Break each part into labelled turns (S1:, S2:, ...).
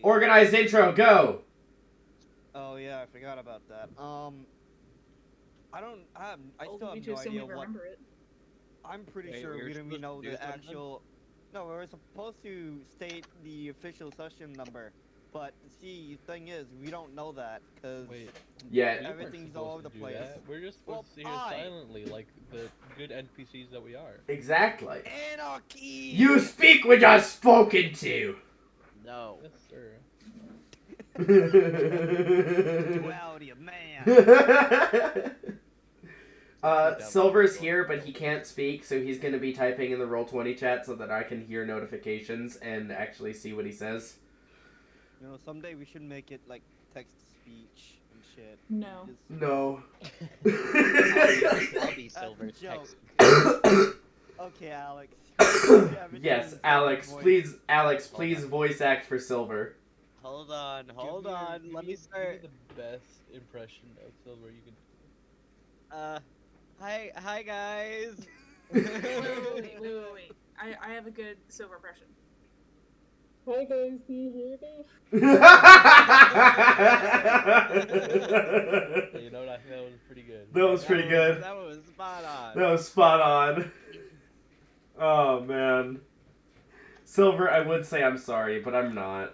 S1: Organized intro, go!
S2: Oh yeah, I forgot about that. I don't. I
S3: Told
S2: still
S3: me
S2: have
S3: to
S2: no
S3: assume we
S2: idea what.
S3: remember it.
S2: I'm pretty
S4: Wait,
S2: sure
S4: we were
S2: we don't even
S4: supposed
S2: know
S4: to do
S2: the
S4: something?
S2: actual. No, we were supposed to state the official session number, but see, thing is, we don't know that because
S4: Wait,
S1: Yeah,
S4: we weren't
S2: everything's all
S4: supposed
S2: over
S4: to
S2: the
S4: do
S2: place.
S4: that. We're just supposed
S2: Well,
S4: to sit here silently, like the good NPCs that we are.
S1: exactly.
S2: Anarchy.
S1: You speak when you're spoken to!
S5: No.
S4: Yes, sir.
S2: Duality of man.
S1: Silver's here, but he can't speak, so he's gonna be typing in the Roll20 chat so that I can hear notifications and actually see what he says.
S2: You know, someday we should make it like text to speech and shit.
S3: No.
S2: Just...
S1: No.
S5: I'll be Silver's
S2: joke.
S5: text.
S2: Okay, Alex.
S1: Yes, Alex, please voice act for Silver.
S5: Hold on,
S4: Give
S5: let me
S4: me
S5: start.
S4: the best impression of Silver you can
S5: Hi guys.
S3: Wait. I have a good silver impression. Hi guys, can you hear me?
S4: You know what? I think that was pretty good.
S1: That was pretty good.
S5: That was spot on.
S1: That was spot on. Oh, man. Silver, I would say I'm sorry, but I'm not.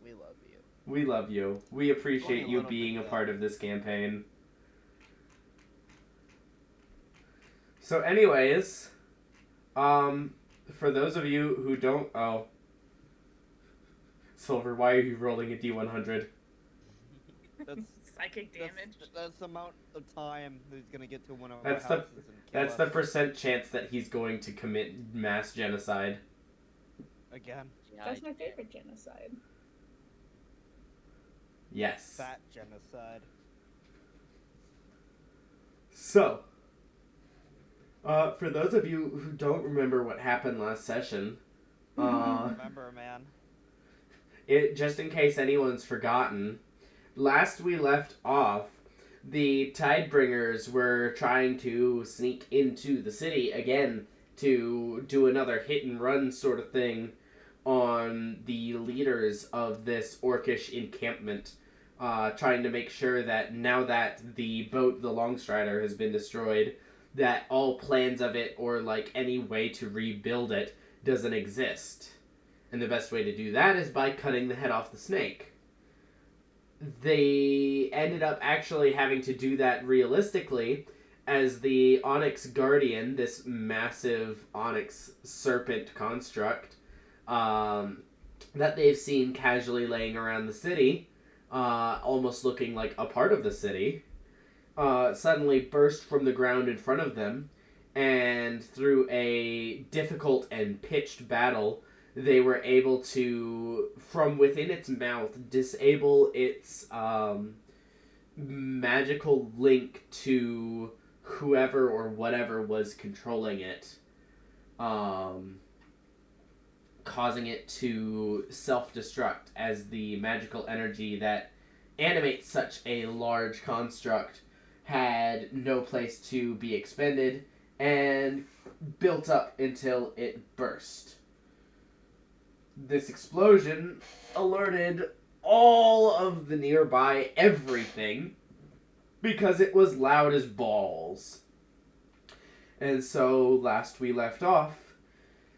S5: We love you.
S1: We love you. We appreciate
S2: Only a
S1: you
S2: little
S1: being a
S2: bit,
S1: part of this campaign. So anyways, for those of you who don't... Oh. Silver, why are you rolling a D100?
S2: That's
S3: Psychic damage.
S2: That's the amount of time that he's gonna get to one of
S1: That's
S2: our
S1: the-
S2: houses and kill
S1: That's
S2: us
S1: the percent chance that he's going to commit mass genocide.
S2: again.
S5: Yeah,
S3: That's my favorite genocide.
S1: Yes.
S2: Fat genocide.
S1: So, for those of you who don't remember what happened last session,
S2: Remember, man.
S1: just in case anyone's forgotten, last we left off, the Tidebringers were trying to sneak into the city again to do another hit and run sort of thing on the leaders of this orcish encampment, trying to make sure that now that the boat, the Longstrider, has been destroyed, that all plans of it or like any way to rebuild it doesn't exist. And the best way to do that is by cutting the head off the snake. They ended up actually having to do that realistically, as the Onyx Guardian, this massive Onyx serpent construct, that they've seen casually laying around the city, almost looking like a part of the city, suddenly burst from the ground in front of them, and through a difficult and pitched battle, they were able to, from within its mouth, disable its magical link to whoever or whatever was controlling it, causing it to self-destruct, as the magical energy that animates such a large construct had no place to be expended and built up until it burst. This explosion alerted all of the nearby everything because it was loud as balls. And so, last we left off,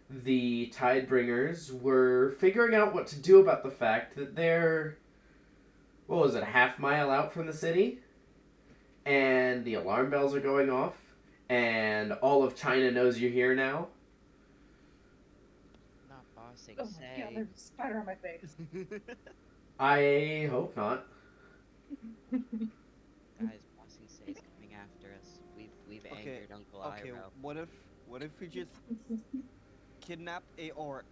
S1: the Tidebringers were figuring out what to do about the fact that they're, what was it, a half mile out from the city? And the alarm bells are going off, and all of China knows you're here now.
S5: Not bossing,
S3: Oh my
S5: say.
S3: god, there's a spider on my face.
S1: I hope not.
S5: Guys, bossing say is coming after us. We've
S2: Okay,
S5: angered Uncle
S2: Okay,
S5: Iroh.
S2: what if we just kidnap a orc?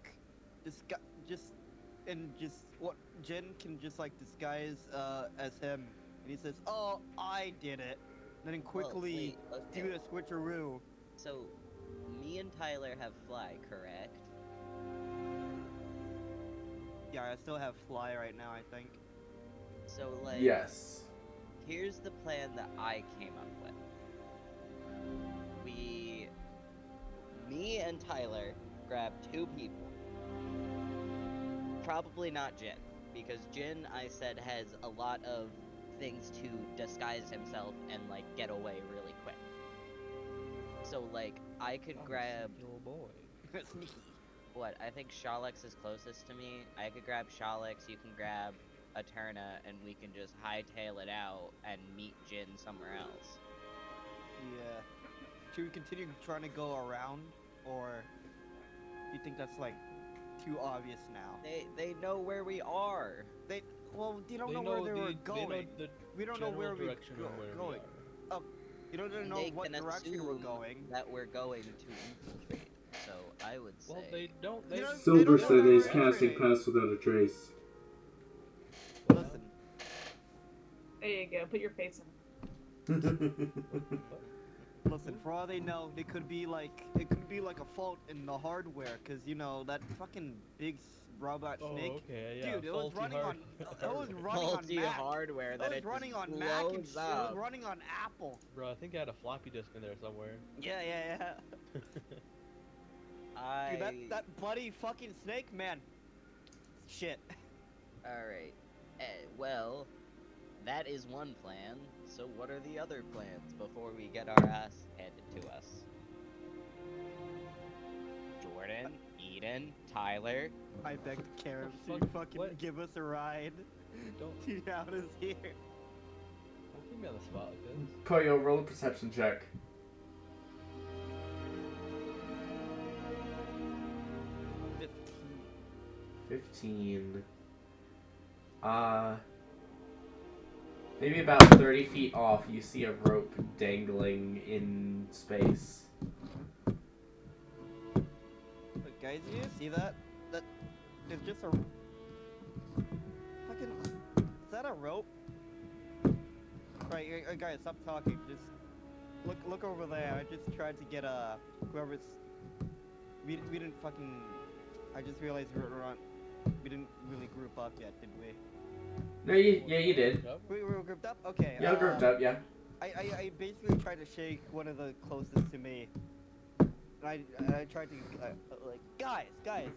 S2: What Jin can just like disguise as him, and he says, "Oh, I did it." Then quickly
S5: Well, wait,
S2: do
S5: okay.
S2: a switcheroo.
S5: So, me and Tyler have fly, correct?
S2: Yeah, I still have fly right now, I think.
S5: So, like,
S1: Yes.
S5: here's the plan that I came up with. Me and Tyler grab two people. probably not Jin, because Jin, I said, has a lot of things to disguise himself and, like, get away really quick. So, like, I could grab...
S4: Little boy.
S2: Sneaky.
S5: What, I think Shalix is closest to me. I could grab Shalix, you can grab Eterna, and we can just hightail it out and meet Jin somewhere else.
S2: Yeah. Should we continue trying to go around, or do you think that's like too obvious now?
S5: They know where we are.
S2: Well, you don't
S4: They
S2: know
S4: know
S2: where they were
S4: the
S2: going. We don't know where we're
S4: direction of where
S2: going.
S4: we are.
S2: You don't know
S5: They
S2: what
S5: can
S2: direction we're
S5: assume
S2: going.
S5: that we're going to infiltrate. So I would say.
S4: Well, they don't.
S2: You
S4: They
S2: know-
S6: Silver
S2: don't
S6: said
S2: know
S6: he's
S2: where we're
S6: casting
S2: entering.
S6: Pass Without a Trace.
S2: Listen,
S3: There you go. Put your face in it.
S2: listen. For all they know, it could be like a fault in the hardware, cause you know that fucking big robot
S4: Oh,
S2: snake.
S4: okay, yeah.
S2: Dude, it was
S4: faulty
S2: running on.
S4: hard-
S2: It was running on
S5: Faulty
S2: Mac.
S5: hardware
S2: It
S5: that
S2: was
S5: it
S2: running
S5: just
S2: on Mac and
S5: blows
S2: shit. It was
S5: up.
S2: running on Apple.
S4: Bro, I think I had a floppy disk in there somewhere.
S2: Yeah.
S5: I.
S2: Dude, that bloody fucking snake, man. Shit.
S5: Alright. Well, that is one plan. So what are the other plans before we get our ass handed to us? Jordan, Eden, Tyler.
S2: I beg the Karen
S4: The
S2: to
S4: fuck?
S2: fucking
S4: What?
S2: give us a ride.
S4: Don't
S2: Dude, out is here.
S4: put me on the spot like this.
S1: Koyo, roll a perception check. 15. Maybe about 30 feet off, you see a rope dangling in space.
S2: Look, guys, you see that? That is just a fucking. Is that a rope? Right, guys, stop talking. Just look over there. I just tried to get whoever's. We didn't fucking. I just realized we didn't really group up yet, did we?
S1: No, you did.
S4: Yep.
S2: We were grouped up. Okay.
S1: Yeah, grouped up, yeah.
S2: I basically tried to shake one of the closest to me. And I tried to like guys,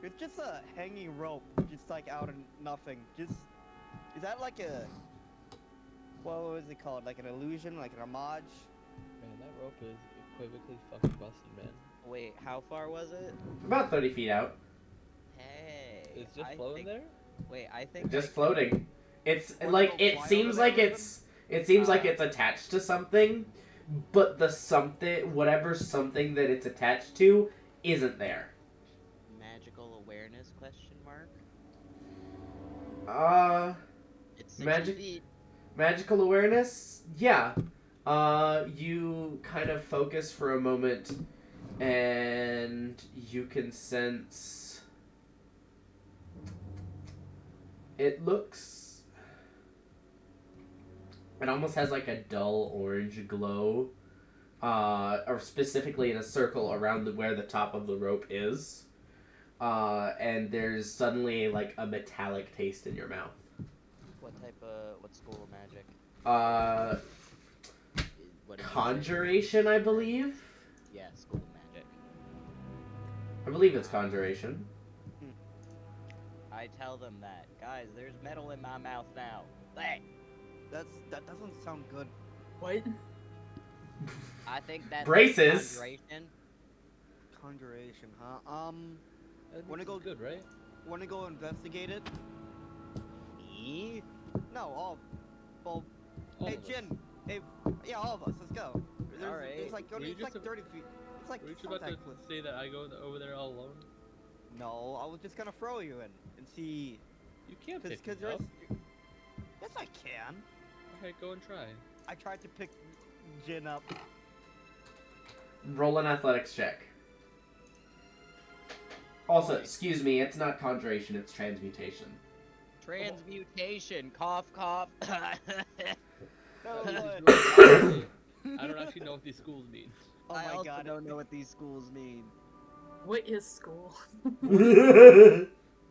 S2: it's just a hanging rope, just like out of nothing. Is that like a what was it called? Like an illusion, like an homage?
S4: Man, that rope is equivocally fucking busted, man.
S5: Wait, how far was it?
S1: About 30 feet out.
S5: Hey.
S4: It's just
S5: I
S4: floating
S5: think,
S4: there?
S5: Wait, I think.
S1: Just
S5: I
S1: floating. It's
S2: Wanna
S1: like,
S2: go
S1: it
S2: fly
S1: seems
S2: over
S1: like
S2: there with
S1: it's, it seems like it's attached to something, but the something, whatever something that it's attached to, isn't there.
S5: Magical awareness? Question mark. It's 60
S1: Magic-
S5: feet.
S1: Magical awareness? Yeah. You kind of focus for a moment, and you can sense. It looks. It almost has like a dull orange glow, or specifically in a circle around where the top of the rope is. And there's suddenly like a metallic taste in your mouth.
S5: What school of magic? What is it?
S1: Conjuration, I believe.
S5: Yeah, school of magic.
S1: I believe it's conjuration.
S5: I tell them that. Guys, there's metal in my mouth now. Hey!
S2: That doesn't sound good.
S3: What?
S5: I think that's
S1: Braces.
S5: conjuration.
S2: Conjuration, huh?
S4: That
S2: Wanna
S4: looks
S2: go-
S4: good, right?
S2: Wanna go investigate it?
S5: Me?
S2: No, well,
S4: All
S2: hey
S4: of us.
S2: Jin, hey, yeah, all of us, let's go.
S5: Alright.
S2: It's like
S4: Were you
S2: it's like
S4: just
S2: 30 feet. It's like
S4: Were you just about to
S2: contact with-
S4: say that I go over there all alone?
S2: No, I was just gonna throw you in and see,
S4: You can't pick
S2: cause
S4: me
S2: there's.
S4: up.
S2: Yes, I can.
S4: Okay, go and try.
S2: I tried to pick Jin up.
S1: Roll an athletics check. Also,
S2: Boy.
S1: excuse me, it's not conjuration, it's transmutation.
S5: Transmutation. Cough, cough.
S2: No,
S4: That
S2: but-
S4: is really- I don't actually know what these schools mean.
S2: Oh
S5: I
S2: my
S5: also
S2: god.
S5: don't know what these schools mean.
S3: What is school?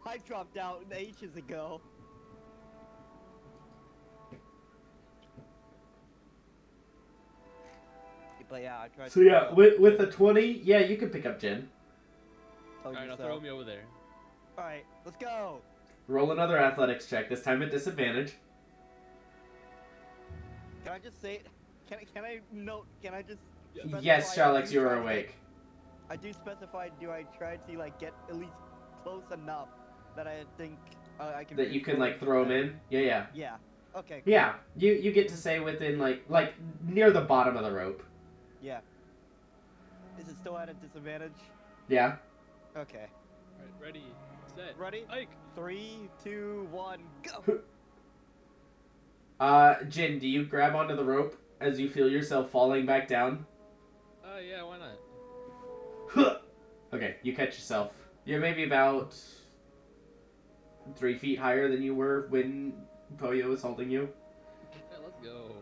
S2: I dropped out ages ago. But yeah, I tried
S1: So
S2: to
S1: yeah,
S2: pick up
S1: with a
S2: Jin.
S1: 20, yeah, you can pick up Jin.
S2: Told you
S4: Alright, now
S2: so.
S4: throw me over there.
S2: Alright, let's go.
S1: Roll another athletics check, this time at disadvantage.
S2: Can I just say, can I note, can I just
S1: Yes,
S2: specify,
S1: Shalix,
S2: do
S1: you
S2: try
S1: are
S2: to get-
S1: awake.
S2: I do specify, do I try to, like, get at least close enough that I think I can...
S1: That you can, like, throw them in? Yeah.
S2: Yeah. Okay.
S1: Yeah, you get to say within, like, near the bottom of the rope.
S2: Yeah. Is it still at a disadvantage?
S1: Yeah.
S2: Okay.
S4: Alright, ready, set,
S2: Ready?
S4: hike.
S2: 3, 2, 1, go!
S1: Jin, do you grab onto the rope as you feel yourself falling back down?
S4: Yeah, why not?
S1: Okay, you catch yourself. You're maybe about 3 feet higher than you were when Poyo was holding you.
S4: Yeah, let's go.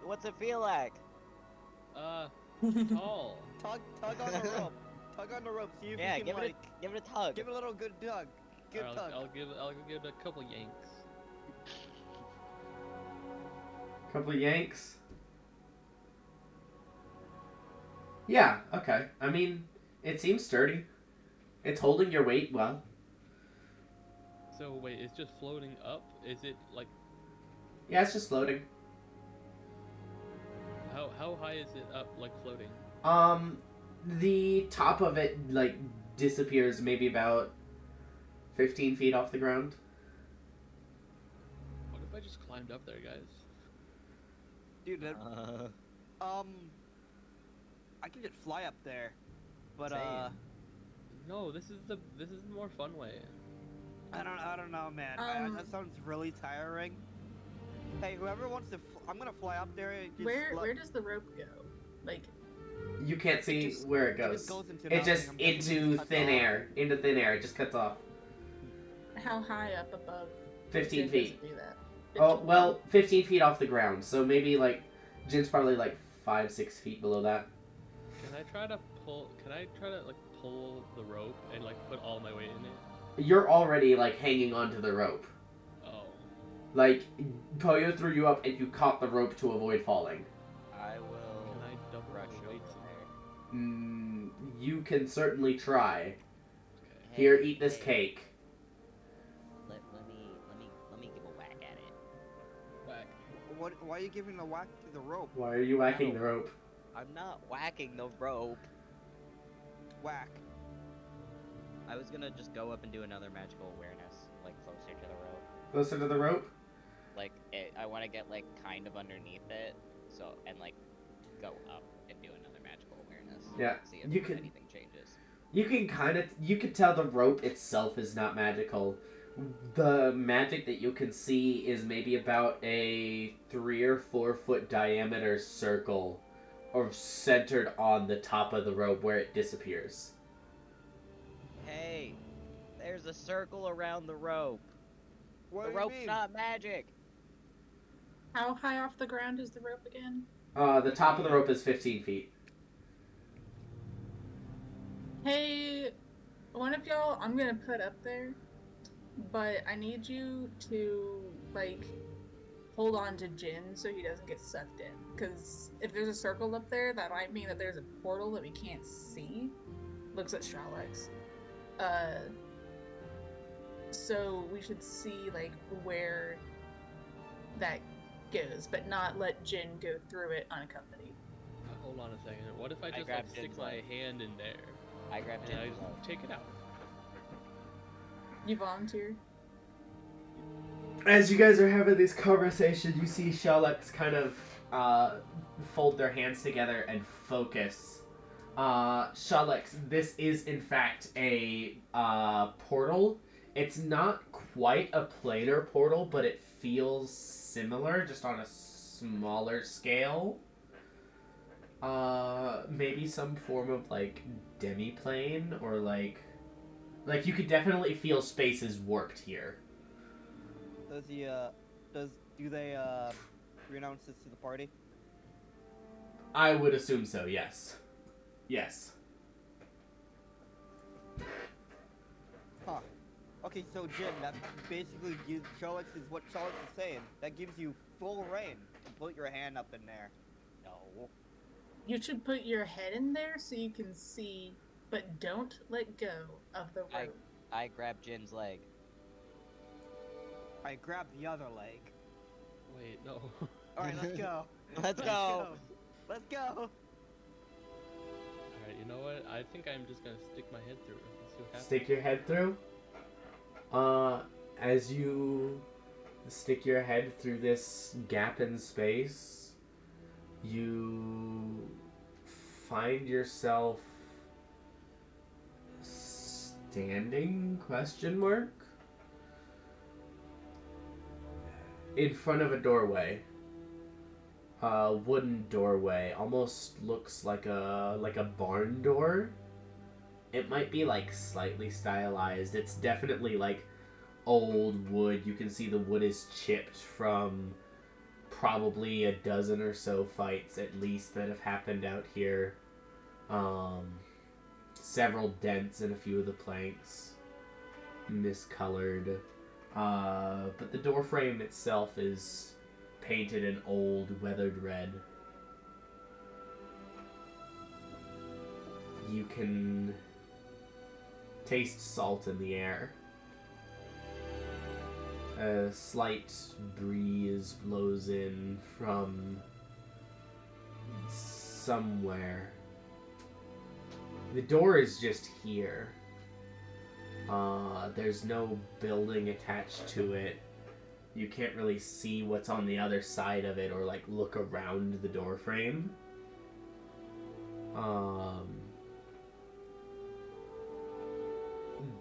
S5: What's it feel like?
S4: Tall.
S2: Tug on the rope. Tug on the rope. See if
S5: Yeah,
S2: you can,
S5: give it a tug.
S2: give it a little good tug. Good
S4: Alright,
S2: tug.
S4: I'll give it a couple yanks.
S1: Couple of yanks. Yeah, okay. I mean, it seems sturdy. It's holding your weight well.
S4: So wait, it's just floating up? Is it like
S1: Yeah, it's just floating.
S4: how high is it up, like floating?
S1: The top of it, like, disappears maybe about 15 feet off the ground.
S4: What if I just climbed up there, guys?
S2: Dude, that, I can just fly up there. But,
S5: Same.
S4: No, this is the more fun way.
S2: I don't know, man. That sounds really tiring. Hey, whoever wants to, I'm gonna fly up there. Just
S3: Where does the rope go? Like,
S1: You can't see
S3: just-
S1: where it
S2: It
S1: goes.
S2: just goes into
S1: It just
S2: nothing. I'm guessing it
S1: into
S2: just cuts
S1: thin
S2: off.
S1: air. Into thin air. It just cuts off.
S3: how high up above?
S1: 15
S3: Jin
S1: feet.
S3: does it do that?
S1: Oh,
S3: 15
S1: well, 15 feet off the ground. So maybe, like, Jin's probably, like, 5-6 feet below that.
S4: Can I try to like pull the rope and like put all my weight in it?
S1: You're already, like, hanging onto the rope.
S4: Oh.
S1: Like, Poyo threw you up and you caught the rope to avoid falling.
S5: I will
S4: Can I double
S5: rush
S4: my
S5: over
S4: weights in
S5: there.
S1: You can certainly try.
S4: Okay.
S1: Here,
S5: Hey,
S1: eat this
S5: hey,
S1: cake.
S5: Let me give a whack at it.
S4: Whack.
S2: Why are you giving a whack to the rope?
S1: Why are you whacking
S5: Ow.
S1: the rope?
S5: I'm not whacking the rope.
S2: Whack.
S5: I was gonna just go up and do another magical awareness, like closer to the rope.
S1: Closer to the rope?
S5: Like I want to get like kind of underneath it, so and like go up and do another magical awareness.
S1: Yeah,
S5: See if
S1: you can-
S5: anything changes.
S1: You can tell the rope itself is not magical. The magic that you can see is maybe about a 3 or 4 foot diameter circle or centered on the top of the rope where it disappears.
S5: Hey, there's a circle around the rope.
S2: What
S5: The
S2: do you
S5: rope's
S2: mean?
S5: not magic.
S3: How high off the ground is the rope again?
S1: The top of the rope is 15 feet.
S3: Hey, one of y'all, I'm gonna put up there, but I need you to, like, hold on to Jin so he doesn't get sucked in. Because if there's a circle up there, that might mean that there's a portal that we can't see. Looks at Stralex. So we should see, like, where that goes, but not let Jin go through it unaccompanied.
S4: Hold on a second. What if I just like
S5: grabbed
S4: stick
S5: Jin's
S4: my
S5: leg.
S4: hand in there
S5: I grabbed
S4: and I
S5: it.
S4: just take it out?
S3: You volunteer?
S1: As you guys are having this conversation, you see Shalux kind of fold their hands together and focus. Shalux, this is in fact a portal. It's not quite a planar portal, but it feels similar, just on a smaller scale. Maybe some form of like demiplane, or like you could definitely feel space is warped here.
S2: Do they renounce this to the party?
S1: I would assume so, yes. Yes.
S2: Huh. Okay, so Jin, that basically gives Shalix is what Shalix is saying. That gives you full reign to put your hand up in there.
S5: No.
S3: You should put your head in there so you can see but don't let go of the rope.
S5: I grab Jin's leg.
S2: I grab the other leg.
S4: Wait, no.
S2: Alright, let's go.
S5: Let's go.
S2: Let's go.
S4: Alright, you know what? I think I'm just gonna stick my head through it. Let's see what happens.
S1: Stick your head through. As you stick your head through this gap in space, you find yourself standing, question mark, in front of a doorway. A wooden doorway, almost looks like a barn door. It might be like slightly stylized. It's definitely like old wood. You can see the wood is chipped from probably a dozen or so fights at least that have happened out here. Several dents in a few of the planks, miscolored. But the door frame itself is painted an old, weathered red. You can taste salt in the air. A slight breeze blows in from somewhere. The door is just here. There's no building attached to it. You can't really see what's on the other side of it or like look around the door frame.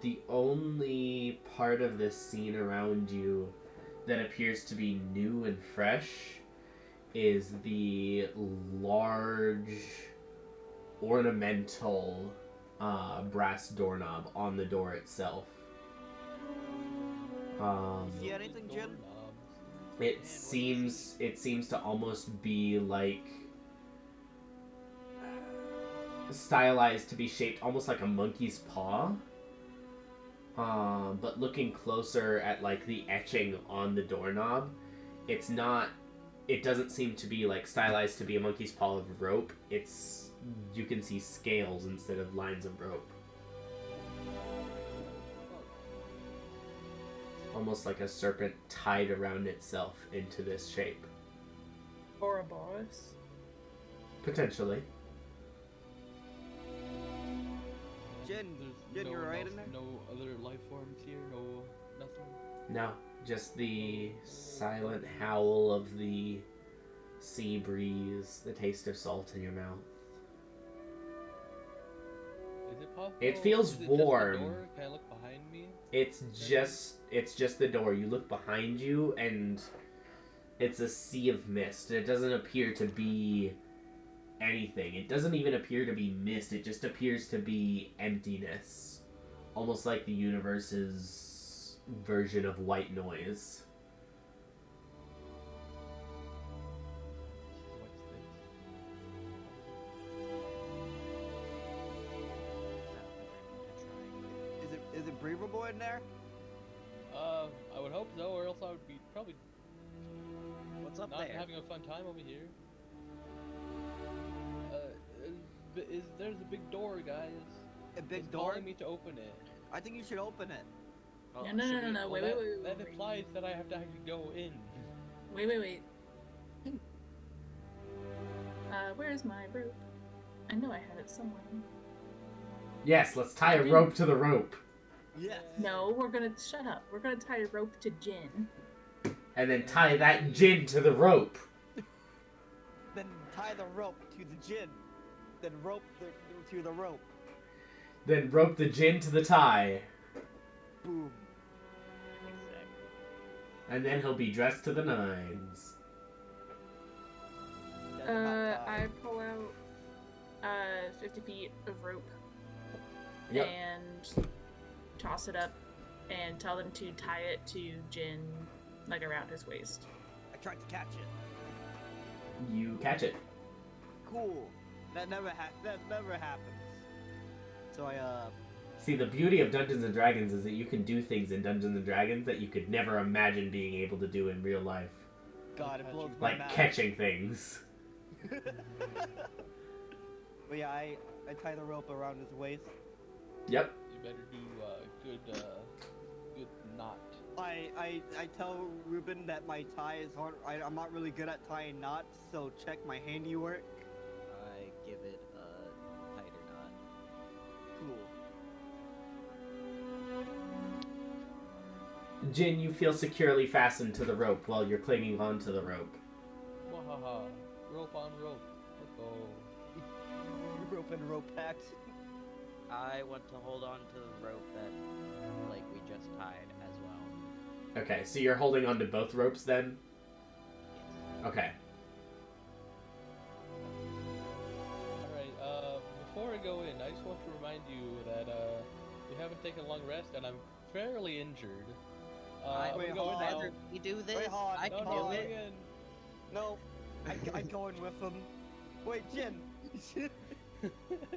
S1: The only part of this scene around you that appears to be new and fresh is the large ornamental brass doorknob on the door itself.
S2: You see anything, Jin?
S1: It seems to almost be like stylized to be shaped almost like a monkey's paw. But looking closer at like the etching on the doorknob, it doesn't seem to be like stylized to be a monkey's paw of rope. You can see scales instead of lines of rope. Almost like a serpent tied around itself into this shape.
S3: Or a boss.
S1: Potentially.
S2: Jin,
S4: There's
S2: you're right in there?
S4: no other life forms here, nothing.
S1: No, just the silent howl of the sea breeze, the taste of salt in your mouth.
S4: Is it possible?
S1: It feels
S4: is it
S1: warm.
S4: Just the door? Can I look behind me?
S1: It's just the door. You look behind you and it's a sea of mist. It doesn't appear to be anything. It doesn't even appear to be mist. It just appears to be emptiness. Almost like the universe's version of white noise.
S4: What's this?
S2: Is it breathable in there?
S4: I would hope so, or else I would be probably
S5: What's up
S4: not
S5: there?
S4: having a fun time over here. There's a big door, guys.
S2: A big
S4: It's
S2: door?
S4: calling me to open it.
S2: I think you should open it.
S5: Well,
S3: No,
S5: should we-
S3: wait,
S4: that,
S3: wait.
S4: That implies that I have to actually go in.
S3: Wait. Where's my rope? I know I had it somewhere.
S1: Yes, let's tie a rope to the rope.
S2: Yes.
S3: No, shut up. We're gonna tie a rope to Jin.
S1: And then tie that gin to the rope.
S2: Then tie the rope to the Jin. Then rope to the rope.
S1: Then rope the gin to the tie.
S2: Boom.
S5: Exactly.
S1: And then he'll be dressed to the nines.
S2: That's not tie.
S3: I pull out 50 feet of rope
S1: Yep.
S3: and toss it up and tell them to tie it to Jin, like around his waist.
S2: I tried to catch it.
S1: You catch it.
S2: Cool. That never happens. So I
S1: See, the beauty of Dungeons and Dragons is that you can do things in Dungeons and Dragons that you could never imagine being able to do in real life.
S2: God, it blows my
S1: Like
S2: mind.
S1: catching things.
S2: But yeah, I tie the rope around his waist.
S1: Yep.
S4: You better do good knot.
S2: I tell Ruben that my tie is hard. I'm not really good at tying knots, so check my handiwork.
S5: I give it a tighter knot.
S2: Cool.
S1: Jin, you feel securely fastened to the rope while you're clinging onto the rope.
S4: Wahaha. Rope on rope. Let's go.
S2: Rope and rope packs.
S5: I want to hold on to the rope that, like, we just tied as well.
S1: Okay, so you're holding onto both ropes then?
S5: Yes.
S1: Okay.
S4: Alright, before I go in, I just want to remind you that, we haven't taken a long rest, and I'm fairly injured. I'm
S2: wait,
S4: gonna go in
S2: hold
S4: now.
S2: on.
S5: Rather we do this,
S2: Wait, hold on.
S5: I
S4: No,
S5: can
S4: no,
S5: do
S4: I'm
S5: it.
S4: going in.
S2: No, I go in with him. Wait, Jin.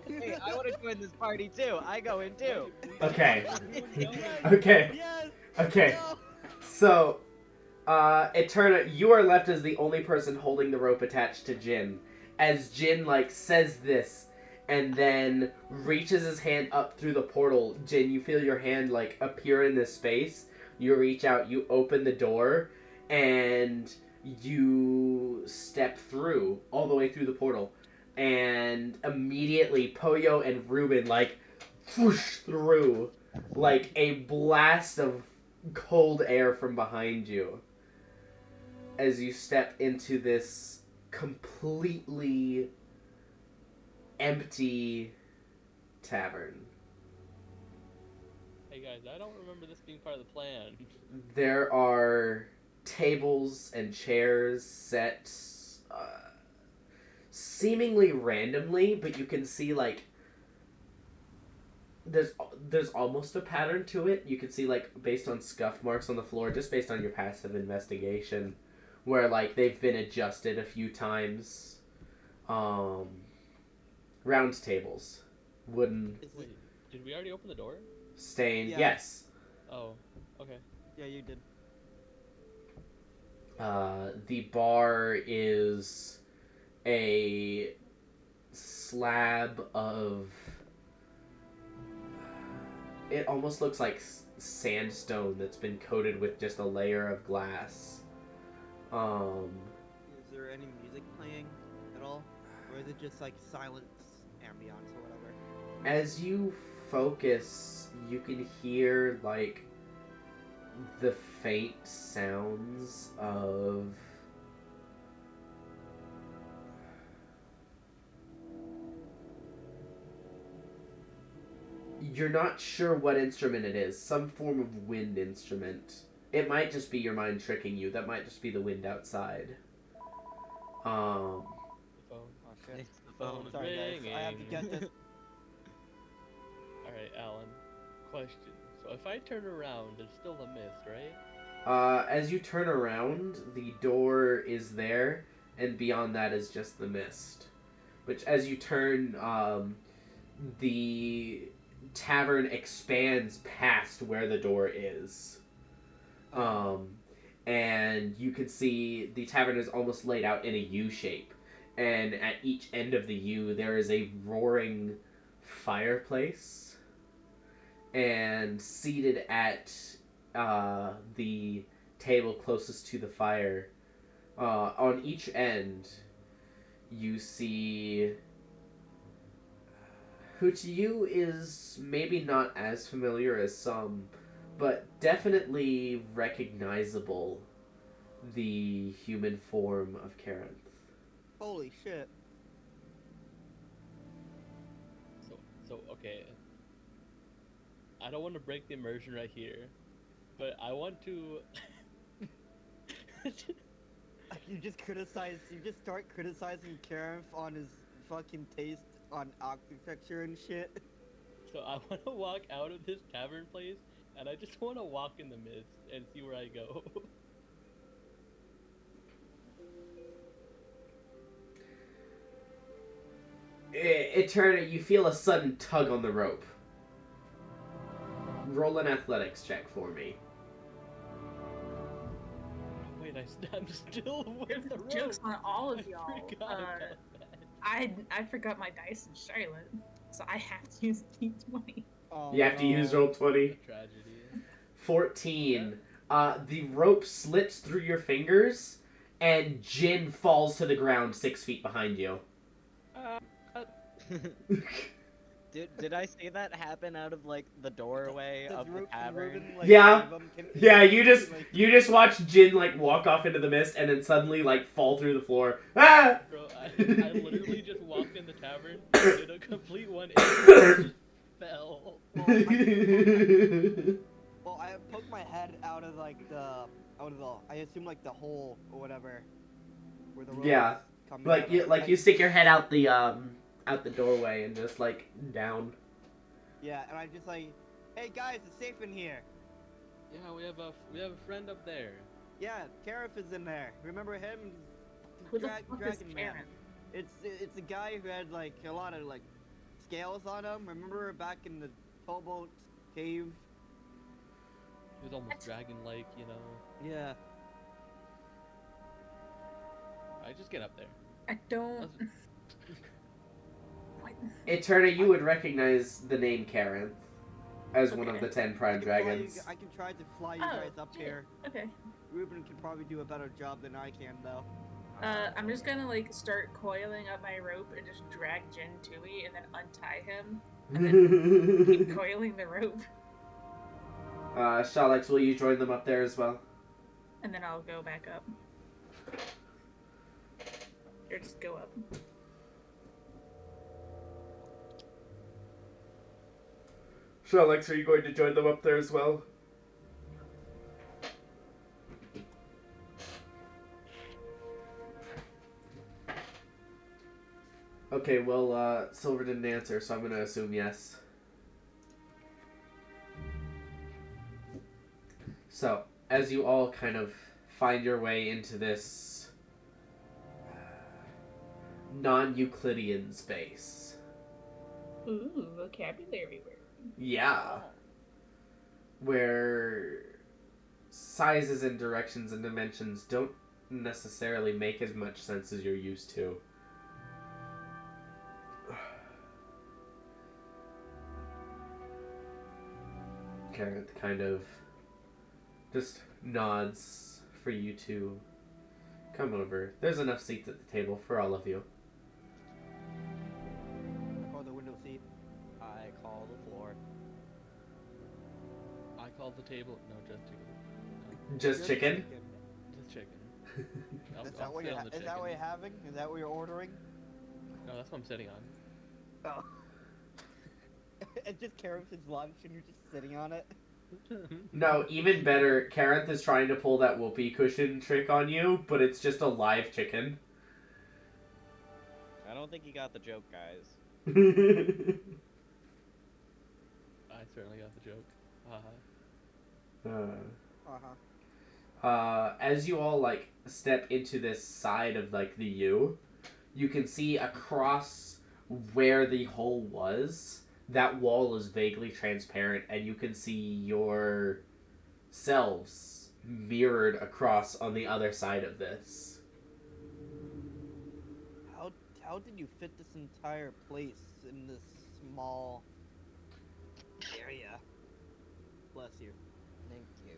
S5: Hey, I want to join this party too. I go in too.
S1: Okay.
S4: Everyone
S2: Yes.
S4: going.
S1: Okay.
S2: Yes.
S1: Okay.
S2: No.
S1: So, Eterna, you are left as the only person holding the rope attached to Jin. As Jin, like, says this, and then reaches his hand up through the portal. Jin, you feel your hand, like, appear in this space. You reach out, you open the door, and you step through, all the way through the portal. And immediately, Poyo and Ruben, like, whoosh through, like a blast of cold air from behind you as you step into this completely empty tavern.
S4: Hey guys, I don't remember this being part of the plan.
S1: There are tables and chairs set seemingly randomly, but you can see, like, there's almost a pattern to it. You can see, like, based on scuff marks on the floor, just based on your passive investigation, where, like, they've been adjusted a few times. Round tables, wooden,
S4: Wait, did we already open the door?
S1: stained.
S2: Yeah.
S1: Yes.
S4: Oh, okay.
S2: Yeah, you did.
S1: The bar is a slab of. It almost looks like sandstone that's been coated with just a layer of glass.
S2: Is there any music playing at all? Or is it just like silence, ambiance, or whatever?
S1: As you focus, you can hear, like, the faint sounds of you're not sure what instrument it is. Some form of wind instrument. It might just be your mind tricking you. That might just be the wind outside.
S4: The phone.
S2: Oh shit.
S5: It's the phone.
S2: Sorry guys, I have to get this.
S4: Alright, Alan. Question. So if I turn around, there's still a mist, right?
S1: As you turn around, the door is there, and beyond that is just the mist. Which, as you turn, the tavern expands past where the door is. And you can see the tavern is almost laid out in a U shape. And at each end of the U, there is a roaring fireplace. And seated at the table closest to the fire, on each end, you see who to you is maybe not as familiar as some, but definitely recognizable, the human form of Karenth.
S2: Holy shit.
S4: So okay. I don't want to break the immersion right here, but I want to.
S2: You just start criticizing Karenf on his fucking taste on architecture and shit.
S4: So I want to walk out of this tavern place, and I just want to walk in the mist and see where I go.
S1: Eterna, you feel a sudden tug on the rope. Roll an athletics check for me.
S4: Wait, I'm still with the rope.
S3: Jokes on all of
S4: I
S3: y'all.
S4: forgot about that.
S3: I forgot my dice in Charlotte, so I have to use D20.
S2: Oh,
S1: You have to use roll 20.
S4: A tragedy.
S1: 14. The rope slips through your fingers, and Jin falls to the ground 6 feet behind you.
S5: Did I see that happen out of like the doorway
S2: Does
S5: of the
S2: Ruben,
S5: tavern?
S2: like,
S1: Yeah.
S2: save him?
S1: Yeah, you
S2: like,
S1: just watch Jin like walk off into the mist and then suddenly like fall through the floor. Ah!
S4: Bro, I literally just walked in the tavern, did a complete 180, and just fell.
S2: Well, I poked my head out of like I assume like the hole or whatever, where the rope
S1: Yeah.
S2: is coming
S1: Like
S2: out
S1: you
S2: of.
S1: you stick your head out the doorway and just like down.
S2: Yeah, and I'm just like, hey guys, it's safe in here.
S4: Yeah, we have a friend up there.
S2: Yeah, Karif is in there. Remember him?
S3: Who the fuck is
S2: Dragon Man.
S3: Karen?
S2: It's a guy who had like a lot of like scales on him. Remember back in the towboat cave?
S4: He was almost dragon-like, you know.
S2: Yeah.
S4: I just get up there.
S3: I don't. What?
S1: Eterna, you would recognize the name Karen as one of
S3: Okay.
S1: the 10
S2: I
S1: prime
S2: can fly
S1: dragons.
S2: I can try to fly you
S3: Oh,
S2: guys up
S3: yeah.
S2: here.
S3: Okay.
S2: Ruben can probably do a better job than I can, though.
S3: I'm just gonna like start coiling up my rope and just drag Jin to me and then untie him and then keep coiling the rope
S1: Shalex, will you join them up there as well?
S3: and then I'll go back up. Or just go up.
S1: Shalex, are you going to join them up there as well? Okay, well, Silver didn't answer, so I'm gonna assume yes. So, as you all kind of find your way into this non-Euclidean space.
S3: Ooh, vocabulary word.
S1: Yeah. Where sizes and directions and dimensions don't necessarily make as much sense as you're used to. Karen kind of just nods for you to come over. There's enough seats at the table for all of you.
S2: Or the window seat.
S5: I call the floor.
S4: I called the table. No, just chicken.
S1: Just chicken?
S4: Just chicken. I'll,
S2: Is
S4: I'll
S2: that what
S4: sit
S2: you're
S4: on the
S2: is that what
S4: chicken.
S2: you're having? Is that what you're ordering?
S4: No, that's what I'm sitting on.
S2: Oh. It's just Karif's lunch and you're just sitting on it.
S1: No, even better, Karenth is trying to pull that whoopee cushion trick on you, but it's just a live chicken.
S5: I don't think you got the joke, guys.
S4: I certainly got the joke.
S1: As you all like step into this side of like the U, you can see across where the hole was, that wall is vaguely transparent, and you can see your selves mirrored across on the other side of this.
S2: How did you fit this entire place in this small area? Bless you.
S5: Thank you.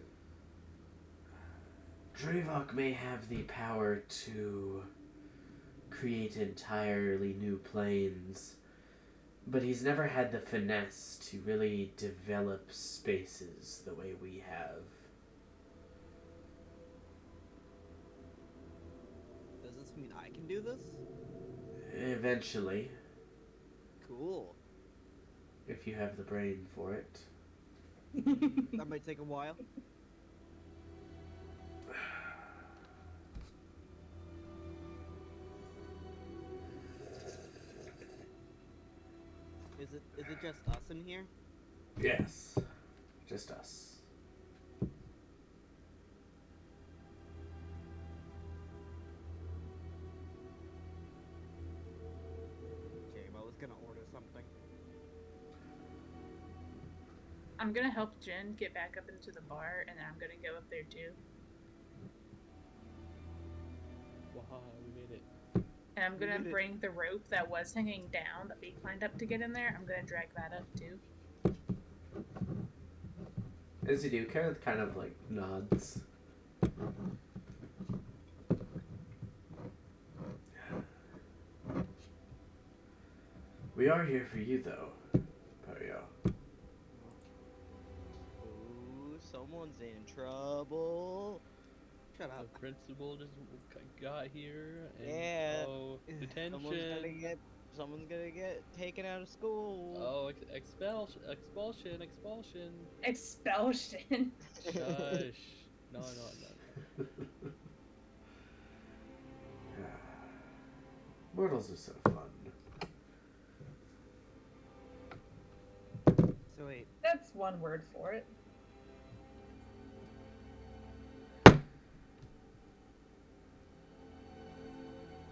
S1: Draevok may have the power to create entirely new planes, but he's never had the finesse to really develop spaces the way we have.
S2: Does this mean I can do this?
S1: Eventually,
S2: Cool.
S1: if you have the brain for it.
S2: That might take a while. Is it just us in here?
S1: Yes, just us.
S2: Okay, I was gonna order something.
S3: I'm gonna help Jen get back up into the bar, and then I'm gonna go up there too.
S4: Wow, we made it.
S3: And I'm gonna
S2: did it.
S3: bring the rope that was hanging down that we climbed up to get in there. I'm gonna drag that up too.
S1: As you do, Kareth kind of like nods. We are here for you, though, Pario.
S5: Ooh, someone's in trouble.
S2: Shut
S4: The
S2: up.
S4: principal just got here, and
S5: Yeah.
S4: oh,
S5: Someone's
S4: detention.
S5: gonna get taken out of school.
S4: Oh, expulsion.
S3: Expulsion.
S4: Shush. No.
S1: Mortals are so fun.
S2: So wait,
S3: That's one word for it.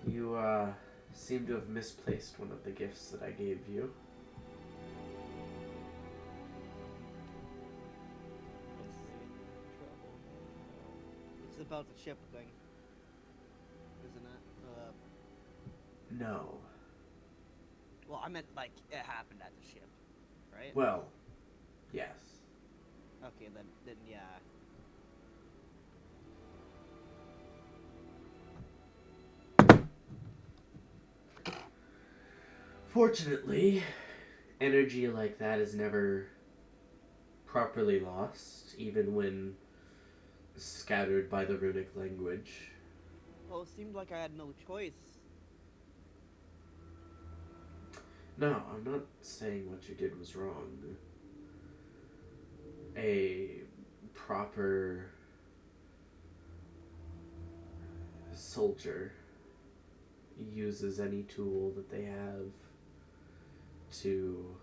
S1: You, seem to have misplaced one of the gifts that I gave you.
S2: let's see. Trouble. It's about the ship thing, isn't it?
S1: No.
S2: Well, I meant like it happened at the ship, right?
S1: Well, yes.
S2: Okay, then yeah.
S1: Fortunately, energy like that is never properly lost, even when scattered by the runic language.
S2: Well, it seemed like I had no choice.
S1: No, I'm not saying what you did was wrong. A proper soldier uses any tool that they have to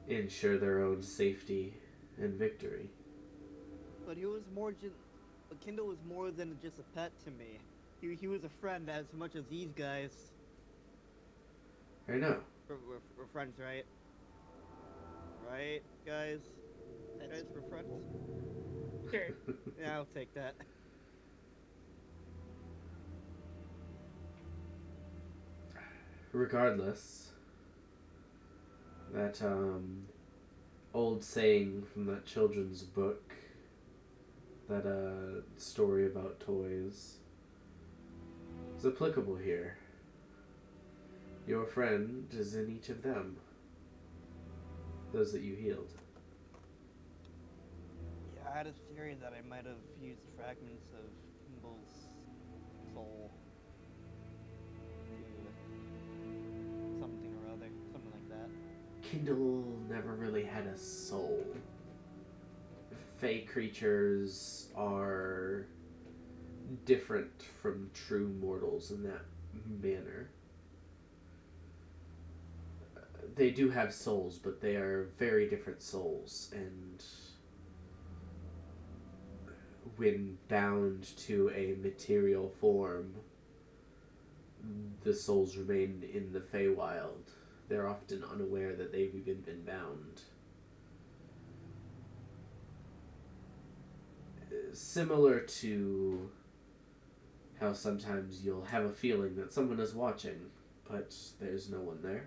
S1: ensure their own safety and victory.
S2: But he was more just. Kindle was more than just a pet to me. He was a friend as much as these guys.
S1: I know.
S2: We're friends, right? Right, guys? Guys, we're friends?
S3: Sure.
S2: Yeah, I'll take that.
S1: Regardless, that old saying from that children's book, that story about toys, is applicable here. Your friend is in each of them. Those that you healed.
S2: Yeah, I had a theory that I might have used fragments of Kindle's soul to something or other. Something like that.
S1: Kindle never really had a soul. Fey creatures are different from true mortals in that manner. They do have souls, but they are very different souls, and when bound to a material form, the souls remain in the Feywild. They're often unaware that they've even been bound. Similar to how sometimes you'll have a feeling that someone is watching, but there's no one there.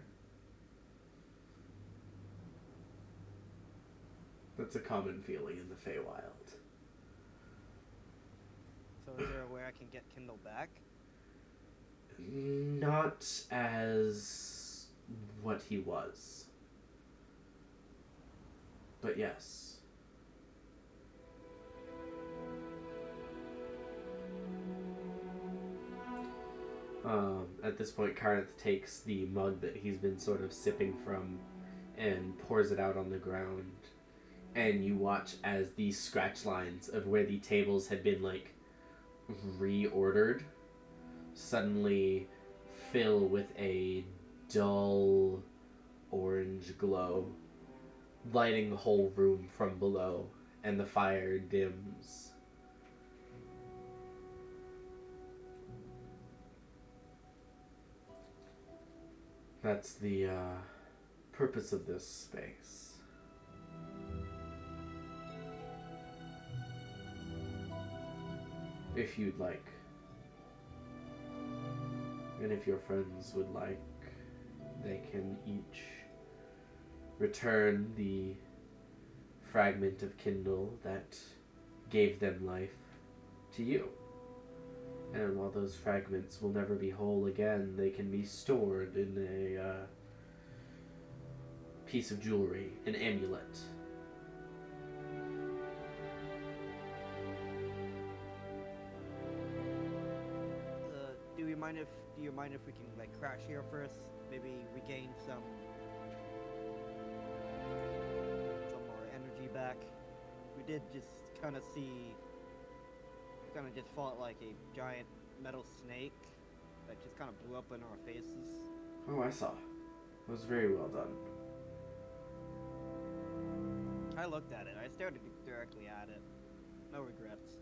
S1: That's a common feeling in the Feywild.
S2: So is there a way I can get Kindle back?
S1: Not as what he was. But yes. At this point, Karth takes the mug that he's been sort of sipping from and pours it out on the ground. And you watch as these scratch lines of where the tables had been, like, reordered suddenly fill with a dull orange glow, lighting the whole room from below, and the fire dims. That's the purpose of this space. If you'd like. And if your friends would like, they can each return the fragment of Kindle that gave them life to you. And while those fragments will never be whole again, they can be stored in a piece of jewelry, an amulet.
S2: Do you mind if we can like crash here first? Maybe regain some more energy back. We did just kind of just fought like a giant metal snake that just kind of blew up in our faces.
S1: Oh, I saw. It was very well done.
S2: I looked at it. I stared directly at it. No regrets.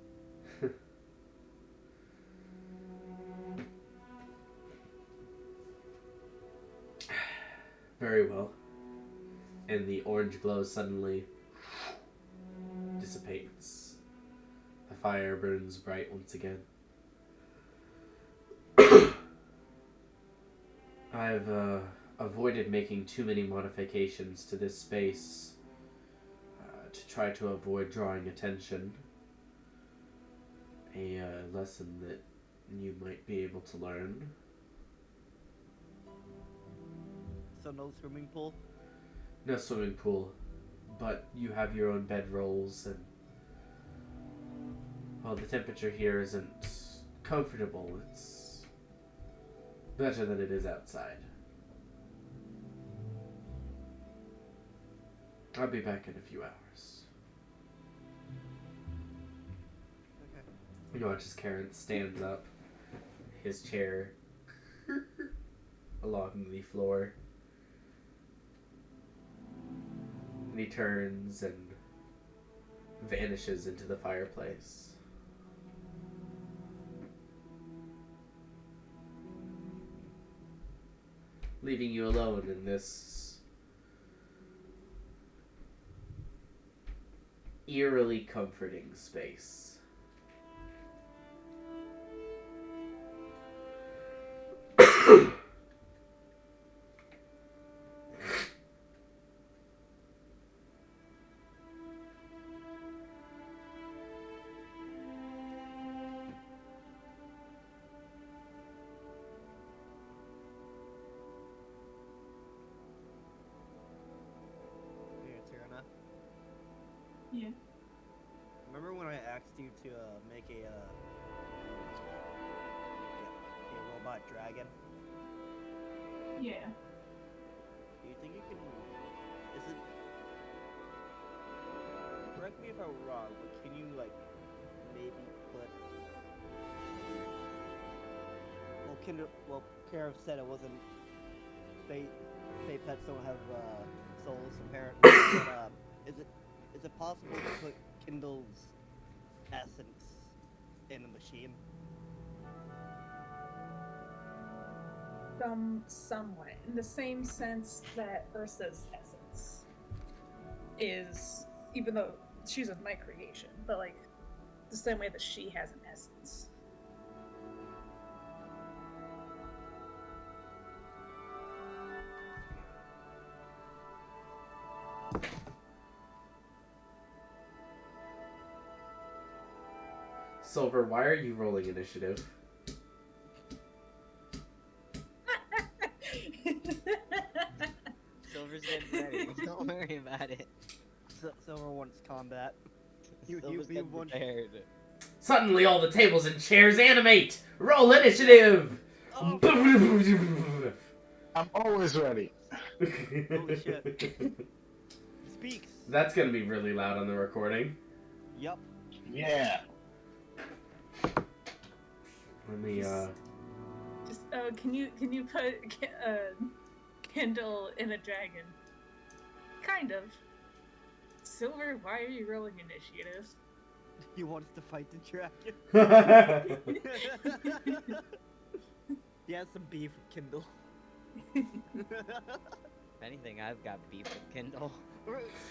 S1: Very well. And the orange glow suddenly dissipates. The fire burns bright once again. I've avoided making too many modifications to this space to try to avoid drawing attention. A lesson that you might be able to learn.
S2: So no swimming pool?
S1: No swimming pool, but you have your own bedrolls, and while the temperature here isn't comfortable, it's better than it is outside. I'll be back in a few hours.
S2: Okay.
S1: You watch as Karen stands up, his chair along the floor. And he turns and vanishes into the fireplace. Leaving you alone in this eerily comforting space.
S3: Yeah.
S2: Remember when I asked you to make a robot dragon?
S3: Yeah.
S2: Do you think you can? Is it? Correct me if I'm wrong, but can you like maybe put? Well, Kara said it wasn't. Fate pets don't have souls apparently. But is it possible to put Kindle's essence in the machine?
S3: Somewhat. In the same sense that Ursa's essence is, even though she's of my creation, but like the same way that she has an essence.
S1: Silver, why are you rolling initiative?
S5: Silver's getting ready. Don't worry about it.
S2: Silver wants combat.
S5: Silver's
S2: be
S5: getting
S2: one.
S5: prepared.
S1: Suddenly all the tables and chairs animate! Roll initiative!
S2: Oh,
S6: I'm always ready.
S2: Holy shit. Speaks.
S1: That's gonna be really loud on the recording.
S2: Yup.
S6: Yeah.
S1: Let me,
S3: Just can you put Kindle in a dragon? Kind of. Silver, why are you rolling initiative?
S2: He wants to fight the dragon. He has some beef with Kindle.
S5: If anything, I've got beef with Kindle.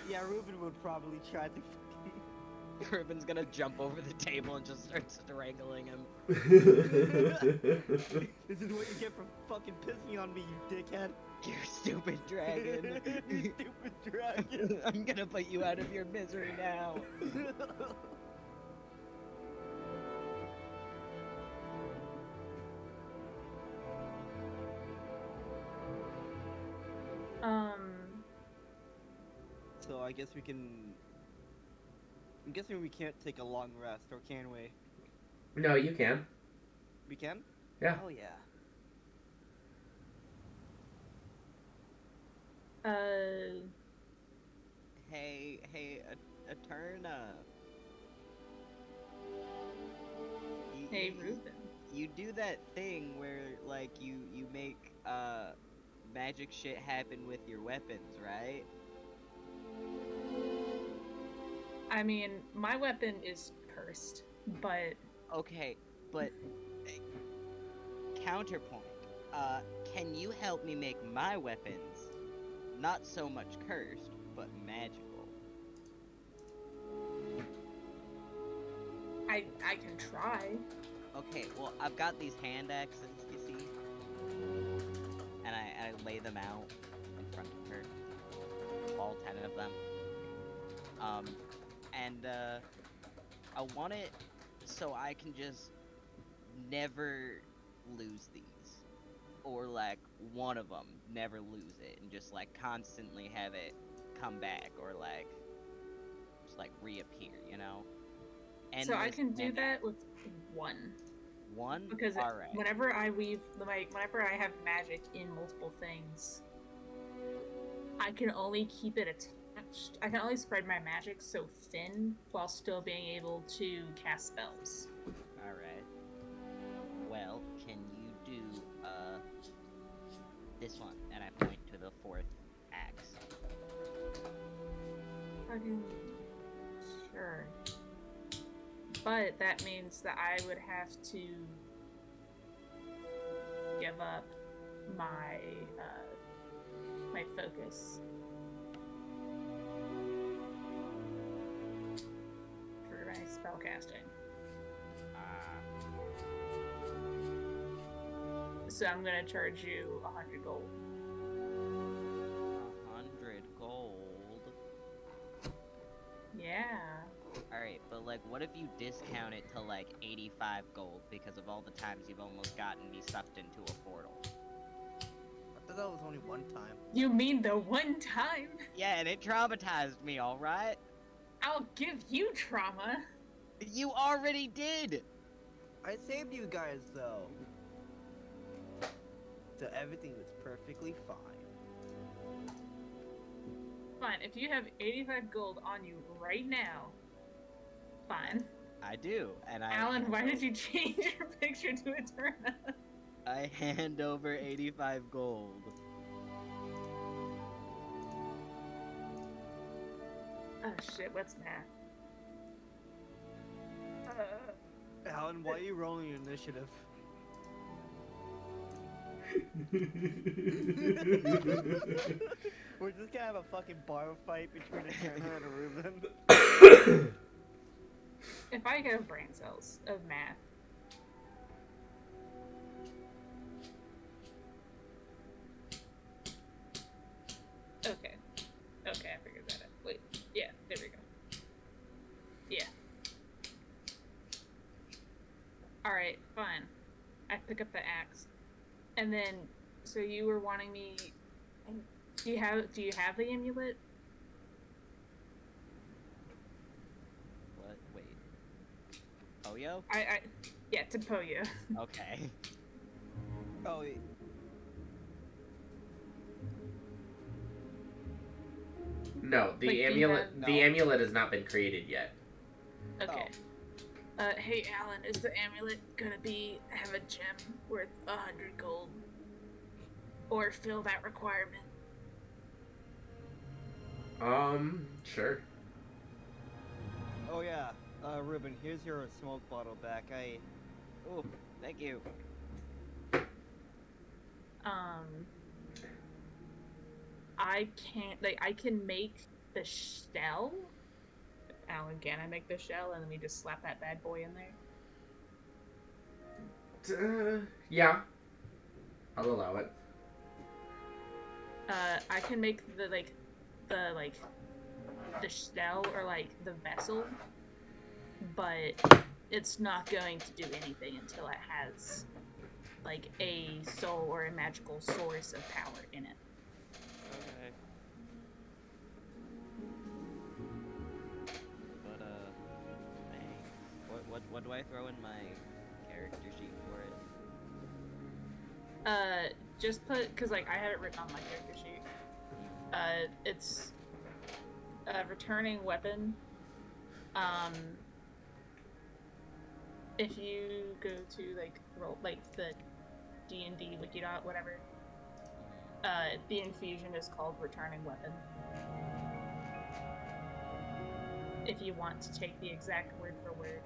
S2: Yeah, Ruben would probably try to fucking
S5: Ruben's gonna jump over the table and just start strangling him.
S2: This is what you get for fucking pissing on me, you dickhead.
S5: You stupid dragon.
S2: You stupid dragon.
S5: I'm gonna put you out of your misery now.
S2: So I guess we can. I'm guessing we can't take a long rest, or can we?
S1: No, you can.
S2: We can?
S1: Yeah.
S2: Oh yeah.
S5: Hey, Eterna.
S3: Hey, Ruben.
S5: You do that thing where, like, you make, magic shit happen with your weapons, right?
S3: I mean, my weapon is cursed, but
S5: Okay, but, counterpoint. Can you help me make my weapons not so much cursed, but magical?
S3: I can try.
S5: Okay, well, I've got these hand axes, you see? And I lay them out in front of her. All 10 of them. I want it so I can just never lose these. Or, like, one of them, never lose it, and just, like, constantly have it come back, or, like, just, like, reappear, you know?
S3: So I
S5: Endless
S3: can do
S5: hand
S3: that with one.
S5: One?
S3: Because
S5: Alright.
S3: whenever I whenever I have magic in multiple things, I can only keep it attached. I can only spread my magic so thin while still being able to cast spells.
S5: Alright. Well, can you do, this one? And I point to the 4th axe.
S3: Fucking sure. But that means that I would have to give up my my focus for my spellcasting. So I'm gonna charge you 100 gold.
S5: 100 gold.
S3: Yeah.
S5: Alright, but like, what if you discount it to like 85 gold because of all the times you've almost gotten me sucked into a portal?
S2: I thought that was only one time.
S3: You mean the one time?
S5: Yeah, and it traumatized me, alright?
S3: I'll give you trauma.
S5: You already did!
S2: I saved you guys though. So everything was perfectly fine.
S3: Fine, if you have 85 gold on you right now, fine.
S5: I do, and I...
S3: Alan, why did you change your picture to Eterna?
S5: I hand over 85 gold.
S3: Oh shit, what's math?
S2: Alan, why are you rolling your initiative? We're just gonna have a fucking bar fight between a Turner and a Ruben.
S3: If I go brain cells of math. Okay. Okay, I figured that out. Wait. Yeah, there we go. Yeah. Alright, fine. I pick up the axe. And then, so you were wanting me... Do you have the amulet?
S5: What? Wait. Poyo?
S3: Yeah, to Poyo.
S5: Okay.
S2: Oh, wait.
S1: No, the
S3: Like, you
S1: amulet.
S3: have-
S1: The
S2: No.
S1: amulet has not been created yet.
S3: Okay. Hey Alan, is the amulet gonna have a gem worth 100 gold? Or fill that requirement?
S1: Sure.
S2: Oh yeah. Ruben, here's your smoke bottle back.
S5: Oh, thank you.
S3: I can't, I can make the shell Allergana make the shell, and then we just slap that bad boy in there?
S1: Yeah. I'll allow it.
S3: I can make the shell or like the vessel, but it's not going to do anything until it has like a soul or a magical source of power in it.
S2: Okay. But thanks. What do I throw in my character sheet for it?
S3: Just put, cause like I have it written on my character sheet. It's a returning weapon. If you go to like roll like the D&D wiki dot whatever, the infusion is called returning weapon. If you want to take the exact word for word,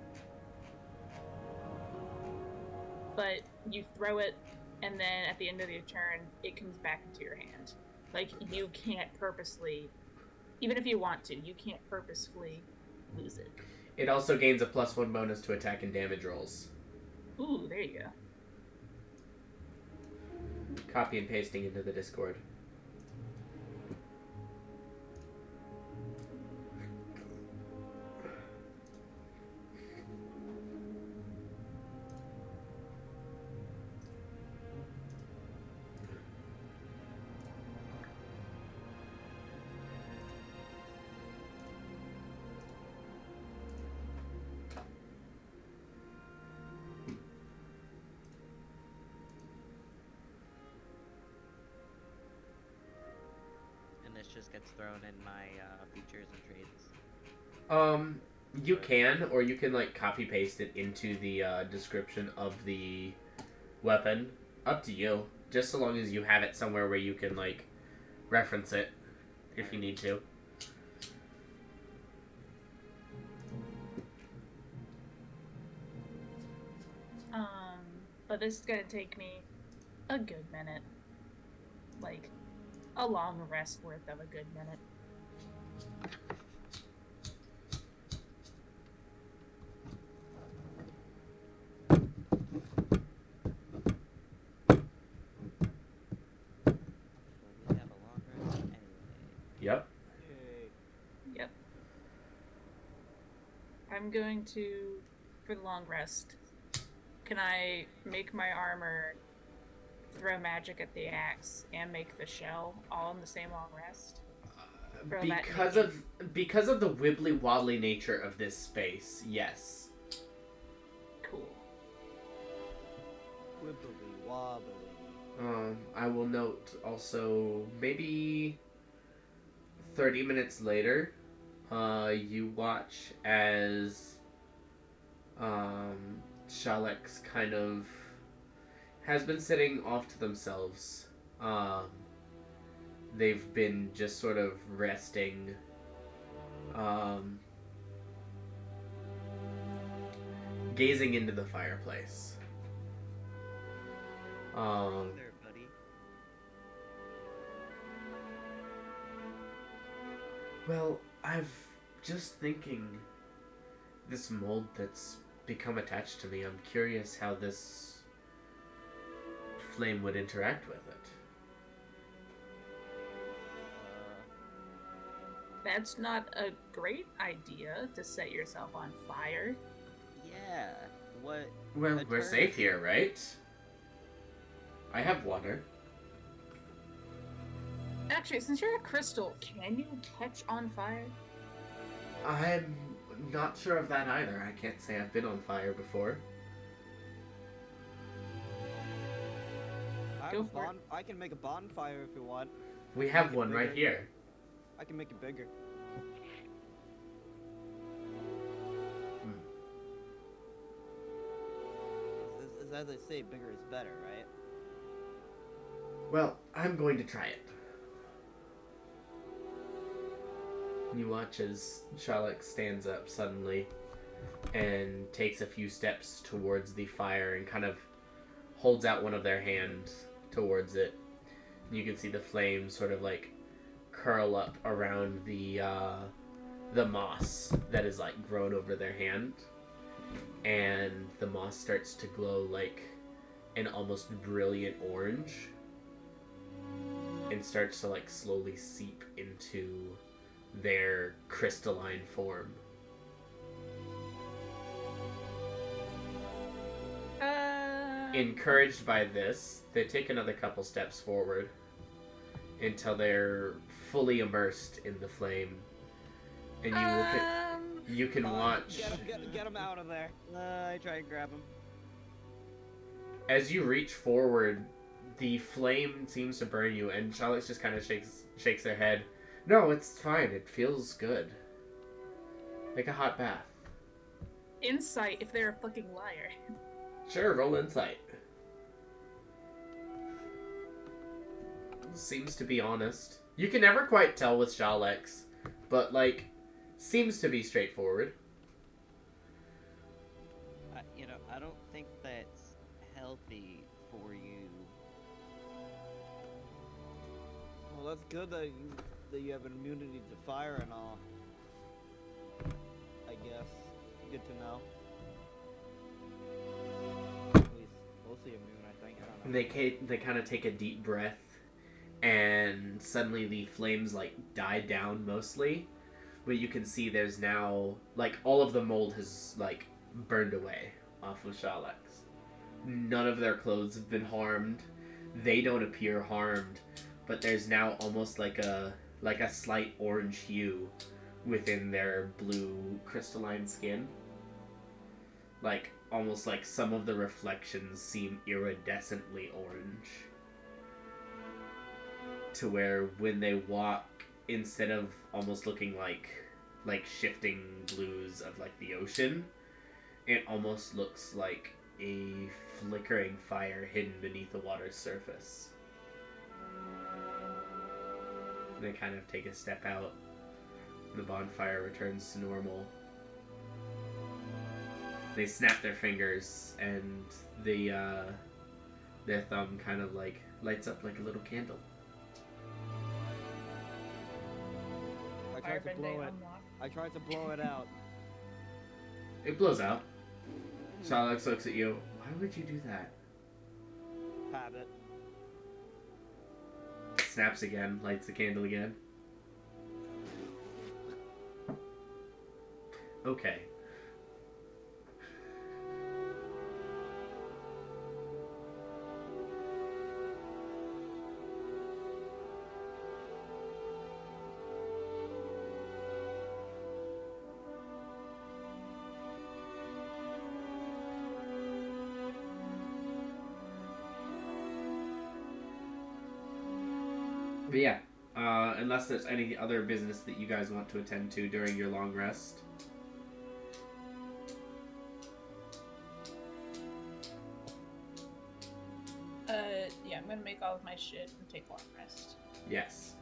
S3: but you throw it, and then at the end of your turn, it comes back into your hand. Like you can't purposely, even if you want to, you can't purposefully lose it.
S1: It also gains a +1 bonus to attack and damage rolls.
S3: Ooh, there you go.
S1: Copy and pasting into the Discord.
S5: This just gets thrown in my features and traits.
S1: You can, or you can like copy paste it into the description of the weapon. Up to you. Just so long as you have it somewhere where you can like reference it if you need to.
S3: But this is gonna take me a good minute. Like, a long rest worth of a good minute.
S5: We have a long rest anyway.
S1: Yep.
S3: Yep. I'm going to, for the long rest, can I make my armor, throw magic at the axe, and make the shell all in the same long rest?
S1: Because of the wibbly wobbly nature of this space, yes.
S3: Cool.
S2: Wibbly wobbly.
S1: I will note also maybe 30 minutes later, you watch as Shalek's kind of has been sitting off to themselves. They've been just sort of resting. Gazing into the fireplace.
S2: There, buddy.
S1: Well, I've just thinking this mold that's become attached to me. I'm curious how this flame would interact with it.
S3: That's not a great idea to set yourself on fire.
S5: Yeah. What?
S1: Well,
S5: a
S1: we're
S5: turn-
S1: safe here, right? I have water.
S3: Actually, since you're a crystal, can you catch on fire?
S1: I'm not sure of that either. I can't say I've been on fire before.
S2: I,
S3: Go
S2: have a
S3: for it.
S2: I can make a bonfire if you want.
S1: We have
S2: Make it
S1: one right
S2: bigger.
S1: here.
S2: I can make it bigger. As I say, bigger is better, right?
S1: Well, I'm going to try it. You watch as Shalek stands up suddenly and takes a few steps towards the fire and kind of holds out one of their hands towards it. You can see the flames sort of like curl up around the the moss that is like grown over their hand, and the moss starts to glow like an almost brilliant orange and starts to like slowly seep into their crystalline form. Encouraged by this, they take another couple steps forward until they're fully immersed in the flame, and you can watch
S2: Get him out of there.
S5: I try and grab him.
S1: as you reach forward. The flame seems to burn you, and Charlotte just kind of shakes their head. No, it's fine. It feels good, like a hot bath.
S3: Insight if they're a fucking liar.
S1: Sure, roll insight. Seems to be honest. You can never quite tell with Shalex, but like, seems to be straightforward.
S5: I don't think that's healthy for you.
S2: Well, that's good that you have immunity to fire and all. I guess. Good to know. At least mostly immune, I think. I don't know.
S1: They kind of take a deep breath, and suddenly the flames like die down mostly, but you can see there's now like all of the mold has like burned away off of Shalex. None of their clothes have been harmed. They don't appear harmed, but there's now almost like a slight orange hue within their blue crystalline skin. Like almost like some of the reflections seem iridescently orange. To where when they walk, instead of almost looking like shifting blues of like the ocean, it almost looks like a flickering fire hidden beneath the water's surface. They kind of take a step out. The bonfire returns to normal. They snap their fingers, and their thumb kind of like lights up like a little candle.
S2: I tried to blow it. I tried to blow it out.
S1: It blows out. Shalex looks at you. Why would you do that?
S2: Habit.
S1: Snaps again, lights the candle again. Okay. But yeah, unless there's any other business that you guys want to attend to during your long rest.
S3: Yeah, I'm gonna make all of my shit and take a long rest.
S1: Yes.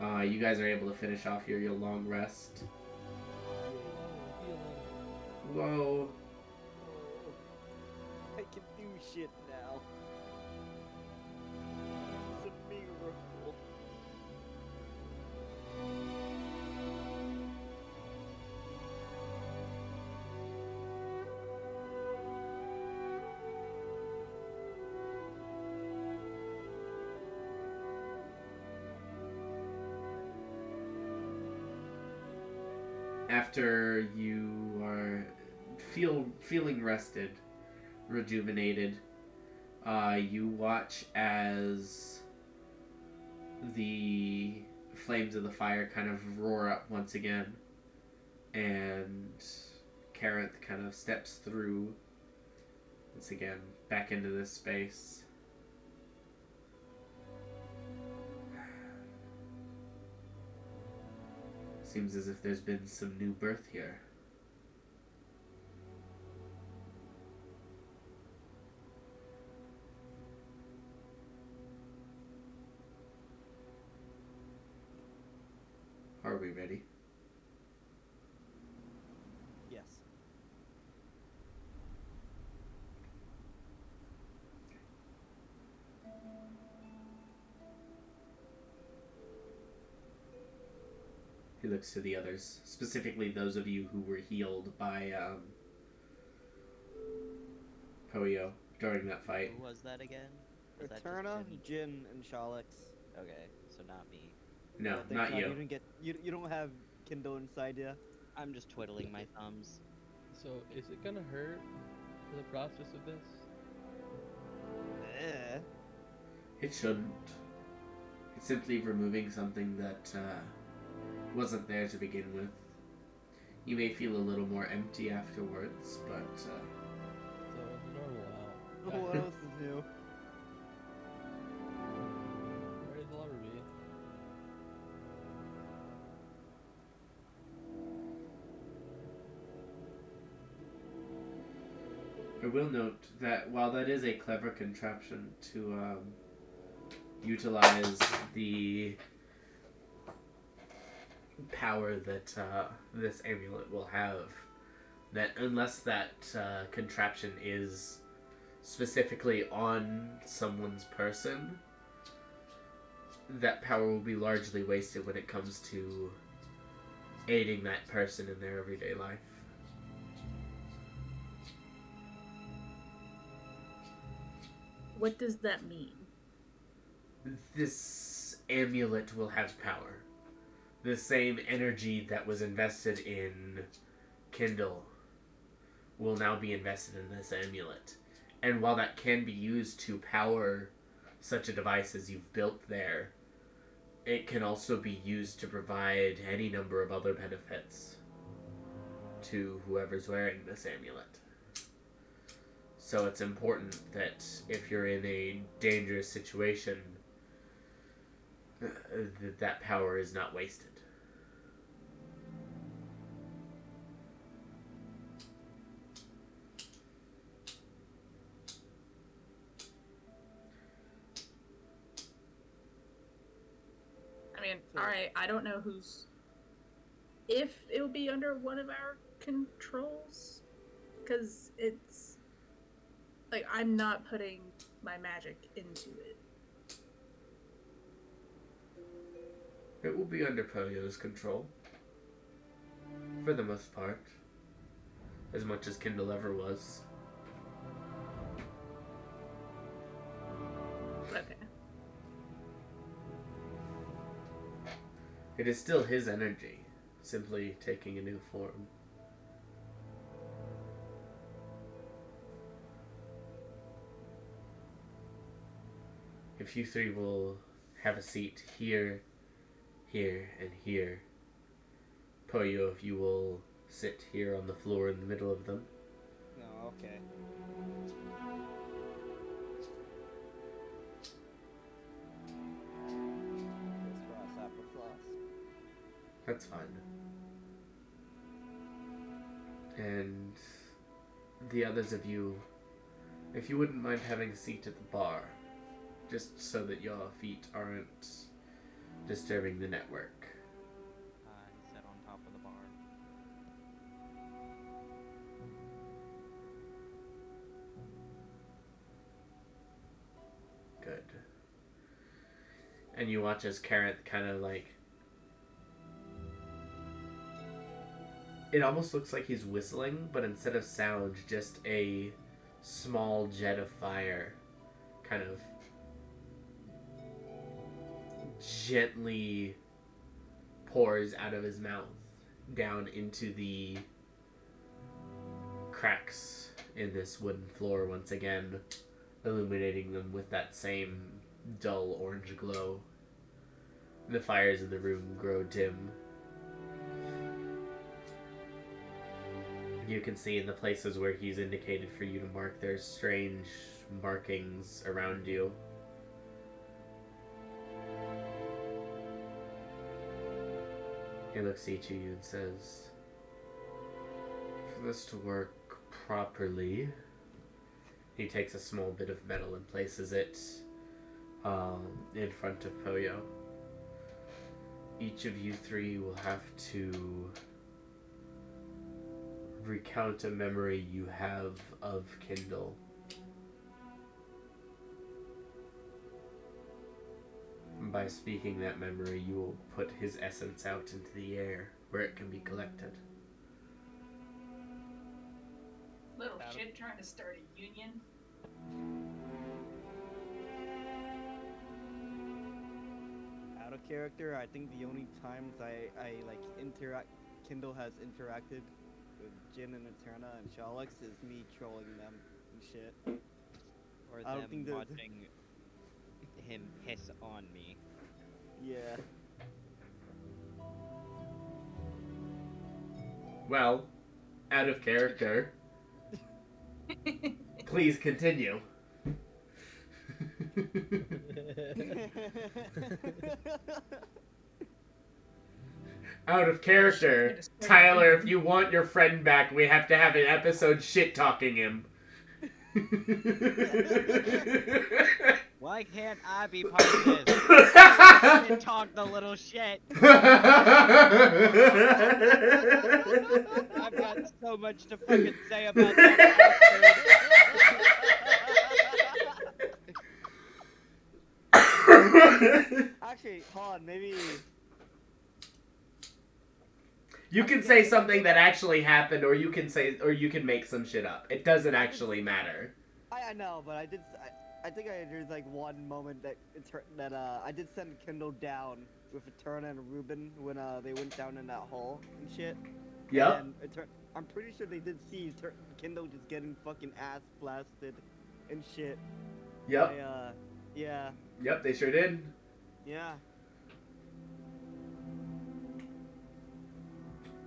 S1: You guys are able to finish off your long rest. Whoa.
S2: I can do shit now. It's a miracle.
S1: After you are feeling rested, rejuvenated, you watch as the flames of the fire kind of roar up once again, and Karenth kind of steps through once again back into this space. Seems as if there's been some new birth here. Are we ready?
S2: Yes.
S1: He looks looks to the others, specifically those of you who were healed by Poyo during that fight.
S5: Who was that again? Was that just
S2: Eterna,
S5: Jin?
S2: Jin, and Shalix.
S5: Okay, so not me.
S1: No,
S2: Thank
S1: not
S2: God
S1: you.
S2: You didn't get. You don't have Kindle inside you.
S5: I'm just twiddling my thumbs.
S4: So, is it gonna hurt for the process of this?
S1: It shouldn't. It's simply removing something that wasn't there to begin with. You may feel a little more empty afterwards, but
S4: So, normal now.
S2: What else is new?
S4: Where did the lever be?
S1: I will note that while that is a clever contraption to utilize the power that this amulet will have, that unless that contraption is specifically on someone's person, that power will be largely wasted when it comes to aiding that person in their everyday life.
S3: What does that mean?
S1: This amulet will have power. The same energy that was invested in Kindle will now be invested in this amulet. And while that can be used to power such a device as you've built there, it can also be used to provide any number of other benefits to whoever's wearing this amulet. So it's important that if you're in a dangerous situation, that power is not wasted.
S3: I mean, alright, I don't know who's... If it will be under one of our controls, because it's... Like, I'm not putting my magic into it.
S1: It will be under Polio's control. For the most part. As much as Kindle ever was.
S3: Okay.
S1: It is still his energy, simply taking a new form. If you three will have a seat here, here, and here. Poyo, if you will sit here on the floor in the middle of them.
S2: No, okay. Crisscross applesauce.
S1: That's fine. And the others of you, if you wouldn't mind having a seat at the bar, just so that your feet aren't disturbing the network.
S5: He sat on top of the bar.
S1: Good. And you watch as Karen kind of like... It almost looks like he's whistling, but instead of sound, just a small jet of fire kind of gently pours out of his mouth down into the cracks in this wooden floor once again, illuminating them with that same dull orange glow. The fires in the room grow dim. You can see in the places where he's indicated for you to mark, there's strange markings around you. He looks each of you and says, for this to work properly, he takes a small bit of metal and places it in front of Poyo. Each of you three will have to recount a memory you have of Kindle. By speaking that memory, you will put his essence out into the air, where it can be collected.
S3: Little shit trying to start a union.
S2: Out of character, I think the only times I like Kindle has interacted with Jin and Eterna and Shalix is me trolling them and shit.
S5: Or
S2: I don't
S5: them
S2: think that-
S5: watching him piss on me.
S2: Yeah.
S1: Well, out of character. Please continue. Out of character. Tyler, if you want your friend back, we have to have an episode shit-talking him.
S5: Why can't I be part of this? And talk the little shit. I've got so much to fucking say about that bastard.
S2: Actually, hold on, maybe.
S1: You can say something that actually happened, or you can make some shit up. It doesn't actually matter.
S2: I know, but I think there's like one moment that I did send Kindle down with Eterna and Ruben when they went down in that hole and shit.
S1: Yep.
S2: And I'm pretty sure they did see Kindle just getting fucking ass blasted and shit.
S1: Yep.
S2: Yeah.
S1: Yep, they sure did.
S2: Yeah.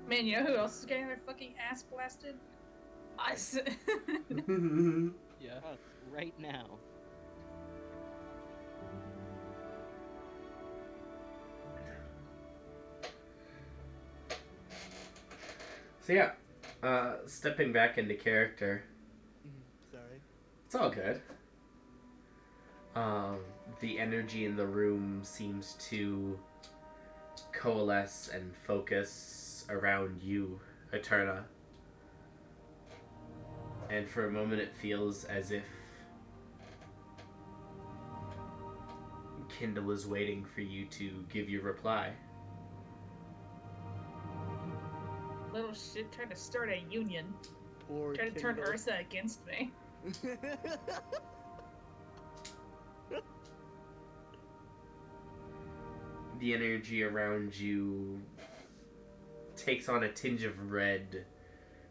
S3: Man, you know who else is getting their fucking ass blasted? Us.
S4: Yeah.
S5: Us, right now.
S1: So yeah, stepping back into character.
S2: Sorry.
S1: It's all good. The energy in the room seems to coalesce and focus around you, Eterna. And for a moment it feels as if Kindle is waiting for you to give your reply.
S3: Little shit trying to start a union.
S2: Poor
S3: Trying to turn
S2: Kindle.
S3: Ursa against me.
S1: The energy around you takes on a tinge of red,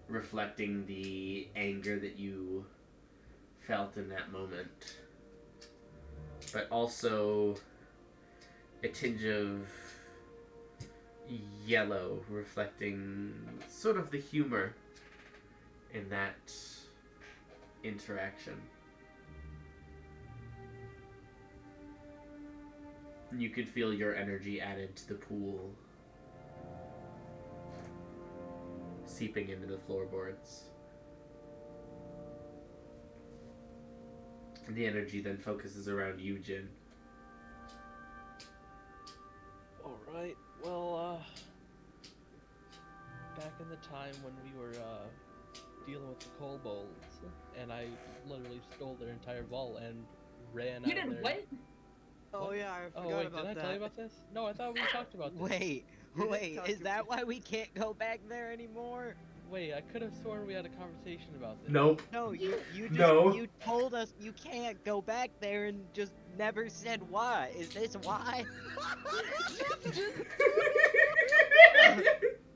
S1: reflecting the anger that you felt in that moment. But also a tinge of yellow, reflecting sort of the humor in that interaction. You could feel your energy added to the pool, seeping into the floorboards. And the energy then focuses around you, Jin.
S4: Alright, well, back in the time when we were, dealing with the kobolds, and I literally stole their entire vault and ran
S3: You
S4: out of
S3: didn't
S4: there.
S3: wait?
S2: Oh yeah, I
S4: Oh
S2: forgot
S4: wait,
S2: about
S4: did I
S2: that.
S4: tell you about this? No, I thought we talked about this.
S5: Wait,
S2: We didn't
S5: wait,
S2: talk
S5: is that
S2: about-
S5: why we can't go back there anymore?
S4: Wait, I could have sworn we had a conversation about this.
S1: Nope.
S5: No, you just
S1: No.
S5: you told us you can't go back there and just never said why. Is this why?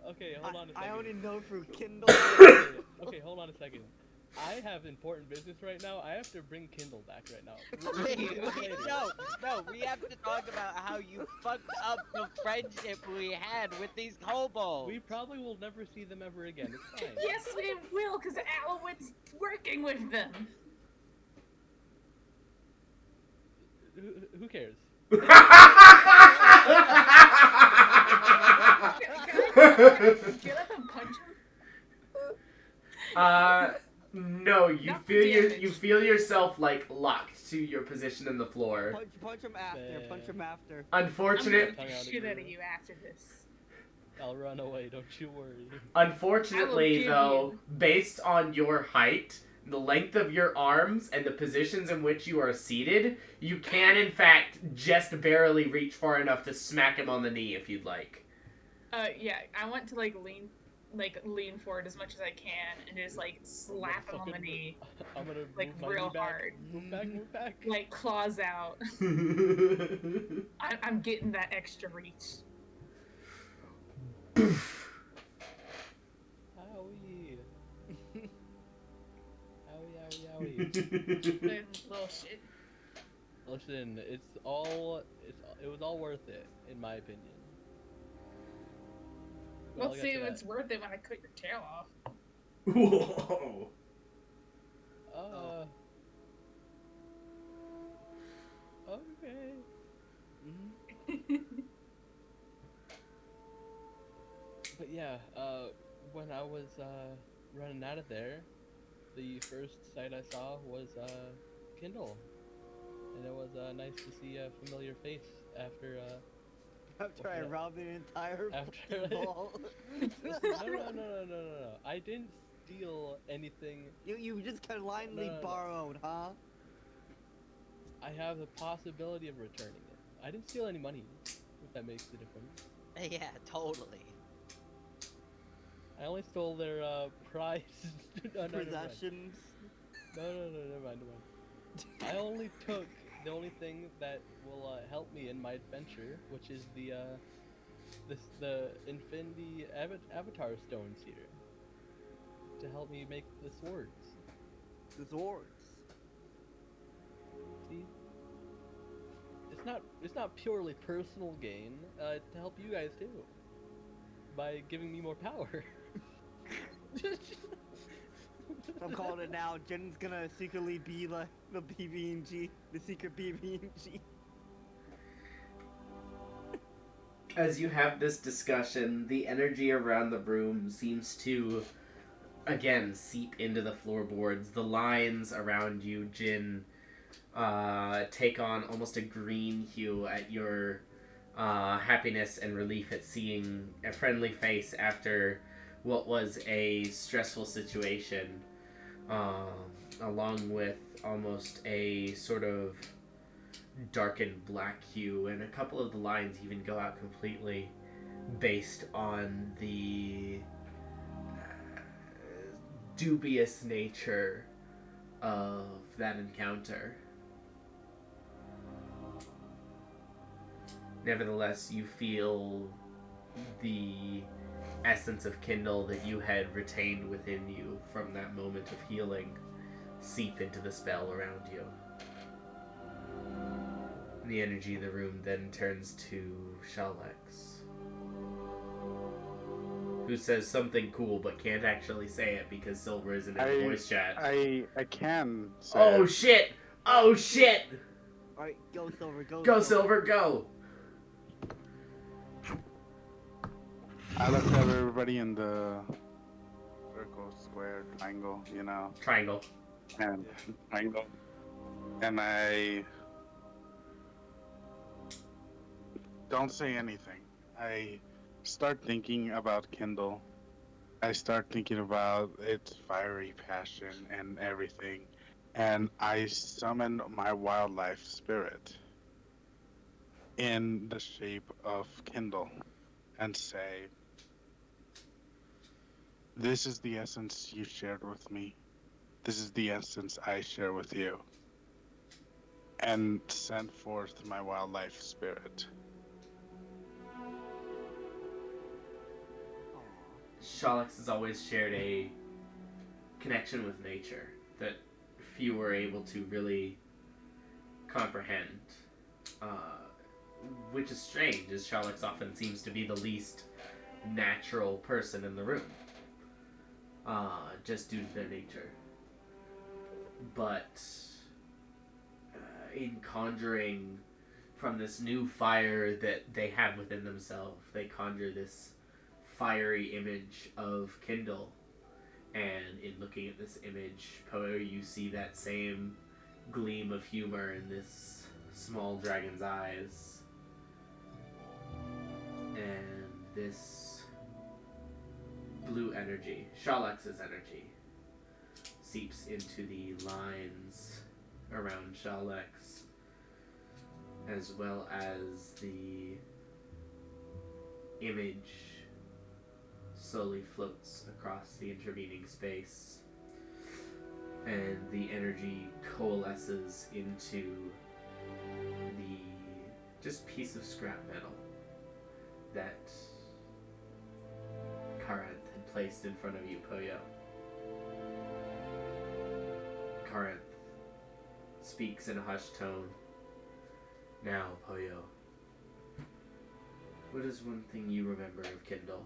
S4: Okay, hold on a second.
S2: I only know through Kindle.
S4: Okay, hold on a second. I have important business right now. I have to bring Kindle back right now.
S5: Wait,
S4: Later.
S5: no, we have to talk about how you fucked up the friendship we had with these kobolds.
S4: We probably will never see them ever again. It's fine.
S3: Yes, we will, because Alowit's working with them.
S4: Who cares?
S3: Can I let them punch him?
S1: No, you
S3: Not
S1: feel
S3: damage.
S1: you feel yourself like locked to your position in the floor.
S2: Punch him after. Punch him after.
S3: I'm
S1: Unfortunate,
S3: gonna beat the shit out of you after this.
S4: I'll run away, don't you worry.
S1: unfortunately
S3: give
S1: though,
S3: you-
S1: based on your height, the length of your arms and the positions in which you are seated, you can in fact just barely reach far enough to smack him on the knee if you'd like.
S3: Yeah, I want to lean forward as much as I can and just slap him on the knee,
S4: I'm gonna
S3: like
S4: move my
S3: real
S4: knee back.
S3: hard.
S4: Move back.
S3: Like claws out. I'm getting that extra reach.
S4: Owie. Owie.
S3: Little shit.
S4: Listen, it was all worth it, in my opinion. But
S3: We'll see if it's worth it when I cut your tail off.
S1: Whoa.
S4: Okay. But yeah, when I was running out of there, the first sight I saw was Kindle, and it was nice to see a familiar face after
S2: After I robbed an entire
S4: After-
S2: ball.
S4: No. I didn't steal anything.
S2: You just kindly
S4: No.
S2: borrowed, huh?
S4: I have the possibility of returning it. I didn't steal any money, if that makes a difference.
S5: Yeah, totally.
S4: I only stole their prize. No, never mind.
S2: Possessions.
S4: No, never mind. I only took the only thing that will help me in my adventure, which is the Infinity Avatar stones here, to help me make the swords.
S2: The swords.
S4: See, it's not purely personal gain. It's to help you guys too, by giving me more power.
S2: I'm calling it now. Jen's gonna secretly be like the BB&G, the secret BB&G.
S1: As you have this discussion, the energy around the room seems to, again, seep into the floorboards. The lines around you, Jin, take on almost a green hue at your happiness and relief at seeing a friendly face after what was a stressful situation, along with almost a sort of darkened black hue, and a couple of the lines even go out completely based on the dubious nature of that encounter. Nevertheless, you feel the essence of Kindle that you had retained within you from that moment of healing seep into the spell around you. The energy of the room then turns to Shalex, who says something cool but can't actually say it because Silver isn't in the voice chat.
S6: I can say
S1: Oh
S6: it.
S1: shit! Oh shit!
S2: Alright, go Silver, go.
S1: Go Silver, go!
S6: I look at everybody in the circle, square, triangle, you know,
S1: Triangle.
S6: and triangle, and I don't say anything. I start thinking about Kindle. I start thinking about its fiery passion and everything, and I summon my wildlife spirit in the shape of Kindle and say, "This is the essence you shared with me. This is the essence I share with you." And send forth my wildlife spirit.
S1: Shalex has always shared a connection with nature that few were able to really comprehend. Which is strange, as Shalex often seems to be the least natural person in the room. Just due to their nature. But in conjuring from this new fire that they have within themselves, they conjure this fiery image of Kindle. And in looking at this image, Poe, you see that same gleam of humor in this small dragon's eyes. And this blue energy, Shalex's energy, seeps into the lines around Shalex, as well as the image slowly floats across the intervening space, and the energy coalesces into the just piece of scrap metal that Karanth had placed in front of you, Poyo. Karanth speaks in a hushed tone. Now, Poyo, what is one thing you remember of Kindle?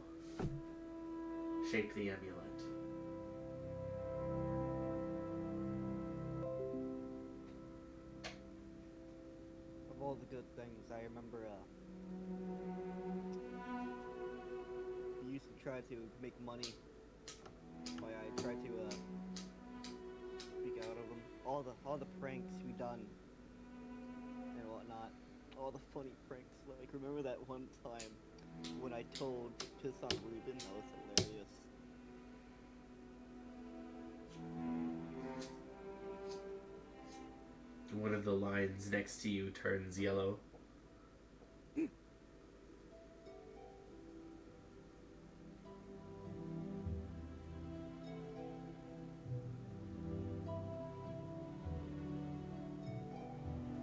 S1: Shape the amulet.
S2: Of all the good things, I remember, he used to try to make money. Why I tried to, speak out of him. All the pranks we done and whatnot. All the funny pranks. Like, remember that one time when I told Piss on Ruben? That was hilarious.
S1: One of the lines next to you turns yellow.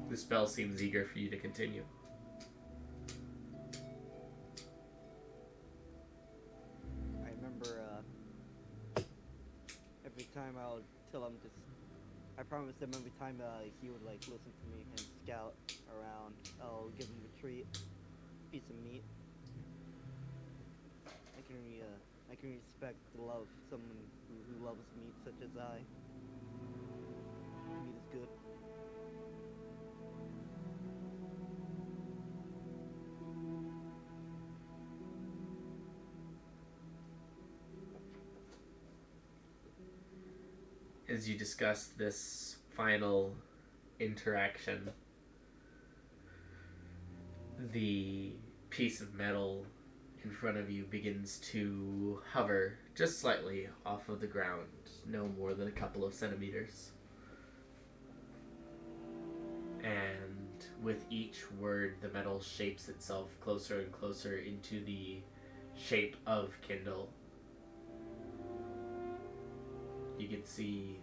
S1: The spell seems eager for you to continue.
S2: I remember, every time I would tell him I promised him every time he would like listen to me and scout around, I'll give him a treat, piece of meat. I can respect the love someone who loves meat such as I. Meat is good.
S1: As you discuss this final interaction, the piece of metal in front of you begins to hover just slightly off of the ground, no more than a couple of centimeters. And with each word, the metal shapes itself closer and closer into the shape of Kindle. You can see,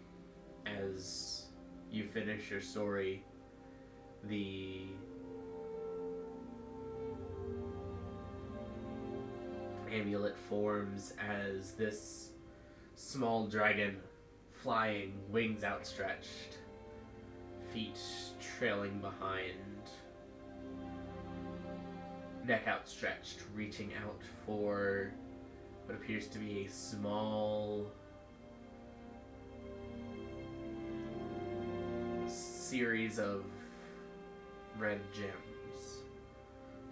S1: as you finish your story, the amulet forms as this small dragon flying, wings outstretched, feet trailing behind, neck outstretched, reaching out for what appears to be a small series of red gems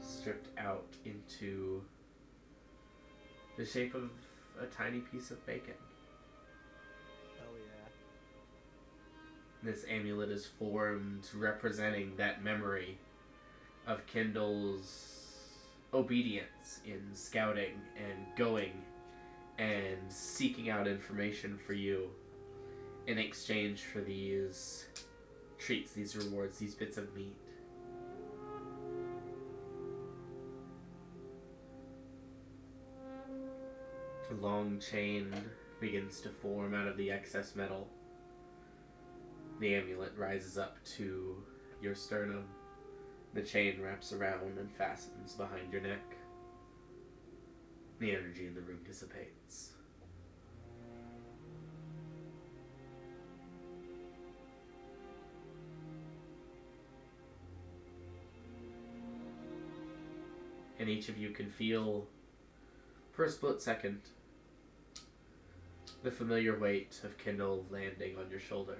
S1: stripped out into the shape of a tiny piece of bacon.
S2: Oh yeah.
S1: This amulet is formed representing that memory of Kindle's obedience in scouting and going and seeking out information for you in exchange for these treats, these rewards, these bits of meat. A long chain begins to form out of the excess metal. The amulet rises up to your sternum. The chain wraps around and fastens behind your neck. The energy in the room dissipates. And each of you can feel, for a split second, the familiar weight of Kindle landing on your shoulder.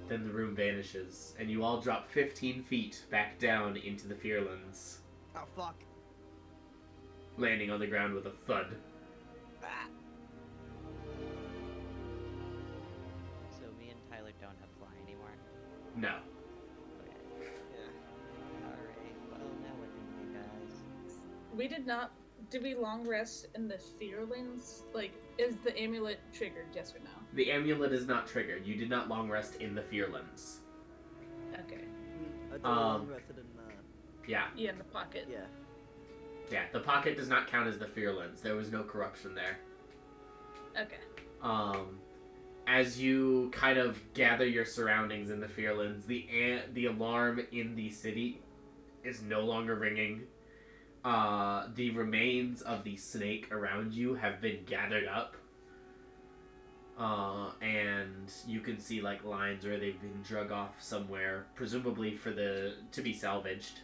S1: Then the room vanishes, and you all drop 15 feet back down into the Fearlands,
S2: Oh fuck.
S1: landing on the ground with a thud.
S2: Ah.
S5: So me and Tyler don't have fly anymore.
S1: No.
S5: Yeah. Alright, well, now what do we do, guys?
S3: We did not. Did we long rest in the Fearlands? Like, is the amulet triggered? Yes or no?
S1: The amulet is not triggered. You did not long rest in the Fearlands.
S3: Okay.
S2: I thought we long rested in
S1: Yeah.
S3: Yeah, in the pocket.
S2: yeah.
S1: Yeah, the pocket does not count as the Fearlands. There was no corruption there.
S3: Okay.
S1: As you kind of gather your surroundings in the Fearlands, the alarm in the city is no longer ringing. The remains of the snake around you have been gathered up. And you can see like lines where they've been drug off somewhere, presumably to be salvaged.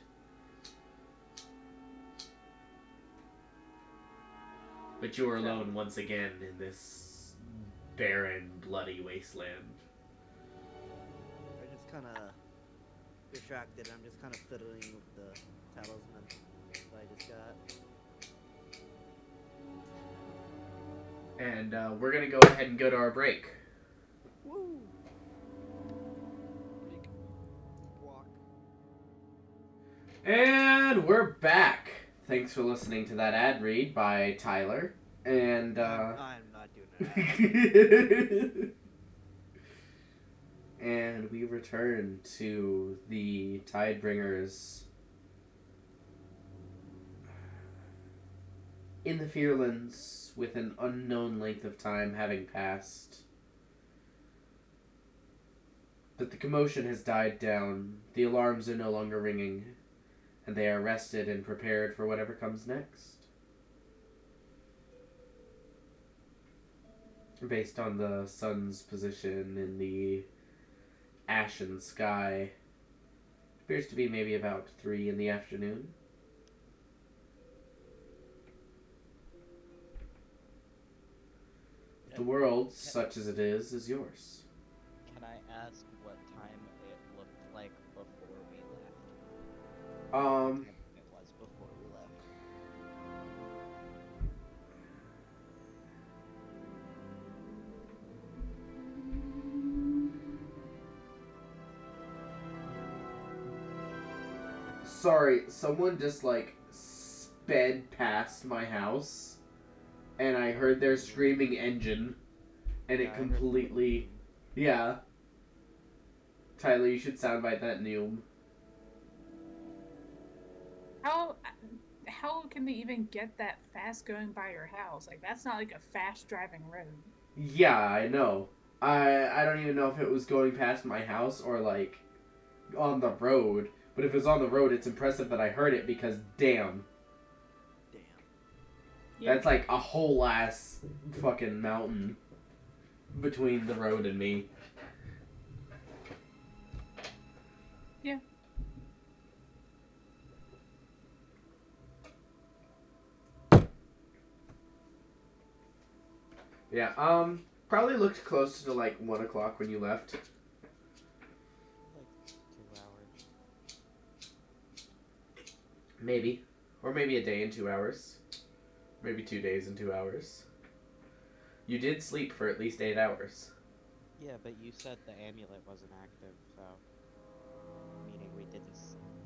S1: But you are alone once again in this barren, bloody wasteland.
S2: I just kind of distracted. I'm just kind of fiddling with the talisman that I just got.
S1: And we're gonna go ahead and go to our break.
S2: Woo! Walk.
S1: And we're back. Thanks for listening to that ad read by Tyler. And
S2: I'm not doing that.
S1: and we return to the Tidebringers in the Fearlands with an unknown length of time having passed. But the commotion has died down, the alarms are no longer ringing, and they are rested and prepared for whatever comes next. Based on the sun's position in the ashen sky, it appears to be maybe about 3 in the afternoon. The world, such as it is yours.
S5: Can I ask what time it looked like before we left? It was before we left.
S1: Sorry, someone just like sped past my house, and I heard their screaming engine, and
S5: Yeah,
S1: it
S5: I heard
S1: completely, yeah. Tyler, you should soundbite that Neum.
S3: How can they even get that fast going by your house? Like, that's not like a fast driving road.
S1: Yeah, I know. I don't even know if it was going past my house or like on the road. But if it was on the road, it's impressive that I heard it because damn.
S2: Damn.
S3: Yeah.
S1: That's like a whole ass fucking mountain between the road and me.
S3: Yeah.
S1: Yeah, probably looked close to like 1 o'clock when you left.
S5: Like 2 hours.
S1: Maybe. Or maybe a day and 2 hours. Maybe 2 days and 2 hours. You did sleep for at least 8 hours.
S5: Yeah, but you said the amulet wasn't active, so meaning we didn't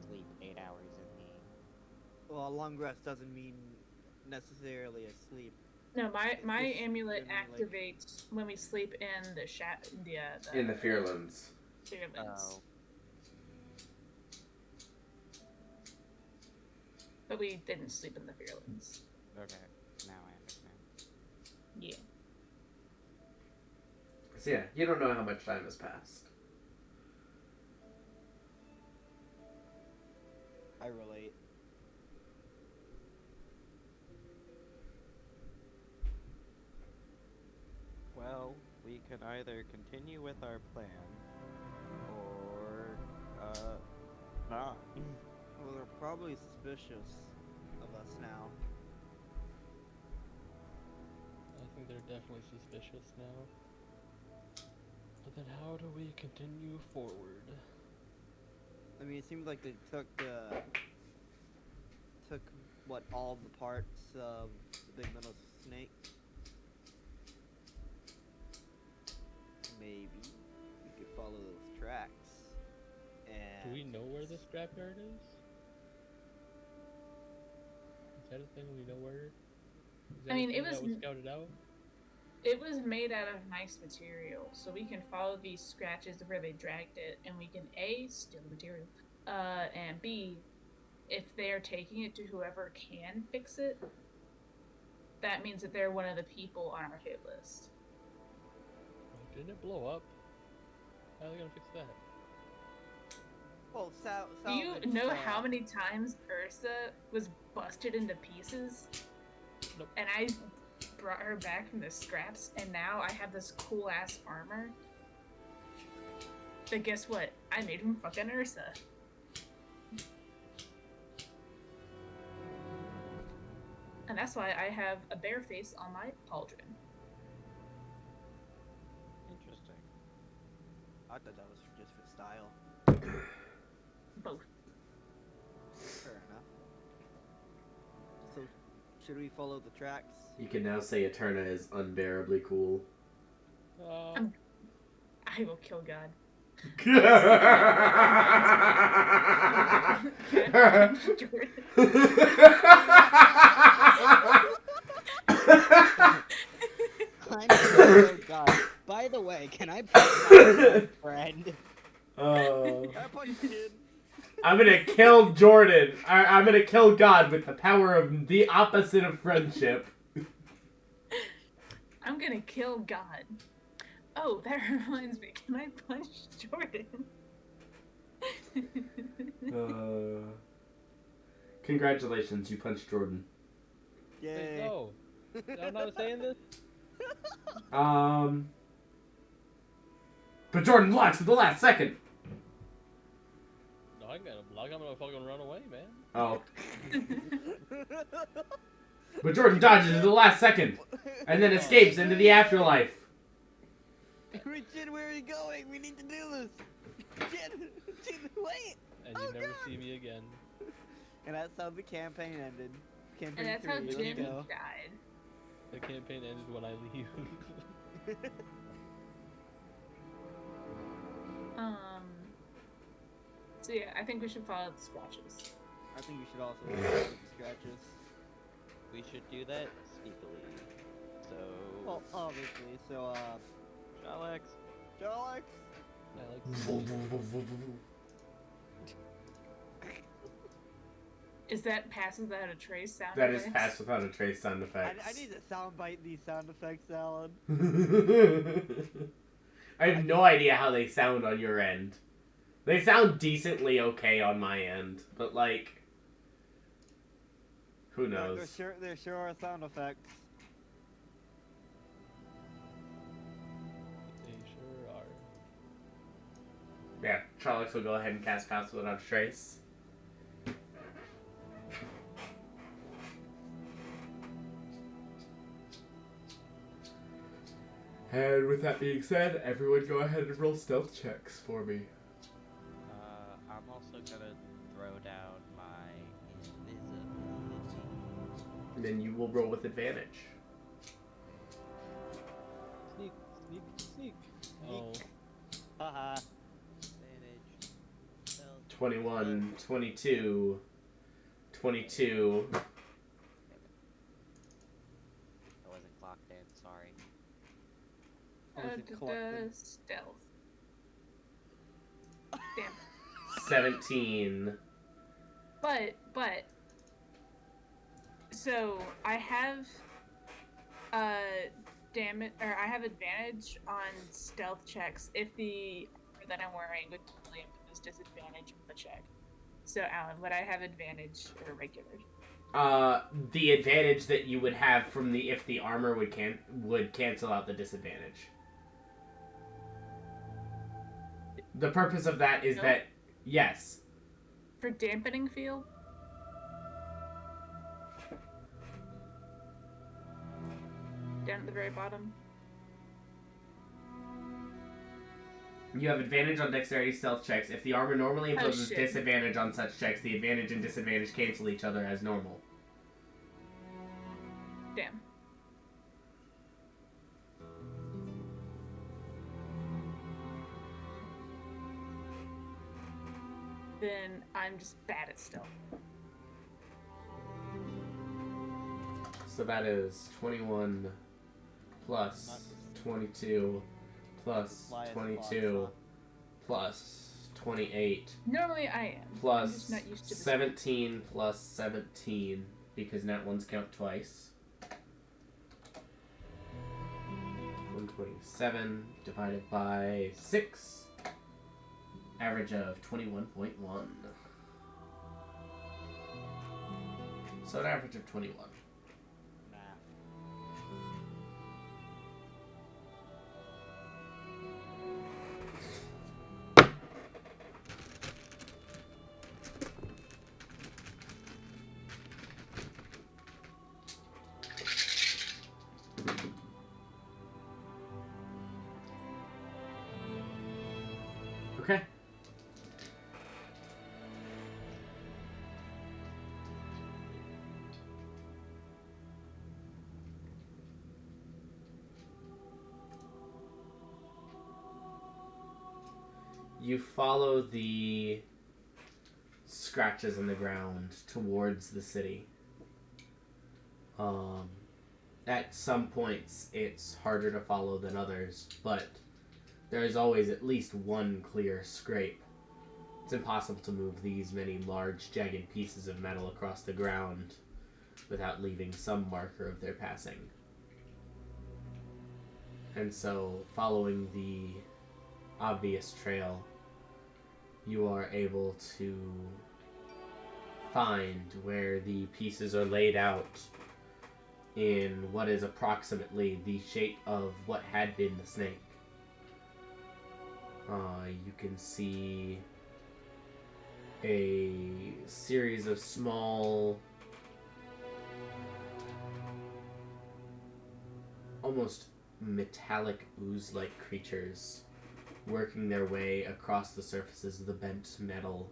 S5: sleep 8 hours in the.
S2: Well, a long rest doesn't mean necessarily a sleep.
S3: No, my
S2: It's
S3: amulet
S2: generally, like-
S3: activates when we sleep in the
S1: In the Fearlands.
S3: Fearlands.
S5: Oh.
S3: But we didn't sleep in the Fearlands.
S5: Okay, now I understand.
S3: Yeah.
S1: So yeah, you don't know how much time has passed.
S2: I relate.
S5: Well, we can either continue with our plan, or, not.
S2: Well, they're probably suspicious of us now.
S4: I think they're definitely suspicious now. But then how do we continue forward?
S2: I mean, it seems like they took what, all the parts of the big metal snake. Maybe we could follow those tracks. And
S4: Do we know where the scrapyard is? Is that a thing we know where? Is that
S3: I mean,
S4: a
S3: it
S4: thing that
S3: was
S4: was scouted out?
S3: It was made out of nice material, so we can follow these scratches to where they dragged it, and we can A, steal the material, and B, if they're taking it to whoever can fix it, that means that they're one of the people on our hit list.
S4: Wait, didn't it blow up? How are they gonna fix that?
S2: well,
S3: Do you know how many times Ursa was busted into pieces?
S4: Nope.
S3: And I brought her back from the scraps, and now I have this cool ass armor. But guess what? I made from fucking Ursa. And that's why I have a bear face on my pauldron.
S2: Interesting. I thought that was just for style.
S3: Both.
S2: Fair enough. So, should we follow the tracks?
S1: You can now say Eterna is unbearably cool.
S3: I will kill God.
S5: I'm so God. By the way, can I punch my friend?
S2: I punch kid.
S1: I'm gonna kill Jordan. I'm gonna kill God with the power of the opposite of friendship.
S3: I'm gonna kill God. Oh, that reminds me. Can I punch Jordan?
S1: Congratulations, you punched Jordan.
S2: Yay.
S4: No. I'm not saying this.
S1: But Jordan blocks at the last second.
S4: No, I got a block. I'm gonna fucking run away, man.
S1: Oh. But Jordan dodges at the last second, and then escapes into the afterlife.
S2: Richard, where are you going? We need to do this. Jin, wait.
S4: And you never see me again.
S2: And that's how the campaign ended. Campaign
S3: And that's how
S2: 3, let's
S3: Jimmy
S2: go.
S3: died.
S4: The campaign ended when I leave.
S3: So yeah, I think we should follow the scratches.
S2: I think we should also do the scratches.
S5: We should do that sneakily. So,
S2: Well, obviously. So,
S5: Alex.
S2: Alex.
S4: I like
S3: Is that pass without a trace sound
S1: That is
S3: effects?
S1: pass without a trace sound effects.
S2: I need to soundbite these sound effects, Alan.
S1: I have no idea how they sound on your end. They sound decently okay on my end, but like, who knows?
S2: There sure are sound effects.
S4: They sure are.
S1: Yeah, Charles will go ahead and cast pass without a trace. And with that being said, everyone go ahead and roll stealth checks for me.
S5: I'm also gonna throw down my invisibility.
S1: And then you will roll with advantage.
S4: Sneak, sneak, sneak. Oh,
S2: Haha.
S5: Advantage. Stealth.
S1: 21, 22, 22.
S5: I wasn't clocked in, sorry.
S2: Or is it collected?
S3: Stealth. Damn.
S1: 17.
S3: But so I have I have advantage on stealth checks if the armor that I'm wearing would normally impose disadvantage on the check. So Alan, would I have advantage or regular?
S1: The advantage that you would have from if the armor would cancel out the disadvantage. The purpose of that is
S3: Nope.
S1: that yes.
S3: For dampening field? Down at the very bottom.
S1: You have advantage on dexterity stealth checks. If the armor normally imposes
S3: shit.
S1: disadvantage on such checks, the advantage and disadvantage cancel each other as normal.
S3: Damn. then I'm just bad at stealth.
S1: So that is 21 plus 22 plus
S2: Lie as
S1: 22 plus 28
S3: Normally I am. I'm
S1: plus
S3: just not used to this.
S1: 17 plus 17 because nat ones count twice. 127 divided by 6. Average of 21.1. So an average of 21.
S2: Math.
S1: Okay. You follow the scratches in the ground towards the city. At some points, it's harder to follow than others, but there is always at least one clear scrape. It's impossible to move these many large, jagged pieces of metal across the ground without leaving some marker of their passing. And so, following the obvious trail, you are able to find where the pieces are laid out in what is approximately the shape of what had been the snake. You can see a series of small, almost metallic ooze-like creatures working their way across the surfaces of the bent metal,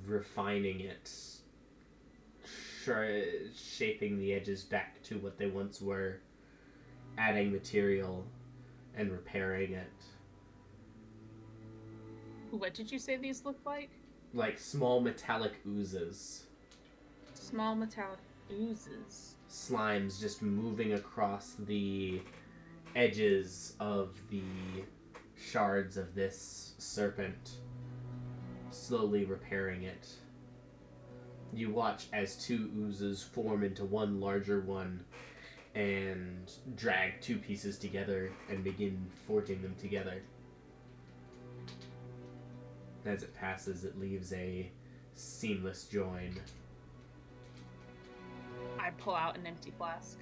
S1: refining it, shaping the edges back to what they once were, adding material and repairing it.
S3: What did you say these look like?
S1: Like small metallic oozes.
S3: Small metallic oozes.
S1: Slimes just moving across the edges of the shards of this serpent, slowly repairing it. You watch as two oozes form into one larger one and drag two pieces together and begin forging them together. As it passes, it leaves a seamless join.
S3: I pull out an empty flask.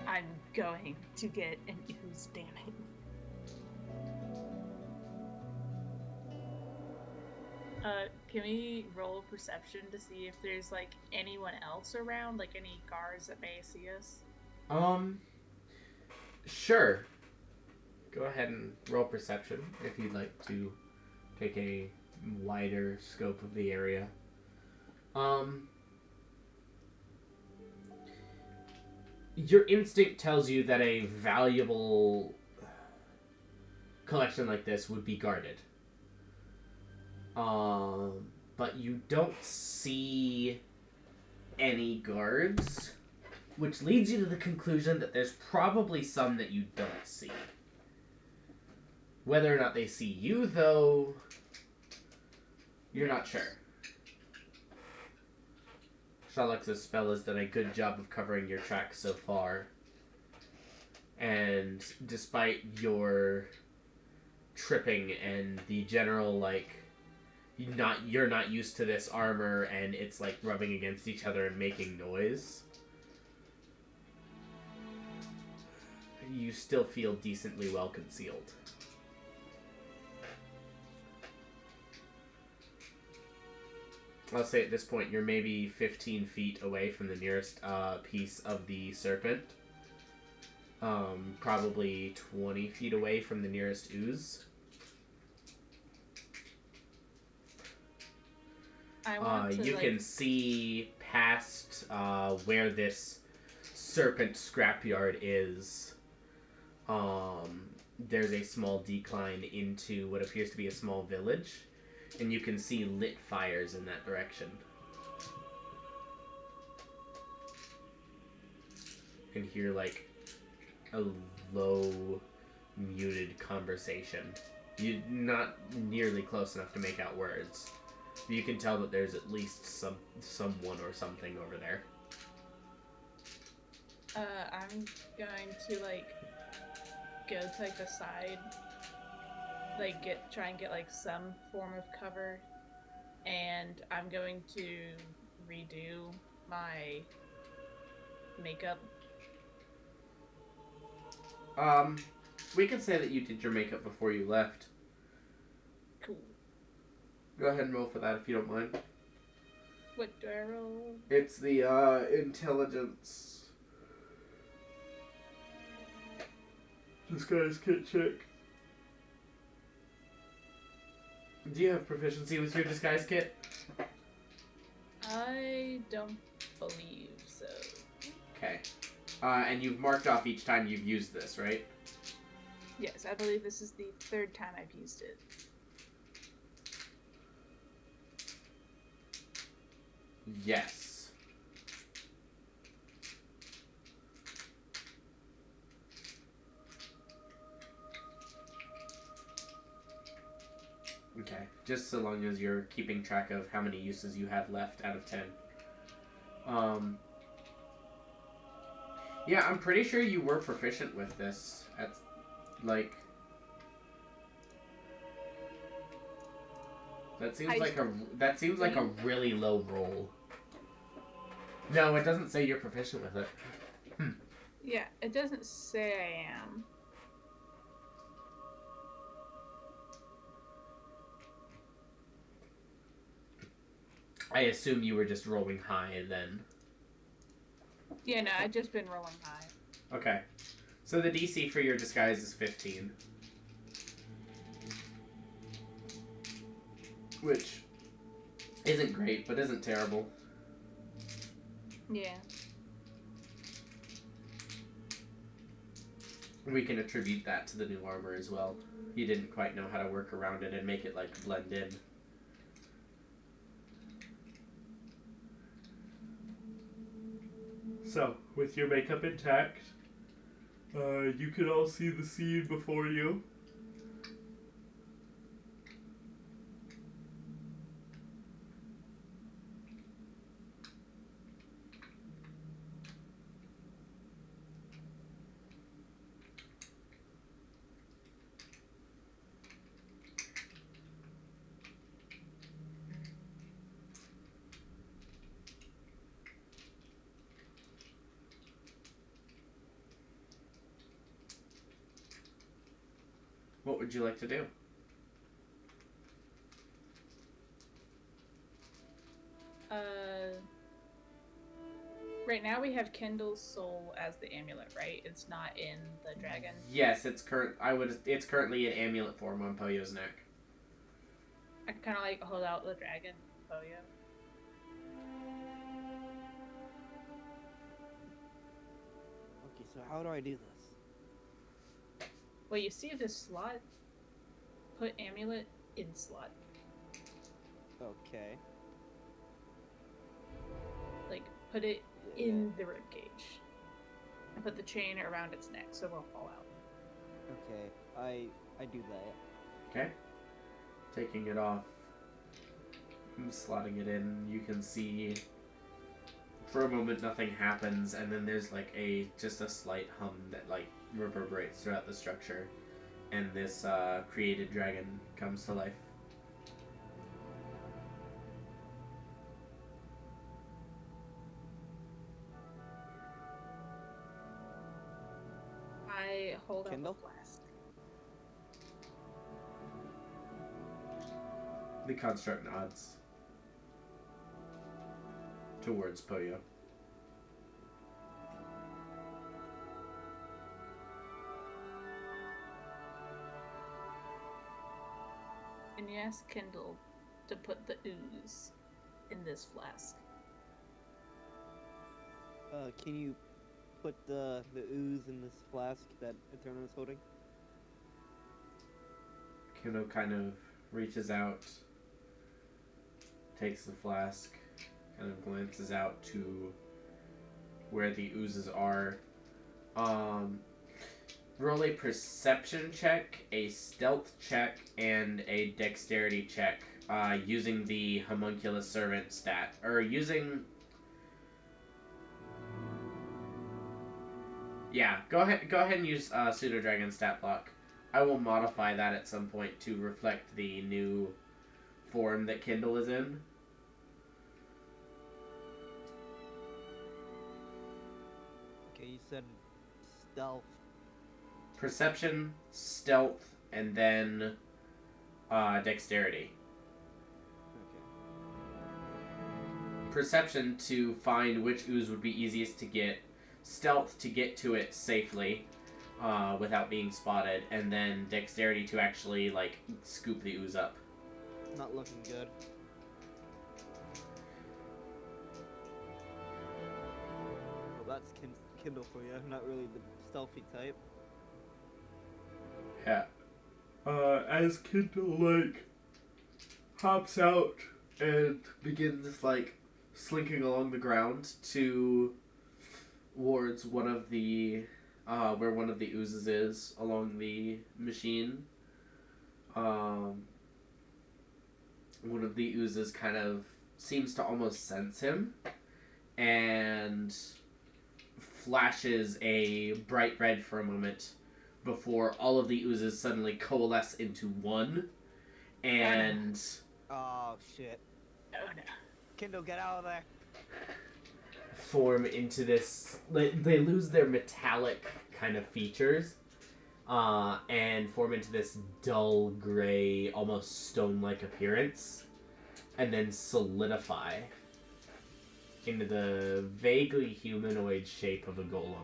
S3: I'm going to get an ooze, damn it. Can we roll perception to see if there's, like, anyone else around? Like, any guards that may see us?
S1: Sure. Go ahead and roll perception if you'd like to take a wider scope of the area. Your instinct tells you that a valuable collection like this would be guarded. But you don't see any guards, which leads you to the conclusion that there's probably some that you don't see. Whether or not they see you, though, you're not sure. Shalex's spell has done a good job of covering your tracks so far. And despite your tripping and the general, like, you're not used to this armor and it's like rubbing against each other and making noise, you still feel decently well concealed. I'll say at this point you're maybe 15 feet away from the nearest piece of the serpent. Probably 20 feet away from the nearest ooze.
S3: I want to
S1: You
S3: like.
S1: can see past where this serpent scrapyard is. There's a small decline into what appears to be a small village, and you can see lit fires in that direction. You can hear like a low, muted conversation. You're not nearly close enough to make out words. You can tell that there's at least someone or something over there.
S3: I'm going to like go to like the side, like try and get like some form of cover, and I'm going to redo my makeup.
S1: We can say that you did your makeup before you left.
S3: Cool.
S1: Go ahead and roll for that if you don't mind.
S3: What do I roll?
S1: It's the intelligence. This guy's kit check. Do you have proficiency with your disguise kit?
S3: I don't believe so.
S1: Okay. And you've marked off each time you've used this, right?
S3: Yes, I believe this is the third time I've used it.
S1: Yes. Okay. Just so long as you're keeping track of how many uses you have left out of 10. Yeah, I'm pretty sure you were proficient with this. At, like... That seems like a really low roll. No, it doesn't say you're proficient with it.
S3: Yeah, it doesn't say I am.
S1: I assume you were just rolling high then.
S3: Yeah, no, I've just been rolling high.
S1: Okay. So the DC for your disguise is 15. Which isn't great, but isn't terrible.
S3: Yeah.
S1: We can attribute that to the new armor as well. You didn't quite know how to work around it and make it, like, blend in. So, with your makeup intact, you can all see the scene before you. What would you like to do?
S3: Right now we have Kendall's soul as the amulet, right? It's not in the dragon.
S1: Yes, it's It's currently in amulet form on Poyo's neck.
S3: I kind of like hold out the dragon, Poyo.
S2: Okay, so how do I do this?
S3: Well, you see this slot? Put amulet in slot.
S2: Okay.
S3: Like, put it in the rib cage. And put the chain around its neck so it won't fall out.
S2: Okay, I do that.
S1: Okay. Taking it off. Slotting it in. You can see for a moment nothing happens, and then there's like just a slight hum that like reverberates throughout the structure, and this created dragon comes to life.
S3: I hold out the
S2: Kindle?
S3: flask.
S1: The construct nods towards Poyo.
S3: And you ask Kendall to put the ooze in this flask.
S2: Can you put the ooze in this flask that Eterno is holding?
S1: Kuno kind of reaches out, takes the flask, kind of glances out to where the oozes are. Roll a perception check, a stealth check, and a dexterity check, using the homunculus servant stat, or using. Yeah, go ahead and use pseudo dragon stat block. I will modify that at some point to reflect the new form that Kindle is in.
S2: Okay, you said stealth.
S1: Perception, stealth, and then dexterity.
S2: Okay.
S1: Perception to find which ooze would be easiest to get. Stealth to get to it safely without being spotted. And then dexterity to actually, like, scoop the ooze up.
S2: Not looking good. Well, that's Kindle for you. Not really the stealthy type.
S1: Yeah. As Kindle, like, hops out and begins, like, slinking along the ground towards one of the, where one of the oozes is along the machine. One of the oozes kind of seems to almost sense him and flashes a bright red for a moment before all of the oozes suddenly coalesce into one and
S2: Oh shit.
S3: Oh no.
S2: Kindle, get out of there.
S1: form into this. They lose their metallic kind of features and form into this dull gray, almost stone-like appearance, and then solidify into the vaguely humanoid shape of a golem.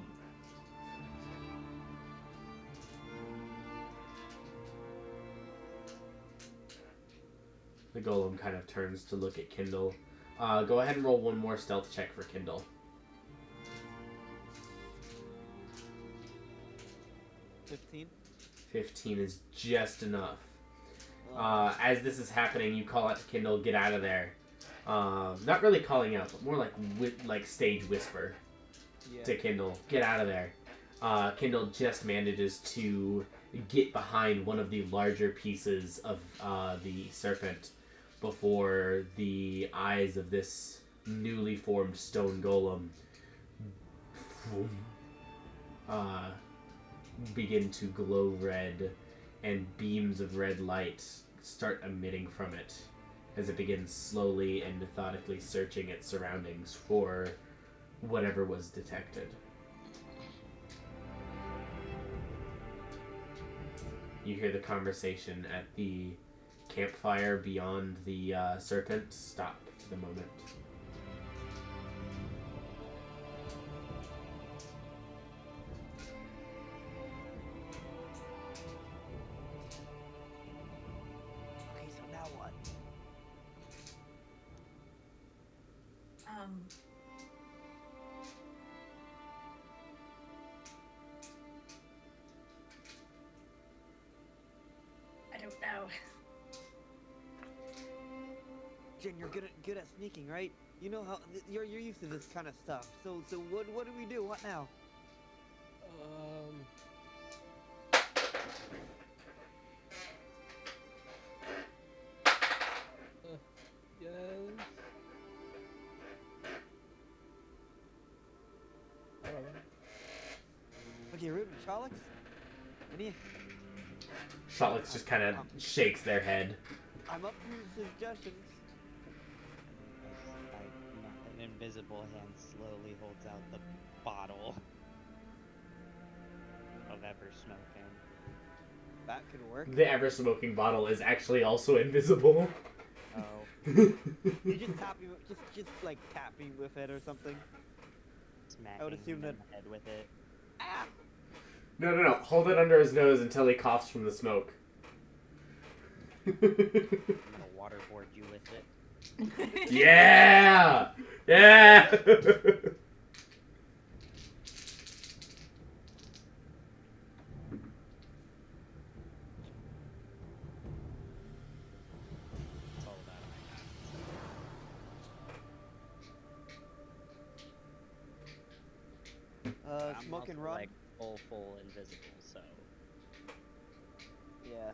S1: The golem kind of turns to look at Kindle. Go ahead and roll one more stealth check for Kindle.
S2: 15.
S1: 15 is just enough. As this is happening, you call out to Kindle, get out of there. Not really calling out, but more like stage whisper
S2: Yeah.
S1: to Kindle, get out of there. Kindle just manages to get behind one of the larger pieces of the serpent before the eyes of this newly formed stone golem begin to glow red, and beams of red light start emitting from it as it begins slowly and methodically searching its surroundings for whatever was detected. You hear the conversation at the campfire beyond the serpent stop for the moment.
S2: Okay, so now what?
S3: I don't know.
S2: Jen, you're good at sneaking, right? You know how you're used to this kind of stuff. So what do we do? What now?
S4: Yes.
S2: Okay, Ruben, Charlix? Any?
S1: Shotliks just kind of shakes their head.
S2: I'm up for suggestions.
S5: An invisible hand slowly holds out the bottle of ever smoking.
S2: That could work.
S1: The ever-smoking bottle is actually also invisible.
S5: Oh.
S2: You just tap me, just like tap me with it or something.
S5: Smacking
S2: I would assume
S5: him
S2: that-
S5: in the head with it.
S2: Ah!
S1: No. Hold it under his nose until he coughs from the smoke.
S5: I'm gonna waterboard you with it.
S1: Yeah! Yeah!
S7: That's all that I have. I'm
S2: Smoke
S7: also
S2: and run.
S7: like full invisible, so
S2: Yeah.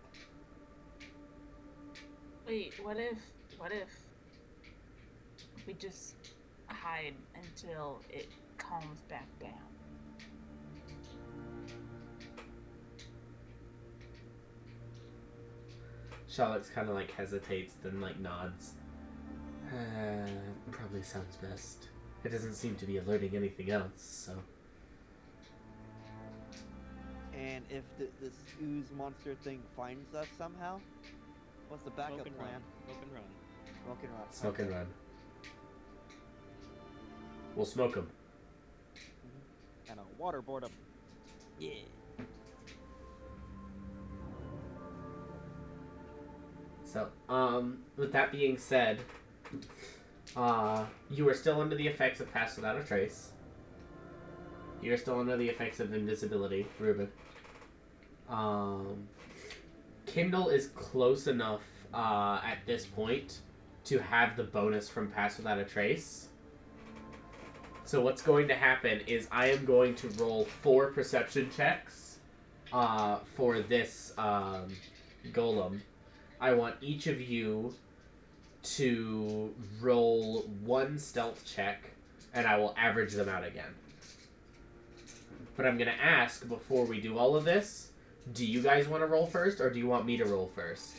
S3: Wait, what if we just hide until it calms back down?
S1: Charlotte's kind of like hesitates, then like nods. Probably sounds best. It doesn't seem to be alerting anything else, so.
S2: And if this ooze monster thing finds us somehow, what's the backup
S7: smoke and
S2: plan?
S7: run. Smoke and run.
S2: Smoke and run.
S1: Smoke and
S2: Okay.
S1: run. We'll smoke them.
S2: And I'll waterboard them. Yeah.
S1: So, with that being said, you are still under the effects of Pass Without a Trace. You're still under the effects of invisibility, Ruben. Kindle is close enough, at this point to have the bonus from Pass Without a Trace. So what's going to happen is I am going to roll 4 perception checks, for this, golem. I want each of you to roll 1 stealth check, and I will average them out again. But I'm going to ask, before we do all of this, do you guys want to roll first, or do you want me to roll first?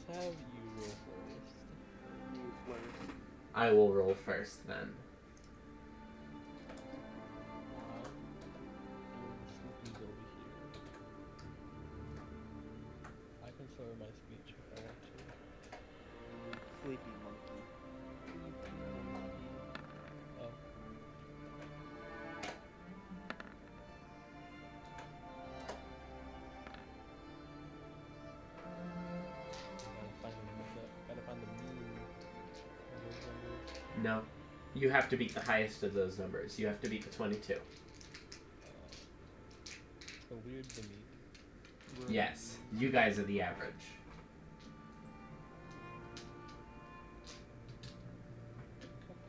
S4: Let's have you roll first.
S2: Useless.
S1: I will roll first, then.
S4: Sleepy's over here. I can slur my speech if I want to.
S2: Sleepy monkey.
S4: Oh. Gotta find the mean of those numbers.
S1: No. You have to beat the highest of those numbers. You have to beat the 22.
S4: So weird the mean.
S1: Yes. You guys are the average.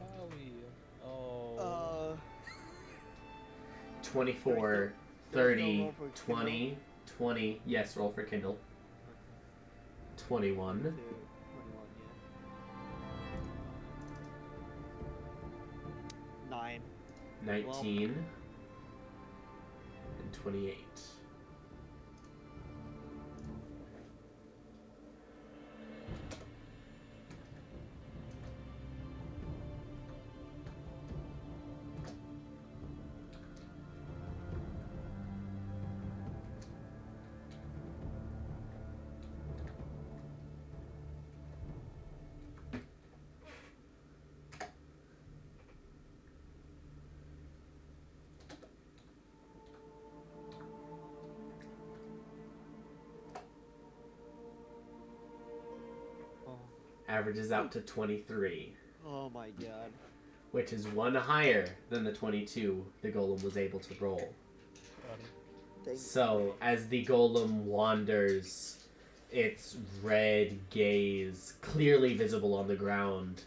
S4: Kapowie. Oh.
S1: 24,
S2: There's no
S1: 30,
S2: roll for
S1: 20, 20. Yes, roll for Kindle. 21,
S2: 21, yeah. 9.
S1: 19, and 28. Averages out to 23,
S2: Oh my god.
S1: which is 1 higher than the 22 the golem was able to roll. So, as the golem wanders, its red gaze clearly visible on the ground,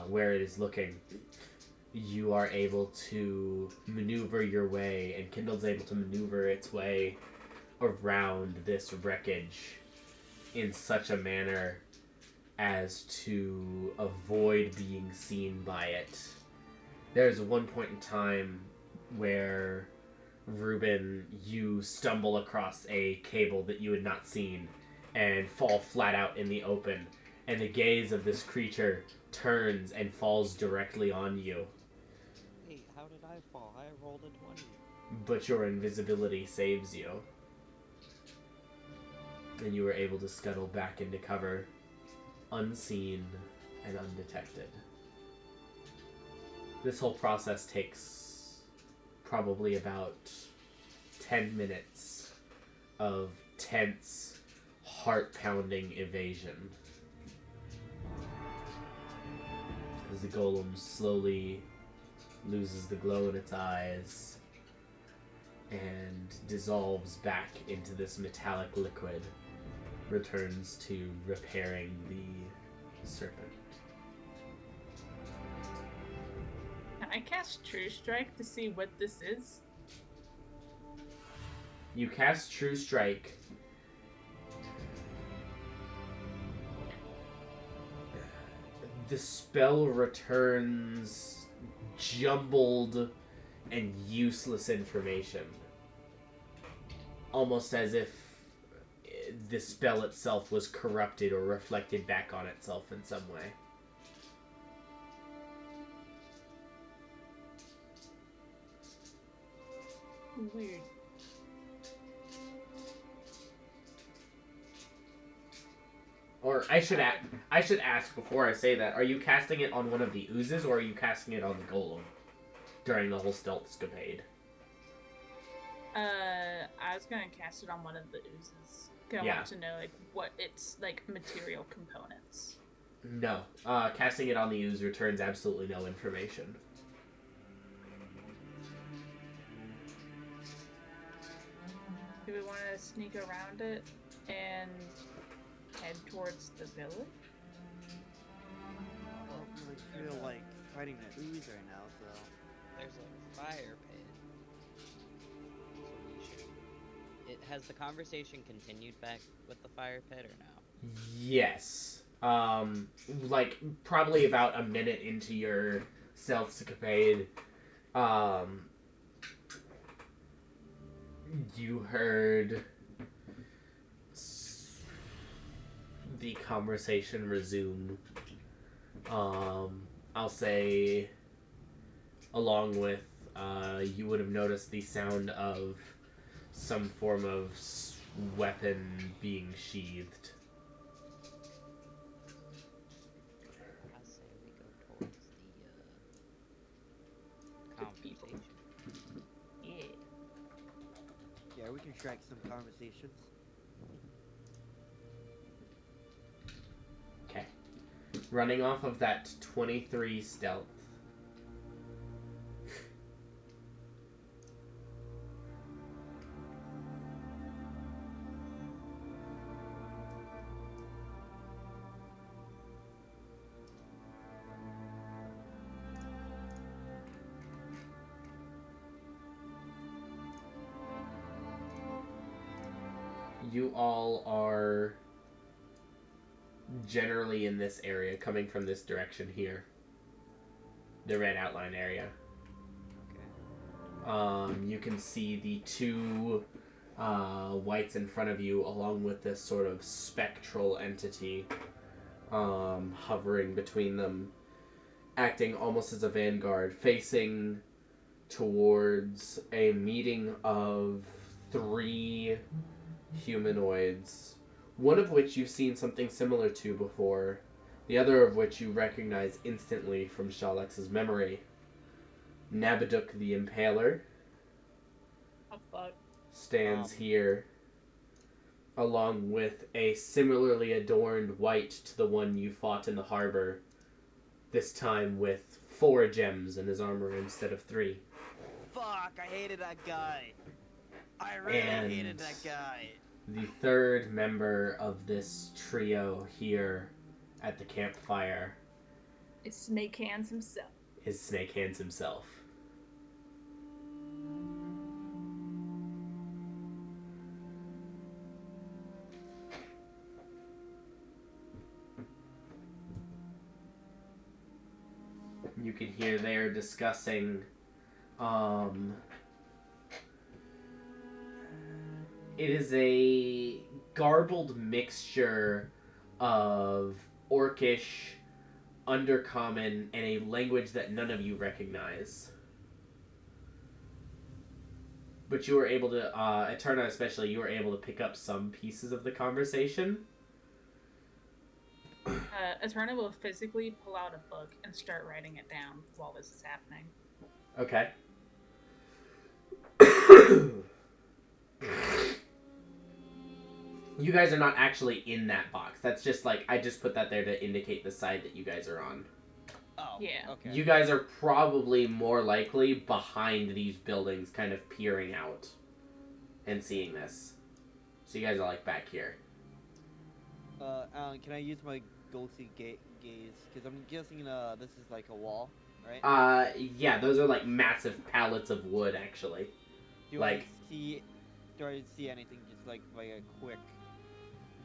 S1: where it is looking, you are able to maneuver your way, and Kindle's able to maneuver its way around this wreckage in such a manner as to avoid being seen by it. There's one point in time where, Ruben, you stumble across a cable that you had not seen and fall flat out in the open, and the gaze of this creature turns and falls directly on you.
S5: Wait, how did I fall? I rolled a 20.
S1: But your invisibility saves you. And you were able to scuttle back into cover, unseen and undetected. This whole process takes probably about 10 minutes of tense, heart-pounding evasion. As the golem slowly loses the glow in its eyes and dissolves back into this metallic liquid, returns to repairing the serpent.
S3: Can I cast True Strike to see what this is?
S1: You cast True Strike. The spell returns jumbled and useless information. Almost as if the spell itself was corrupted or reflected back on itself in some way.
S3: Weird.
S1: Or I should ask before I say that, are you casting it on one of the oozes or are you casting it on the golem during the whole stealth escapade?
S3: I was gonna cast it on one of the oozes. 'Cause I
S1: Yeah.
S3: want to know like what its like material components.
S1: No. Casting it on the ooze returns absolutely no information.
S3: Do we want to sneak around it and head towards the village?
S2: I don't really feel like fighting the ooze right now, so.
S5: There's a fire pit. So we should... Has the conversation continued back with the fire pit or no?
S1: Yes. Like, probably about a minute into your stealth escapade, you heard the conversation resume. I'll say, along with, you would have noticed the sound of some form of weapon being sheathed.
S5: I say we go towards the conversation.
S3: Yeah.
S2: Yeah, we can strike some conversations.
S1: Okay. Running off of that 23 stealth. You all are generally in this area, coming from this direction here. The red outline area.
S5: Okay.
S1: You can see the two whites in front of you, along with this sort of spectral entity hovering between them, acting almost as a vanguard, facing towards a meeting of 3 humanoids, one of which you've seen something similar to before, the other of which you recognize instantly from Shalex's memory. Nabaduk the Impaler
S3: Oh fuck.
S1: stands here, along with a similarly adorned white to the one you fought in the harbor, this time with 4 gems in his armor instead of 3.
S2: Fuck, I hated that guy. I really hated that guy.
S1: The third member of this trio here at the campfire
S3: It's Snake Hands himself.
S1: is Snake Hands himself. You can hear they're discussing it is a garbled mixture of Orcish, Undercommon, and a language that none of you recognize. But you were able to, Eterna especially, you were able to pick up some pieces of the conversation.
S3: Eterna will physically pull out a book and start writing it down while this is happening.
S1: Okay. You guys are not actually in that box. That's just like, I just put that there to indicate the side that you guys are on.
S2: Oh.
S3: Yeah.
S2: Okay.
S1: You guys are probably more likely behind these buildings, kind of peering out and seeing this. So you guys are like back here.
S2: Alan, can I use my ghostly gaze? Because I'm guessing this is like a wall, right?
S1: Yeah, those are like massive pallets of wood, actually.
S2: Do
S1: like-
S2: I see anything just like by a quick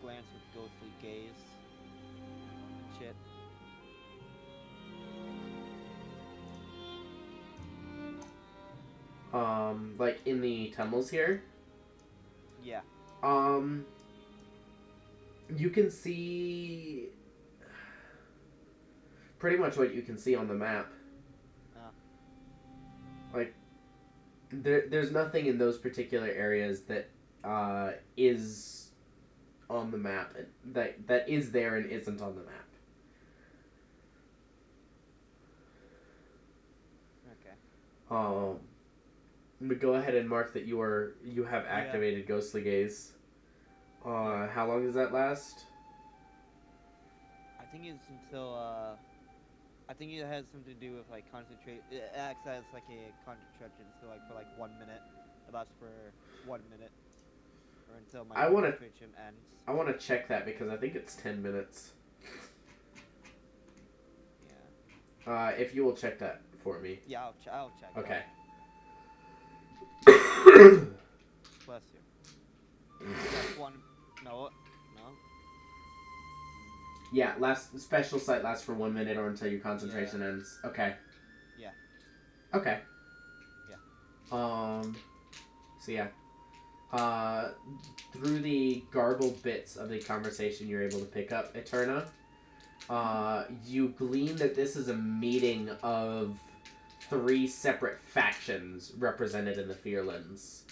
S2: glance with ghostly gaze? Shit.
S1: Like in the tunnels here.
S2: Yeah.
S1: You can see pretty much what you can see on the map.
S2: Oh.
S1: Like, there's nothing in those particular areas that is on the map, that is there and isn't on the map.
S2: Okay.
S1: But go ahead and mark that you have activated Ghostly Gaze. How long does that last?
S2: I think it's until I think it has something to do with like concentrate. It acts as like a concentration, so like for like 1 minute. It lasts for 1 minute, or until my concentration ends.
S1: I want to check that because I think it's 10 minutes.
S2: Yeah.
S1: If you will check that for me.
S2: Yeah, I'll check.
S1: Okay.
S2: Bless you. That's one. No.
S1: Yeah, special sight lasts for 1 minute or until your concentration ends. Okay.
S2: Yeah.
S1: Okay.
S2: Yeah.
S1: So yeah. Through the garbled bits of the conversation you're able to pick up, Eterna, you glean that this is a meeting of 3 separate factions represented in the Fearlands.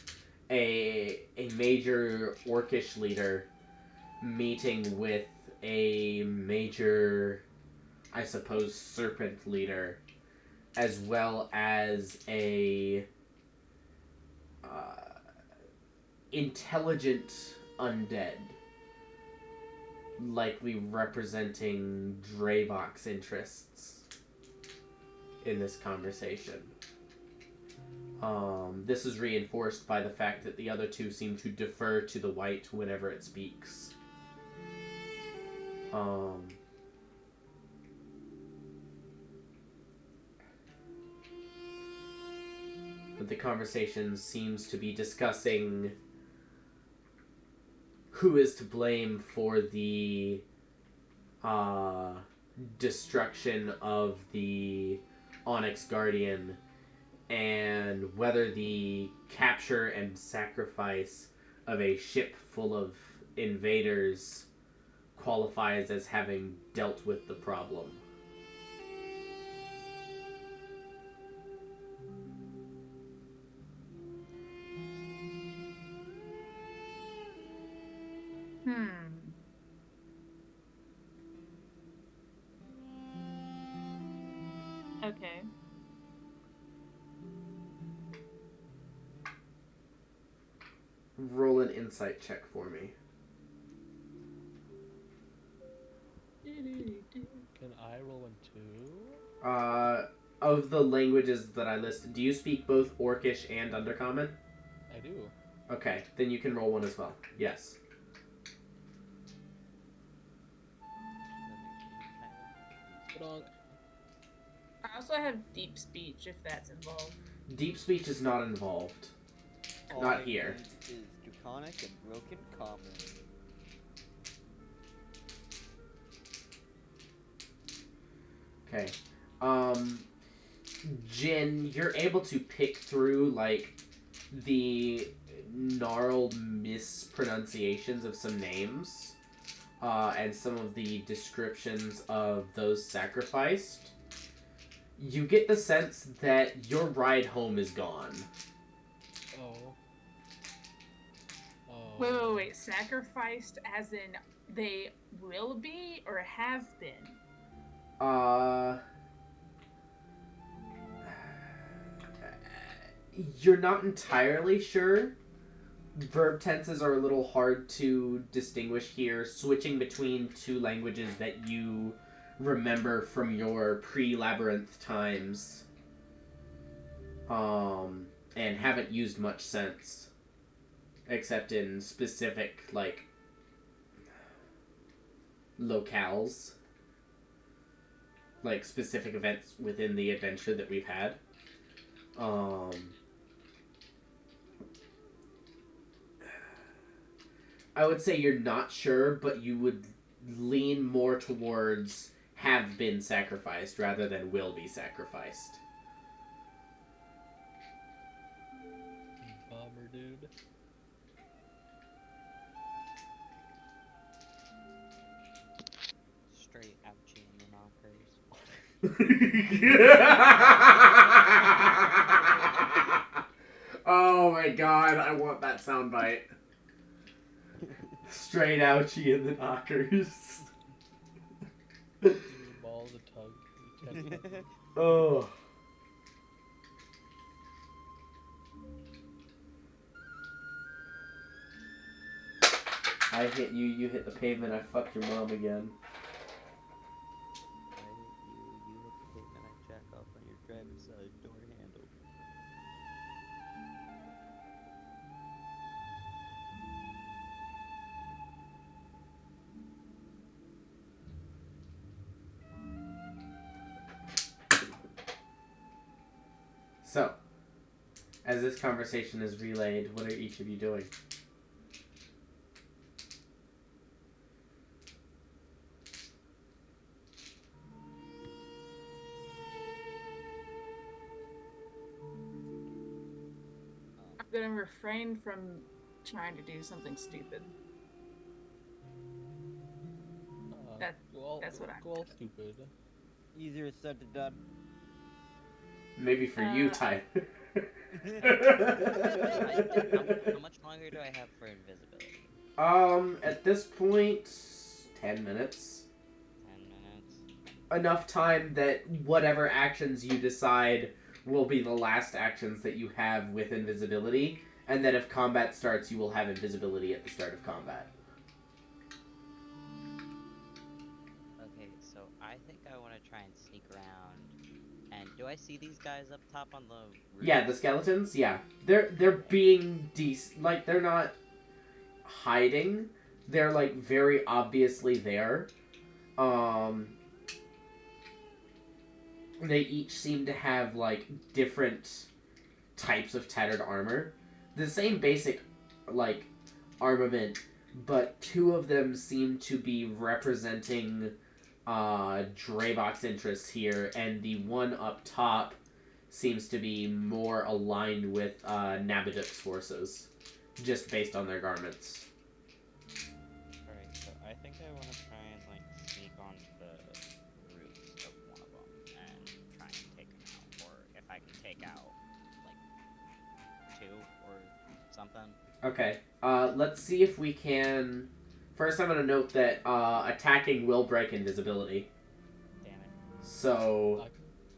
S1: A major orcish leader meeting with a major, I suppose, serpent leader, as well as a intelligent undead, likely representing Draevok's interests in this conversation. This is reinforced by the fact that the other 2 seem to defer to the white whenever it speaks. But the conversation seems to be discussing who is to blame for the destruction of the Onyx Guardian, and whether the capture and sacrifice of a ship full of invaders qualifies as having dealt with the problem.
S3: Okay.
S1: Roll an insight check for me.
S4: Can I roll one too?
S1: Of the languages that I listed, do you speak both Orcish and Undercommon?
S4: I do.
S1: Okay, then you can roll one as well. Yes.
S4: Ba-donk.
S3: I also have deep speech if that's involved.
S1: Deep speech is not involved.
S2: All
S1: Not
S2: I
S1: here.
S2: need is Draconic and Broken Common.
S1: Okay. Jin, you're able to pick through, like, the gnarled mispronunciations of some names, and some of the descriptions of those sacrificed. You get the sense that your ride home is gone.
S4: Oh.
S3: Wait. Sacrificed as in they will be or have been?
S1: You're not entirely sure. verb tenses are a little hard to distinguish here, switching between two languages that you remember from your pre-labyrinth times, and haven't used much since, except in specific, like, locales, like specific events within the adventure that we've had. I would say you're not sure, but you would lean more towards have been sacrificed rather than will be sacrificed.
S4: Bummer, dude.
S5: Straight ouchie in the knockers.
S1: Oh my god, I want that soundbite. Straight ouchie in the knockers.
S4: Give the ball the tug.
S1: Oh. I hit you, you hit the pavement, I fucked your mom again.
S5: I hit you hit the pavement, I jack off on your driver's side door handle.
S1: So, as this conversation is relayed, what are each of you doing?
S3: I'm gonna refrain from trying to do something stupid. That's what I'm
S4: Go all stupid.
S2: Easier said than done.
S1: Maybe for you, Tyler.
S5: How much longer do I have for invisibility?
S1: At this point, 10 minutes.
S5: 10 minutes.
S1: Enough time that whatever actions you decide will be the last actions that you have with invisibility, and that if combat starts, you will have invisibility at the start of combat.
S5: Okay, so I think I want to try and sneak around. And do I see these guys up top on the roof?
S1: Yeah, the skeletons, yeah. They're being like, they're not hiding. They're, like, very obviously there. They each seem to have, like, different types of tattered armor. The same basic, like, armament, but two of them seem to be representing Draevok's interests here, and the one up top seems to be more aligned with Nabaduk's forces, just based on their garments.
S5: Alright, so I think I want to try and, like, sneak on the roof of one of them and try and take him out. Or if I can take out, like, two or something.
S1: Okay, let's see if we can... First, I'm going to note that attacking will break invisibility.
S5: Damn it.
S1: So...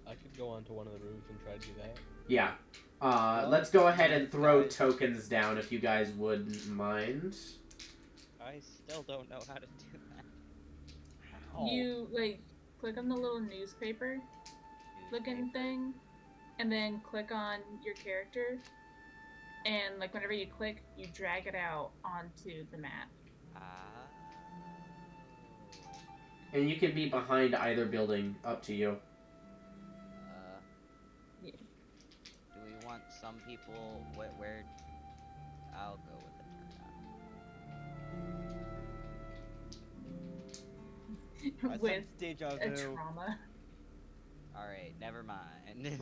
S4: I could go onto one of the roofs and try to do that.
S1: Yeah. Let's go ahead and throw tokens down if you guys wouldn't mind.
S5: I still don't know how to do that.
S3: You, like, click on the little newspaper looking thing, and then click on your character, and, like, whenever you click, you drag it out onto the map.
S1: And you can be behind either building, up to you.
S3: Yeah.
S5: Do we want some people, where, I'll go with the turn up.
S2: I
S3: With
S2: sense deja
S3: a
S2: vu.
S3: trauma.
S5: Alright, never mind.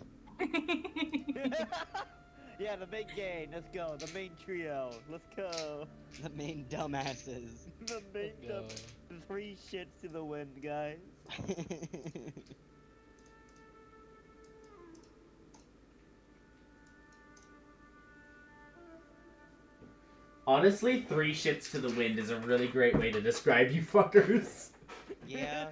S2: Yeah, the main gang. Let's go. The main trio. Let's go.
S5: The main dumbasses.
S2: The main
S4: Let's go.
S2: the 3 shits to the wind, guys.
S1: Honestly, 3 shits to the wind is a really great way to describe you fuckers.
S5: Yeah.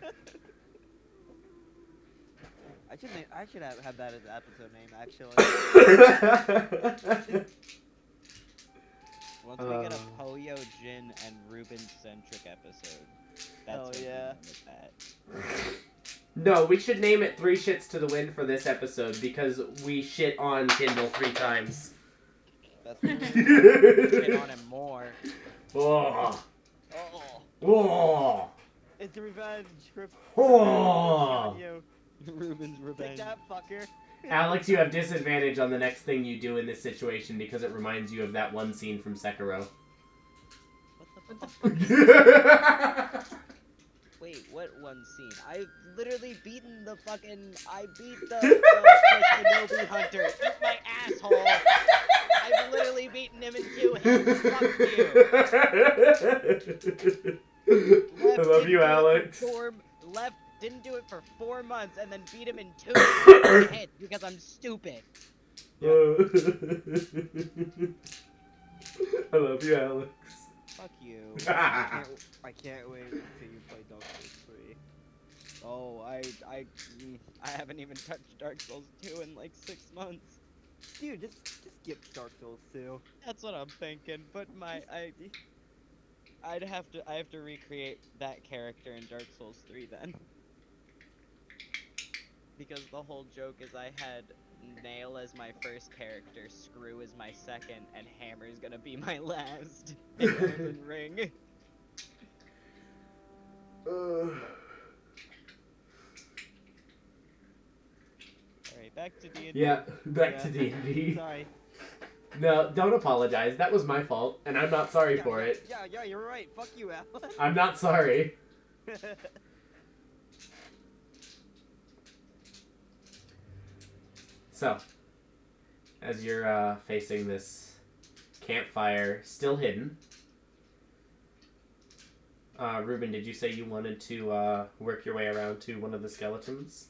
S2: I should have had that as the episode name, actually.
S5: Once we get a Poyo, Jin, and Ruben-centric episode, that's
S2: Hell
S5: what we
S2: yeah.
S5: name it that.
S1: No, we should name it 3 Shits to the Wind for this episode because we shit on Kindle 3 times.
S2: That's
S5: Shit on him more.
S1: Oh.
S2: Oh,
S1: Oh.
S2: it's revenge.
S1: Oh.
S2: On you.
S5: Ruben's
S2: Take
S5: revenge.
S2: that, fucker.
S1: Alex, you have disadvantage on the next thing you do in this situation because it reminds you of that one scene from Sekiro.
S5: What the
S3: What the
S5: fuck?
S3: fuck?
S5: Wait, what one scene? I've literally beaten the fucking. I beat the Shinobi Hunter. Eat my asshole! I've literally beaten him in 2 hits. Fuck you!
S1: I love you, Alex.
S5: Left didn't do it for 4 months and then beat him in 2 hits because I'm stupid.
S1: I love you, Alex.
S5: Fuck you.
S2: I can't wait until you play Dark Souls 3.
S5: Oh, I haven't even touched Dark Souls 2 in like 6 months.
S2: Dude, just skip Dark Souls 2.
S5: That's what I'm thinking, but I have to recreate that character in Dark Souls 3 then. Because the whole joke is I had Nail as my first character, Screw as my second, and Hammer is gonna be my last in Elden Ring. Alright, back to D&D.
S1: Yeah, back to D&D.
S2: Sorry.
S1: No, don't apologize. That was my fault, and I'm not sorry for it.
S2: Yeah, you're right. Fuck you, Alan.
S1: I'm not sorry. So, as you're facing this campfire, still hidden, Ruben, did you say you wanted to work your way around to one of the skeletons?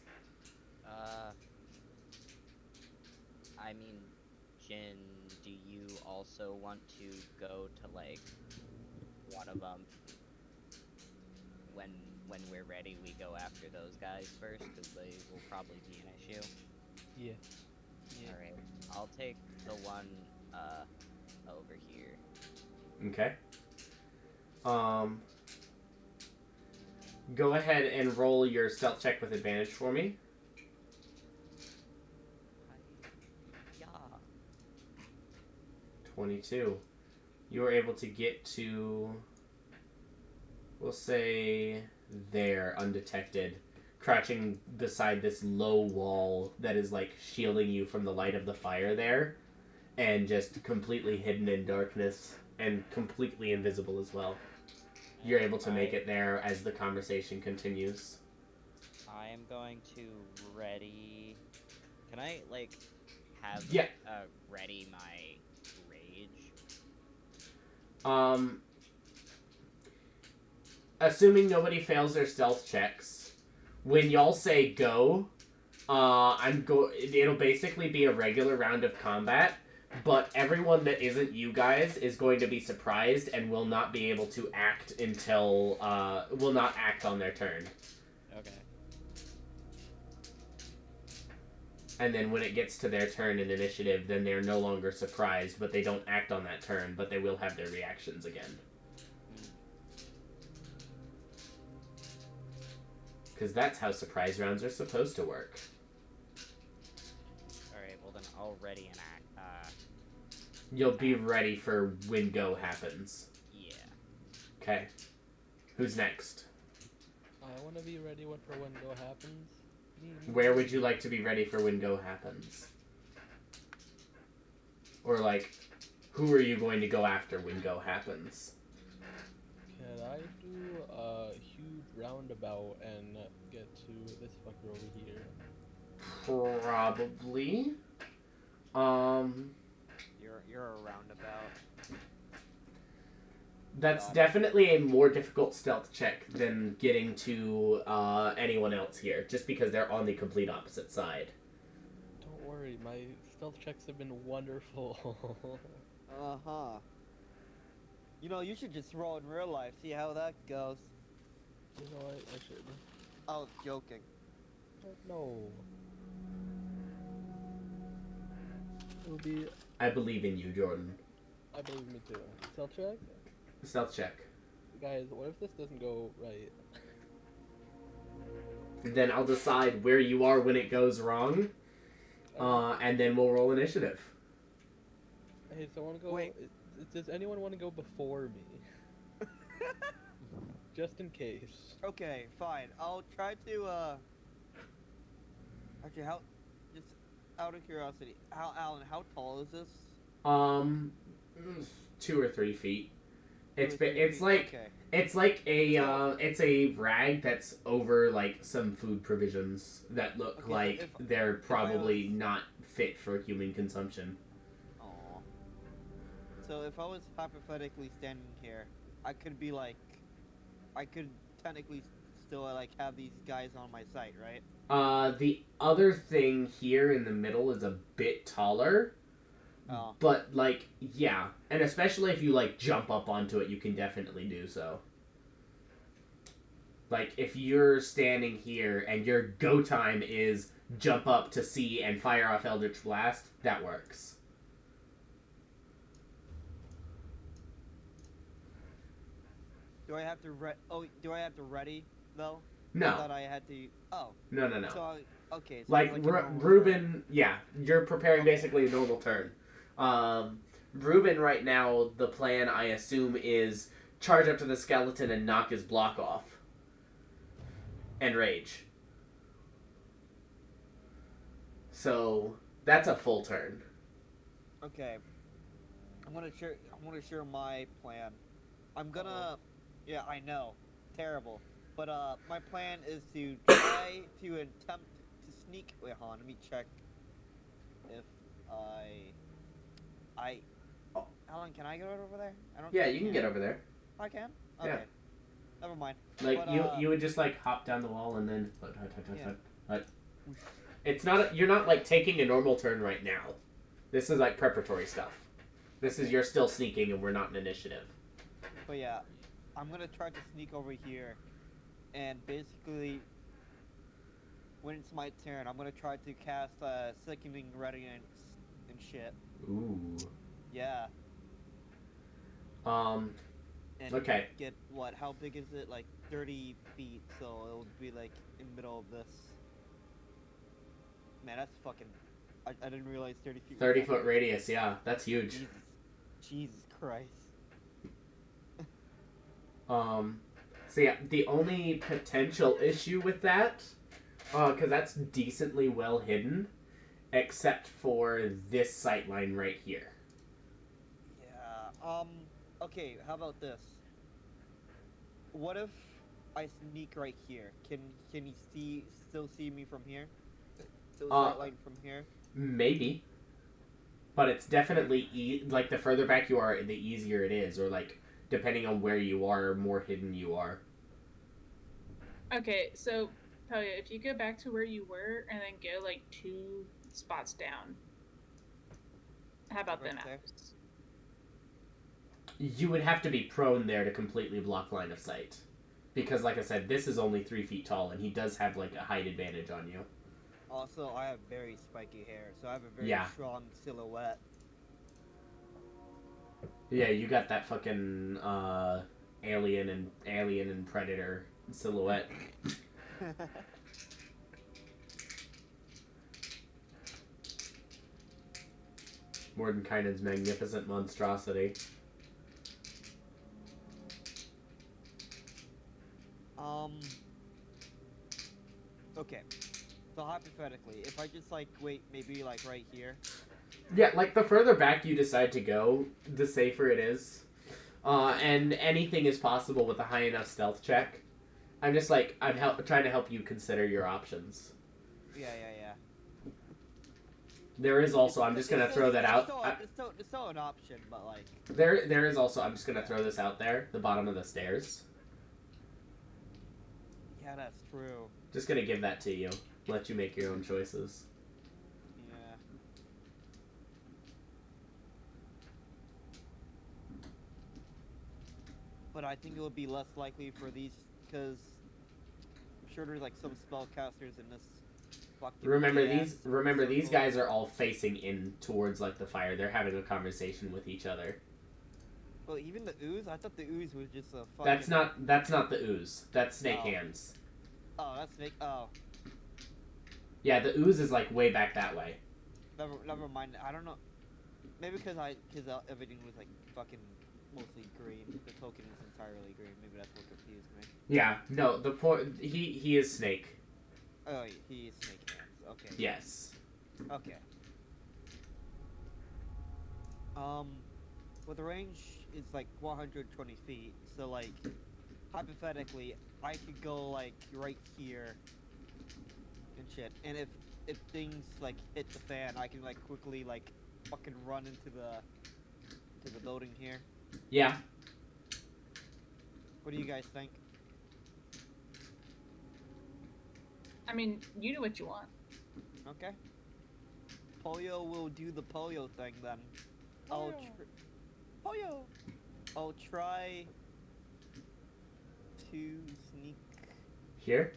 S5: I mean, Jin, do you also want to go to, like, one of them? When we're ready, we go after those guys first, because they will probably be an issue.
S4: Yeah.
S5: Alright, I'll take the one, over here.
S1: Okay. Go ahead and roll your stealth check with advantage for me.
S5: Yeah.
S1: 22. You were able to get to, we'll say, there, undetected, crouching beside this low wall that is, like, shielding you from the light of the fire there, and just completely hidden in darkness, and completely invisible as well. You're able to make it there as the conversation continues.
S5: I am going to ready... Can I, like, have,
S1: Yeah.
S5: ready my rage?
S1: Assuming nobody fails their stealth checks, when y'all say go, it'll basically be a regular round of combat, but everyone that isn't you guys is going to be surprised and will not be able to act until, will not act on their turn.
S5: Okay.
S1: And then when it gets to their turn in initiative, then they're no longer surprised, but they don't act on that turn, but they will have their reactions again. Because that's how surprise rounds are supposed to work.
S5: Alright, well then I'll ready an act.
S1: You'll be ready for when go happens.
S5: Yeah.
S1: Okay. Who's next?
S4: I want to be ready for when go happens.
S1: Where would you like to be ready for when go happens? Or, like, who are you going to go after when go happens?
S4: Can I do a huge roundabout and get to this fucker over here?
S1: Probably.
S5: You're a roundabout.
S1: That's definitely a more difficult stealth check than getting to anyone else here, just because they're on the complete opposite side.
S4: Don't worry, my stealth checks have been wonderful.
S2: Uh-huh. You know, you should just roll in real life, see how that goes.
S4: You know what? I should.
S2: I was joking.
S4: No. It would be.
S1: I believe in you, Jordan.
S4: I I believe me too. Stealth check?
S1: Stealth check.
S4: Guys, what if this doesn't go right?
S1: Then I'll decide where you are when it goes wrong, and then we'll roll initiative.
S4: Hey, so I want to go.
S2: Wait.
S4: Does anyone want to go before me? Just in case.
S2: Okay, fine. I'll try to, Actually, just out of curiosity, Alan, how tall is this?
S1: 2 or 3 feet. It's
S2: 2 or 3
S1: it's
S2: feet?
S1: like
S2: Okay.
S1: it's like a it's a rag that's over like some food provisions that look
S2: Okay, so
S1: like
S2: if-
S1: they're probably
S2: was-
S1: not fit for human consumption.
S2: Aw. So if I was hypothetically standing here, I could be like, I could technically still like have these guys on my site, right?
S1: The other thing here in the middle is a bit taller.
S2: Oh.
S1: But, like, yeah. And especially if you, like, jump up onto it, you can definitely do so. Like, if you're standing here and your go time is jump up to see and fire off Eldritch Blast, that works.
S2: Do I have to do I have to ready though? I
S1: No.
S2: thought I had to. Oh.
S1: No, no, no.
S2: So okay. So
S1: Like,
S2: it's a normal
S1: Ruben, yeah, you're preparing
S2: Okay.
S1: basically a normal turn. Ruben right now, the plan, I assume, is charge up to the skeleton and knock his block off. And rage. So, that's a full turn.
S2: Okay. I'm gonna share my plan. I'm gonna. Yeah, I know. Terrible. But my plan is to try to attempt to sneak. Wait, hold on. Let me check. If
S1: Oh.
S2: Alan, can I get over there? I don't.
S1: Yeah,
S2: think
S1: you can get over there.
S2: I can.
S1: Yeah.
S2: Okay. Never mind.
S1: Like,
S2: But,
S1: you would just, like, hop down the wall and then...
S2: Yeah.
S1: It's not... You're not, like, taking a normal turn right now. This is, like, preparatory stuff. This is you're still sneaking and we're not in initiative.
S2: But yeah, I'm gonna try to sneak over here, and basically, when it's my turn, I'm gonna try to cast Sickening Radiance and shit.
S1: Ooh.
S2: Yeah. And
S1: Okay.
S2: get what? How big is it? Like 30 feet, so it'll be like in the middle of this. Man, that's fucking. I didn't realize 30 feet.
S1: 30-foot radius, yeah. That's huge.
S2: Jesus Christ.
S1: So yeah, the only potential issue with that, because that's decently well hidden, except for this sightline right here.
S2: Yeah. Okay. How about this? What if I sneak right here? Can he still see me from here? Still sightline from here?
S1: Maybe. But it's definitely, like, the further back you are, the easier it is, or, like, depending on where you are, more hidden you are.
S3: Okay, so Pelia, if you go back to where you were and then go like 2 spots down, how about
S2: Right
S3: them
S2: there?
S3: apples?
S1: You would have to be prone there to completely block line of sight. Because, like I said, this is only 3 feet tall, and he does have, like, a height advantage on you.
S2: Also, I have very spiky hair, so I have a very
S1: Yeah.
S2: strong silhouette.
S1: Yeah, you got that fucking, alien and predator silhouette. Mordenkainen's magnificent monstrosity.
S2: Okay. So hypothetically, if I just like wait, maybe like right here.
S1: Yeah, like, the further back you decide to go, the safer it is. And anything is possible with a high enough stealth check. I'm just, like, I'm trying to help you consider your options.
S2: Yeah.
S1: There is also, I'm just gonna throw that out.
S2: It's still an option, but like.
S1: There is also, I'm just gonna throw this out there, the bottom of the stairs.
S2: Yeah, that's true.
S1: Just gonna give that to you. Let you make your own choices.
S2: Yeah. But I think it would be less likely for these, because I'm sure there's like some spellcasters in this fucking
S1: Remember
S2: big-ass
S1: these
S2: circle.
S1: guys are all facing in towards, like, the fire. They're having a conversation with each other.
S2: Well, even the ooze? I thought the ooze was just a fucking...
S1: That's not the ooze. That's snake
S2: Oh.
S1: hands.
S2: Oh, that's snake... Oh.
S1: Yeah, the ooze is like way back that way.
S2: Never mind. I don't know. Maybe because everything was like fucking mostly green. The token is entirely green. Maybe that's what confused me.
S1: Yeah, no, he is snake.
S2: Oh, he is snake hands. Okay.
S1: Yes.
S2: Okay. Well, the range is like 120 feet, so like, hypothetically, I could go like right here and shit. And if things like hit the fan, I can like quickly like fucking run into the building here.
S1: Yeah.
S2: What do you guys think?
S3: I mean, you do what you want.
S2: Okay. Polio will do the polio thing then. Polio. I'll try to sneak
S1: Here?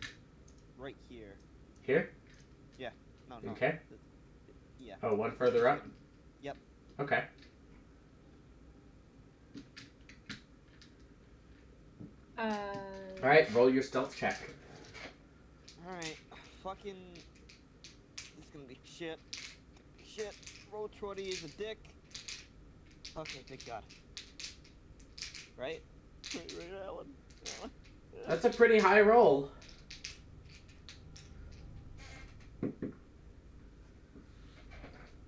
S2: right here.
S1: Here?
S2: No.
S1: Okay.
S2: Yeah.
S1: Oh, one further up?
S2: Yep.
S1: Okay. Alright, roll your stealth check.
S2: Alright. Fucking. This is gonna be shit. Shit. Roll 20 is a dick. Okay, thank God. Right? Right, Alan?
S1: That's a pretty high roll.
S3: So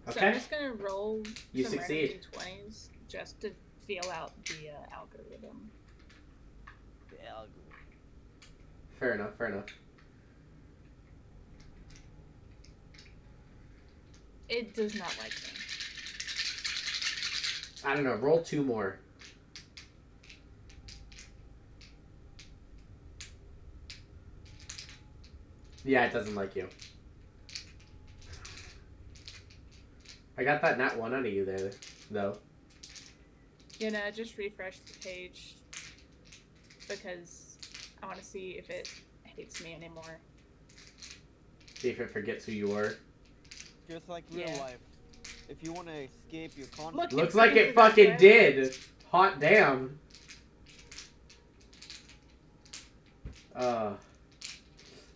S1: Okay.
S3: I'm just gonna roll
S1: You
S3: some
S1: succeed.
S3: random d20s just to feel out the algorithm.
S2: The algorithm.
S1: Fair enough, fair enough.
S3: It does not like me.
S1: I don't know, roll 2 more. Yeah, it doesn't like you. I got that nat 1 out of you there, though.
S3: You know, just refresh the page because I want to see if it hates me anymore.
S1: See if it forgets who you were.
S2: Just like real
S3: Yeah.
S2: life. If you want to escape your conflict.
S3: Look,
S1: Looks like it fucking did. Hot damn.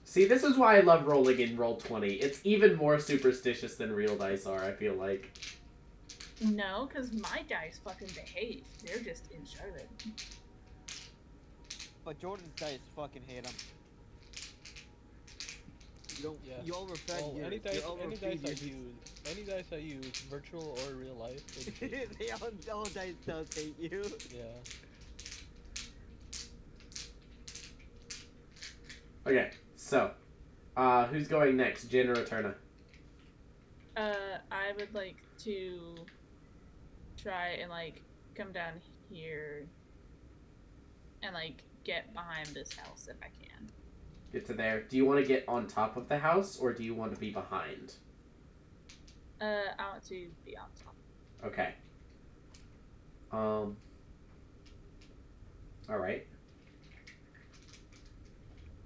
S1: See, this is why I love rolling in Roll20. It's even more superstitious than real dice are, I feel like.
S3: No, because my dice fucking behave. They're just in Charlotte.
S2: But Jordan's dice fucking hate him. You don't.
S4: Yeah.
S2: You overfed
S4: Well,
S2: your.
S4: any dice
S2: you
S4: I use, virtual or real life, they just hate me.
S2: they all dice does hate you.
S4: Yeah.
S1: Okay, so, who's going next, Jin or Eterna?
S3: I would like to try and like come down here and like get behind this house if I can.
S1: Get to there. Do you want to get on top of the house, or do you want to be behind?
S3: I want to be on top.
S1: Okay. Alright.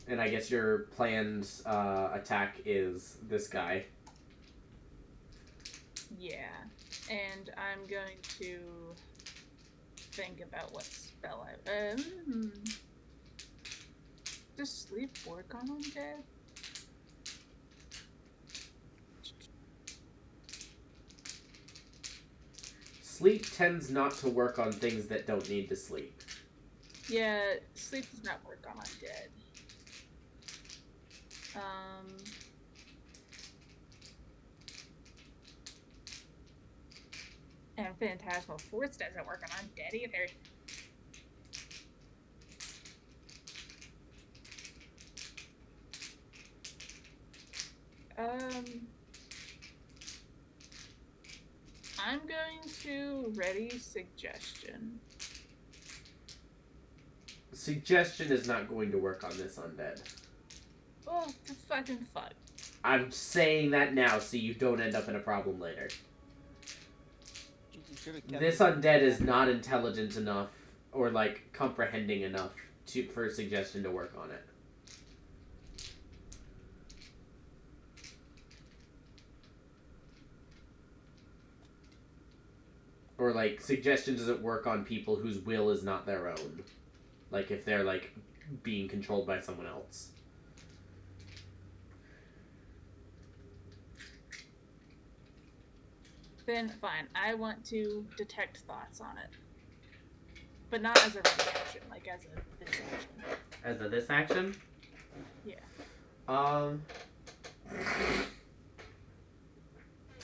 S1: And I guess your planned attack is this guy.
S3: Yeah, and I'm going to think about what spell I. Does sleep work on undead?
S1: Sleep tends not to work on things that don't need to sleep.
S3: Yeah, sleep does not work on undead. And Phantasmal Force doesn't work on undead either. I'm going to ready suggestion.
S1: Suggestion is not going to work on this undead.
S3: Oh, the fucking fuck.
S1: I'm saying that now so you don't end up in a problem later. This undead is not intelligent enough or like comprehending enough for suggestion to work on it. or like suggestion doesn't work on people whose will is not their own. Like if they're like being controlled by someone else.
S3: Then fine. I want to detect thoughts on it. But not as a reaction, like as a this action.
S1: As a this action?
S3: Yeah.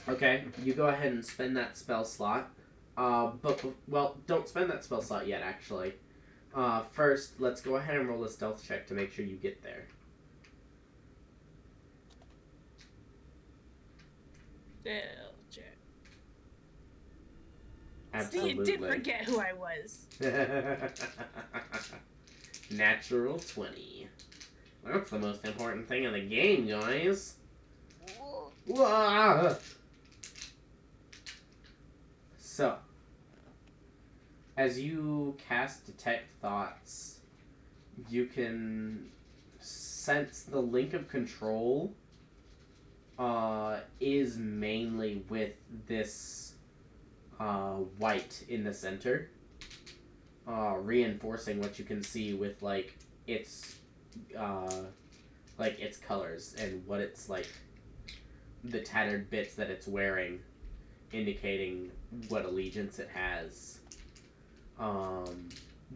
S1: Okay, you go ahead and spend that spell slot. Well, don't spend that spell slot yet, actually. First, let's go ahead and roll a stealth check to make sure you get there.
S3: Stealth check.
S1: Absolutely.
S3: See, you did forget who I was.
S1: Natural 20. That's the most important thing in the game, guys. Whoa. So, as you cast Detect Thoughts, you can sense the link of control is mainly with this white in the center, reinforcing what you can see with like its colors and what it's like, the tattered bits that it's wearing, indicating what allegiance it has.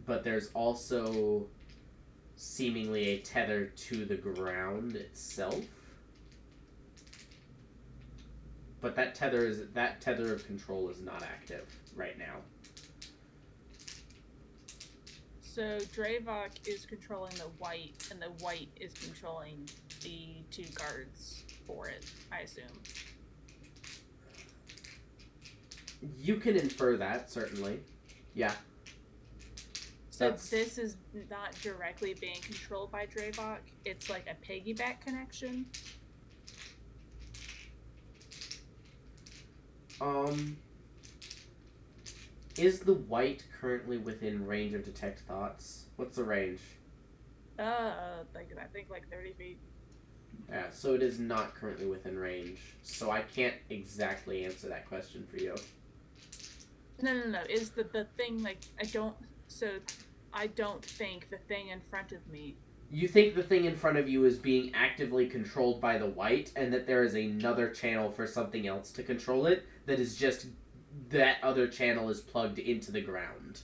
S1: But there's also seemingly a tether to the ground itself. But that tether of control is not active right now.
S3: So Draevok is controlling the white, and the white is controlling the two guards for it, I assume.
S1: You can infer that, certainly. Yeah.
S3: So
S1: That's-
S3: this is not directly being controlled by Draevok. It's like a piggyback connection.
S1: Is the white currently within range of Detect Thoughts? What's the range?
S3: I think like 30 feet.
S1: Yeah, so it is not currently within range. So I can't exactly answer that question for you.
S3: No. Is the thing like I don't think the thing in front of me.
S1: You think the thing in front of you is being actively controlled by the white, and that there is another channel for something else to control it, that is just that other channel is plugged into the ground.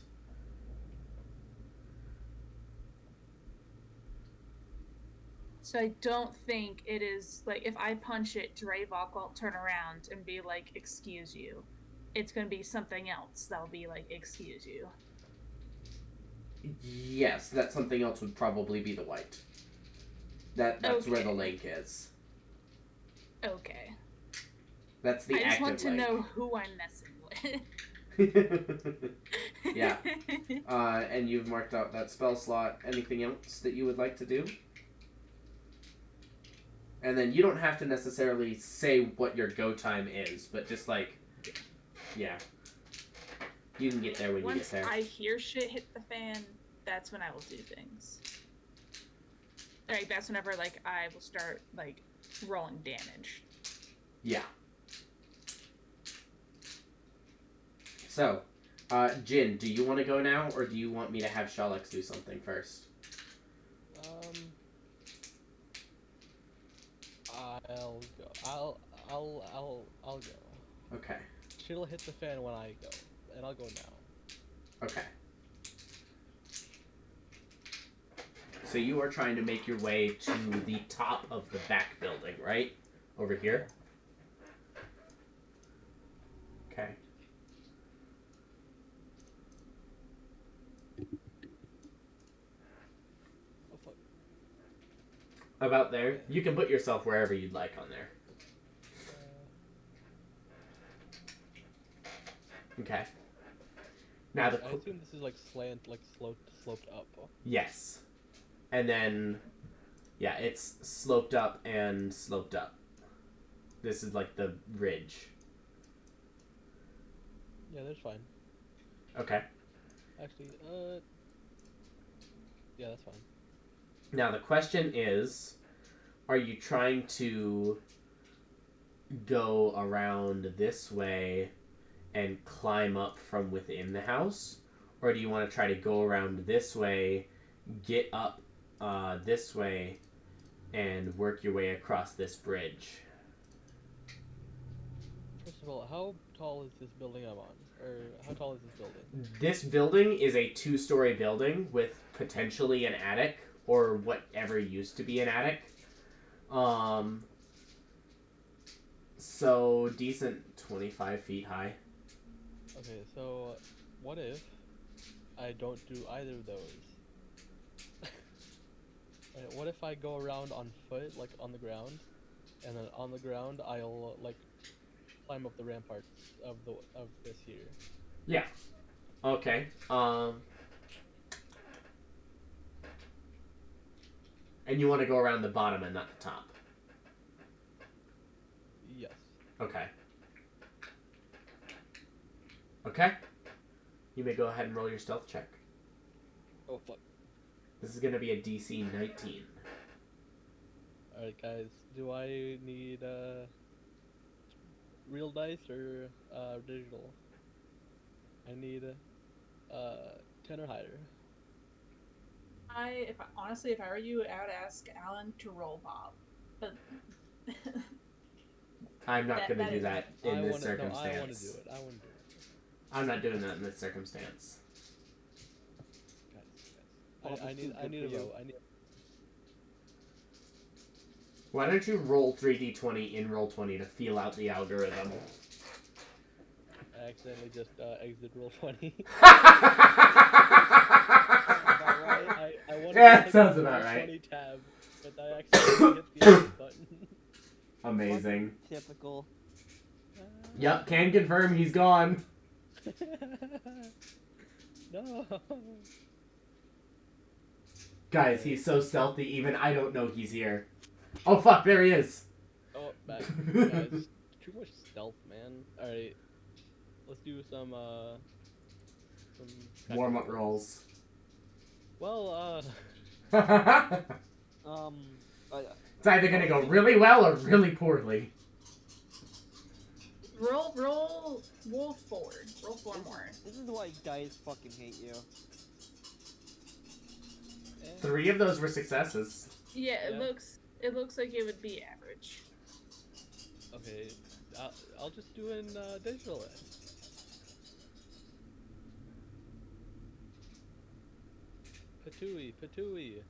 S3: So I don't think it is like if I punch it, Draevok won't turn around and be like, "Excuse you." It's gonna be something else that'll be like, "Excuse you."
S1: Yes, that something else would probably be the white. That's where the
S3: Okay.
S1: link is.
S3: Okay.
S1: That's the
S3: I just
S1: active
S3: want to
S1: link.
S3: know who I'm messing with.
S1: Yeah. And you've marked out that spell slot. Anything else that you would like to do? And then you don't have to necessarily say what your go time is, but just like, yeah. You can get there when you get
S3: Once
S1: there.
S3: I hear shit hit the fan, that's when I will do things. Like that's whenever like I will start like rolling damage.
S1: Yeah. So, Jin, do you want to go now, or do you want me to have Shalix do something first?
S4: I'll go. I'll go.
S1: Okay.
S4: Shit'll hit the fan when I go, and I'll go now.
S1: Okay. So you are trying to make your way to the top of the back building, right? Over here? Okay.
S4: Oh fuck.
S1: About there. You can put yourself wherever you'd like on there. Okay. Now
S4: I
S1: the
S4: assume this is like sloped up.
S1: yes. And then yeah, it's sloped up and sloped up. This is like the ridge.
S4: Yeah, that's fine.
S1: Okay.
S4: Actually, yeah, that's fine.
S1: Now the question is, are you trying to go around this way and climb up from within the house? Or do you want to try to go around this way, get up this way, and work your way across this bridge?
S4: First of all, how tall is this building I'm on? Or how tall is this building?
S1: This building is a 2-story building with potentially an attic, or whatever used to be an attic. So decent 25 feet high.
S4: Okay, so what if I don't do either of those? What if I go around on foot, like on the ground, and then on the ground I'll like climb up the ramparts of this here?
S1: Yeah. Okay. And you want to go around the bottom and not the top.
S4: Yes.
S1: Okay. Okay. You may go ahead and roll your stealth check.
S4: Oh fuck.
S1: This is going to be a DC 19.
S4: Alright guys, do I need real dice or digital? I need 10 or higher.
S3: Honestly, if I were you, I would ask Alan to roll Bob. But
S1: I'm not going to do that in this circumstance.
S4: I want to do it.
S1: I'm not doing that in this circumstance.
S4: Guys. I need a roll.
S1: Why don't you roll 3d20 in Roll20 to feel out the algorithm?
S4: I accidentally just exit roll 20. I wanted
S1: Yeah,
S4: to hit
S1: sounds
S4: the
S1: about
S4: roll
S1: right.
S4: 20 tab, but I accidentally hit the X button.
S1: Amazing.
S2: Typical.
S1: Yep, can confirm he's gone.
S4: No.
S1: Guys, he's so stealthy, even I don't know he's here. Oh fuck, there he is.
S4: Oh, back. Guys, too much stealth, man. Alright. Let's do some
S1: Warm-up rolls.
S4: Well,
S1: It's either gonna go really well or really poorly.
S3: roll forward. Roll 4 more.
S2: This is why guys fucking hate you.
S1: 3 of those were successes.
S3: Yeah,
S4: Yeah.
S3: it looks like it would be average.
S4: okay. I'll just do in digital then. Patooey.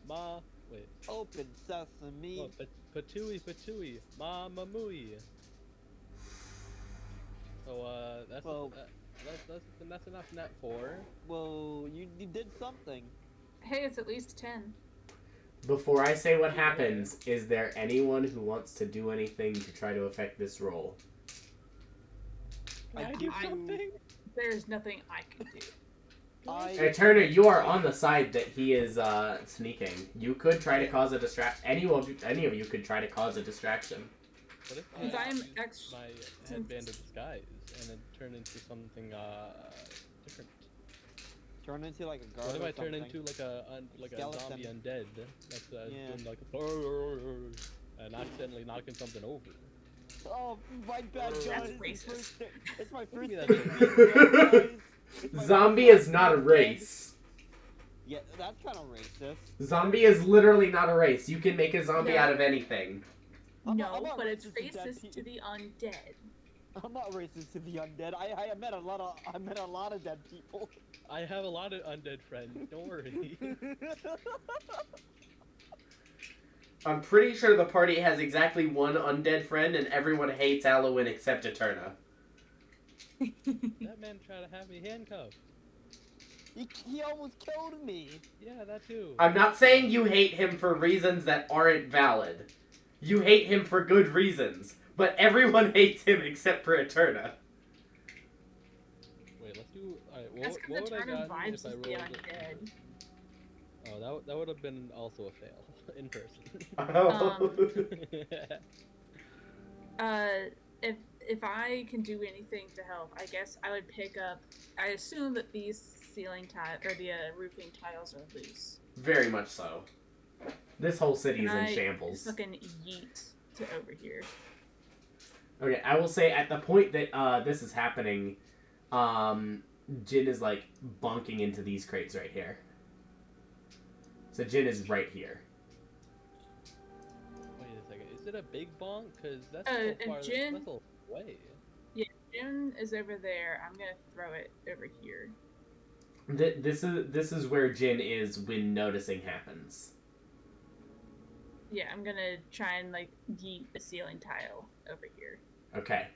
S4: Ma. Wait.
S2: Open sesame.
S4: Oh, Patooey. Mama mooey. So that's
S2: Well-
S4: that's enough net 4.
S2: Well, you did something.
S3: Hey, it's at least 10.
S1: Before I say what happens, is there anyone who wants to do anything to try to affect this roll?
S4: Can I do
S3: I-
S4: something?
S3: There's nothing I can do.
S1: Hey, Turner, you are on the side that he is sneaking. You could try to cause a distraction. Any of you could try to cause a distraction.
S4: What if
S3: Since
S4: I
S3: I'm
S4: use
S3: ex-
S4: my
S3: since-
S4: headband of disguise and then turn into something different?
S2: Turn into like a guard.
S4: What if
S2: or
S4: I turn
S2: something.
S4: into like a
S2: Skeleton.
S4: zombie undead that's
S2: Yeah.
S4: doing like and accidentally knocking something over?
S2: Oh, my bad,
S3: That's
S2: guys.
S3: racist.
S2: It's my first
S4: me
S2: day.
S4: that
S2: Guys. It's my
S1: Zombie
S2: first
S1: is
S2: day
S1: not a
S2: dead.
S1: race.
S2: Yeah, that's kind of racist.
S1: Zombie is literally not a race. You can make a zombie
S3: No.
S1: out of anything.
S2: I'm
S3: No,
S2: not
S3: but it's
S2: racist to dead
S3: racist to the undead.
S2: I'm not racist to the undead. I met a lot of dead people.
S4: I have a lot of undead friends. Don't worry.
S1: I'm pretty sure the party has exactly one undead friend, and everyone hates Halloween except Eterna.
S4: That man tried to have me handcuffed.
S2: He almost killed me.
S4: Yeah, that too.
S1: I'm not saying you hate him for reasons that aren't valid. You hate him for good reasons. But everyone hates him except for Eterna.
S4: Wait, let's do. Alright,
S3: That's
S4: what
S3: because
S4: would
S3: the
S4: I
S3: turn
S4: got
S3: vibes
S4: if I
S3: is
S4: rolled
S3: the
S4: it?
S3: undead.
S4: Oh, that would have been also a fail in person.
S3: If I can do anything to help, I guess I would pick up. I assume that these ceiling tile or the roofing tiles are loose.
S1: Very much so. This whole city is
S3: Can
S1: in
S3: I
S1: shambles.
S3: Fucking yeet to over here.
S1: Okay, I will say at the point that this is happening, Jin is like bonking into these crates right here. So Jin is right here.
S4: Wait a second. Is it a big bonk? Cause that's
S3: and
S4: so far.
S3: Jin-
S4: That's a little way.
S3: Yeah, Jin is over there. I'm gonna throw it over here.
S1: This is where Jin is when noticing happens.
S3: Yeah, I'm gonna try and like yeet the ceiling tile over here.
S1: Okay.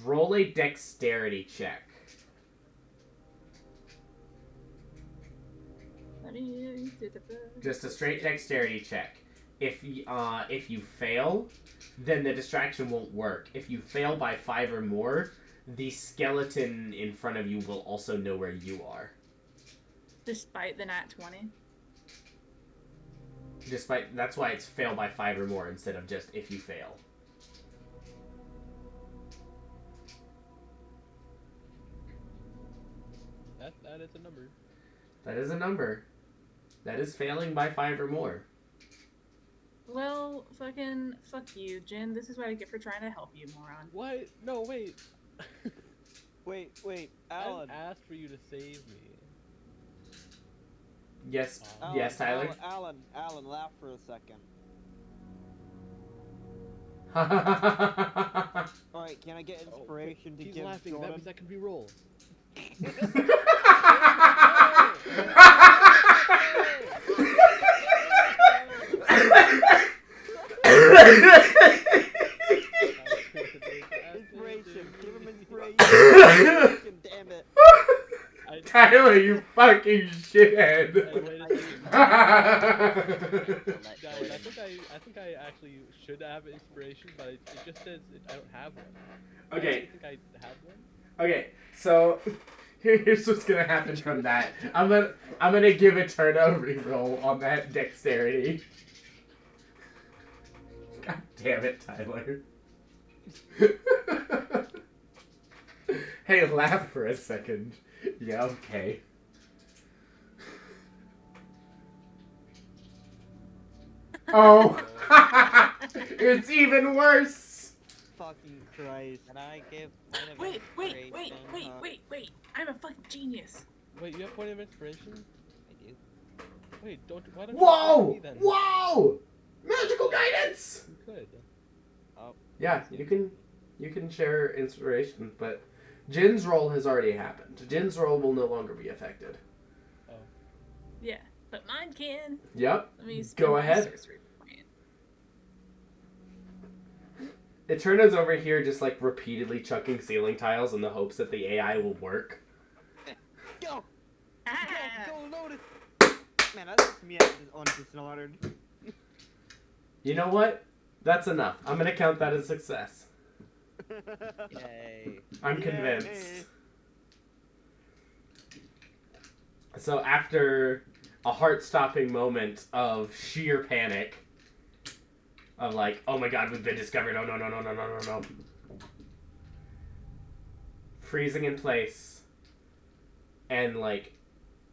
S1: Roll a dexterity check.
S3: Let me
S1: Just a straight dexterity check. If you fail, then the distraction won't work. If you fail by 5 or more, the skeleton in front of you will also know where you are.
S3: Despite the nat 20.
S1: That's why it's fail by 5 or more instead of just if you fail.
S4: That is a number.
S1: That is a number. That is failing by 5 or more.
S3: Well, fuck you, Jin. This is what I get for trying to help you, moron.
S4: What? No, wait.
S2: Wait,
S4: I
S2: Alan.
S4: asked for you to save me.
S1: Yes,
S2: Alan,
S1: yes, Tyler.
S2: Alan, laugh for a second. Alright, can I get inspiration to
S4: He's
S2: give
S4: laughing.
S2: Jordan?
S4: That means I can re-roll.
S2: Inspiration, give him inspiration. Damn it.
S1: Tyler, you fucking shithead.
S4: Guys, I think I actually should have inspiration, but it just says I don't have one.
S1: Okay.
S4: I think I have one.
S1: Okay, so here's what's gonna happen from that. I'm gonna give a turnover roll on that dexterity. God damn it, Tyler. Hey, laugh for a second. Yeah, okay. Oh, it's even worse.
S2: Fucking Christ.
S7: And I give point of
S3: Wait!
S7: inspiration.
S3: I'm a fucking genius.
S4: Wait, you have point of inspiration?
S7: I do.
S4: Wait, why don't you
S1: Whoa!
S4: me then?
S1: Whoa! Magical guidance.
S4: You could.
S7: Oh.
S1: Yeah, you can share inspiration, but Jin's roll has already happened. Jin's roll will no longer be affected.
S4: Oh.
S3: Yeah, but mine can.
S1: Yep.
S3: Let me
S1: Go
S3: my
S1: ahead.
S3: sorcery point.
S1: Eterna's over here just like repeatedly chucking ceiling tiles in the hopes that the AI will work.
S2: Go!
S3: Ah!
S2: Go, notice! Man, that's me on Dishonored.
S1: You know what? That's enough. I'm gonna count that as success.
S7: Yay.
S1: I'm
S2: Yay.
S1: convinced. So after a heart-stopping moment of sheer panic, of like, oh my god, we've been discovered, oh no. Freezing in place, and like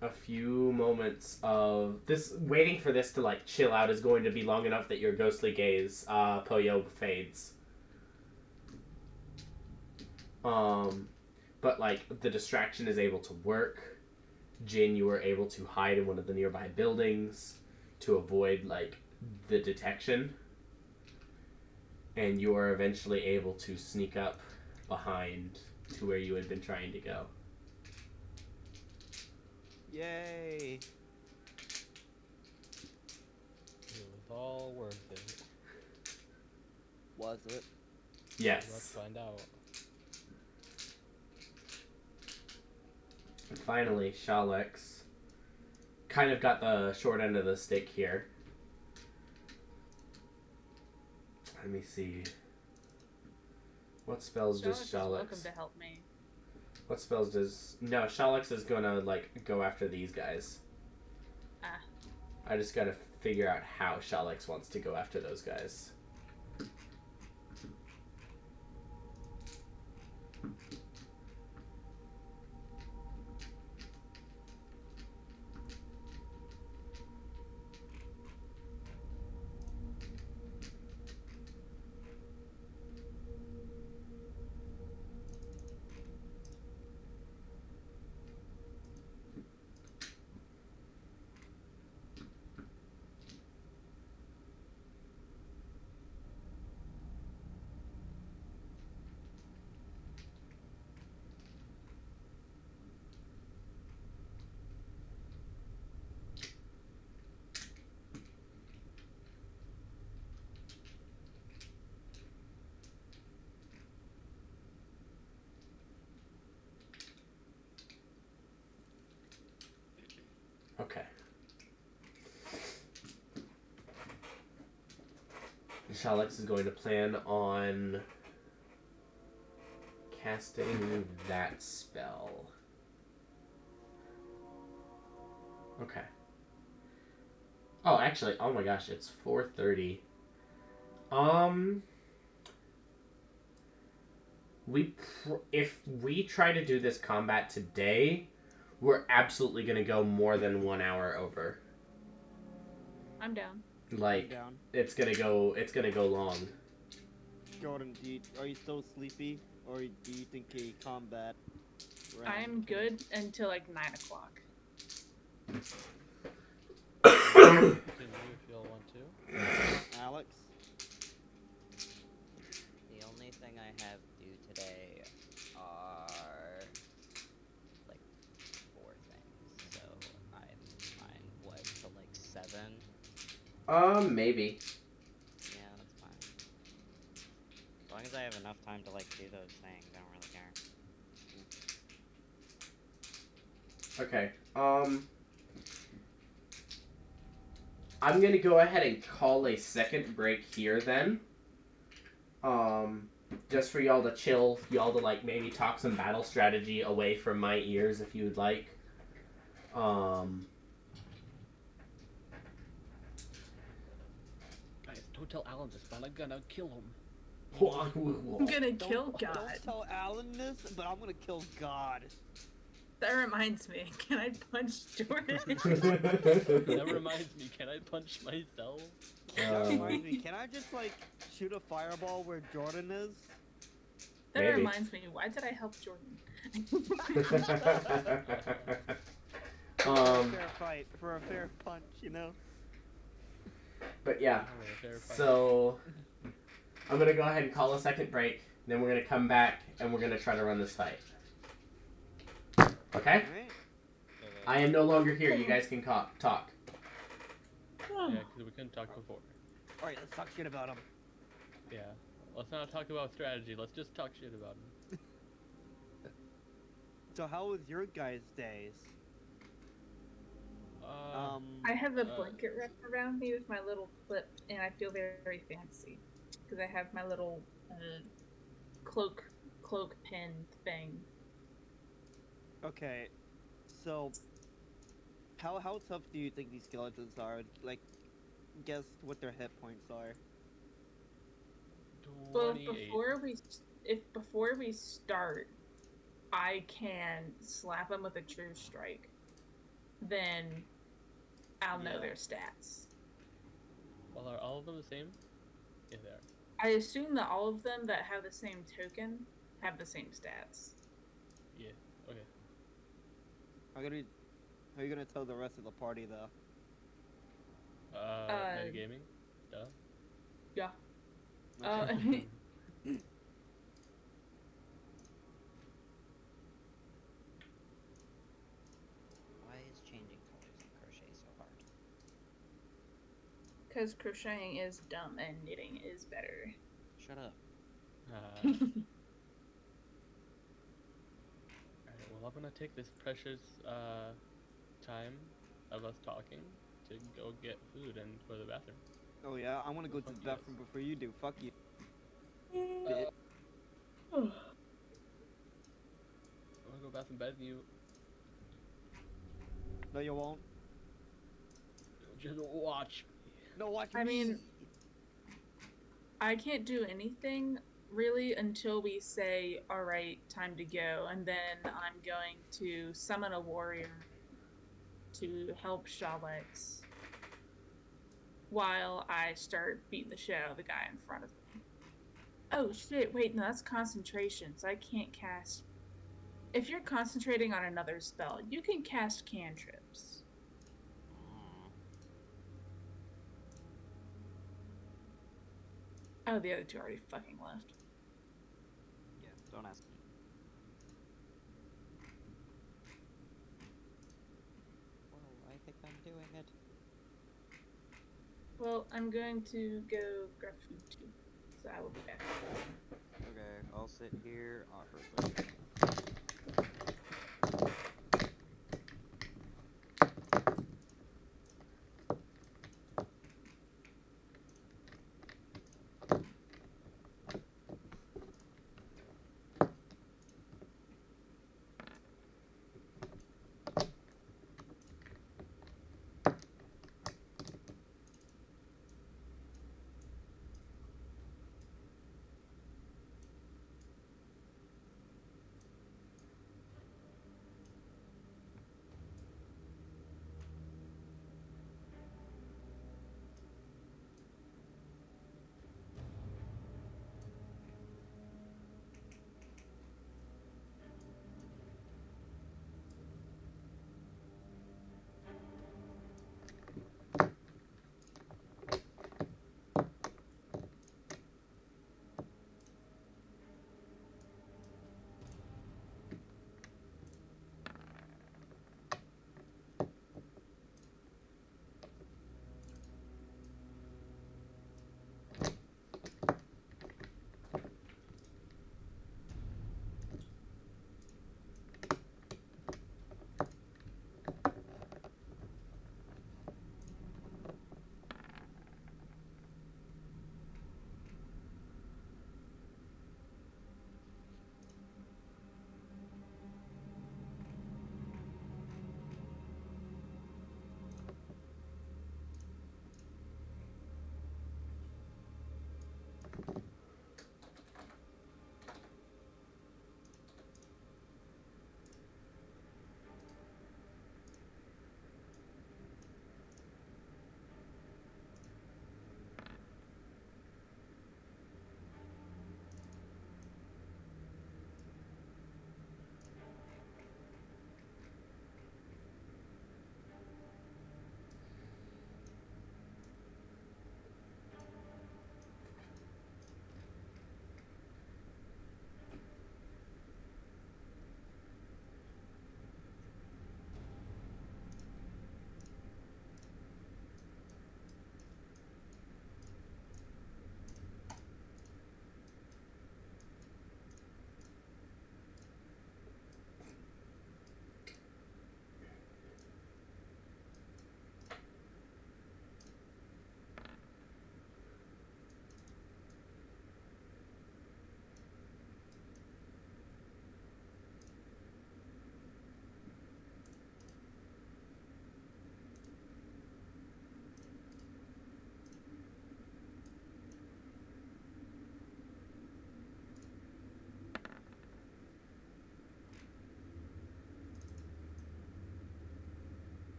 S1: a few moments of this, waiting for this to like chill out is going to be long enough that your ghostly gaze, Poyo, fades. But like the distraction is able to work. Jin, you were able to hide in one of the nearby buildings to avoid like the detection. And you are eventually able to sneak up behind to where you had been trying to go.
S2: Yay!
S4: It was all worth it.
S2: Was it?
S1: Yes.
S4: Let's find out.
S1: And finally, Shalex kind of got the short end of the stick here. Let me see. What spells does
S3: Shalex is welcome
S1: Shalex?
S3: to help me.
S1: What spells does... No, Shalex is gonna, like, go after these guys.
S3: Ah.
S1: I just gotta figure out how Shalex wants to go after those guys. Okay. Shalix is going to plan on casting that spell. Okay. Oh, actually, oh my gosh, it's 4:30. If we try to do this combat today, we're absolutely gonna go more than 1 hour over.
S3: I'm down.
S1: Like,
S2: down.
S1: it's gonna go long.
S2: Jordan, are you still sleepy, or do you think a combat?
S3: I'm good until like 9 o'clock.
S4: Continue if y'all want to.
S2: Alex?
S7: The only thing I have due today are like 4 things, so I'm fine. What, till like 7?
S1: Maybe.
S7: Yeah, that's fine. As long as I have enough time to like do those things, I don't really care.
S1: Okay. I'm gonna go ahead and call a second break here then. Just for y'all to chill, y'all to like maybe talk some battle strategy away from my ears if you would like.
S4: Guys, don't tell Alan this, but I'm gonna kill him.
S3: I'm gonna kill God.
S2: Don't tell Alan this, but I'm gonna kill God.
S3: That reminds me. Can I punch Jordan?
S4: That reminds me, can I punch myself?
S2: That reminds me, can I just like shoot a fireball where Jordan is?
S3: That
S1: Maybe.
S3: reminds me. Why did I help Jordan?
S2: For a fair fight, for a fair punch, you know?
S1: But yeah,
S4: Oh, fair fight.
S1: so I'm gonna go ahead and call a second break. Then we're gonna come back and we're gonna try to run this fight. Okay?
S2: Alright.
S1: I am no longer here. You guys can talk.
S4: Yeah, because we couldn't talk before.
S2: Alright, let's talk shit about him.
S4: Yeah. Let's not talk about strategy, let's just talk shit about him.
S2: So how was your guys' days?
S3: I have a blanket wrapped around me with my little clip, and I feel very, very fancy because I have my little cloak pin thing.
S2: Okay, so how tough do you think these skeletons are? Like, guess what their hit points are.
S3: Well,
S4: 28.
S3: before we start, I can slap them with a true strike. Then I'll know their stats.
S4: Well, are all of them the same? Yeah, they are.
S3: I assume that all of them that have the same token have the same stats.
S4: Yeah, okay.
S2: How are you gonna tell the rest of the party though?
S4: Metagaming? Duh.
S3: Yeah.
S7: Why is changing colors in crochet so hard?
S3: Because crocheting is dumb and knitting is better.
S7: Shut up.
S4: Alright, well, I'm gonna take this precious time of us talking to go get food and go to the bathroom.
S2: Oh yeah, I wanna go to the
S4: Fuck yes.
S2: bathroom before you do. Fuck you.
S4: I'm gonna go bath and bed and you
S2: No, you won't.
S4: just watch me.
S2: No, watch
S3: I
S2: me.
S3: mean, I can't do anything really until we say, alright, time to go, and then I'm going to summon a warrior to help Shalix while I start beating the shit out of the guy in front of me. Oh shit, wait, no, that's concentration, so I can't cast... If you're concentrating on another spell, you can cast cantrips. Oh, the other two already fucking left.
S7: Yeah, don't ask me. Well, I think I'm doing it.
S3: Well, I'm going to go grab food too, so I will be back.
S7: Okay, I'll sit here awkwardly.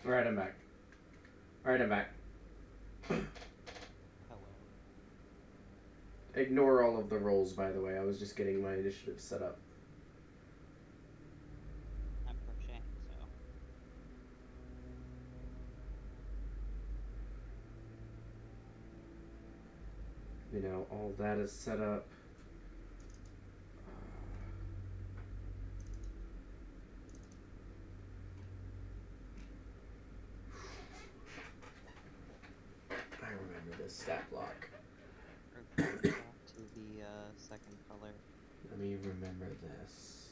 S1: Alright, I'm back. Alright, I'm back.
S7: Hello.
S1: Ignore all of the rolls, by the way. I was just getting my initiative set up.
S7: I'm crocheting, so.
S1: You know, all that is set up. I remember this stat block.
S7: Revert back to the second color.
S1: Let me remember this.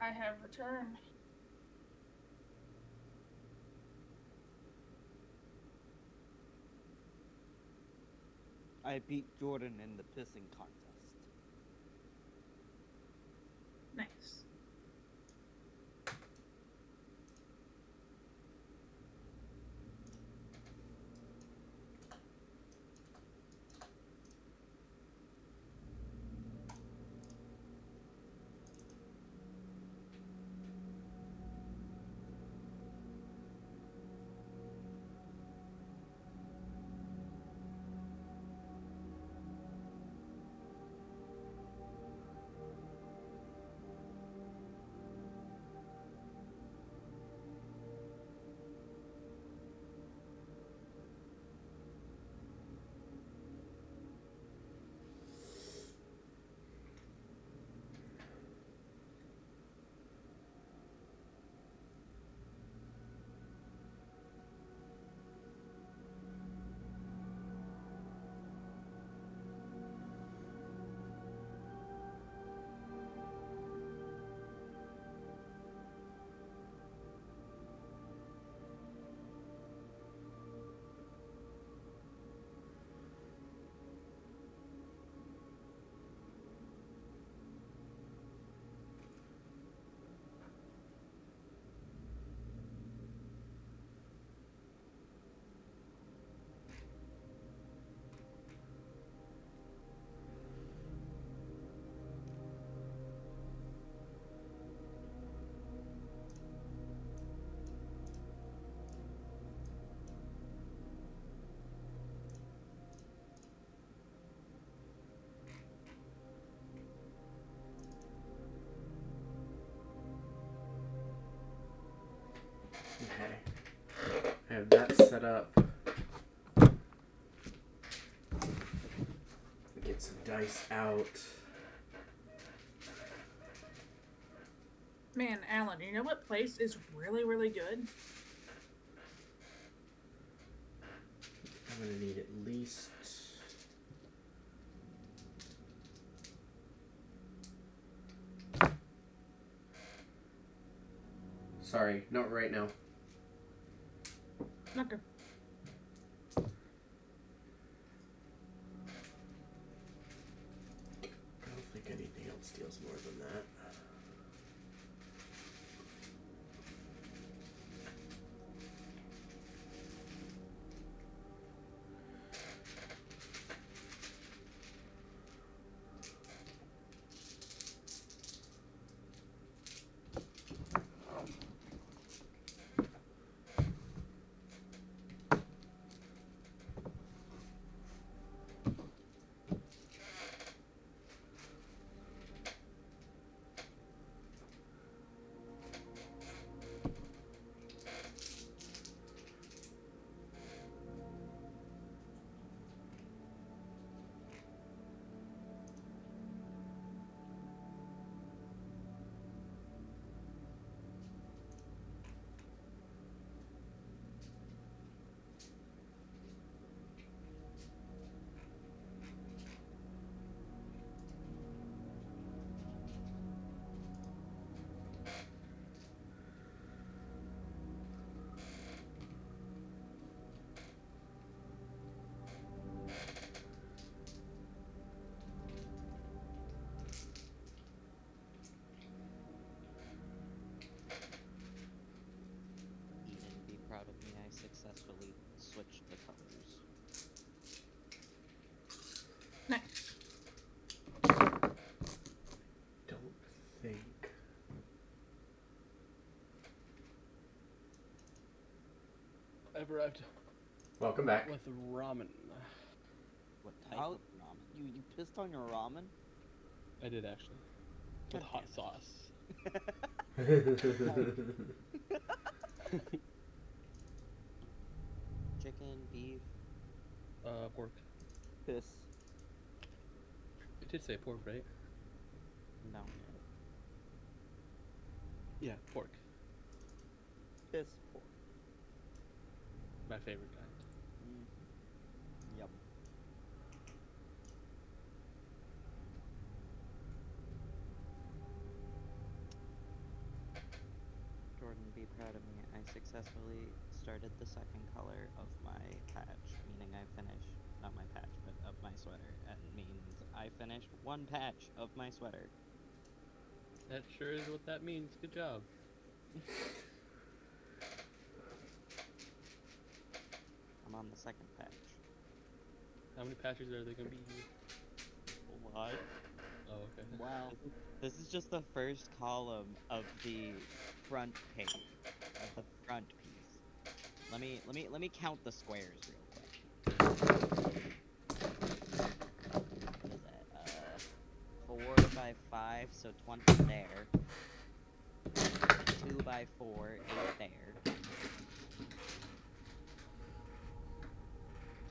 S3: I have returned.
S2: I beat Jordan in the pissing contest.
S3: Nice.
S1: I have that set up. Get some dice out.
S3: Man, Alan, you know what place is really, really good?
S1: I'm gonna need at least... Sorry, not right now.
S3: Okay.
S1: I don't think anything else deals more than that.
S7: Eden, be proud of me. I successfully switched the colors.
S3: Nice.
S1: Don't think...
S4: I've arrived
S1: Welcome back.
S4: with ramen.
S7: What type
S2: How-
S7: of ramen?
S2: You pissed on your ramen?
S4: I did actually. With
S2: God
S4: hot
S2: damn
S4: sauce.
S7: Chicken, beef.
S4: Pork.
S2: Piss.
S4: It did say pork, right?
S7: No.
S4: Yeah, pork.
S2: Piss. Pork.
S4: My favorite kind.
S2: Yep.
S7: Jordan, be proud of me. I successfully started the second color of my patch, meaning I finished, not my patch, but of my sweater. That means I finished one patch of my sweater.
S4: That sure is what that means. Good job.
S7: I'm on the second patch.
S4: How many patches are there gonna be?
S7: What?
S4: Oh, okay.
S2: Wow.
S7: This is just the first column of the front page, of the front piece. Let me count the squares real quick. What is that? 4 by 5, so 20 there. 2 by 4, 8 there.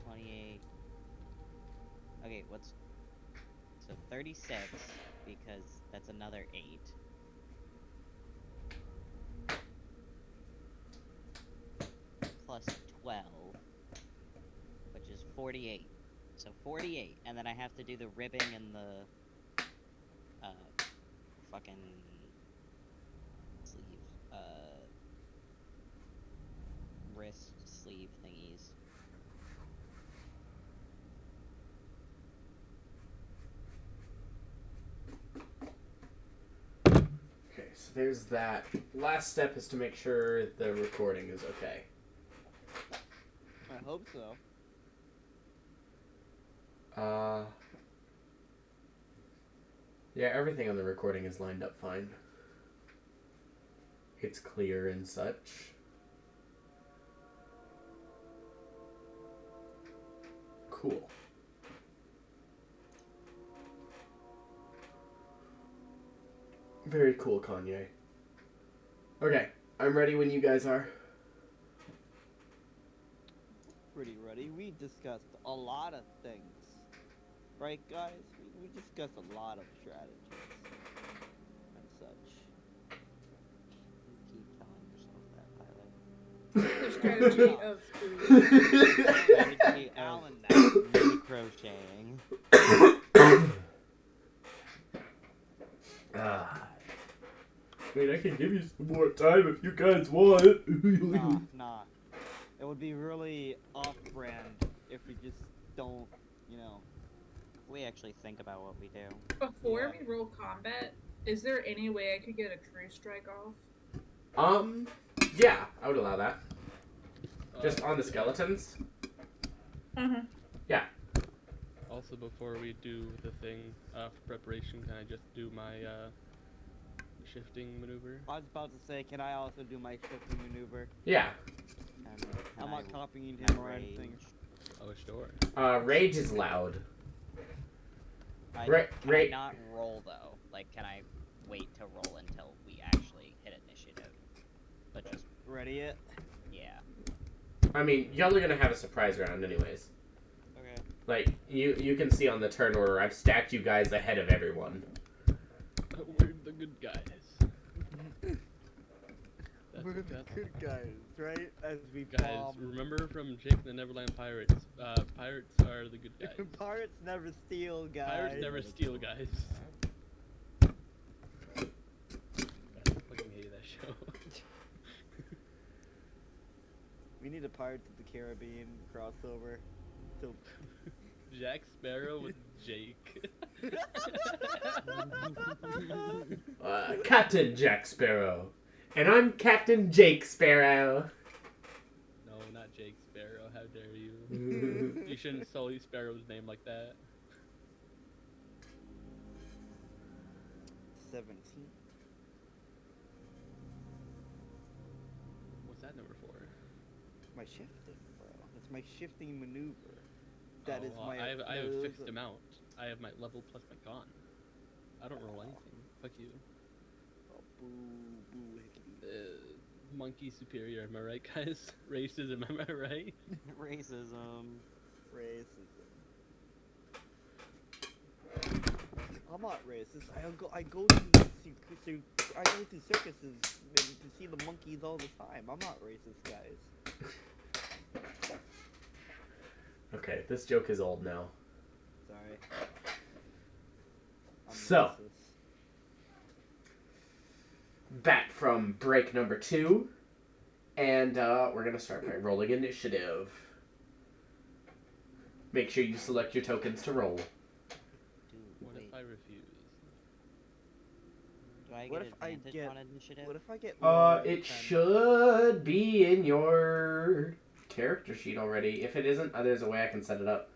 S7: 28. Okay, so 36, because that's another 8. Plus 12, which is 48. So 48, and then I have to do the ribbing and the fucking sleeve, wrist sleeve thingies.
S1: Okay, so there's that. Last step is to make sure the recording is okay.
S2: I hope so.
S1: Yeah, everything on the recording is lined up fine. It's clear and such. Cool. Very cool, Kanye. Okay, I'm ready when you guys are.
S2: discussed a lot of things. Right, guys? We discussed a lot of strategies and such.
S7: You keep telling yourself that, Pilot.
S3: The strategy
S2: Yeah.
S3: of food.
S7: Strategy of
S2: Alan now.
S7: mini crocheting.
S1: Ah. I mean, I can give you some more time if you guys want.
S2: Nah. It would be really off-brand if we just don't,
S7: We actually think about what we do.
S3: Before
S2: Yeah.
S3: we roll combat, is there any way I could get a true strike off?
S1: Yeah, I would allow that. Just on the skeletons.
S3: Mm-hmm.
S4: Also, before we do the thing for preparation, can I just do my shifting maneuver?
S2: I was about to say, can I also do my shifting maneuver?
S1: Yeah.
S7: Can
S2: I'm
S7: I
S2: not copying
S7: can
S2: him
S7: I
S2: or anything.
S7: rage?
S4: Oh, sure.
S1: Rage is loud.
S5: Can
S1: Ra-
S5: I not roll though? Like, can I wait to roll until we actually hit initiative? But just
S2: Ready it?
S5: yeah.
S1: I mean, y'all are gonna have a surprise round anyways.
S7: Okay.
S1: Like, you can see on the turn order, I've stacked you guys ahead of everyone.
S4: We're the good guys.
S2: We're the good guys, right? As we
S4: Guys,
S2: bomb.
S4: remember from Jake and the Neverland Pirates, pirates are the good guys.
S2: Pirates never steal, guys.
S4: Pirates never steal, guys. I fucking hate that show.
S2: We need a Pirates of the Caribbean crossover. So
S4: Jack Sparrow with Jake.
S1: Captain Jack Sparrow. And I'm Captain Jake Sparrow.
S4: No, not Jake Sparrow. How dare you? You shouldn't sully Sparrow's name like that.
S2: 17.
S4: What's that number for?
S2: My shifting, bro. That's my shifting maneuver. That is
S4: well,
S2: my.
S4: I have a
S2: those-
S4: fixed amount. I have my level plus my con. I don't roll anything. Fuck you.
S2: Oh, boo, hickety.
S4: Monkey superior, am I right, guys? Racism, am I right?
S7: Racism.
S2: Racism. I'm not racist. I go to circuses to see the monkeys all the time. I'm not racist, guys.
S1: Okay, this joke is old now.
S2: Sorry. I'm
S1: So.
S2: racist.
S1: Back from break number 2. And we're going to start by rolling initiative. Make sure you select your tokens to roll.
S7: Dude,
S4: What
S7: wait.
S4: if I refuse?
S7: Do I
S2: What
S7: get
S2: if I
S7: advantage
S2: get-
S7: on initiative?
S2: What if I get lower than
S1: It
S2: 10?
S1: should be in your character sheet already. If it isn't, there's a way I can set it up.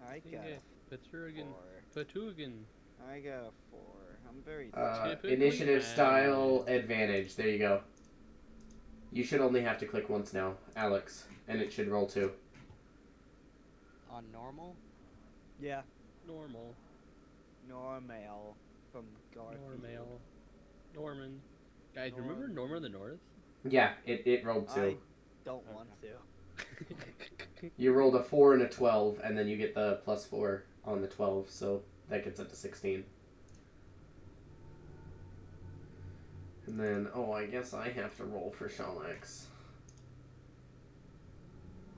S2: I got
S4: Okay, Petrugan.
S2: 4.
S4: Petrugan.
S2: I got a 4. I'm very.
S4: Typically
S1: Initiative style
S4: average.
S1: advantage. There you go. You should only have to click once now, Alex, and it should roll 2.
S7: On normal?
S2: Yeah.
S4: Normal.
S2: Normal from Garfield.
S4: Normal. Norman. Guys, remember Norman the North?
S1: Yeah, it rolled 2.
S2: I don't want to.
S1: You rolled a 4 and a 12, and then you get the plus 4 on the 12, so that gets up to 16. And then, I guess I have to roll for Shalex.
S2: Of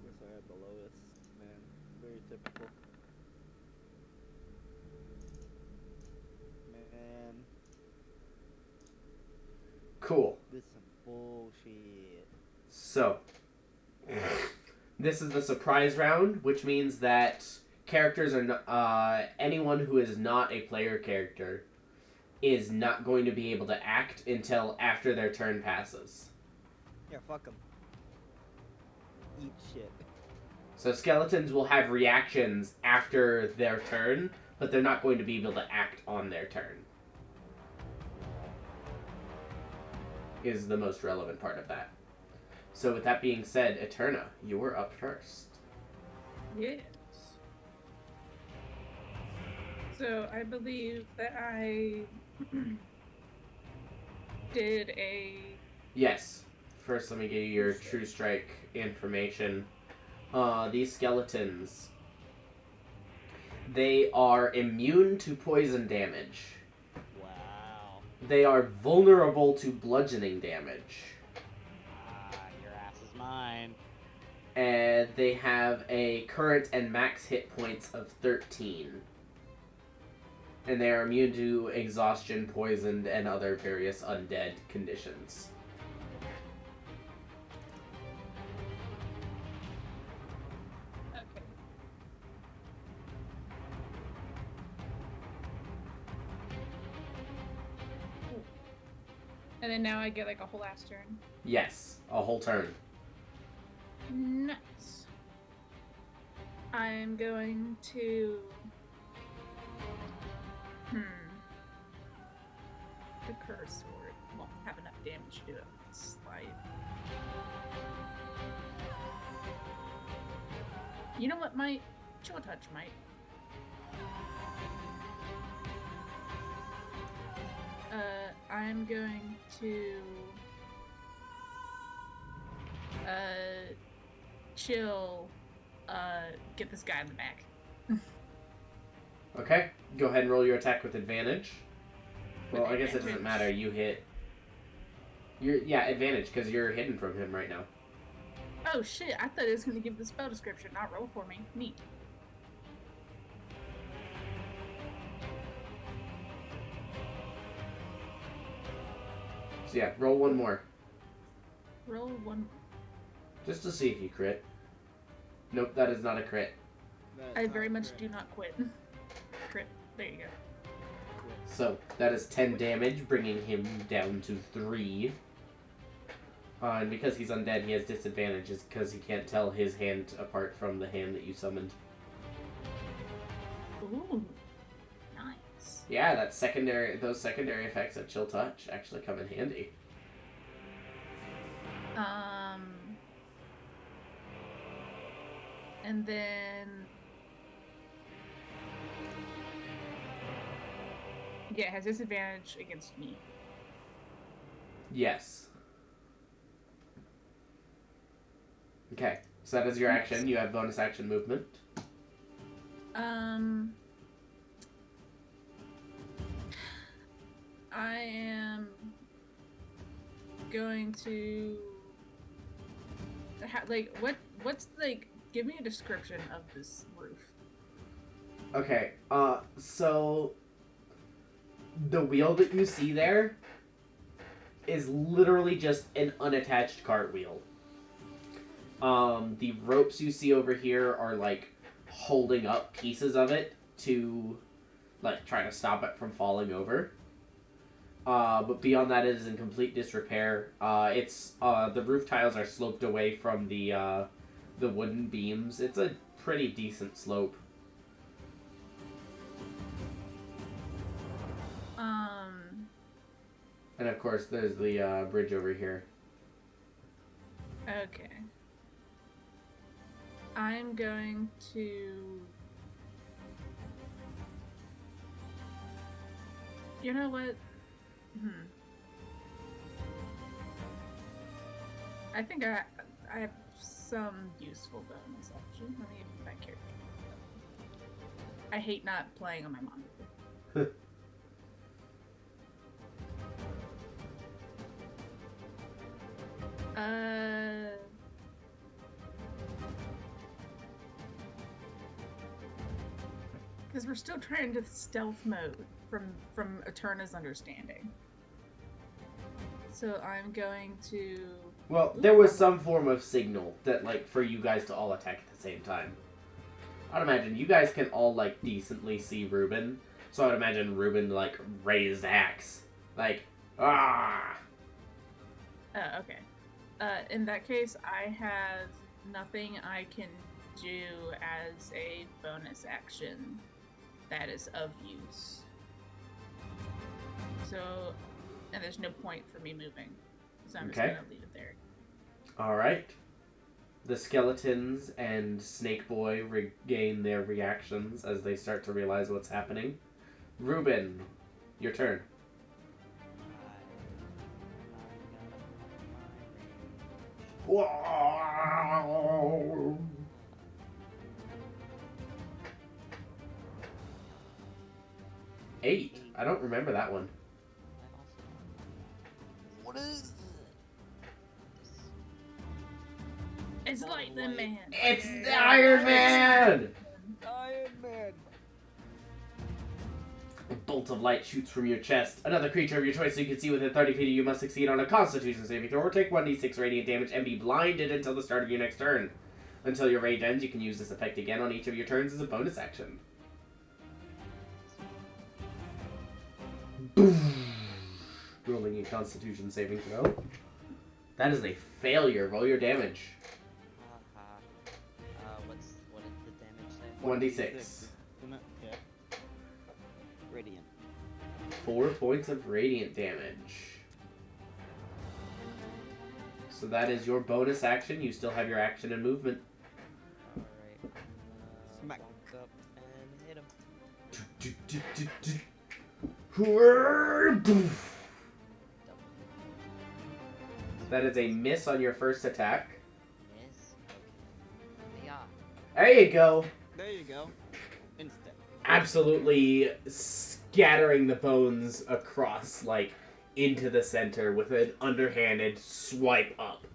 S2: course, I had the lowest. Man, very typical. Man,
S1: Cool.
S2: this is some bullshit.
S1: So, this is the surprise round, which means that characters are anyone who is not a player character is not going to be able to act until after their turn passes.
S2: Yeah, fuck them. Eat shit.
S1: So skeletons will have reactions after their turn, but they're not going to be able to act on their turn. Is the most relevant part of that. So with that being said, Eterna, you are up first.
S3: Yes. So I believe that I did a
S1: Yes. First, let me give you your True Strike information. these skeletons, they are immune to poison damage.
S7: Wow.
S1: They are vulnerable to bludgeoning damage.
S7: Your ass is mine.
S1: And they have a current and max hit points of 13. And they are immune to exhaustion, poisoned, and other various undead conditions.
S3: Okay. Ooh. And then now I get like a whole last turn.
S1: Yes, a whole turn.
S3: Nice. I'm going to. The curse sword won't have enough damage to do it. Slide. You know what, might? Chill touch, might. I'm going to. Chill. Get this guy in the back.
S1: Okay, go ahead and roll your attack with advantage. Well,
S3: With
S1: I guess it doesn't
S3: advantage.
S1: matter. You hit. Yeah, advantage because you're hidden from him right now.
S3: Oh shit, I thought it was going to give the spell description, not roll for me. Neat.
S1: So yeah, roll one more
S3: Roll one.
S1: just to see if you crit. Nope, that is not a crit.
S4: That's
S3: I
S4: not
S3: very much
S4: correct.
S3: do not quit. Crit. There you go.
S1: So that is 10 damage, bringing him down to 3. And because he's undead, he has disadvantages because he can't tell his hand apart from the hand that you summoned.
S3: Ooh. Nice.
S1: Yeah, those secondary effects of Chill Touch actually come in handy.
S3: And then. Yeah, it has disadvantage against me.
S1: Yes. Okay, so that is your action. You have bonus action movement.
S3: I am going to what's give me a description of this roof.
S1: Okay, so the wheel that you see there is literally just an unattached cartwheel. The ropes you see over here are like holding up pieces of it to like try to stop it from falling over. But beyond that, it is in complete disrepair. The roof tiles are sloped away from the wooden beams. It's a pretty decent slope. And of course, there's the bridge over here.
S3: Okay. I'm going to. You know what? I think I have some useful bonus action. Let me get my character. I hate not playing on my monitor. Because we're still trying to stealth mode from Eterna's understanding. So I'm going to.
S1: Well, there was some form of signal that, like, for you guys to all attack at the same time. I'd imagine you guys can all, like, decently see Ruben. So I'd imagine Ruben, like, raised axe. Like, ah!
S3: Okay. In that case, I have nothing I can do as a bonus action that is of use. So, and there's no point for me moving. So I'm just
S1: Okay.
S3: gonna leave it there.
S1: Alright. The skeletons and Snake Boy regain their reactions as they start to realize what's happening. Ruben, your turn. 8. I don't remember that one.
S7: I also don't.
S2: What is?
S3: It's like the man.
S1: It's the Iron Man!
S2: Iron Man.
S1: A bolt of light shoots from your chest. Another creature of your choice you can see within 30 feet of you must succeed on a Constitution saving throw or take 1d6 radiant damage and be blinded until the start of your next turn. Until your rage ends, you can use this effect again on each of your turns as a bonus action. Boom! Rolling a Constitution saving throw. That is a failure. Roll your damage.
S7: What did the damage say?
S1: 1d6.
S2: Isn't it? Yeah.
S7: Radiant.
S1: 4 points of radiant damage. So that is your bonus action. You still have your action and movement.
S7: Alright.
S2: Smack.
S7: Walk up and hit him.
S1: That is a miss on your first attack.
S7: Miss. Okay. Yeah.
S1: There you go.
S2: There you go. Instant.
S1: Absolutely scattering the bones across, like, into the center with an underhanded swipe up.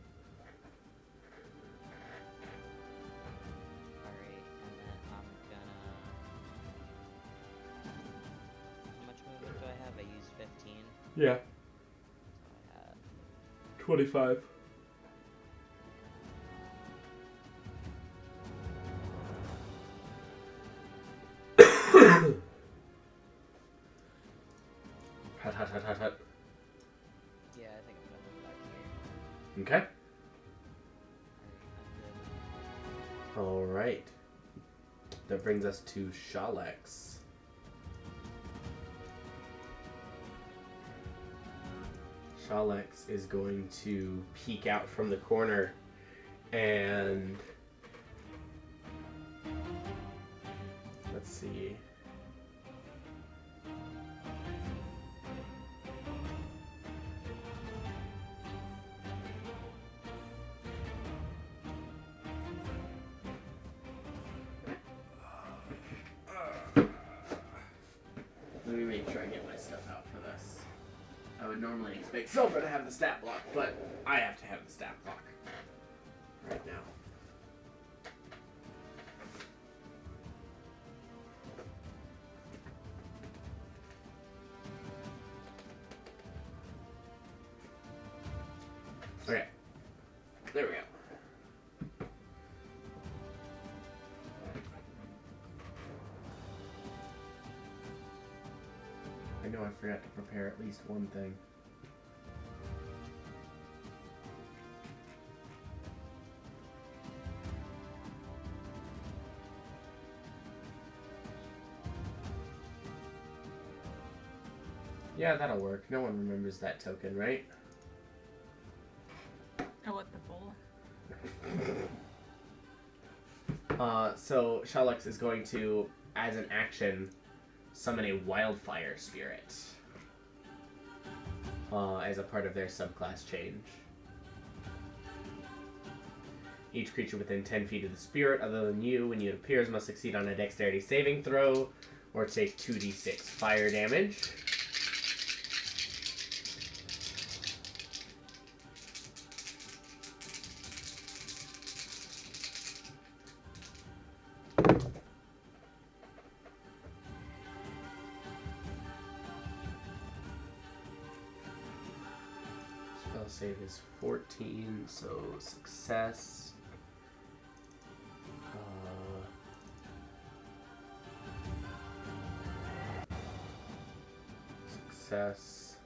S7: Alright, and then I'm gonna. How much movement do I have? I used 15.
S1: Yeah,
S7: So I had
S1: 25. Hut, hut, hut, hut, hut.
S7: Yeah, I think I'm gonna move back here.
S1: Okay.
S7: Alright, I'm good.
S1: Alright. That brings us to Shalex. Shalex is going to peek out from the corner and let's see. Let me make sure I get my stuff out for this. I would normally expect Silver to have the stat block, but I have to have the stat block right now. Okay. There we go. I know I forgot to prepare at least one thing. Yeah, that'll work. No one remembers that token, right?
S3: Oh, what the bull?
S1: So Shalex is going to, as an action, summon a wildfire spirit as a part of their subclass change. Each creature within 10 feet of the spirit, other than you, when it appears, must succeed on a dexterity saving throw or take 2d6 fire damage. Spell save is 14, so success. Success.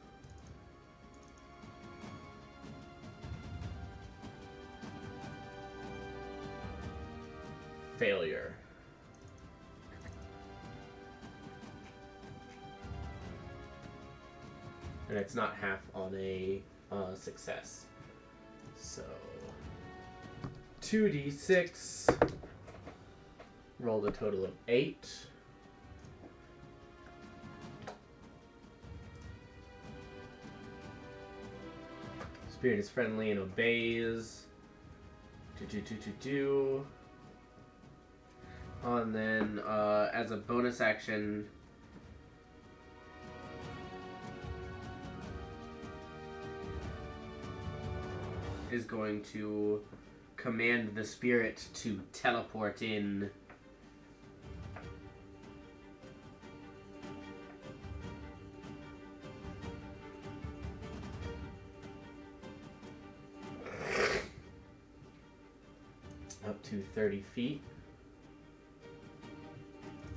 S1: Failure. And it's not half on a success. So 2d6. Rolled a total of 8. Spirit is friendly and obeys. And then, as a bonus action, is going to command the spirit to teleport in. Up to 30 feet.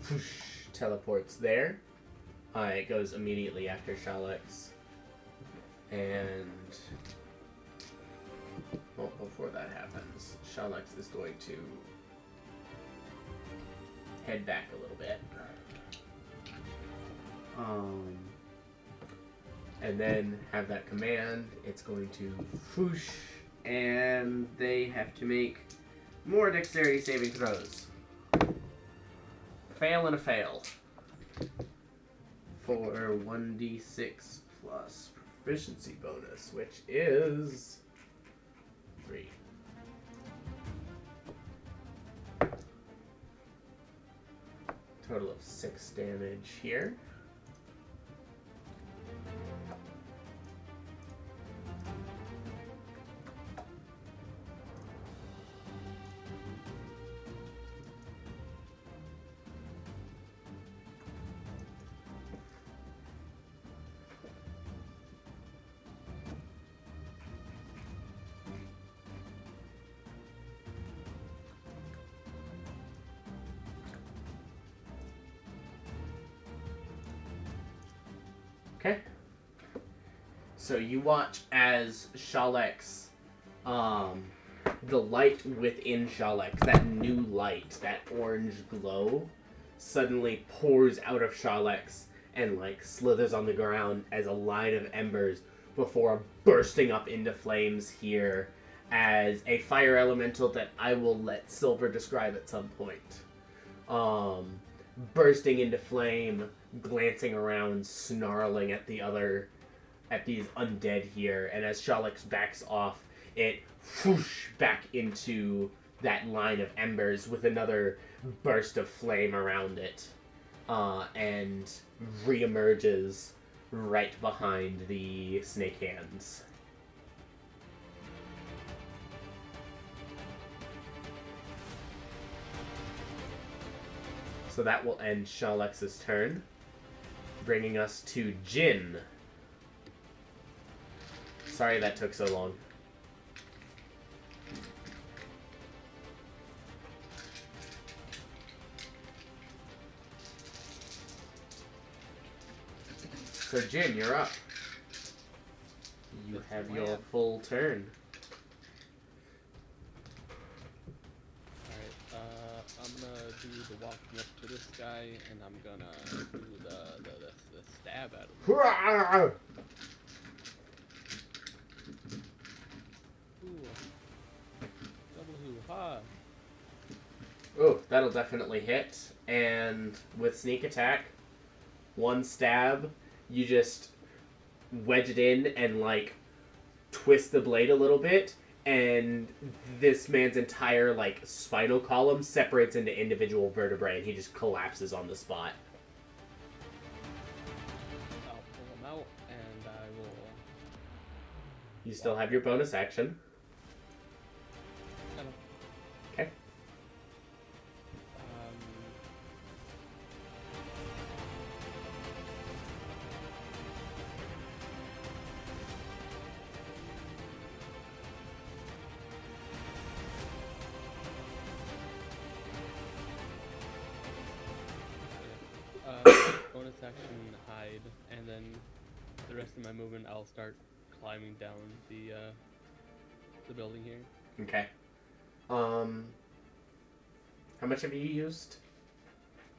S1: Whoosh, teleports there. It goes immediately after Shalix. And well, before that happens, Shalix is going to head back a little bit. And then have that command. It's going to whoosh, and they have to make more dexterity saving throws. Fail and a fail. For 1d6 plus proficiency bonus, which is 3. Total of 6 damage here. Okay. So you watch as Shalix, the light within Shalix, that new light, that orange glow, suddenly pours out of Shalix and slithers on the ground as a line of embers before bursting up into flames here as a fire elemental that I will let Silver describe at some point. Bursting into flame, glancing around, snarling at these undead here, and as Shalix backs off, it whoosh back into that line of embers with another burst of flame around it, and reemerges right behind the snake hands. So that will end Shalex's turn, bringing us to Jin. Sorry that took so long. So Jin, you're up. You have your full turn.
S4: I'm gonna do the walking up to this guy, and I'm gonna do the stab at him. Ooh. Double hoo-ha.
S1: Oh, that'll definitely hit. And with sneak attack, one stab, you just wedge it in and twist the blade a little bit, and this man's entire spinal column separates into individual vertebrae, and he just collapses on the spot.
S4: I'll pull him out, and I will.
S1: You still have your bonus action. Okay.
S4: Bonus action hide, and then the rest of my movement I'll start climbing down the building here.
S1: Okay. How much have you used?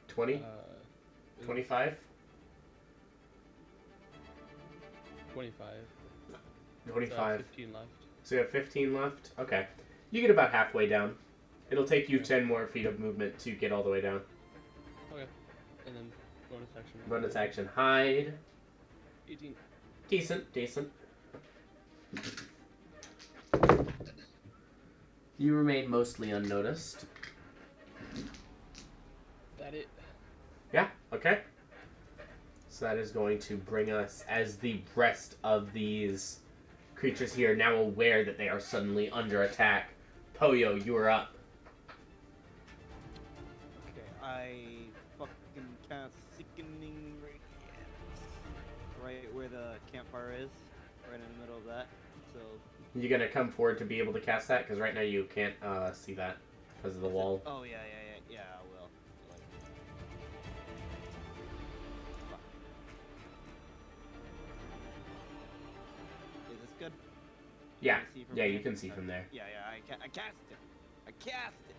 S1: 20? 25?
S4: 25.
S1: 25.
S4: 15 left.
S1: So you have 15 left? Okay. You get about halfway down. It'll take you 10 more feet of movement to get all the way down.
S4: Okay. And then bonus action.
S1: Bonus action hide.
S4: 18.
S1: Decent. You remain mostly unnoticed.
S4: That it?
S1: Yeah, okay. So that is going to bring us, as the rest of these creatures here, now aware that they are suddenly under attack. Poyo, you are up.
S2: Okay, I fucking cast Sickening Radiance. Right where the campfire is. Right in the middle of that. So.
S1: You gonna come forward to be able to cast that? Because right now you can't see that because of the wall.
S2: Oh, yeah, I will. Like, fuck. Is this good?
S1: Yeah,
S2: Can you see from
S1: yeah, you
S2: here?
S1: can see from there.
S2: Yeah, I cast it. I cast it.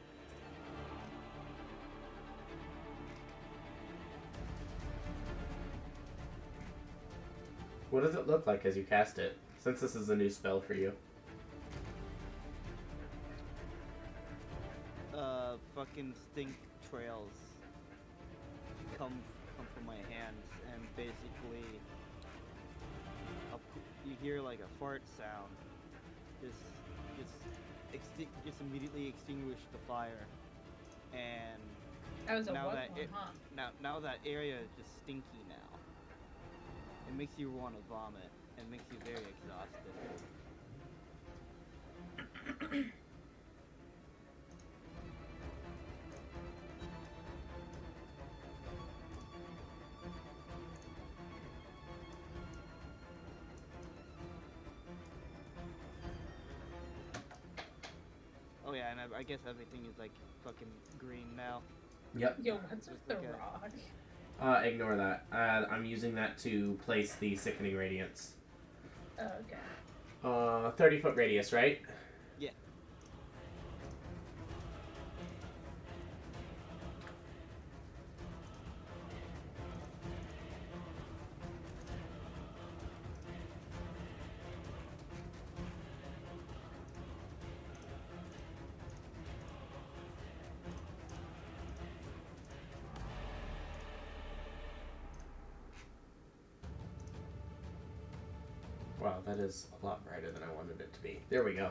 S1: What does it look like as you cast it? Since this is a new spell for you.
S2: Fucking stink trails come from my hands, and basically, you hear like a fart sound. Just immediately extinguish the fire, and
S3: That was a
S2: now
S3: what
S2: that
S3: one, huh?
S2: now that area is just stinky now. It makes you want to vomit and makes you very exhausted. Oh yeah, and I guess everything is like fucking green now.
S1: Yep.
S3: Yo, what's with the
S2: Okay.
S3: rock?
S1: Ignore that. I'm using that to place the Sickening Radiance.
S3: Oh, okay.
S1: 30-foot radius, right?
S2: Yeah.
S1: Wow, that is a lot brighter than I wanted it to be. There we go.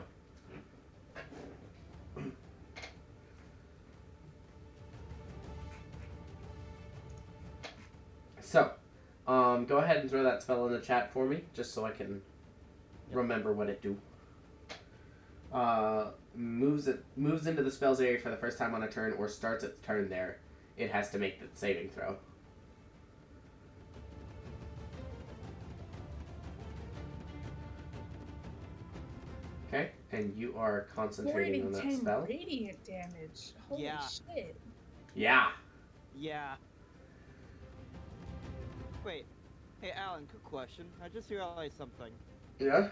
S1: So, go ahead and throw that spell in the chat for me, just so I can remember what it do. Moves into the spell's area for the first time on a turn, or starts its turn there. It has to make the saving throw. Okay, and you are concentrating on that
S3: 10
S1: spell.
S3: radiant damage. Holy
S2: Yeah.
S3: shit.
S1: Yeah.
S2: Yeah. Wait. Hey, Alan, quick question. I just realized something.
S1: Yeah?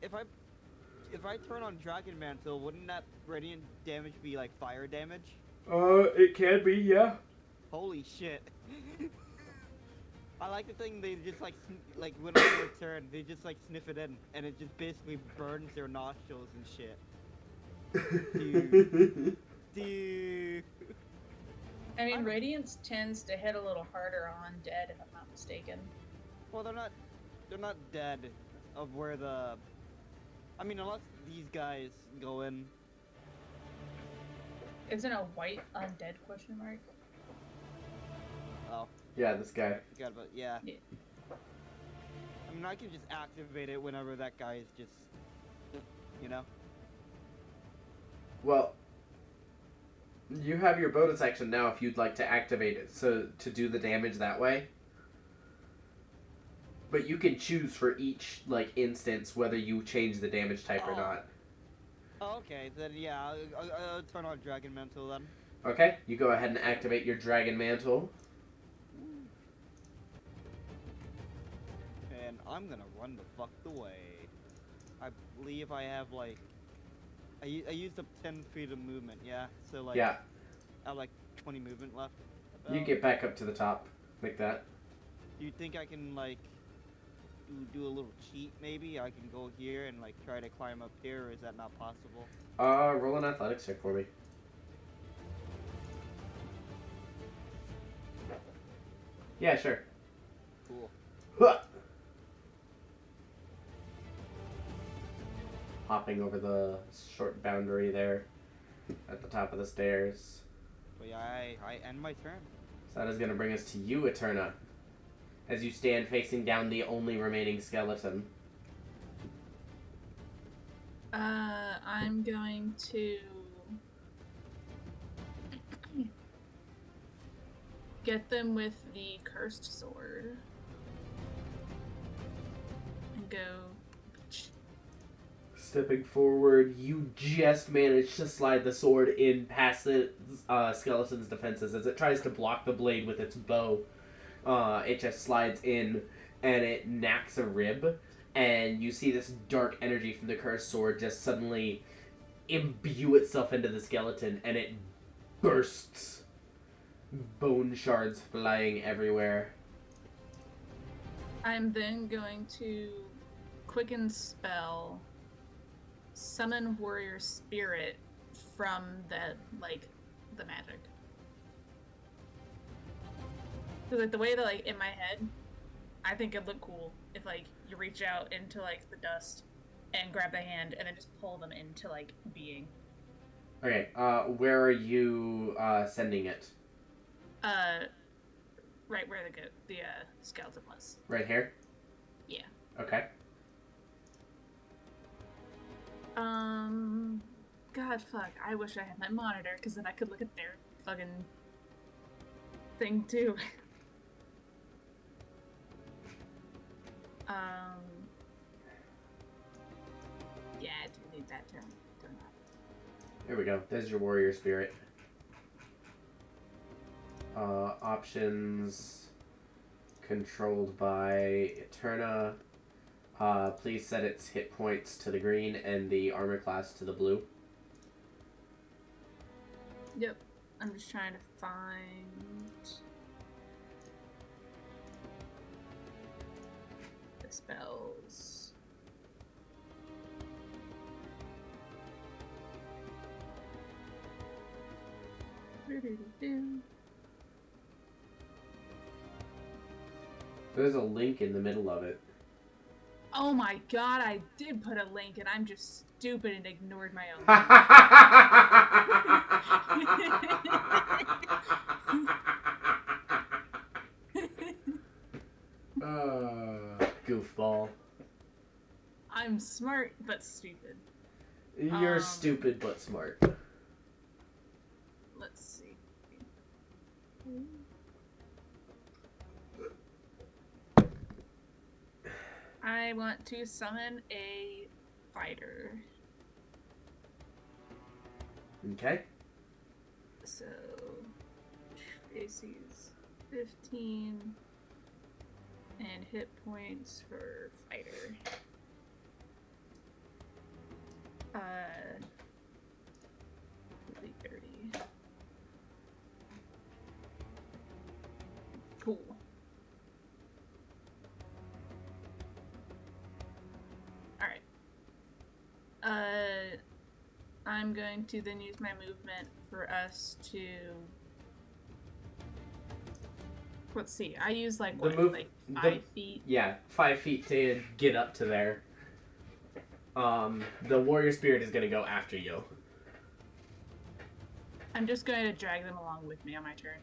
S2: If I turn on Dragon Mantle, wouldn't that radiant damage be like fire damage?
S1: It can be, yeah.
S2: Holy shit. I like the thing they just like when I return, they just like sniff it in, and it just basically burns their nostrils and shit. Dude.
S3: I mean,
S2: I'm-
S3: Radiance tends to hit a little harder on dead, if I'm not mistaken.
S2: Well, they're not dead of where the. I mean, unless these guys go in.
S3: Isn't a white undead question mark?
S2: Oh,
S1: Yeah, this guy.
S2: I forgot about yeah.
S3: Yeah.
S2: I mean, I can just activate it whenever that guy is just, you know.
S1: Well, you have your bonus action now if you'd like to activate it, so to do the damage that way. But you can choose for each like instance whether you change the damage type or
S2: Oh.
S1: not.
S2: Oh, okay, then yeah, I'll turn on Dragon Mantle then.
S1: Okay, you go ahead and activate your Dragon Mantle.
S2: And I'm gonna run the fuck away. I believe I have like. I used up 10 feet of movement, yeah? So like.
S1: Yeah,
S2: I have like 20 movement left.
S1: you get back up to the top like that.
S2: Do you think I can like. Do a little cheat maybe? I can go here and like try to climb up here, or is that not possible?
S1: Roll an athletics check for me. Yeah, sure.
S2: Cool.
S1: Huh. Hopping over the short boundary there at the top of the stairs.
S2: But yeah, I end my turn.
S1: So that is going to bring us to you, Eterna, as you stand facing down the only remaining skeleton.
S3: I'm going to get them with the cursed sword and go.
S1: Stepping forward, you just manage to slide the sword in past the skeleton's defenses as it tries to block the blade with its bow. It just slides in and it knacks a rib, and you see this dark energy from the cursed sword just suddenly imbue itself into the skeleton, and it bursts. Bone shards flying everywhere.
S3: I'm then going to quicken spell, summon warrior spirit from the magic. So like the way that like in my head, I think it'd look cool if like you reach out into like the dust and grab the hand and then just pull them into like being.
S1: Okay, where are you sending it?
S3: Right where the skeleton was.
S1: Right here?
S3: Yeah.
S1: Okay.
S3: God, fuck. I wish I had my monitor, because then I could look at their fucking thing, too. Yeah, I do need that turn.
S1: There we go. There's your warrior spirit. Options controlled by Eterna. Please set its hit points to the green and the armor class to the blue.
S3: Yep. I'm just trying to find the spells.
S1: There's a link in the middle of it.
S3: Oh my god, I did put a link and I'm just stupid and ignored my own.
S1: Goofball.
S3: I'm smart but stupid.
S1: You're stupid but smart.
S3: Let's see. I want to summon a fighter.
S1: Okay.
S3: So, AC's 15 and hit points for fighter. It'll be 30. Cool. Alright. I'm going to then use my movement for us to... Let's see, I use like, what, like 5 feet?
S1: Yeah, 5 feet to get up to there. The warrior spirit is going to go after you.
S3: I'm just going to drag them along with me on my turn.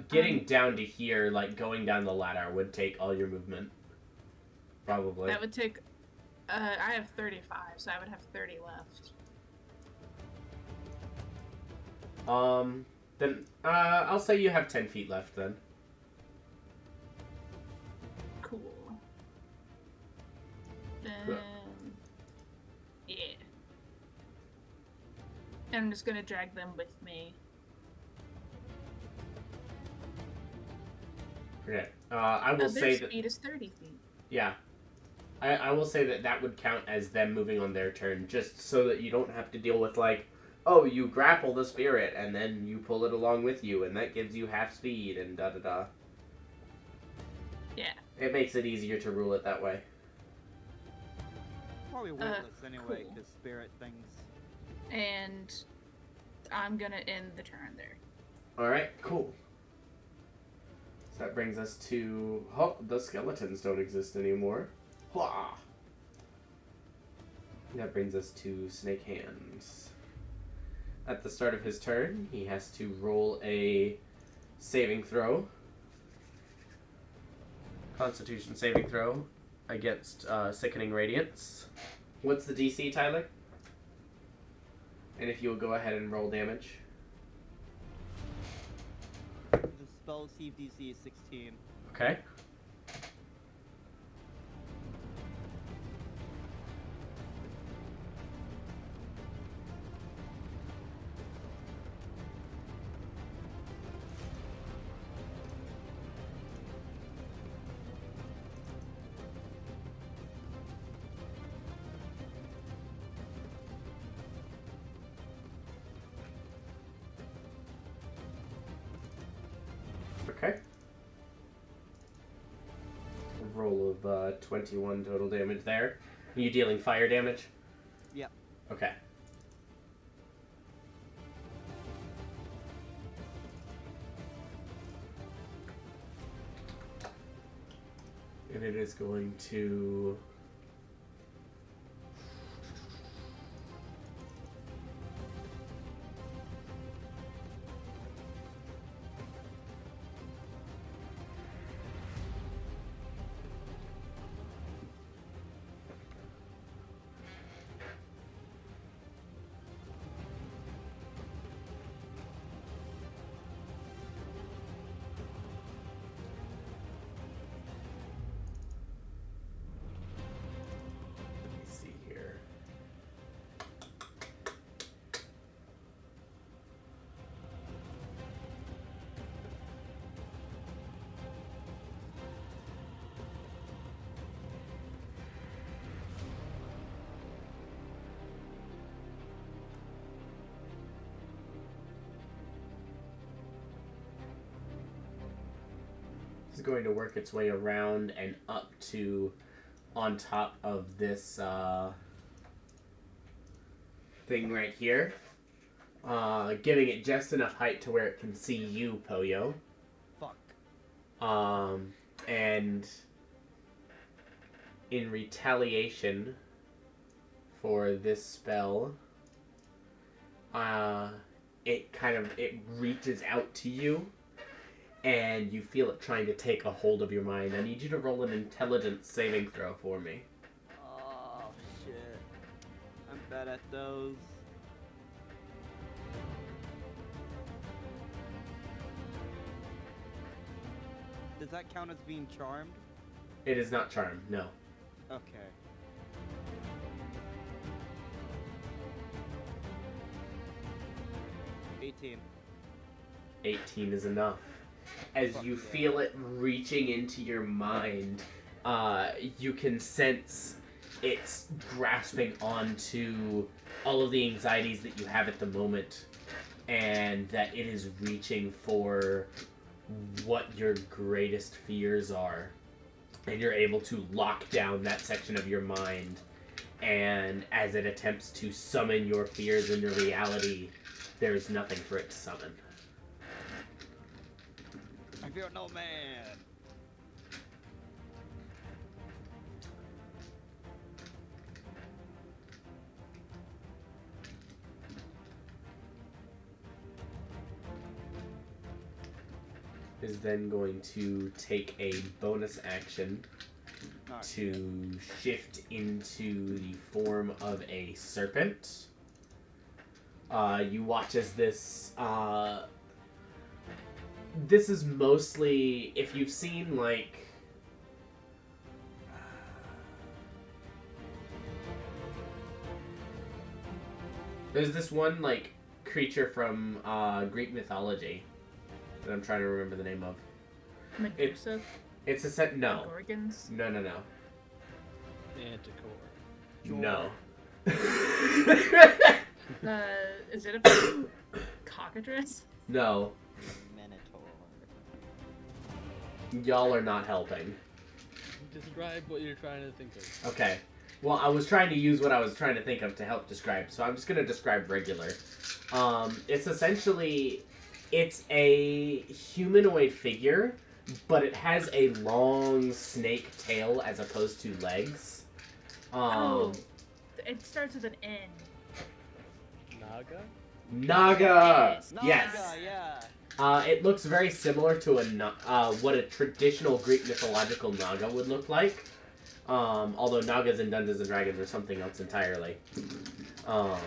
S1: Getting down to here, like going down the ladder, would take all your movement. Probably.
S3: That would take... I have 35, so I would have 30 left.
S1: Then, I'll say you have 10 feet left then.
S3: Cool. Then... Yeah. And I'm just gonna drag them with me.
S1: Okay. I will say
S3: their
S1: that...
S3: speed is 30 feet.
S1: Yeah. I will say that that would count as them moving on their turn, just so that you don't have to deal with, like, oh, you grapple the spirit, and then you pull it along with you, and that gives you half speed, and da-da-da.
S3: Yeah.
S1: It makes it easier to rule it that way.
S2: Probably weightless anyway,
S3: cool.
S2: because spirit things.
S3: And I'm gonna end the turn there.
S1: Alright, cool. So that brings us to... Oh, the skeletons don't exist anymore. Hwah! That brings us to Snake Hands. At the start of his turn, he has to roll a saving throw Constitution saving throw against Sickening Radiance. What's the DC, Tyler? And if you'll go ahead and roll damage.
S2: The spell CDC is 16.
S1: Okay. Okay. A roll of 21 total damage there. Are you dealing fire damage?
S2: Yep.
S1: Okay. And it is going to... see here. It's going to work its way around and up to on top of this thing right here, giving it just enough height to where it can see you, Poyo.
S2: Fuck.
S1: And in retaliation for this spell, it reaches out to you, and you feel it trying to take a hold of your mind. I need you to roll an intelligence saving throw for me.
S2: Oh, shit. I'm bad at those. Does that count as being charmed?
S1: It is not charmed, no.
S2: Okay. $18.
S1: 18 is enough. As
S2: Fuck
S1: you
S2: yeah.
S1: feel it reaching into your mind, you can sense it's grasping onto all of the anxieties that you have at the moment, and that it is reaching for what your greatest fears are. And you're able to lock down that section of your mind, and as it attempts to summon your fears into reality, there is nothing for it to summon.
S2: I fear no man.
S1: Is then going to take a bonus action
S2: Alright.
S1: to shift into the form of a serpent. You watch as this is mostly, if you've seen like there's this one like creature from Greek mythology that I'm trying to remember the name of.
S3: Medusa?
S1: It's a set. No.
S3: Gorgons?
S1: No.
S4: Manticore.
S1: No.
S3: Is it a fucking cockatrice?
S1: No.
S7: Minotaur.
S1: Y'all are not helping.
S4: Describe what you're trying to think of.
S1: Okay. Well, I was trying to use what I was trying to think of to help describe, so I'm just going to describe regular. It's essentially, it's a humanoid figure, but it has a long snake tail as opposed to legs.
S3: It starts with an N.
S4: Naga?
S1: Naga!
S3: Yes.
S1: Yes!
S2: Naga, yeah.
S1: It looks very similar to what a traditional Greek mythological Naga would look like. Although Nagas in Dungeons and Dragons are something else entirely. And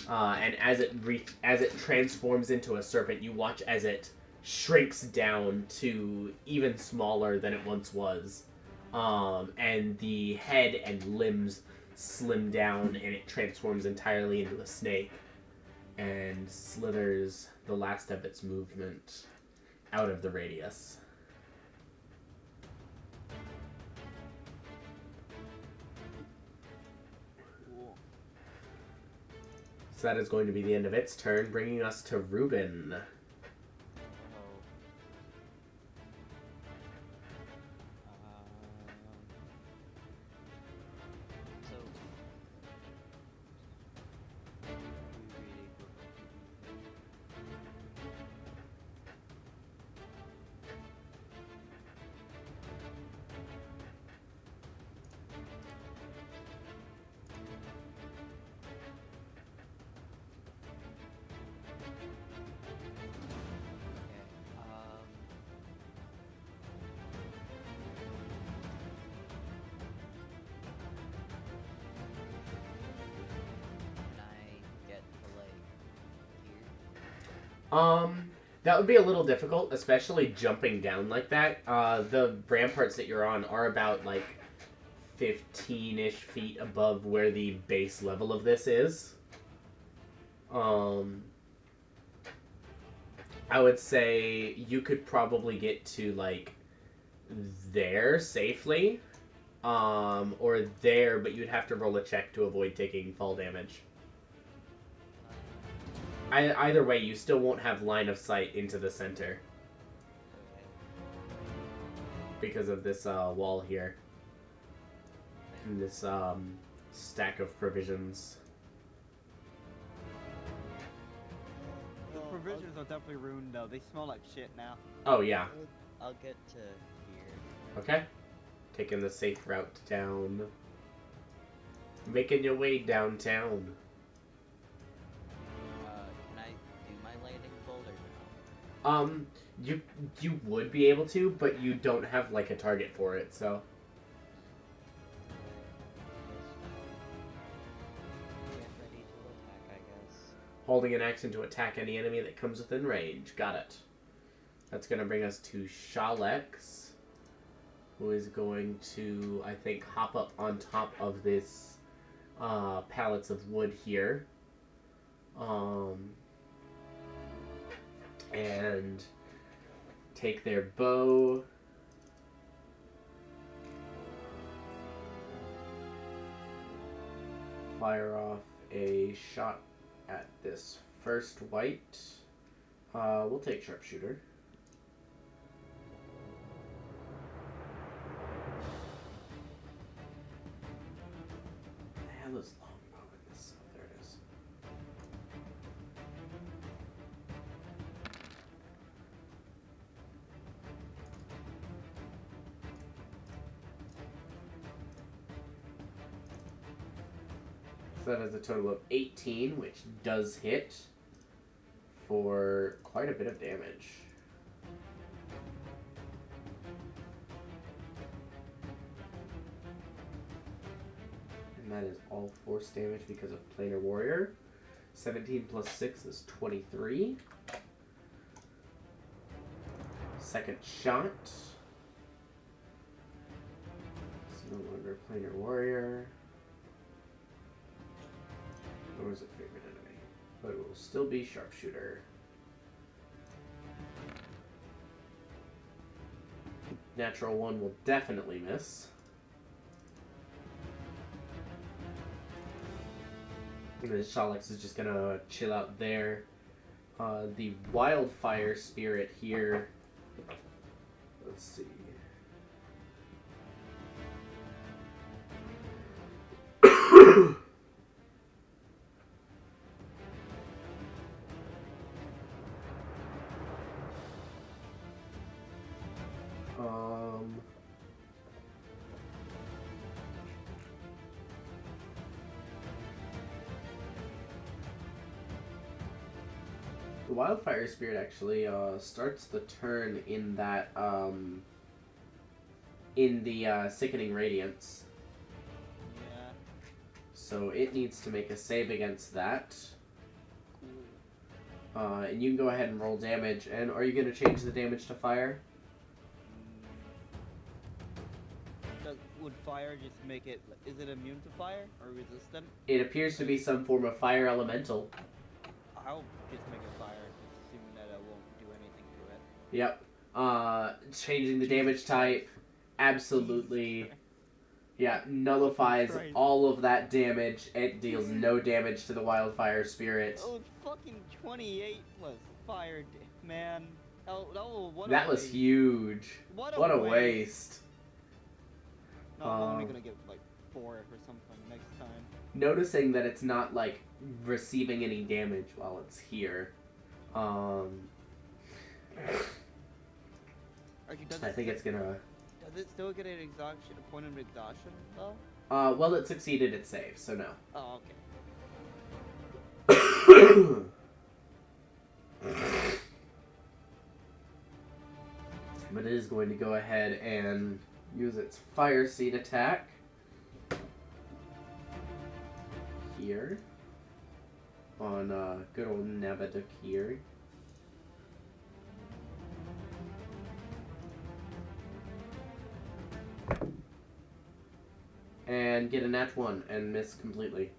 S1: as it transforms into a serpent, you watch as it shrinks down to even smaller than it once was. And the head and limbs slim down, and it transforms entirely into a snake and slithers the last of its movement out of the radius.
S5: Cool.
S1: So that is going to be the end of its turn, bringing us to Ruben. That would be a little difficult, especially jumping down like that. The ramparts that you're on are about, 15-ish feet above where the base level of this is. I would say you could probably get to, there safely. Or there, but you'd have to roll a check to avoid taking fall damage. Either way, you still won't have line of sight into the center. Because of this wall here. And this stack of provisions.
S2: The provisions are definitely ruined though. They smell like shit now.
S1: Oh, yeah.
S7: I'll get to here.
S1: Okay. Taking the safe route down. Making your way downtown.
S7: Can I do my lightning bolt or no?
S1: You would be able to, but you don't have, a target for it, so...
S7: Get ready to attack, I guess.
S1: Holding an action to attack any enemy that comes within range. Got it. That's going to bring us to Shalex, who is going to, I think, hop up on top of this pallets of wood here. And take their bow. Fire off a shot at this first white. We'll take sharpshooter. The hell is longbow in this? Oh, there it is. So that is a total of 18, which does hit for quite a bit of damage. And that is all force damage because of Planar Warrior. 17 plus 6 is 23. Second shot. It's no longer Planar Warrior. Or is it favorite enemy? But it will still be Sharpshooter. Natural 1 will definitely miss. And then Shalex is just gonna chill out there. The Wildfire Spirit here. Let's see. The Wildfire Spirit actually starts the turn in that in the Sickening Radiance.
S2: Yeah.
S1: So it needs to make a save against that.
S2: Cool.
S1: And you can go ahead and roll damage. And are you going to change the damage to fire?
S2: Would fire just make it? Is it immune to fire or resistant?
S1: It appears to be some form of fire elemental.
S2: I'll just make it fire, assuming that I won't do anything to it.
S1: Yep. Changing the damage type absolutely, yeah, nullifies
S2: Christ.
S1: all of that damage. It deals no damage to the Wildfire Spirit.
S2: Oh, it's fucking 28 plus fire, man. Oh, what
S1: That
S2: a
S1: was
S2: waste.
S1: huge.
S2: What
S1: What a waste.
S2: No, I'm only gonna get like 4 or something next time.
S1: Noticing that it's not like receiving any damage while it's here.
S2: Actually, does
S1: I
S2: it
S1: think it's gonna.
S2: Does it still get an exhaustion, a point of exhaustion though?
S1: Well, it succeeded its save, so no.
S2: Oh, okay.
S1: But it is going to go ahead and use its Fire Seed attack. Here. On good old Navadakir. And get a nat 1 and miss completely.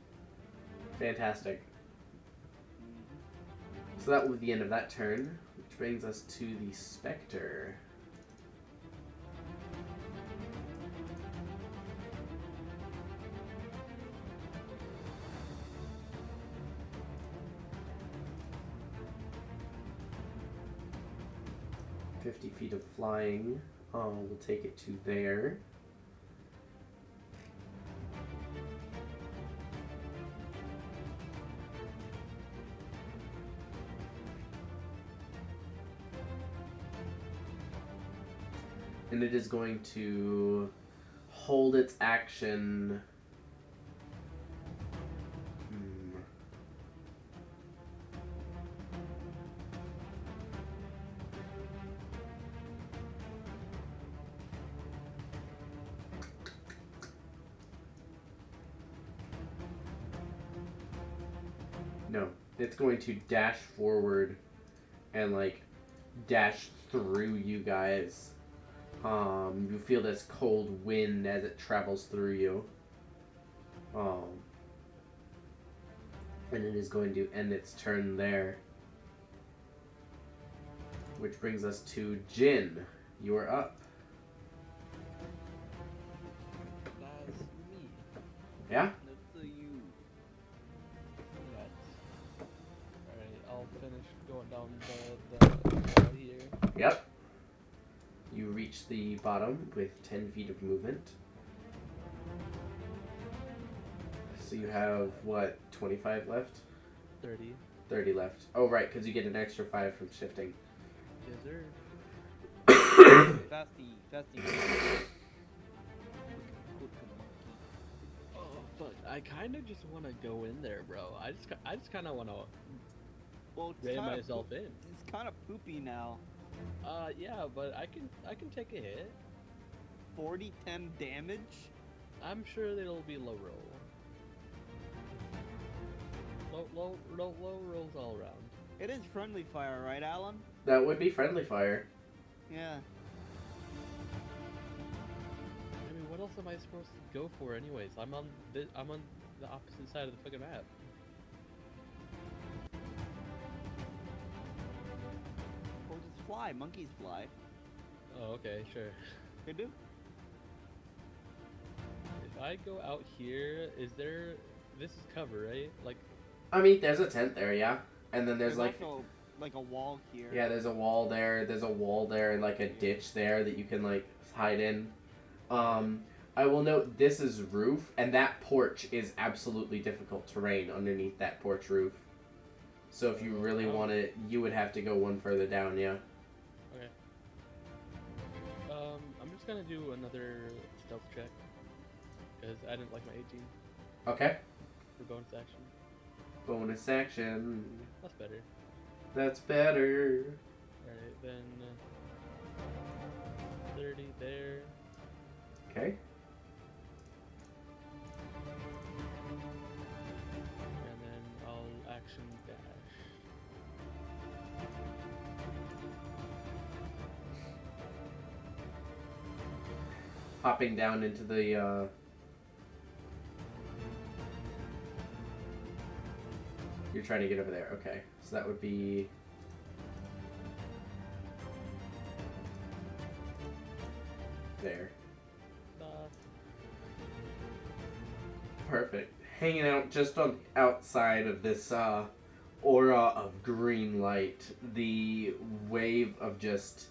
S1: Fantastic. So that will be the end of that turn, which brings us to the Spectre. "50 feet of flying. We'll take it to there. And it is going to hold its action. No, it's going to dash forward and like dash through you guys. You feel this cold wind as it travels through you. And it is going to end its turn there. Which brings us to Jin. You are up.
S4: That's me.
S1: Yeah?
S2: That's you.
S4: Yes. Alright, I'll finish going down the wall here.
S1: Yep. You reach the bottom with 10 feet of movement. So you have, what, 25 left?
S4: 30.
S1: 30 left. Oh, right, because you get an extra 5 from shifting.
S4: Yes, sir.
S2: Fasty.
S4: Oh, fuck. I kind of just want to go in there, bro. I just kind of want to
S2: Well, it's
S4: ram
S2: kinda
S4: myself in.
S2: It's kind of poopy now.
S4: Yeah, but I can take a hit.
S2: 40-10 damage.
S4: I'm sure it'll be low roll. Low rolls all around.
S2: It is friendly fire, right, Alan?
S1: That would be friendly fire.
S2: Yeah.
S4: I mean, what else am I supposed to go for, anyways? I'm on the opposite side of the fucking map.
S2: Or just fly. Monkeys fly.
S4: Oh, okay, sure.
S2: They do.
S4: If I go out here, is there? This is cover, right? Like,
S1: I mean, there's a tent there, yeah. And then there's like...
S2: also like a wall here.
S1: Yeah, there's a wall there. There's a wall there and like a ditch there that you can like hide in. I will note this is roof, and that porch is absolutely difficult terrain underneath that porch roof. So if you really want it, you would have to go one further down, yeah.
S4: okay. I'm just gonna do another stealth check because I didn't like my 18
S1: Okay.
S4: for bonus action.
S1: Bonus action.
S4: That's better.
S1: That's better.
S4: Alright, then 30 there.
S1: Okay.
S4: And then I'll action dash.
S1: Hopping down into the, You're trying to get over there. Okay. So that would be... there. Perfect. Hanging out just on the outside of this aura of green light, the wave of just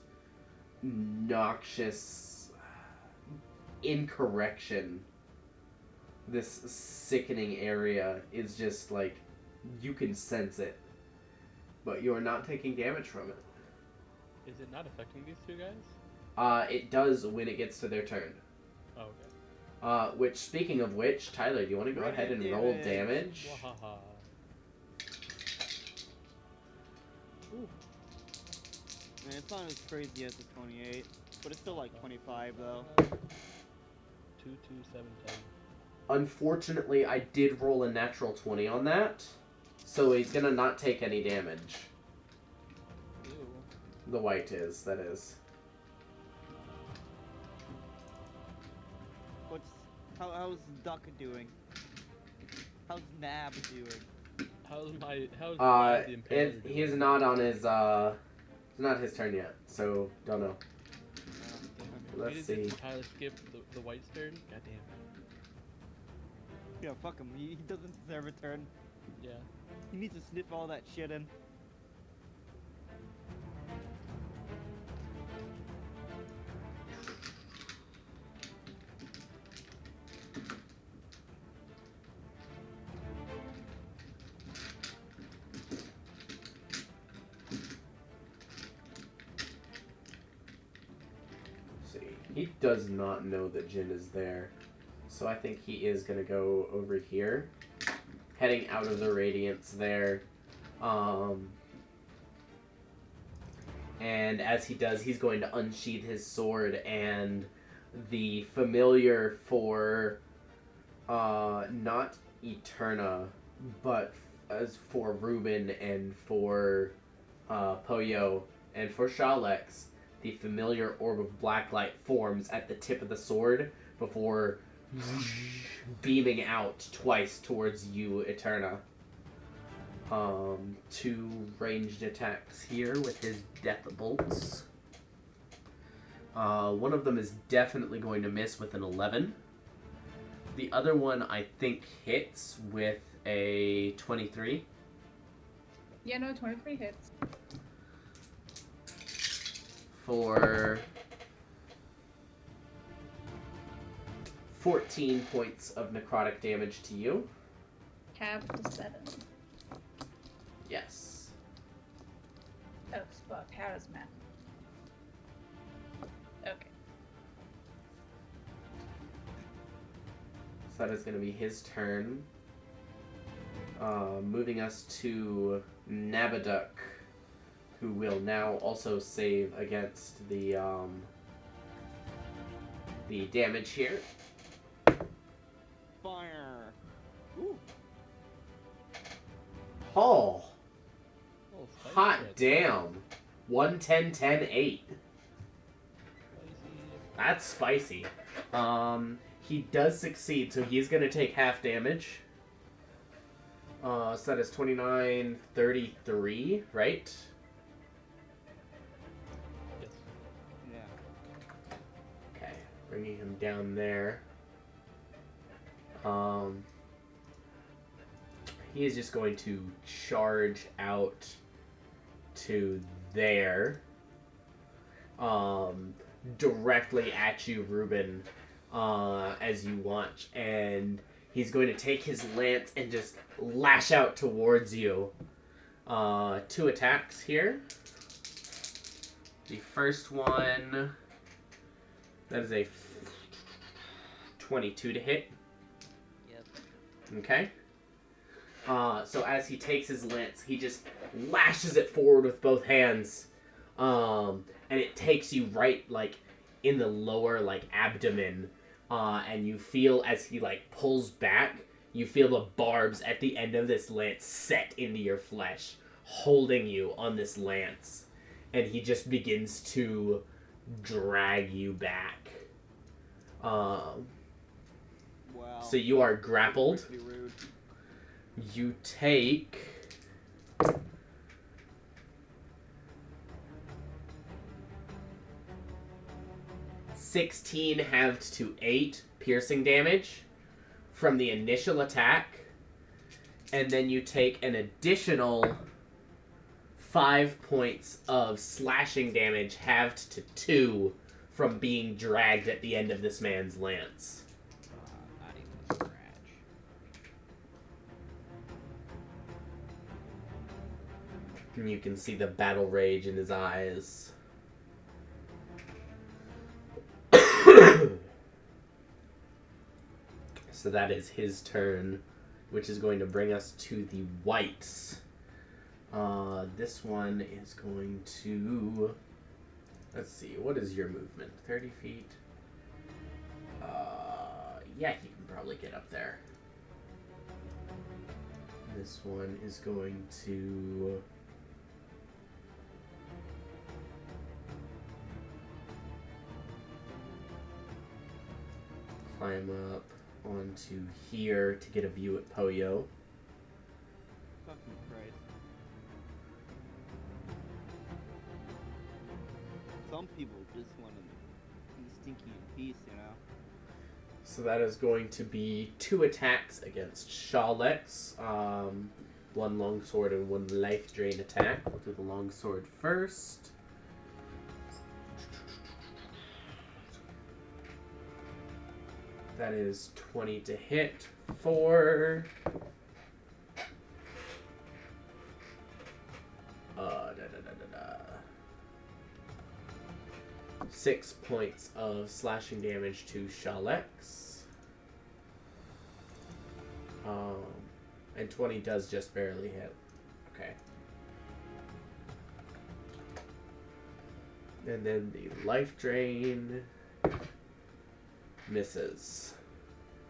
S1: noxious incorrection, this sickening area is just like, you can sense it, but you're not taking damage from it.
S4: Is it not affecting these two guys?
S1: It does when it gets to their turn.
S4: Oh, okay.
S1: Which, speaking of which, Tyler, do you want to go ahead and roll damage?
S4: Wahaha. Ooh.
S2: Man, it's not as crazy as the 28, but it's still like 25 though.
S4: 2, 2, 7, 10.
S1: Unfortunately, I did roll a natural 20 on that, so he's gonna not take any damage.
S4: Ew.
S1: The white is, that is.
S2: How's Duck doing? How's Nab doing?
S4: How's my the Impaler doing?
S1: He's not on his, it's not his turn yet, so don't know. Let's see.
S4: Tyler skip the white's turn? Goddamn.
S2: Yeah, fuck him. He doesn't deserve a turn.
S4: Yeah.
S2: He needs to sniff all that shit in.
S1: He does not know that Jin is there. So I think he is going to go over here. Heading out of the radiance there. And as he does, he's going to unsheath his sword, and the familiar for not Eterna, but as for Ruben and for Poyo and for Shalex, the familiar orb of blacklight forms at the tip of the sword before beaming out twice towards you, Eterna. 2 ranged attacks here with his death bolts. One of them is definitely going to miss with an 11. The other one, I think, hits with a 23.
S3: Yeah, no, 23 hits.
S1: For 14 points of necrotic damage to you.
S3: Half to 7.
S1: Yes.
S3: Oh, fuck. How does math? Okay.
S1: So that is going to be his turn. Moving us to Nabaduk, who will now also save against the damage here.
S2: Fire! Ooh.
S1: Oh,
S4: Oh, spicy
S1: hot
S4: red.
S1: damn. 110, 10, 8.
S4: Spicy.
S1: That's spicy. He does succeed, so he's going to take half damage. So that is 29, 33, right?
S4: Yes.
S2: Yeah.
S1: Okay, bringing him down there. He is just going to charge out to there. Directly at you, Ruben, as you watch. And he's going to take his lance and just lash out towards you. 2 attacks here. The first one, that is a 22 to hit.
S5: Yep.
S1: Okay. So as he takes his lance, he just lashes it forward with both hands, and it takes you right like in the lower like abdomen, and you feel as he like pulls back, you feel the barbs at the end of this lance set into your flesh, holding you on this lance, and he just begins to drag you back.
S2: Wow.
S1: So you are grappled.
S2: Pretty rude.
S1: You take 16 halved to 8 piercing damage from the initial attack, and then you take an additional 5 points of slashing damage halved to 2 from being dragged at the end of this man's lance.
S5: Not even a scratch.
S1: And you can see the battle rage in his eyes. So that is his turn, which is going to bring us to the whites. This one is going to... Let's see, what is your movement? 30 feet? Yeah, he can probably get up there. This one is going to... climb up onto here to get a view at Poyo.
S2: Fucking Christ. Some people just want to be stinky in peace, you know?
S1: So that is going to be 2 attacks against Shalex. One longsword and 1 life drain attack. We'll do the longsword first. That is 20 to hit for 6 points of slashing damage to Shalex. And 20 does just barely hit. Okay. And then the life drain misses.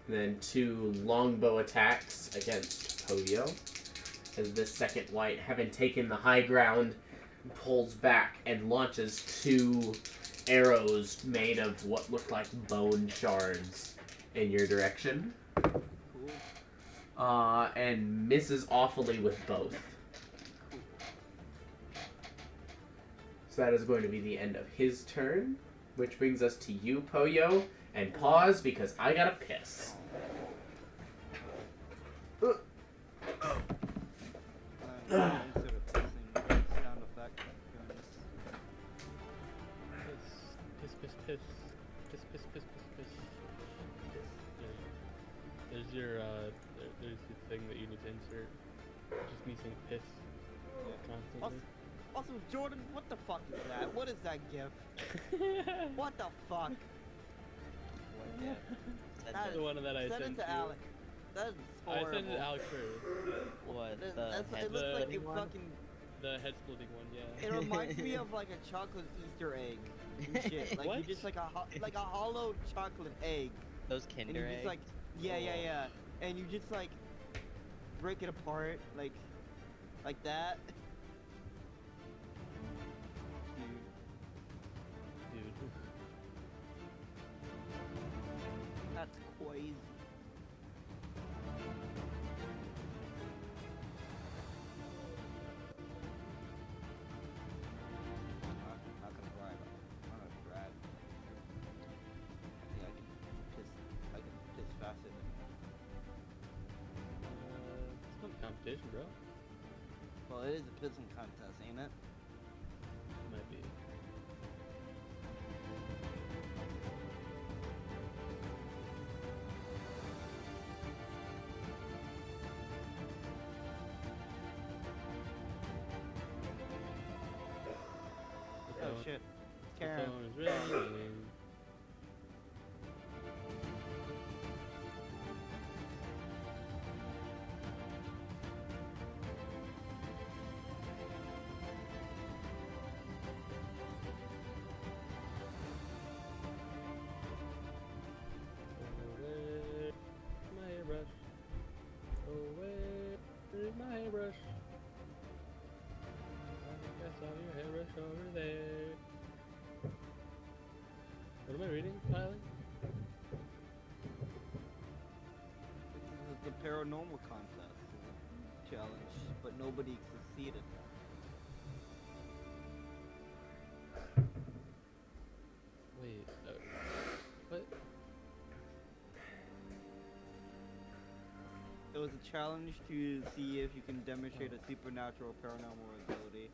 S1: And then 2 longbow attacks against Poyo. As this second white, having taken the high ground, pulls back and launches 2 arrows made of what look like bone shards in your direction.
S2: Cool.
S1: And misses awfully with both. So that is going to be the end of his turn, which brings us to you, Poyo. And pause because I gotta piss.
S2: Instead of pissing, sound effect.
S4: Piss, piss, piss, piss, piss, piss, piss, piss. There's your there's the thing that you need to insert. Just me saying piss constantly.
S2: Also, Jordan, what the fuck is that? What is that gif? What the fuck?
S5: Yeah.
S2: That
S4: The one that I
S2: send
S4: sent
S2: it to
S4: you.
S2: Alex. That is
S4: I
S2: horrible.
S4: sent it to Alex first.
S7: What,
S2: It
S7: the head
S2: looks like
S7: splitting
S2: a
S7: one?
S2: fucking.
S4: The head splitting one, yeah.
S2: It reminds me of like a chocolate Easter egg and shit. Like you
S4: What?
S2: just like a hollow chocolate egg,
S7: Those
S2: and
S7: Kinder
S2: you
S7: eggs?
S2: just like yeah, and you just like break it apart like that. Dude,
S4: Dude.
S2: that's crazy. I'm not gonna drive. I'm not gonna drive. Yeah, I can piss faster than
S4: It's not a competition, bro.
S2: well, it is a pissing contest, ain't it?
S4: Might be.
S2: Oh
S4: phone-
S2: shit.
S4: The
S2: Karen.
S4: phone is ringing. over there. What am I reading, Kylie?
S2: The paranormal contest challenge, but nobody succeeded.
S4: Wait, what?
S2: It was a challenge to see if you can demonstrate a supernatural paranormal ability.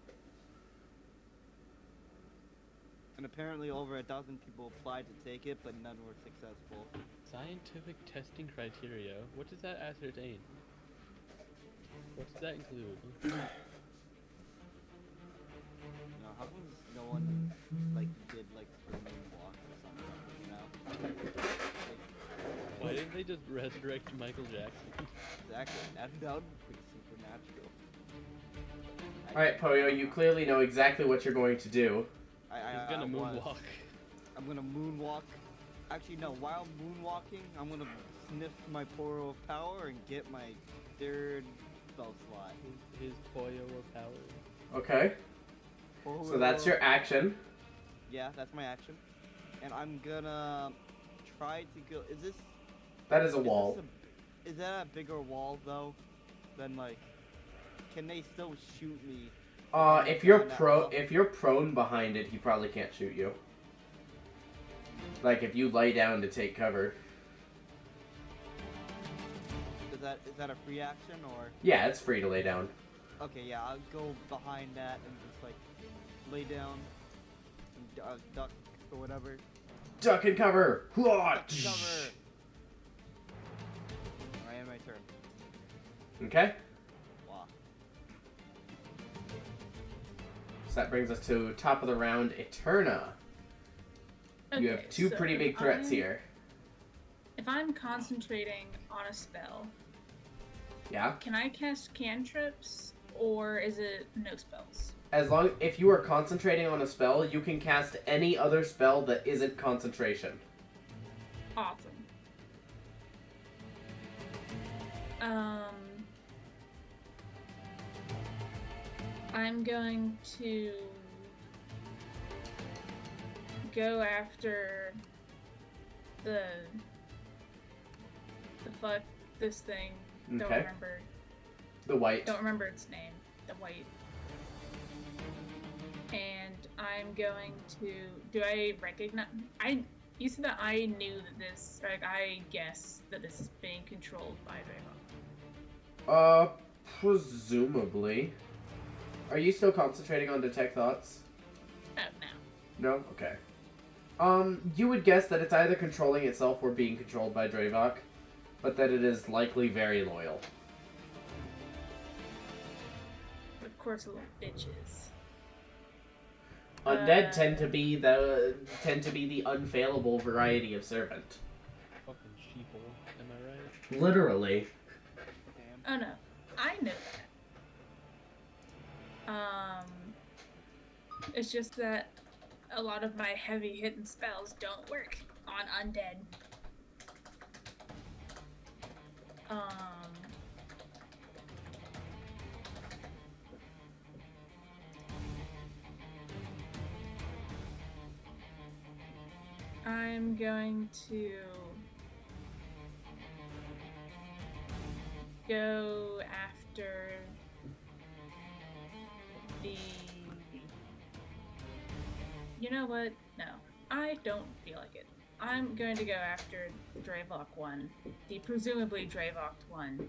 S2: And apparently over 1,000 people applied to take it, but none were successful.
S4: Scientific testing criteria. What does that ascertain? What does that include?
S2: No, how come no one like did like the moonwalk or something, you know?
S4: Why didn't they just resurrect Michael Jackson?
S2: Exactly. That would be pretty supernatural.
S1: Alright, Poyo, you clearly know exactly what you're going to do.
S4: He's gonna moonwalk.
S2: I'm gonna moonwalk. Actually, no. While moonwalking, I'm gonna sniff my Poro of Power and get my 3rd spell slot.
S4: His Toyo of power.
S1: Okay. So that's your action.
S2: Yeah, that's my action. And I'm gonna try to go. Is this?
S1: That is a wall.
S2: Is that a bigger wall though? Than like, can they still shoot me?
S1: If you're prone behind it, he probably can't shoot you. Like if you lay down to take cover.
S2: Is that a free action or?
S1: Yeah, it's free to lay down.
S2: Okay, yeah, I'll go behind that and just like lay down, and, duck or whatever.
S1: Duck and cover.
S2: Duck and cover. Alright, end my turn.
S1: Okay.
S2: Wow.
S1: So that brings us to top of the round, Eterna. You have two
S3: so
S1: pretty big threats here.
S3: If I'm concentrating on a spell,
S1: Yeah.
S3: can I cast cantrips or is it no spells?
S1: If you are concentrating on a spell, you can cast any other spell that isn't concentration.
S3: Awesome. I'm going to go after the fuck this thing. Don't
S1: Okay.
S3: remember.
S1: The white.
S3: Don't remember its name. The white. And I'm going to. Do I recognize? You said that I knew that this. Like I guess that this is being controlled by Draevok.
S1: Presumably. Are you still concentrating on detect thoughts?
S3: Oh no.
S1: No? Okay. You would guess that it's either controlling itself or being controlled by Draevok, but that it is likely very loyal.
S3: Of course, little bitches.
S1: Undead tend to be the unfailable variety of servant.
S4: Fucking sheeple, am I right?
S1: Literally.
S3: Oh no, I know that. It's just that a lot of my heavy hitting spells don't work on undead. I'm going to go after the... You know what? No. I don't feel like it. I'm going to go after Draevok 1. The presumably Draevok 1.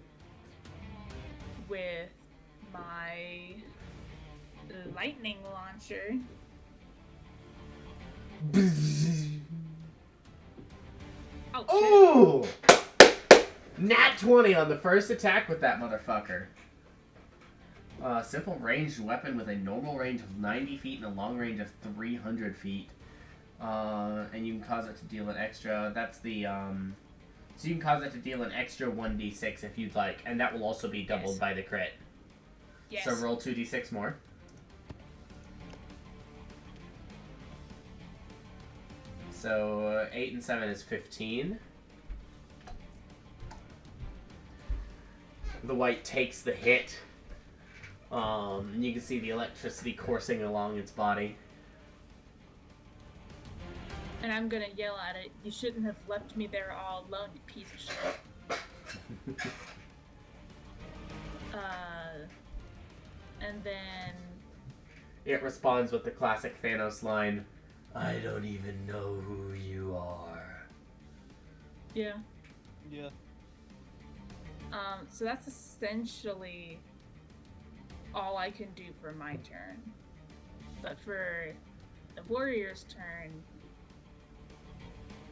S3: With my lightning launcher. Oh, shit.
S1: Ooh! Nat 20 on the first attack with that motherfucker. Simple ranged weapon with a normal range of 90 feet and a long range of 300 feet. And you can cause it to deal an extra, that's the, so you can cause it to deal an extra 1d6 if you'd like, and that will also be doubled by the crit.
S3: Yes.
S1: So roll 2d6 more. So 8 and 7 is 15. The white takes the hit. You can see the electricity coursing along its body.
S3: And I'm gonna yell at it, "You shouldn't have left me there all alone, you piece of shit." And then...
S1: It responds with the classic Thanos line, "I don't even know who you are."
S3: Yeah.
S2: Yeah.
S3: So that's essentially all I can do for my turn. But for the warrior's turn,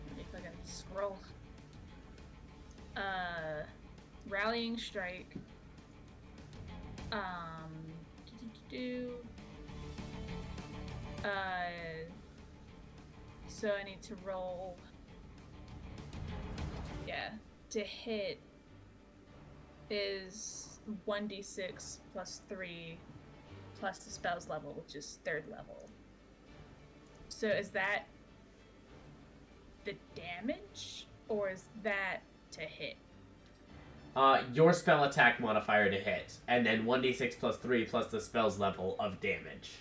S3: let me fucking scroll. Rallying strike. So I need to roll. Yeah, to hit is 1d6 plus 3 plus the spell's level, which is 3rd level. So is that the damage, or is that to hit?
S1: Your spell attack modifier to hit, and then 1d6 plus 3 plus the spell's level of damage.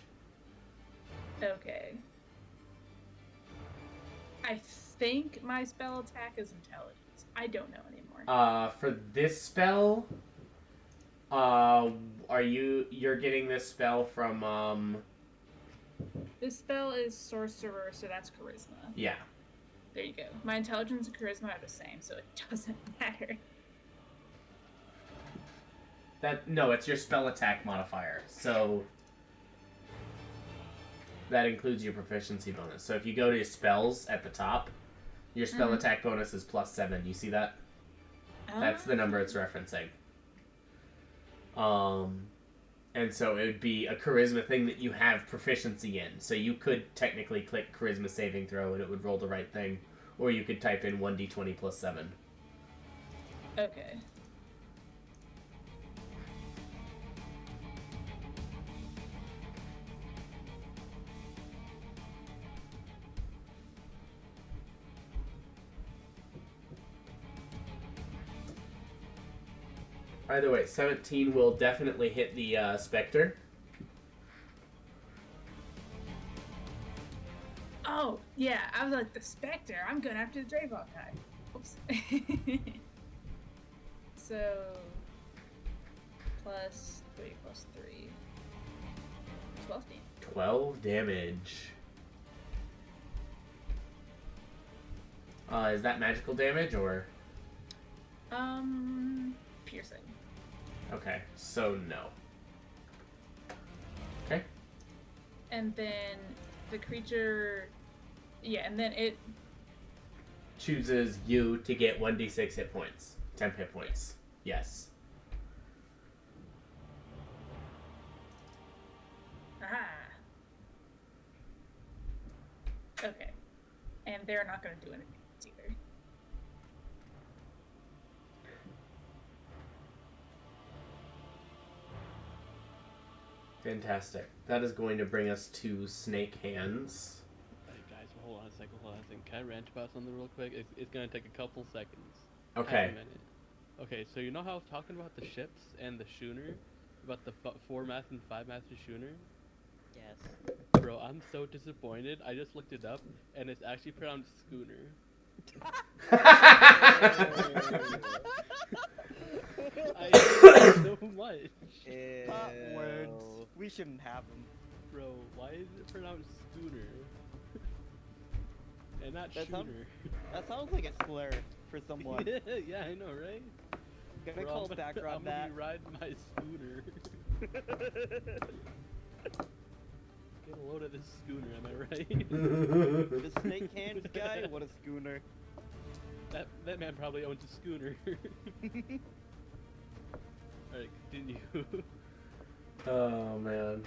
S3: Okay. I think my spell attack is intelligence. I don't know anymore.
S1: For this spell, you're getting this spell from,
S3: This spell is sorcerer, so that's charisma.
S1: Yeah.
S3: There you go. My intelligence and charisma are the same, so it doesn't matter.
S1: No, it's your spell attack modifier, so that includes your proficiency bonus. So if you go to spells at the top, your spell attack bonus is +7. You see that? That's the number it's referencing. And so it would be a charisma thing that you have proficiency in. So you could technically click charisma saving throw and it would roll the right thing. Or you could type in 1d20 plus 7.
S3: Okay.
S1: By the way, 17 will definitely hit the Spectre.
S3: Oh, yeah, I was like, the Spectre. I'm going after the Draevok guy. Oops. So, plus 3 plus 3. 12 damage.
S1: 12 damage. Is that magical damage or?
S3: Piercing.
S1: Okay, so no. Okay.
S3: And then the creature, yeah, and then it
S1: Chooses you to get 1d6 hit points. Temp hit points. Yes.
S3: Okay. And they're not going to do anything either.
S1: Fantastic. That is going to bring us to Snake Hands.
S4: Hey guys, hold on a second. Can I rant about something real quick? It's gonna take a couple seconds.
S1: Okay.
S4: Half a minute. Okay, so you know how I was talking about the ships and the schooner? About the 4-mast and 5-mast schooner?
S7: Yes.
S4: Bro, I'm so disappointed. I just looked it up, and it's actually pronounced schooner. I hate it so much.
S2: Hot words. We shouldn't have them.
S4: Bro, why is it pronounced schooner? And not
S2: That
S4: shooter.
S2: That sounds like a slur for someone.
S4: Yeah, I know, right?
S2: Gonna
S4: Bro,
S2: call
S4: I'm
S2: back
S4: gonna
S2: on
S4: be
S2: that.
S4: riding my scooter. Get a load of this schooner, am I right?
S2: The snake hands guy? What a schooner.
S4: That man probably owns a schooner. Alright, continue.
S1: Oh, man.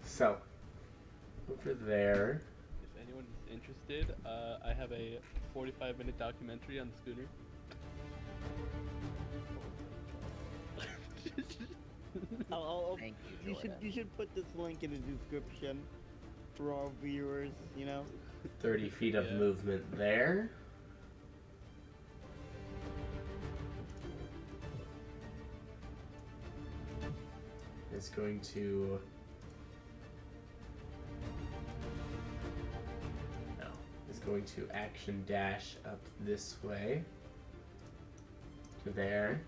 S1: So, over there.
S4: If anyone is interested, I have a 45-minute documentary on the schooner.
S5: Thank you, Jordan.
S2: You should put this link in the description for our viewers, you know?
S1: 30 feet of
S4: Yeah.
S1: movement there. is going to... No. Is going to action dash up this way. To there.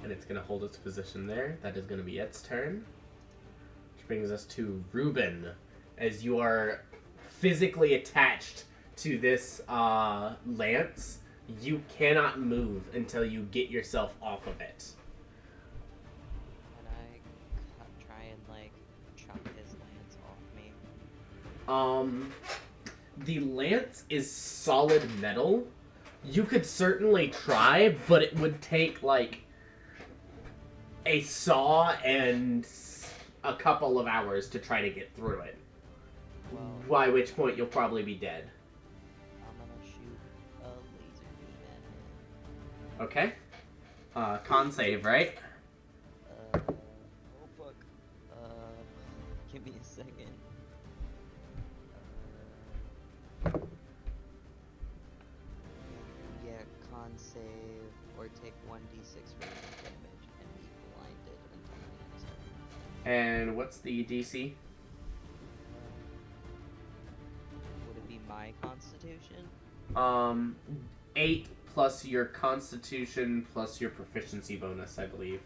S1: And it's going to hold its position there. That is going to be its turn. Which brings us to Ruben. As you are physically attached to this lance, you cannot move until you get yourself off of it.
S7: Can I try and, like, chop his lance off me?
S1: The lance is solid metal. You could certainly try, but it would take, like, a saw and a couple of hours to try to get through it.
S7: Well,
S1: By which point you'll probably be dead.
S7: I'm gonna shoot a laser beam at him.
S1: Okay. Con save, right?
S7: Oh fuck. Give me a second. Yeah, con save or take 1d6 radiant damage and be blinded until my next turn.
S1: And what's the DC?
S7: Would it be my constitution?
S1: 8 plus your constitution plus your proficiency bonus, I believe.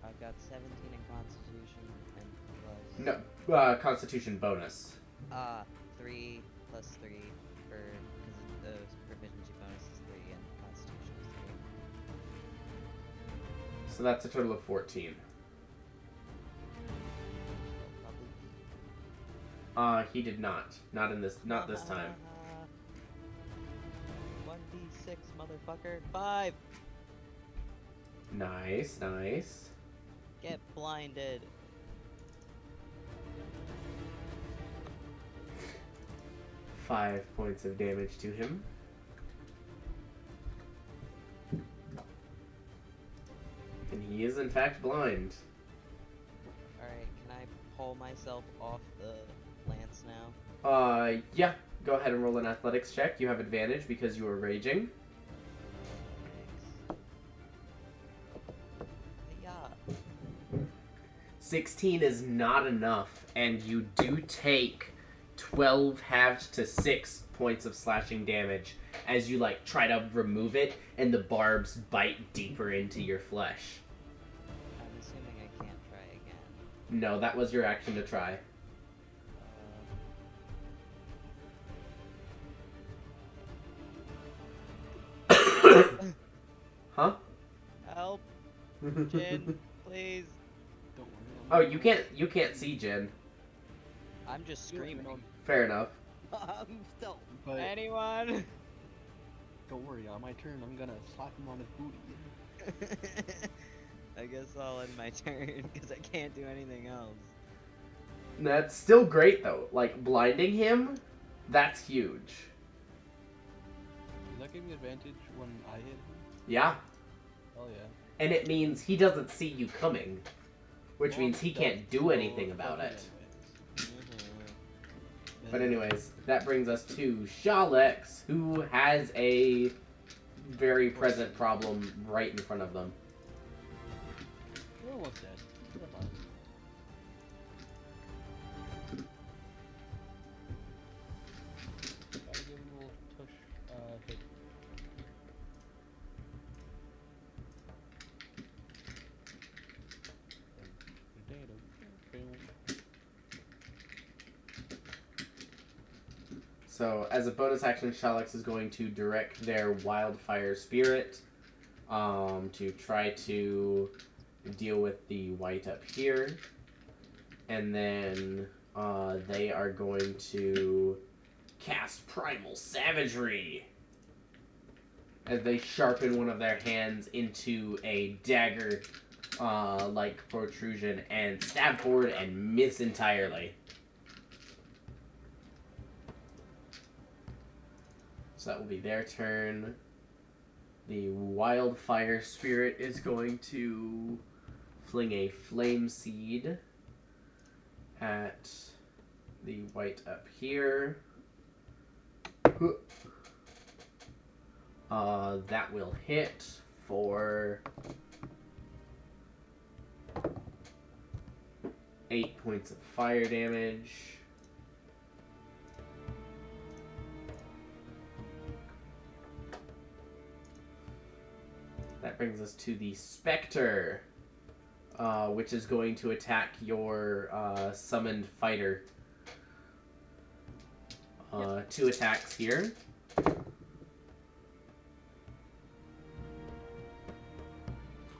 S7: I've got 17 in constitution and plus...
S1: No, constitution bonus.
S7: 3 plus 3 for... because the proficiency bonus is 3 and constitution is 3.
S1: So that's a total of 14.
S7: Probably
S1: He did not. Not this time.
S7: 1d6, motherfucker. 5!
S1: Nice, nice.
S7: Get blinded.
S1: Five points of damage to him. And he is in fact blind.
S7: Alright, can I pull myself off the lance now?
S1: Yeah. Go ahead and roll an athletics check. You have advantage because you are raging.
S7: Yeah.
S1: 16 is not enough, and you do take 12 halved to 6 points of slashing damage as you, like, try to remove it, and the barbs bite deeper into your flesh.
S7: I'm assuming I can't try again.
S1: No, that was your action to try. Huh?
S7: Help! Jin, please!
S4: Don't worry.
S1: Oh, you can't see Jin.
S7: I'm just screaming.
S1: Fair enough.
S2: I'm still.
S4: But
S7: Anyone?
S4: don't worry, on my turn, I'm gonna slap him on his booty.
S7: I guess I'll end my turn because I can't do anything else.
S1: That's still great though. Like blinding him, that's huge.
S4: Does that give me advantage when I hit him?
S1: Yeah.
S4: Oh yeah.
S1: And it means he doesn't see you coming, which
S4: Well,
S1: means he can't
S4: that's
S1: do anything
S4: so
S1: about
S4: fucking
S1: it.
S7: Mm-hmm.
S1: But anyways, that brings us to Shalex, who has a very present problem right in front of them.
S4: We're almost dead. We're fine. Gotta give him a little tush, hit.
S1: So, as a bonus action, Shalex is going to direct their wildfire spirit to try to deal with the white up here. And then they are going to cast Primal Savagery as they sharpen one of their hands into a dagger like protrusion and stab forward and miss entirely. So that will be their turn. The wildfire spirit is going to fling a flame seed at the white up here. That will hit for 8 points of fire damage. That brings us to the Spectre, which is going to attack your summoned fighter. 2 attacks here.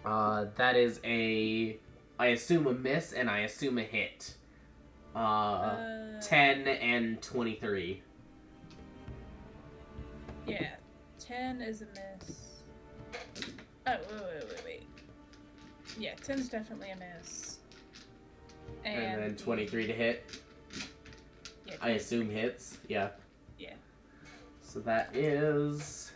S1: That is I assume a miss, and I assume a hit. 10 and 23.
S3: Yeah, 10 is a miss. Oh, wait. Yeah, 10's definitely a miss.
S1: And then 23 to hit.
S3: Yeah,
S1: I assume hits. Yeah.
S3: Yeah.
S1: So that is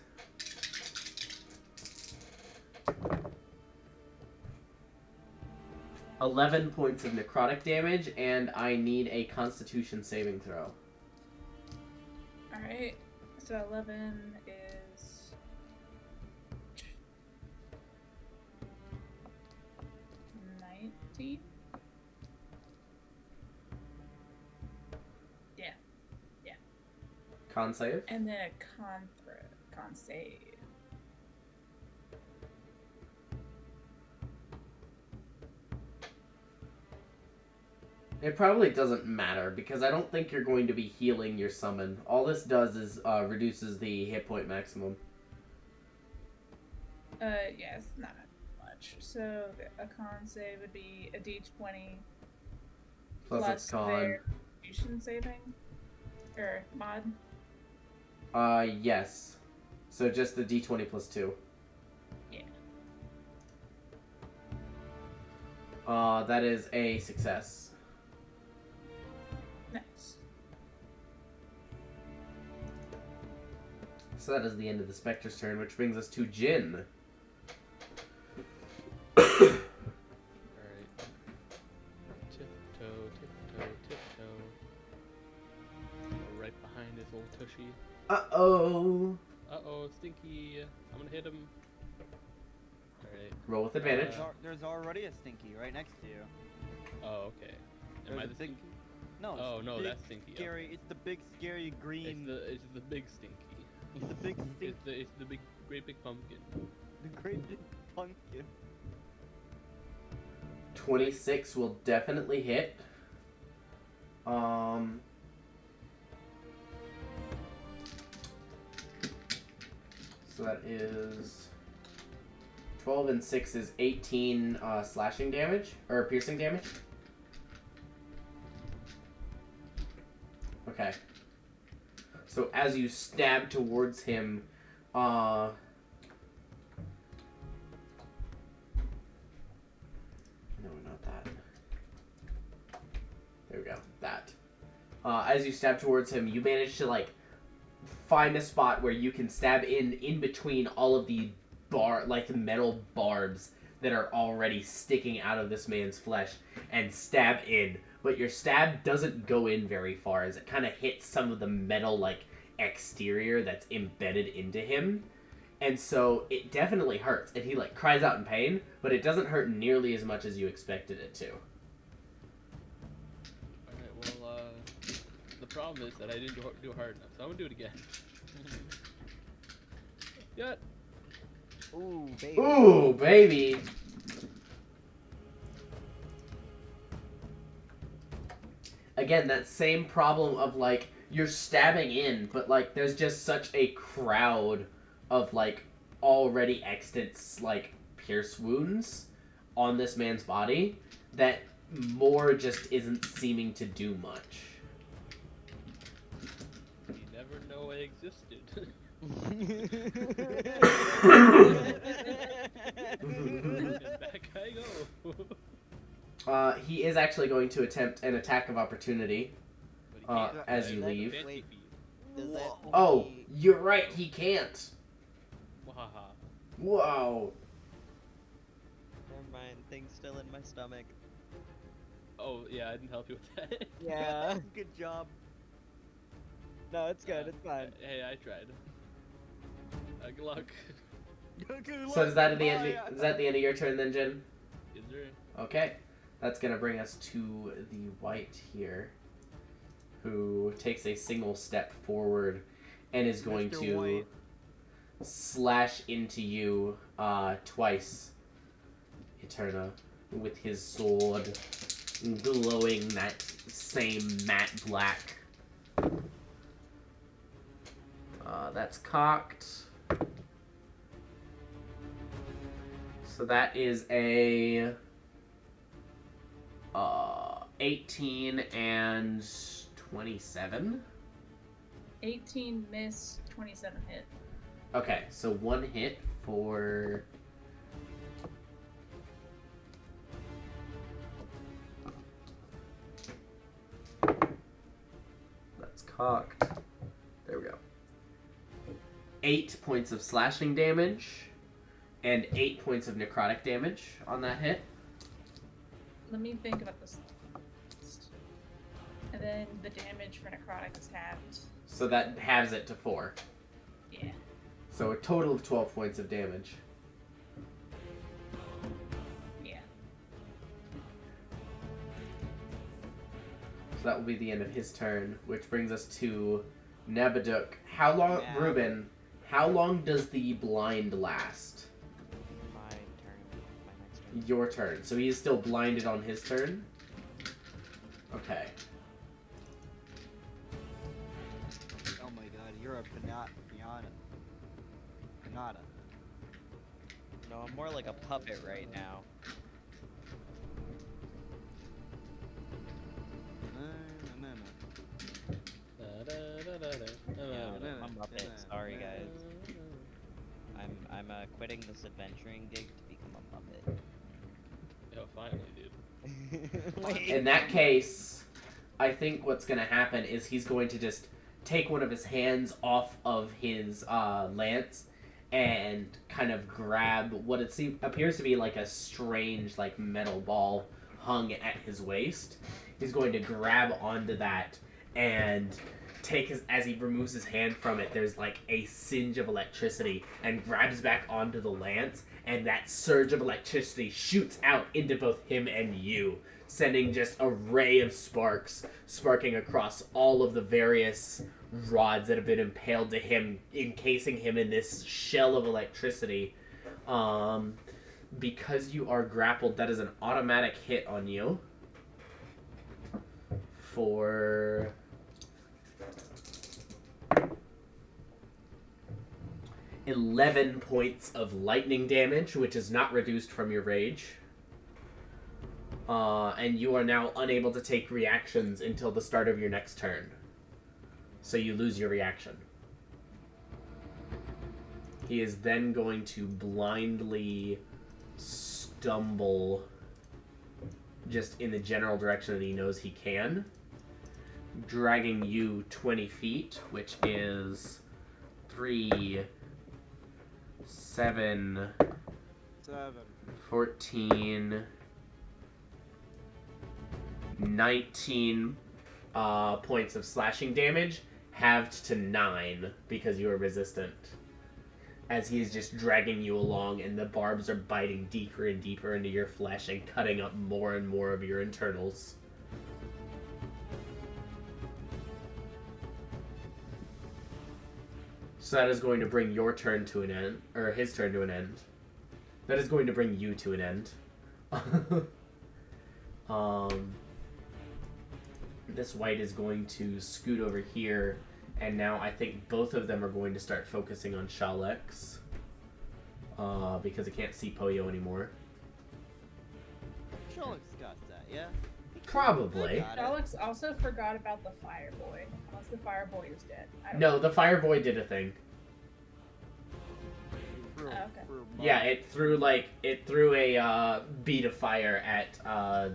S1: 11 points of necrotic damage, and I need a Constitution saving throw.
S3: Alright, so 11 is... $19? Yeah.
S1: Con save.
S3: And then a con save.
S1: It probably doesn't matter, because I don't think you're going to be healing your summon. All this does is reduces the hit point maximum.
S3: Yeah, it's not much. So a con save would be a d20
S1: Plus it's con.
S3: their Constitution saving? Or mod?
S1: Yes. So just the d20 plus 2.
S3: Yeah.
S1: That is a success.
S3: Nice.
S1: So that is the end of the Spectre's turn, which brings us to Jin.
S4: Alright. Tiptoe. Right behind his old tushy.
S1: Uh-oh.
S4: Uh-oh, Stinky. I'm gonna hit him. Alright.
S1: Roll with advantage.
S2: There's already a Stinky right next to you.
S4: Oh, okay. Am
S2: There's
S4: I
S2: a
S4: the
S2: big-
S4: Stinky?
S2: No.
S4: Oh,
S2: it's
S4: no,
S2: big,
S4: that's Stinky.
S2: Scary. It's the big, scary green.
S4: It's the big Stinky.
S2: It's the big stink.
S4: It's the big, great big pumpkin.
S2: The great big pumpkin.
S1: 26 will definitely hit. So that is 12 and 6 is 18 slashing damage or piercing damage. Okay. So as you stab towards him, no, not that. There we go. That. As you stab towards him, you manage to find a spot where you can stab in between all of the metal barbs that are already sticking out of this man's flesh, and stab in. But your stab doesn't go in very far, as it kind of hits some of the metal exterior that's embedded into him. And so it definitely hurts, and he cries out in pain, but it doesn't hurt nearly as much as you expected it to.
S4: Alright, well, the problem is that I didn't do it hard enough, so I'm gonna do it again. Gut.
S2: Ooh, baby.
S1: Ooh, baby! Again, that same problem of you're stabbing in, but there's just such a crowd of already extant pierce wounds on this man's body that more just isn't seeming to do much.
S4: You never know I existed. And back I go.
S1: He is actually going to attempt an attack of opportunity
S4: But he can't.
S1: as you
S4: That's
S1: leave.
S4: fancy
S2: Wait.
S4: feet.
S2: Does that
S1: Oh,
S2: only-
S1: you're right, he can't.
S4: Wahaha.
S1: Whoa.
S7: mind. Thing's still in my stomach.
S4: Oh yeah, I didn't help you with that.
S7: Yeah.
S2: Good job.
S7: No, it's good. It's fine.
S4: Hey, I tried. Good luck.
S1: So is that the end? Is that the end of your turn then, Jin?
S4: Is there?
S1: Okay, that's gonna bring us to the white here, who takes a single step forward and is going
S2: Mr.
S1: to
S2: White.
S1: slash into you twice, Eterna, with his sword glowing that same matte black. That's cocked. So that is a 18 and 27.
S3: 18 miss, 27 hit.
S1: Okay, so one hit for... That's cocked. There we go. 8 points of slashing damage and 8 points of necrotic damage on that hit.
S3: Let me think about this. And then the damage for necrotic is halved.
S1: So that halves it to 4.
S3: Yeah.
S1: So a total of 12 points of damage.
S3: Yeah.
S1: So that will be the end of his turn, which brings us to Nebaduk. How long,
S7: Yeah.
S1: Ruben, how long does the blind last?
S7: My turn. My next turn.
S1: Your turn. So he is still blinded on his turn? Okay.
S2: Oh my god, you're a banana. Banana.
S7: No, I'm more like a puppet right now. Yeah, I'm a Muppet. Sorry, guys. I'm quitting this adventuring gig to become a Muppet.
S4: Yo, finally, dude.
S7: Wait.
S1: In that case, I think what's going to happen is he's going to just take one of his hands off of his lance and kind of grab what appears to be like a strange like metal ball hung at his waist. He's going to grab onto that and as he removes his hand from it, there's like a singe of electricity and grabs back onto the lance, and that surge of electricity shoots out into both him and you, sending just a ray of sparks sparking across all of the various rods that have been impaled to him, encasing him in this shell of electricity. Because you are grappled, that is an automatic hit on you for 11 points of lightning damage, which is not reduced from your rage. And you are now unable to take reactions until the start of your next turn. So you lose your reaction. He is then going to blindly stumble just in the general direction that he knows he can, dragging you 20 feet, which is 3, 7, 14, 19 points of slashing damage, halved to 9 because you are resistant. As he is just dragging you along, and the barbs are biting deeper and deeper into your flesh and cutting up more and more of your internals. So that is going to bring your turn to an end, or his turn to an end. That is going to bring you to an end. This white is going to scoot over here, and now I think both of them are going to start focusing on Shalex, because it can't see Poyo anymore.
S2: Sherlock's got that, yeah?
S1: Probably.
S2: Got it.
S3: Alex also forgot about the fire boy. Unless the fire boy is dead. I don't
S1: No,
S3: know.
S1: the fire boy did a thing.
S2: For-
S3: okay.
S2: for
S1: Yeah,
S2: mine.
S1: it threw a bead of fire at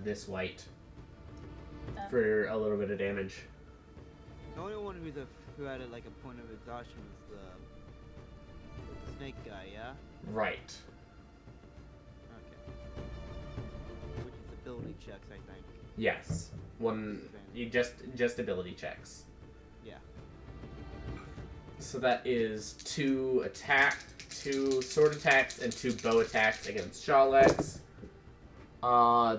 S1: this white for a little bit of damage.
S2: The only one who had like a point of exhaustion was the snake guy, yeah?
S1: Right.
S2: Okay. checks, I think.
S1: Yes. One. You just ability checks.
S2: Yeah.
S1: So that is 2 sword attacks, and 2 bow attacks against Shawlex.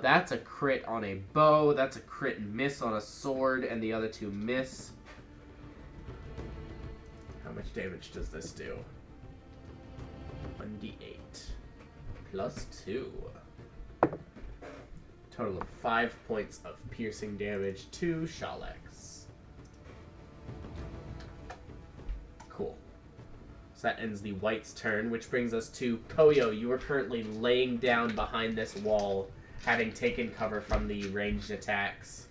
S1: That's a crit on a bow. That's a crit and miss on a sword, and the other 2 miss. How much damage does this do? 1d8 plus 2. Total of 5 points of piercing damage to Shawlex. Cool. So that ends the White's turn, which brings us to Koyo. You are currently laying down behind this wall, having taken cover from the ranged attacks.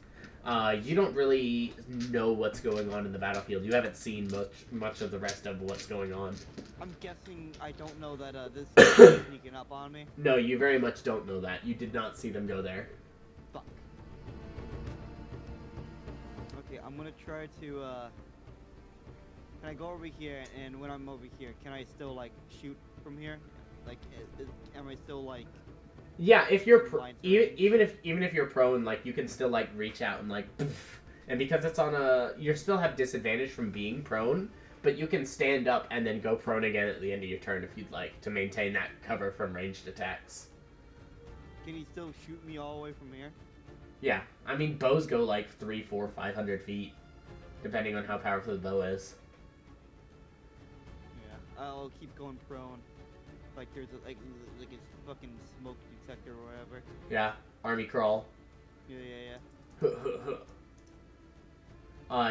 S1: You don't really know what's going on in the battlefield. You haven't seen much of the rest of what's going on.
S2: I'm guessing I don't know that this is sneaking up on me.
S1: No, you very much don't know that. You did not see them go there.
S2: Fuck. Okay, I'm gonna try to, can I go over here, and when I'm over here, can I still, like, shoot from here? Like, am I still, like...
S1: Yeah, if you're
S2: Line to
S1: even if you're prone, like, you can still, like, reach out and, like, and because it's on a, you still have disadvantage from being prone, but you can stand up and then go prone again at the end of your turn if you'd like to maintain that cover from ranged attacks.
S2: Can he still shoot me all the way from here?
S1: Yeah, I mean, bows go like 300, 400, 500 feet, depending on how powerful the bow is.
S2: Yeah. I'll keep going prone. Like there's a, like a fucking smoke detector or whatever.
S1: Yeah, army crawl.
S2: Yeah.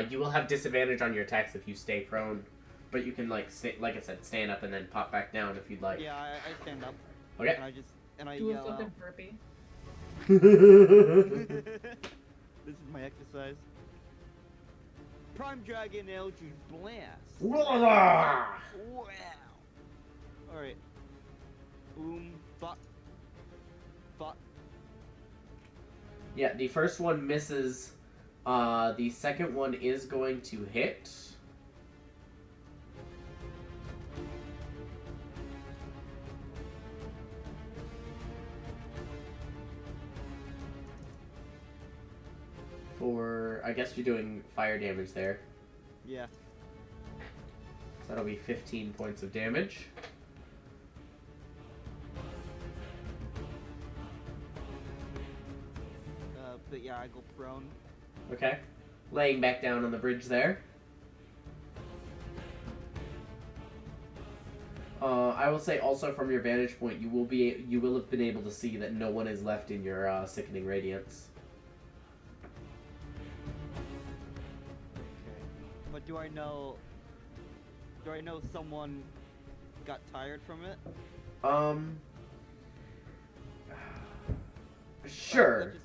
S1: You will have disadvantage on your attacks if you stay prone, but you can like like I said, stand up and then pop back down if you'd like.
S2: Yeah, I stand up.
S1: Okay.
S2: And I
S3: Do a
S2: yell out.
S3: flippin' burpee.
S2: This is my exercise. Prime Dragon Eldritch Blast.
S1: Wow.
S2: Alright. Fuck. Fuck.
S1: Yeah, the first one misses. The second one is going to hit. For, I guess you're doing fire damage there.
S2: Yeah.
S1: So that'll be 15 points of damage.
S2: But yeah, I go prone.
S1: Okay. Laying back down on the bridge there. I will say also from your vantage point, you will have been able to see that no one is left in your sickening radiance.
S2: Okay. But do I know someone got tired from it?
S1: Sure.
S2: Let's just-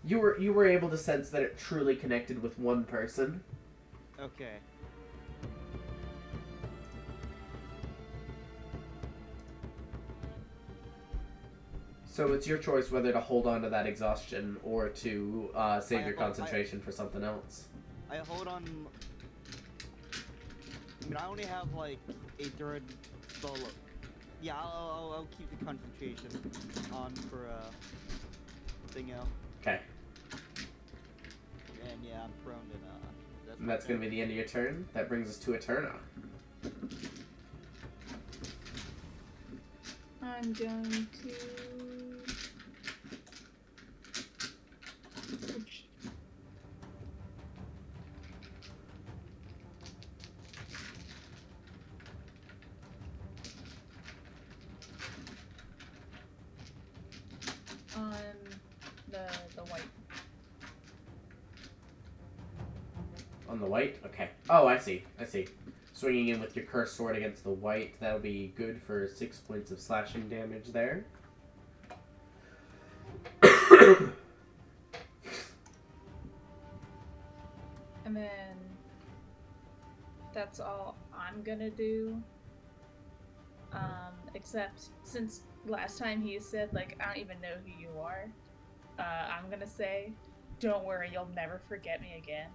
S1: You were able to sense that it truly connected with one person.
S2: Okay.
S1: So it's your choice whether to hold on to that exhaustion or to save your concentration for something else.
S2: I hold on. I mean, I only have like a third spell. Yeah, I'll keep the concentration on for thing out.
S1: Okay.
S2: And yeah, I'm prone to
S1: And that's going to be the end of your turn. That brings us to Eterna.
S3: I'm going to... Oops. On the white.
S1: On the white? Okay. Oh, I see. Swinging in with your cursed sword against the white. That'll be good for 6 points of slashing damage there.
S3: And then that's all I'm gonna do. Except since last time he said, like, I don't even know who you are, I'm gonna say, don't worry, you'll never forget me again.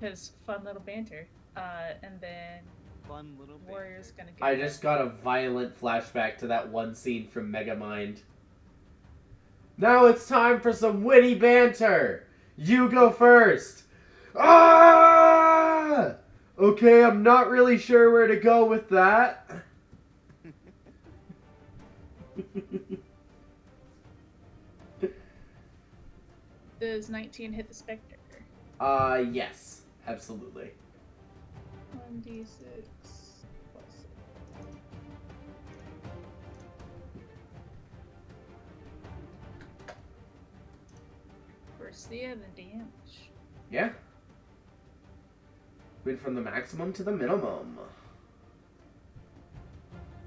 S3: Because fun little banter. And then
S2: fun little
S3: Warrior's
S2: banter.
S3: gonna get
S1: I just got a violent flashback to that one scene from Megamind. Now it's time for some witty banter. You go first. Ah! Okay, I'm not really sure where to go with that.
S3: Does 19 hit the Spectre?
S1: Yes, absolutely.
S3: 1d6 plus. First the damage.
S1: Yeah. Went from the maximum to the minimum.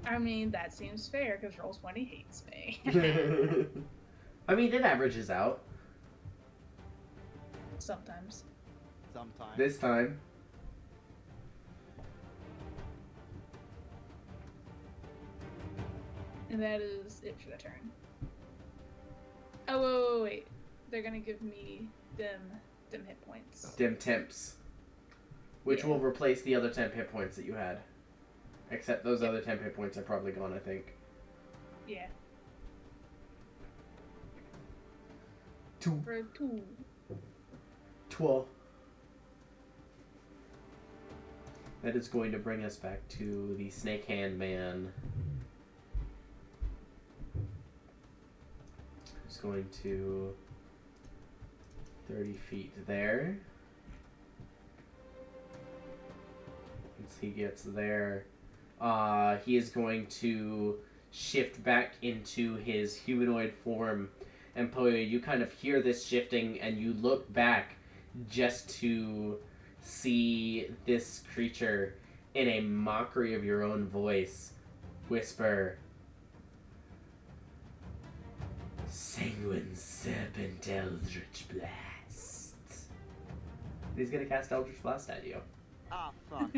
S3: I mean, that seems fair because Roll20 hates me.
S1: I mean, it averages out.
S3: Sometimes.
S2: Sometimes.
S1: This time.
S3: And that is it for the turn. Oh, wait. They're gonna give me them hit points.
S1: Dim temps. Which
S3: Yeah.
S1: will replace the other 10 hit points that you had. Except those other 10 hit points are probably gone, I think.
S3: Yeah.
S1: 2.
S3: For 2.
S1: 12. That is going to bring us back to the Snake Hand Man. Who's going to 30 feet there. Once he gets there, he is going to shift back into his humanoid form. And Poyo, you kind of hear this shifting and you look back just to see this creature in a mockery of your own voice whisper, Sanguine Serpent Eldritch Blast. And he's gonna cast Eldritch Blast at you.
S2: Ah, fuck.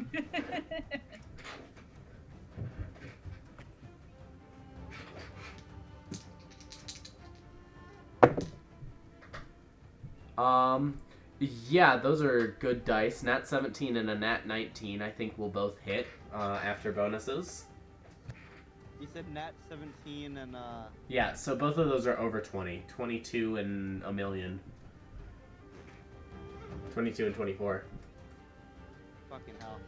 S1: Yeah, those are good dice. Nat 17 and a Nat 19 I think will both hit after bonuses.
S2: You said Nat 17 and
S1: Yeah, so both of those are over 20. 22 and a million. 22 and 24.
S2: fucking hell.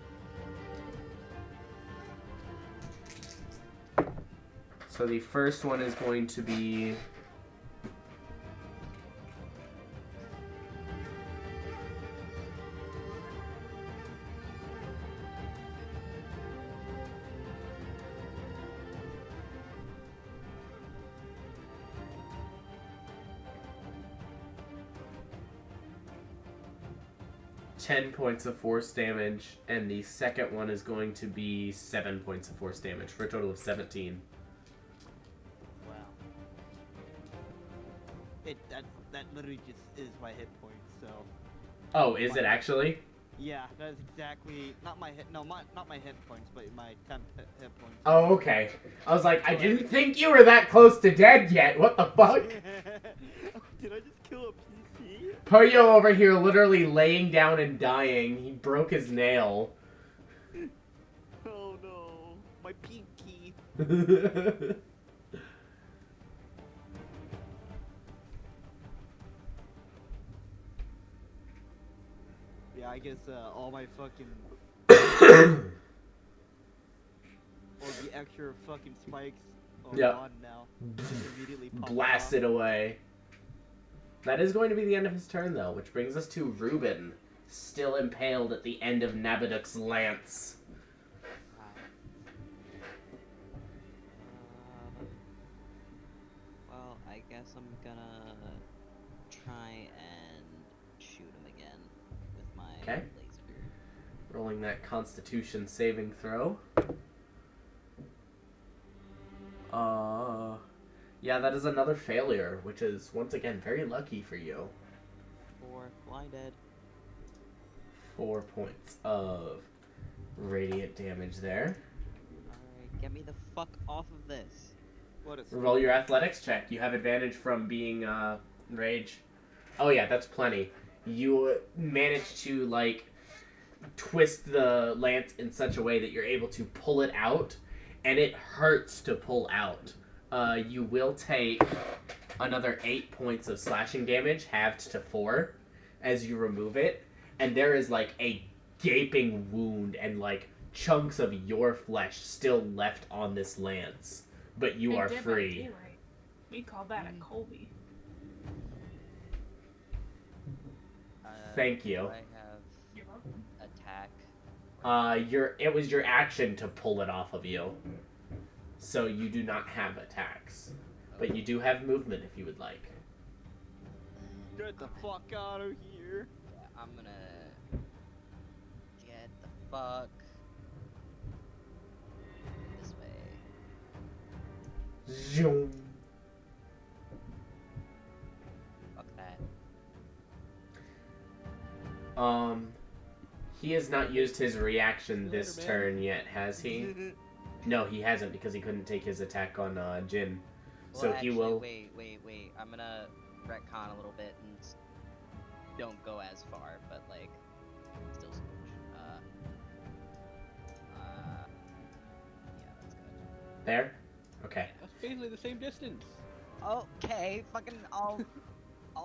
S1: So the first one is going to be... $10 points of force damage, and the second one is going to be 7 points of force damage for a total of 17.
S2: Wow. That literally just is my hit points, so
S1: Oh, is it actually?
S2: yeah, that is exactly not my hit not my hit points, but my temp hit points.
S1: Oh, okay. I was like, I didn't think you were that close to dead yet. What the fuck?
S2: Did I just kill a PC?
S1: Poyo over here literally laying down and dying. He broke his nail.
S2: Oh no, my pinky. Yeah, I guess all my fucking all the extra fucking spikes are
S1: Yep.
S2: on now. Immediately pop
S1: Blast it away. That is going to be the end of his turn, though, which brings us to Reuben, still impaled at the end of Nabaduk's lance.
S7: Well, I guess I'm gonna try and shoot him again with my
S1: Okay.
S7: laser.
S1: Rolling that Constitution saving throw. Yeah, that is another failure, which is, once again, very lucky for you.
S7: 4 blinded.
S1: 4 points of radiant damage there.
S7: Alright, get me the fuck off of this.
S2: What a
S1: Roll your athletics check. You have advantage from being rage. Oh yeah, that's plenty. You manage to twist the lance in such a way that you're able to pull it out, and it hurts to pull out. You will take another 8 points of slashing damage, halved to 4, as you remove it, and there is like a gaping wound and like chunks of your flesh still left on this lance, but you are free.
S3: We call that a Colby.
S1: Thank you.
S5: Do I have
S3: You're welcome.
S5: attack?
S1: It was your action to pull it off of you, so you do not have attacks, but you do have movement if you would like.
S2: Get the fuck out of here.
S5: Yeah, I'm gonna get the fuck this way.
S1: Zoom.
S5: Fuck that.
S1: He has not used his reaction
S4: See you
S1: this
S4: later, man.
S1: turn yet, has he? No, he hasn't, because he couldn't take his attack on Jin.
S5: Well,
S1: So
S5: actually,
S1: he will.
S5: Wait. I'm gonna retcon a little bit and don't go as far, but like, still smooch. Yeah, that's good.
S1: There? Okay.
S4: That's basically the same distance.
S5: Okay, fucking, I'll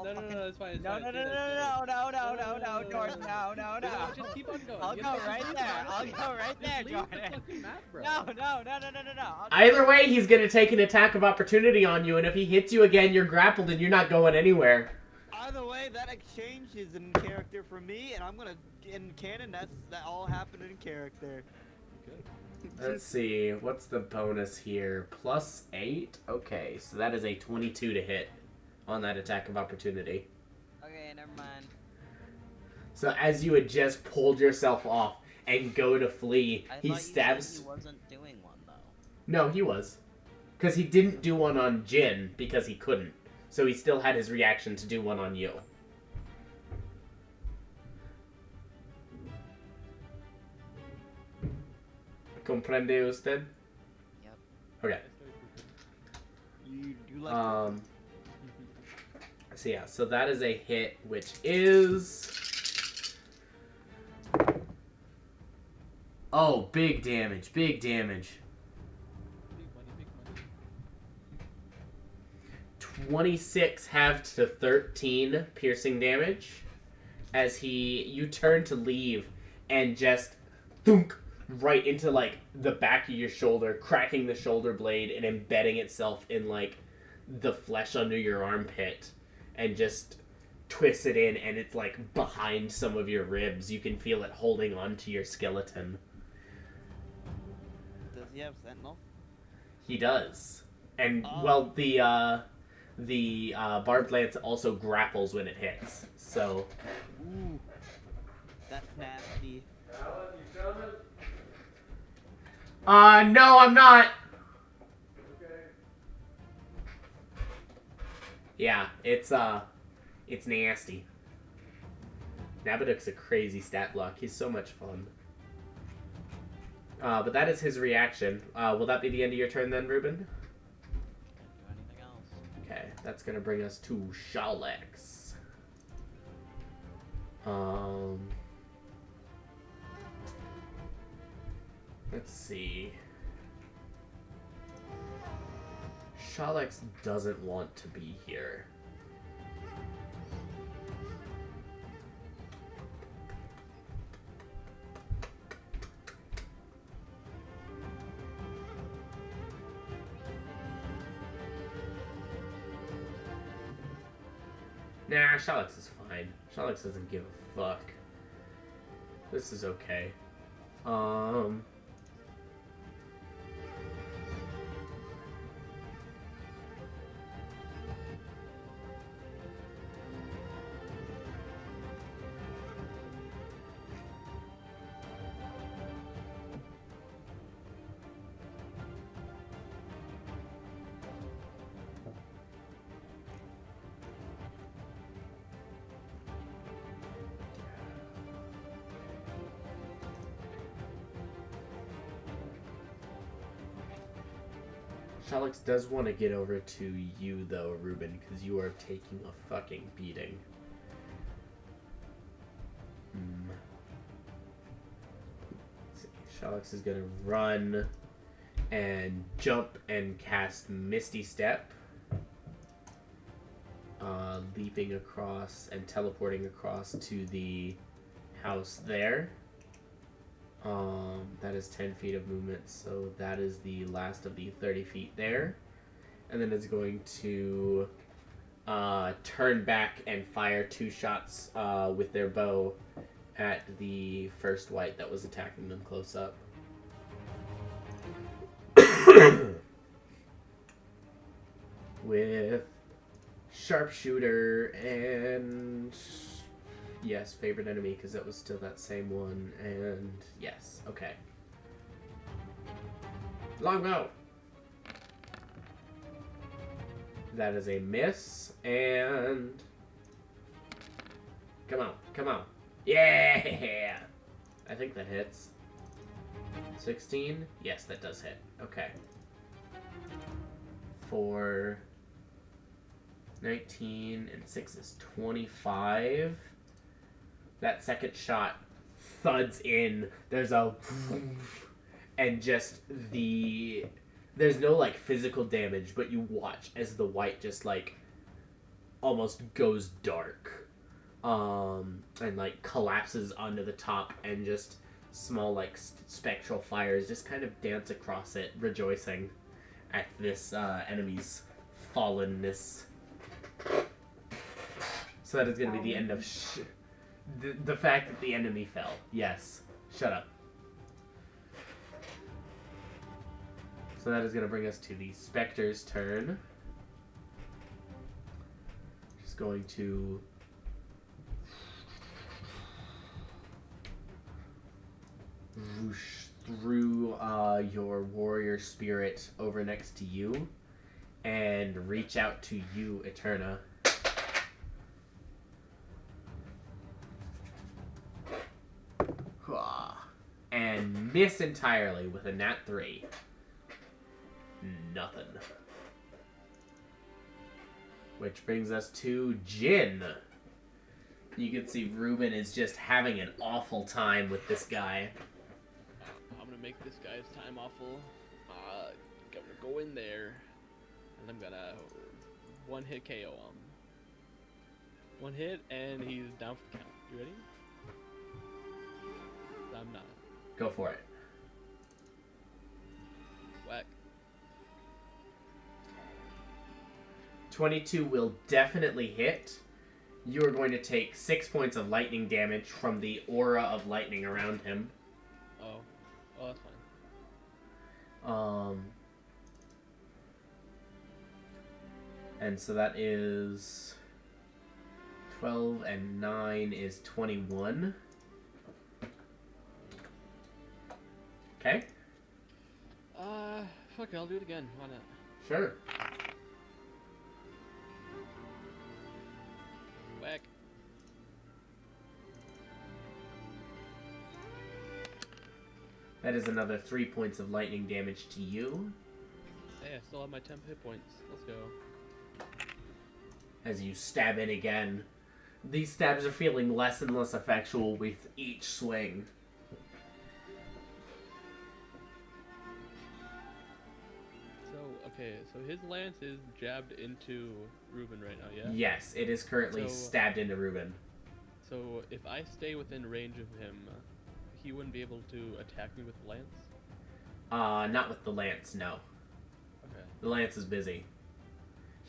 S4: No,
S5: fucking.
S4: it's fine. It's
S5: No,
S4: fine.
S5: no,
S4: Stay
S5: no,
S4: there,
S5: no,
S4: stay there.
S5: no, Jordan, no.
S4: Just keep on going.
S5: I'll
S4: You
S5: go
S4: have to
S5: right
S4: keep
S5: there.
S4: on
S5: I'll
S4: going.
S5: go right there,
S4: Just leave the
S5: Jordan.
S4: fucking map, bro.
S5: No. I'll
S1: Either way, he's gonna take an attack of opportunity on you, and if he hits you again, you're grappled and you're not going anywhere.
S2: Either way, that exchange is in character for me, and I'm gonna in canon. That all happened in character.
S1: Let's see, what's the bonus here? +8? Okay, so that is a 22 to hit on that attack of opportunity.
S5: Okay, never mind.
S1: So as you had just pulled yourself off and go to flee,
S5: I
S1: he
S5: thought
S1: stabs...
S5: you said he wasn't doing one though.
S1: No, he was. Because he didn't do one on Jin, because he couldn't. So he still had his reaction to do one on you. ¿Comprende usted?
S5: Yep.
S1: Okay.
S2: You like.
S1: So yeah, so that is a hit, which is... Oh, big damage, big damage.
S4: Big money.
S1: 26 halved to 13 piercing damage. As you turn to leave and just thunk right into like the back of your shoulder, cracking the shoulder blade and embedding itself in like the flesh under your armpit, and just twists it in, and it's like behind some of your ribs. You can feel it holding onto your skeleton.
S2: Does he have Sentinel?
S1: He does. And
S2: Oh.
S1: well, the barbed lance also grapples when it hits. So
S2: Ooh, that's nasty.
S1: no, I'm not. Yeah, it's nasty. Nabaduk's a crazy stat block. He's so much fun. But that is his reaction. Will that be the end of your turn then, Ruben?
S5: Can't do anything else.
S1: Okay, that's gonna bring us to Shalex. Let's see. Shalex doesn't want to be here. Nah, Shalex is fine. Shalex doesn't give a fuck. This is okay. Shalex does want to get over to you, though, Ruben, because you are taking a fucking beating. Shalix is gonna run and jump and cast Misty Step. Leaping across and teleporting across to the house there. That is 10 feet of movement, so that is the last of the 30 feet there. And then it's going to turn back and fire 2 shots with their bow at the first white that was attacking them close up. With sharpshooter and yes, favorite enemy, because that was still that same one. And yes, okay. Longbow. That is a miss. And come on, come on. Yeah! I think that hits. 16? Yes, that does hit. Okay. For 19 and 6 is 25. That second shot thuds in. There's a and just there's no like physical damage, but you watch as the white just like almost goes dark. And like collapses onto the top, and just small like spectral fires just kind of dance across it, rejoicing at this enemy's fallenness. So that is going to be the end of the fact that the enemy fell. Yes. Shut up. So that is going to bring us to the Spectre's turn. Just going to whoosh through your warrior spirit over next to you and reach out to you, Eterna. And miss entirely with a nat 3. Nothing. Which brings us to Jin. You can see Ruben is just having an awful time with this guy.
S4: I'm gonna make this guy's time awful. I'm gonna go in there, and I'm gonna one-hit KO him. One hit, and he's down for the count. You ready? I'm not.
S1: Go for it.
S4: Whack.
S1: 22 will definitely hit. You are going to take 6 points of lightning damage from the aura of lightning around him.
S4: Oh, that's fine.
S1: And so that is 12 and 9 is 21. Okay.
S4: Fuck it, I'll do it again. Why not?
S1: Sure.
S4: Whack.
S1: That is another 3 points of lightning damage to you.
S4: Hey, I still have my 10 hit points. Let's go.
S1: As you stab in again. These stabs are feeling less and less effectual with each swing.
S4: Okay, so his lance is jabbed into Ruben right now, yeah?
S1: Yes, it is currently stabbed into Ruben.
S4: So if I stay within range of him, he wouldn't be able to attack me with the lance?
S1: Not with the lance, no.
S4: Okay.
S1: The lance is busy.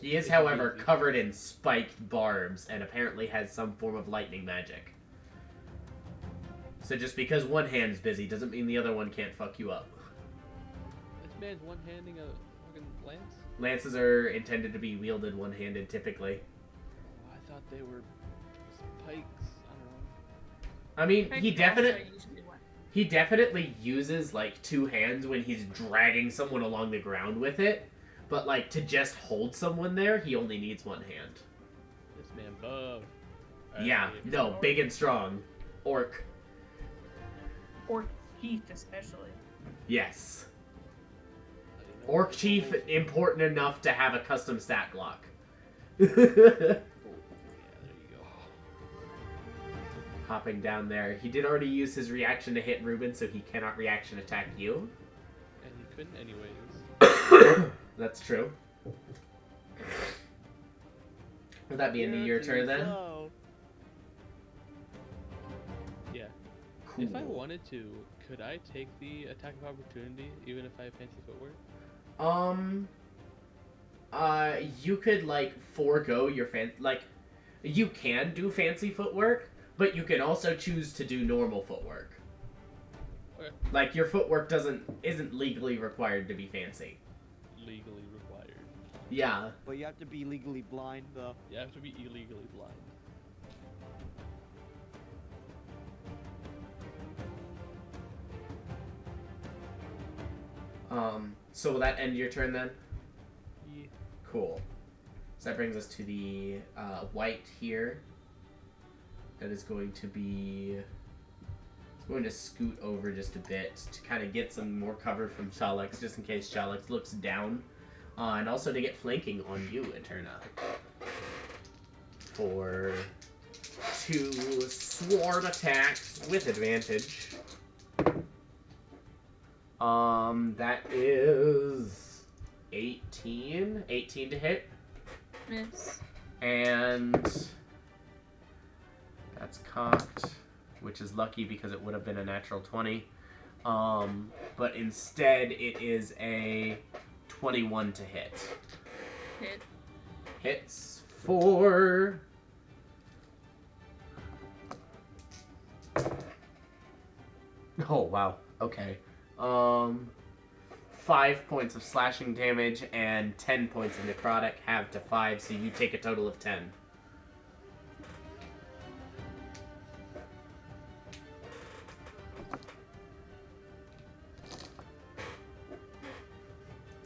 S1: He is, however, covered in spiked barbs and apparently has some form of lightning magic. So just because one hand's busy doesn't mean the other one can't fuck you up.
S4: This man's one-handing a fucking lance?
S1: Lances are intended to be wielded one-handed, typically.
S4: Oh, I thought they were spikes. I don't know.
S1: I mean, he definitely uses, like, 2 hands when he's dragging someone along the ground with it. But, like, to just hold someone there, he only needs 1 hand.
S4: This man buff.
S1: Yeah, no, big and strong. Orc.
S3: Orc Chief, especially.
S1: Yes. Orc Chief, important enough to have a custom stat block.
S4: Yeah, there you go.
S1: hopping down there. He did already use his reaction to hit Ruben, so he cannot reaction attack you.
S4: And he couldn't anyways.
S1: That's true. Would that be into your turn then?
S2: Slow.
S4: Yeah.
S1: Cool.
S4: If I wanted to, could I take the attack of opportunity even if I have fancy footwork?
S1: You could like forego your you can do fancy footwork, but you can also choose to do normal footwork.
S4: Okay.
S1: Like your footwork isn't legally required to be fancy.
S4: Legally required.
S1: Yeah.
S2: But you have to be legally blind, though.
S4: You have to be illegally blind.
S1: So will that end your turn then?
S4: Yeah.
S1: Cool. So that brings us to the white here. That is going to be... It's going to scoot over just a bit to kind of get some more cover from Shalix, just in case Shalix looks down. And also to get flanking on you, Eterna. For 2 sword attacks with advantage. That is 18. 18 to hit.
S3: Miss.
S1: And that's cocked, which is lucky because it would have been a natural 20. But instead it is a 21 to hit.
S3: Hit.
S1: Hits for... Oh, wow. Okay. 5 points of slashing damage and 10 points of necrotic, halved to 5, so you take a total of 10.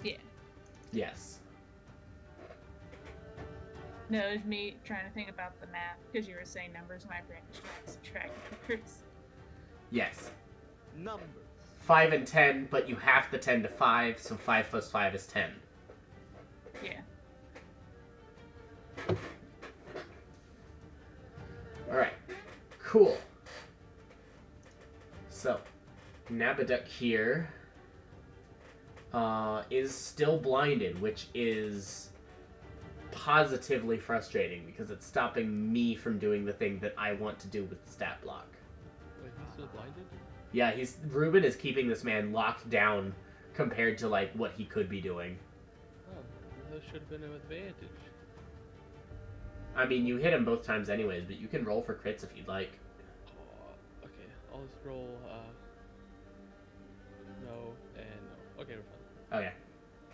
S3: Yeah.
S1: Yes.
S3: No, it was me trying to think about the math because you were saying numbers. My brain was trying to subtract numbers.
S1: Yes.
S2: Numbers.
S1: 5 and 10, but you half the 10 to 5, so 5 plus 5 is 10.
S3: Yeah.
S1: Alright. Cool. So, Nabaduk here is still blinded, which is positively frustrating because it's stopping me from doing the thing that I want to do with stat block.
S4: Wait, he's still blinded?
S1: Yeah, Ruben is keeping this man locked down compared to like what he could be doing.
S4: Oh, that should have been an advantage.
S1: I mean, you hit him both times anyways, but you can roll for crits if you'd like.
S4: Oh, okay, I'll just roll, no and no. Okay, we're fine.
S1: Okay.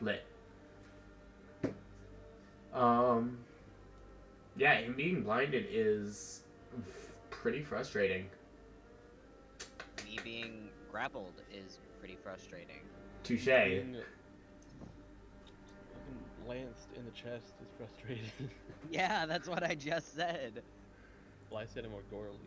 S1: Lit. Yeah, him being blinded is pretty frustrating.
S5: Me being grappled is pretty frustrating.
S1: Touche.
S4: Being lanced in the chest is frustrating.
S5: Yeah, that's what I just said.
S4: Well, I said it more gorily.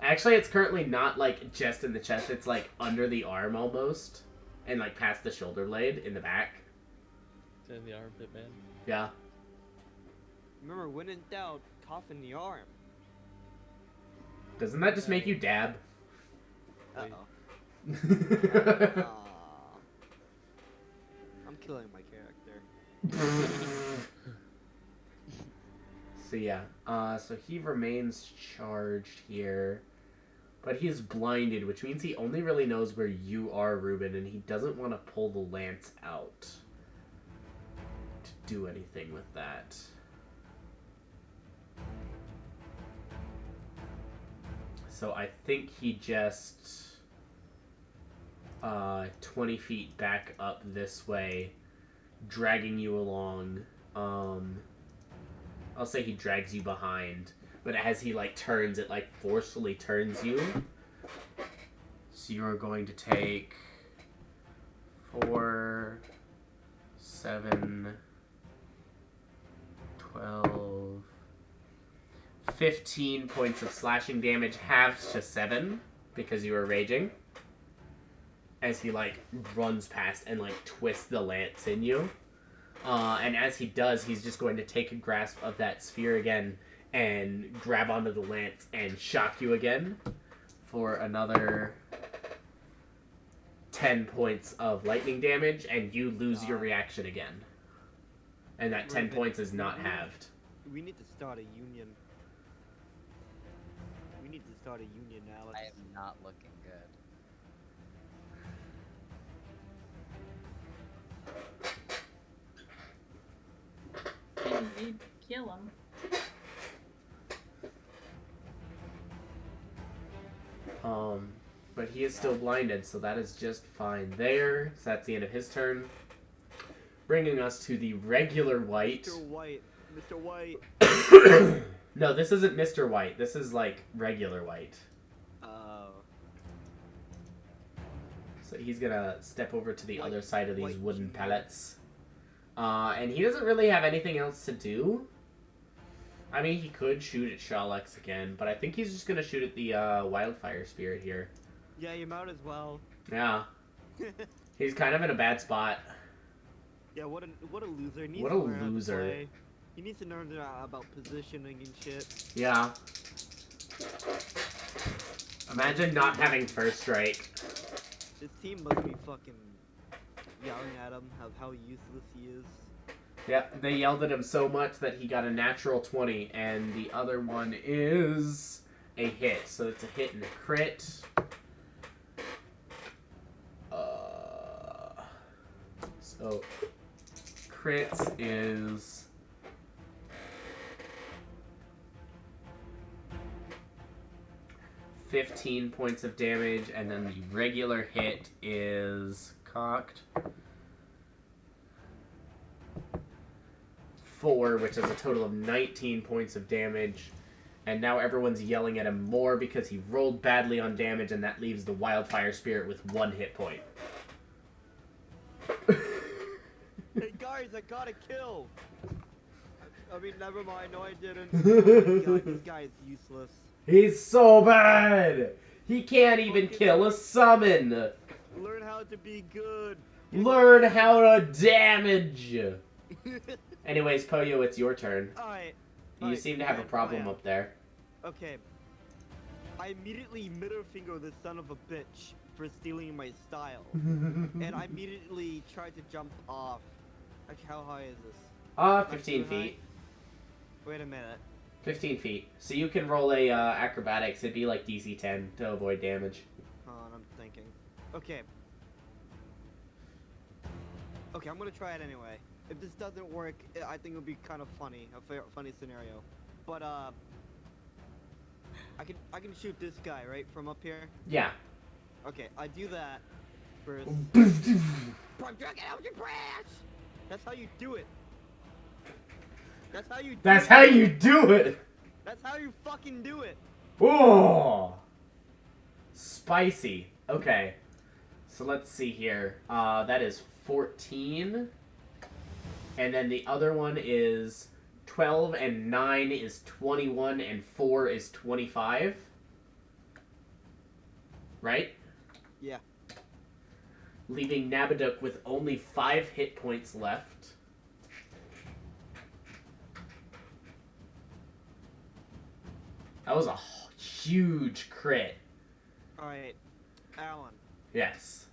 S1: Actually, it's currently not like just in the chest, it's like under the arm almost. And like past the shoulder blade in the back.
S4: It's in the armpit, man.
S1: Yeah.
S2: Remember, when in doubt, cough in the arm.
S1: Doesn't that just make you dab?
S4: Wait.
S2: Uh-oh. Aw. I'm killing my character.
S1: So yeah, so he remains charged here, but he's blinded, which means he only really knows where you are, Ruben, and he doesn't want to pull the lance out to do anything with that. So I think he just 20 feet back up this way, dragging you along. I'll say he drags you behind, but as he like turns, it like forcefully turns you. So you're going to take 4, 7, 12, 15 points of slashing damage, halved to 7 because you were raging. As he like runs past and like twists the lance in you. And as he does, he's just going to take a grasp of that sphere again and grab onto the lance and shock you again for another 10 points of lightning damage, and you lose your reaction again. And that 10 points is not halved.
S2: We need to start a union. We need to start a union, Alex.
S5: I am not looking good.
S3: You kill him.
S1: But he is still blinded, so that is just fine there. So that's the end of his turn. Bringing us to the regular White.
S2: Mr. White. Mr. White.
S1: No, this isn't Mr. White. This is like regular White.
S2: Oh.
S1: So he's gonna step over to the
S2: White-
S1: other side of these
S2: White
S1: wooden
S2: Junior.
S1: pellets. And he doesn't really have anything else to do. I mean, he could shoot at Shalex again, but I think he's just gonna shoot at the Wildfire Spirit here.
S2: Yeah, you might as well.
S1: Yeah. He's kind of in a bad spot.
S2: Yeah, what a loser. He needs
S1: What
S2: to
S1: a
S2: learn how to
S1: loser.
S2: play. He needs to learn about positioning and shit.
S1: Yeah. Imagine not having first strike.
S2: His team must be fucking yelling at him how useless he is.
S1: Yep, they yelled at him so much that he got a natural 20, and the other one is a hit. So it's a hit and a crit. So crits is 15 points of damage, and then the regular hit is cocked 4, which is a total of 19 points of damage. And now everyone's yelling at him more because he rolled badly on damage, and that leaves the Wildfire Spirit with 1 hit point.
S2: Hey guys, I got a kill! I mean, never mind, no I didn't. Oh my god, this guy is useless.
S1: He's so bad! He can't even kill a summon!
S2: Learn how to be good!
S1: Learn how to damage! Anyways, Poyo, it's your turn.
S2: Alright.
S1: You seem to have a problem up there.
S2: Okay. I immediately middle finger this son of a bitch for stealing my style. And I immediately tried to jump off. Actually, how high is this?
S1: 15
S2: Not too high?
S1: feet.
S2: Wait a minute.
S1: 15 feet. So you can roll a acrobatics. It'd be like DC 10 to avoid damage.
S2: Hold on, I'm thinking. Okay. Okay, I'm gonna try it anyway. If this doesn't work, I think it'll be kind of funny, a funny scenario. But I can shoot this guy right from up here.
S1: Yeah.
S2: Okay, I do that first. That's how you do it. That's how you.
S1: That's how you do it!
S2: That's how you fucking do it.
S1: Oh, spicy. Okay, so let's see here. That is 14, and then the other one is 12, and 9 is 21, and 4 is 25. Right?
S2: Yeah.
S1: Leaving Nabaduk with only 5 hit points left. That was a huge crit.
S2: All right, Alan.
S1: Yes.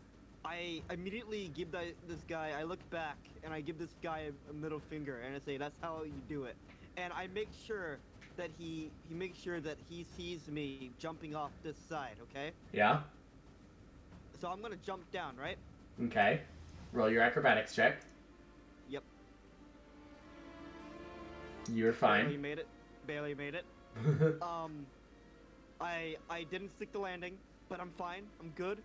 S2: I immediately give this guy. I look back and I give this guy a middle finger and I say, "That's how you do it." And I make sure that he makes sure that he sees me jumping off this side. Okay.
S1: Yeah?
S2: So I'm gonna jump down, right?
S1: Okay. Roll your acrobatics check.
S2: Yep.
S1: You're
S2: Barely
S1: fine.
S2: made it. Barely made it. I didn't stick the landing, but I'm fine. I'm good.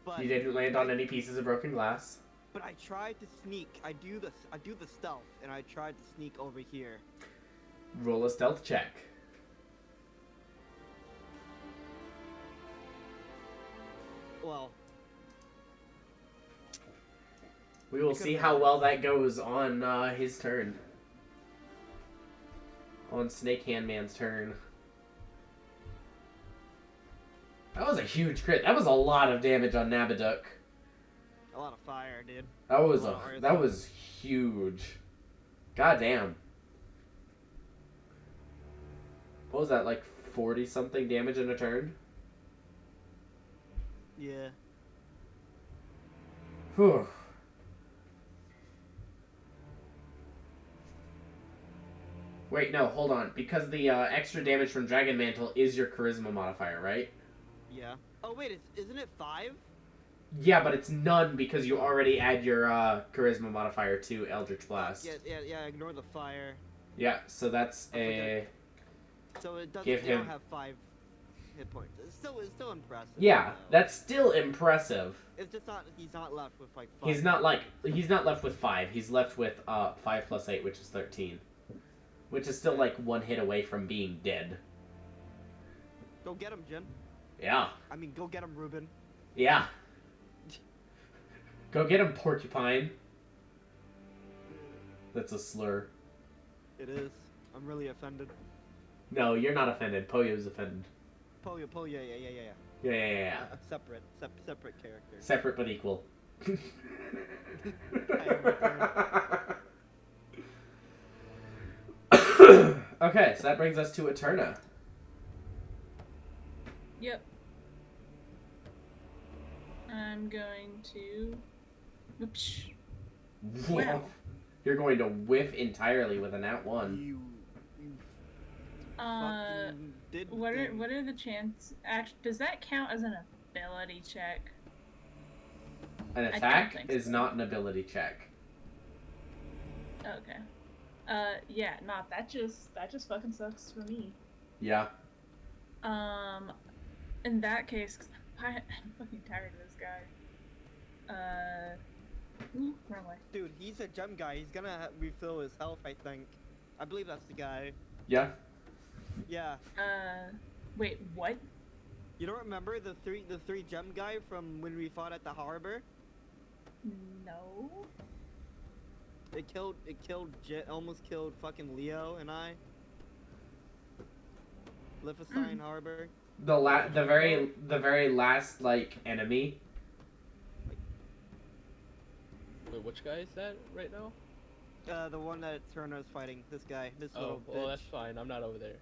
S2: But
S1: You didn't land on any pieces of broken glass.
S2: But I tried to sneak. I do the stealth, and I tried to sneak over here.
S1: Roll a stealth check.
S2: Well,
S1: We will see how well that goes on his turn. On Snake Handman's turn. That was a huge crit. That was a lot of damage on Nabaduk.
S2: a lot of fire, dude.
S1: That was huge. God damn. What was that, like 40 something damage in a turn?
S2: Yeah.
S1: Whew. Wait, no, hold on. Because the extra damage from Dragon Mantle is your Charisma modifier, right?
S2: Yeah. Oh wait, isn't it 5?
S1: Yeah, but it's none because you already add your Charisma modifier to Eldritch Blast.
S2: Yeah. Ignore the fire.
S1: Yeah, so that's
S2: I
S1: a...
S2: So it doesn't.
S1: Give
S2: They don't
S1: him-
S2: have 5 hit points. It's still impressive.
S1: Yeah,
S2: though.
S1: that's still impressive.
S2: It's just not. He's not left with like 5.
S1: He's not left with 5. He's left with 5 plus 8, which is 13. Which is still like 1 hit away from being dead.
S2: Go get him, Jin.
S1: Yeah.
S2: I mean, go get him, Ruben.
S1: Yeah. Go get him, Porcupine. That's a slur.
S2: It is. I'm really offended.
S1: No, you're not offended. Poyo's offended.
S2: Polio, yeah.
S1: Yeah.
S2: Separate character.
S1: Separate but equal. Okay, so that brings us to Eterna.
S3: Yep. I'm going to. Oops. Wow.
S1: You're going to whiff entirely with a nat 1.
S2: You
S3: Uh,
S2: fucking did.
S3: what
S2: thing.
S3: are the chances? Does that count as an ability check?
S1: An
S3: don't
S1: attack
S3: think
S1: is
S3: so.
S1: not an ability check.
S3: Okay. Yeah, not that just fucking sucks for me.
S1: Yeah.
S3: In that case, 'cause I'm fucking tired of this guy. Wrong way.
S2: Dude, he's a gem guy. He's gonna refill his health, I think. I believe that's the guy.
S1: Yeah.
S2: Yeah.
S3: Wait, what?
S2: You don't remember the three gem guy from when we fought at the harbor?
S3: No.
S2: Almost killed fucking Leo and I. Lifestein Harbor.
S1: The very last like enemy.
S4: Wait, which guy is that right now?
S2: The one that Turner's fighting. This guy. This
S4: Oh,
S2: little
S4: well,
S2: bitch.
S4: that's fine. I'm not over there.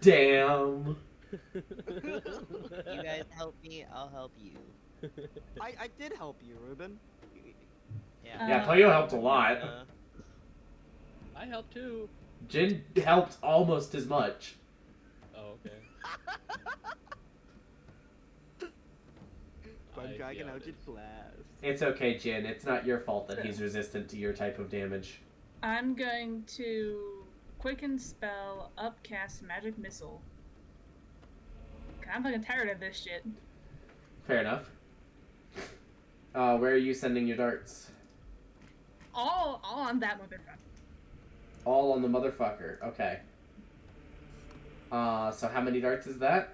S1: Damn.
S5: You guys help me, I'll help you.
S2: I did help you, Ruben.
S5: Yeah.
S1: Yeah, Toyo helped a lot.
S4: I helped too.
S1: Jin helped almost as much.
S4: Oh, okay.
S2: One
S4: I see
S2: dragon
S4: how it
S2: out your
S4: is.
S2: blast.
S1: It's okay, Jin. It's not your fault that he's resistant to your type of damage.
S3: I'm going to quicken spell upcast magic missile. 'Cause I'm fucking tired of this shit.
S1: Fair enough. Where are you sending your darts?
S3: All on that motherfucker.
S1: All on the motherfucker. Okay. So how many darts is that?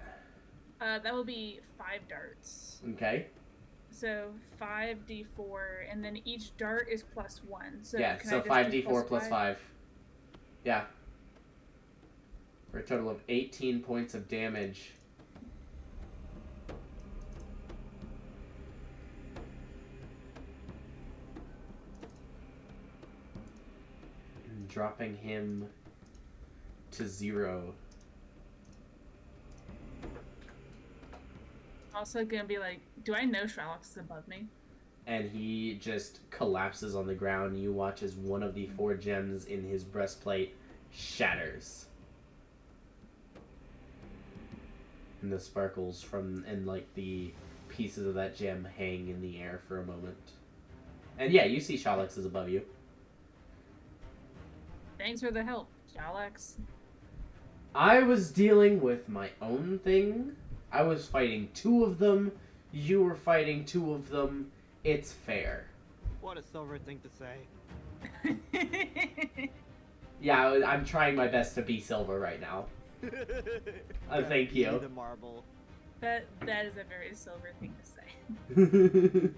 S3: That will be 5 darts.
S1: Okay.
S3: So 5d4, and then each dart is +1. So
S1: Yeah,
S3: can
S1: so
S3: I just
S1: 5d4
S3: do
S1: plus 5. Yeah. For a total of 18 points of damage. And dropping him to 0.
S3: Also gonna be like, do I know Shylock's is above me?
S1: And he just collapses on the ground. You watch as one of the 4 gems in his breastplate shatters. And the sparkles and like the pieces of that gem hang in the air for a moment. And yeah, you see Shylock's is above you.
S3: Thanks for the help, Shylock's.
S1: I was dealing with my own thing. I was fighting 2 of them. You were fighting 2 of them. It's fair.
S2: What a silver thing to say.
S1: Yeah, I'm trying my best to be silver right now. Thank you.
S2: The marble.
S3: That is a very silver thing to say.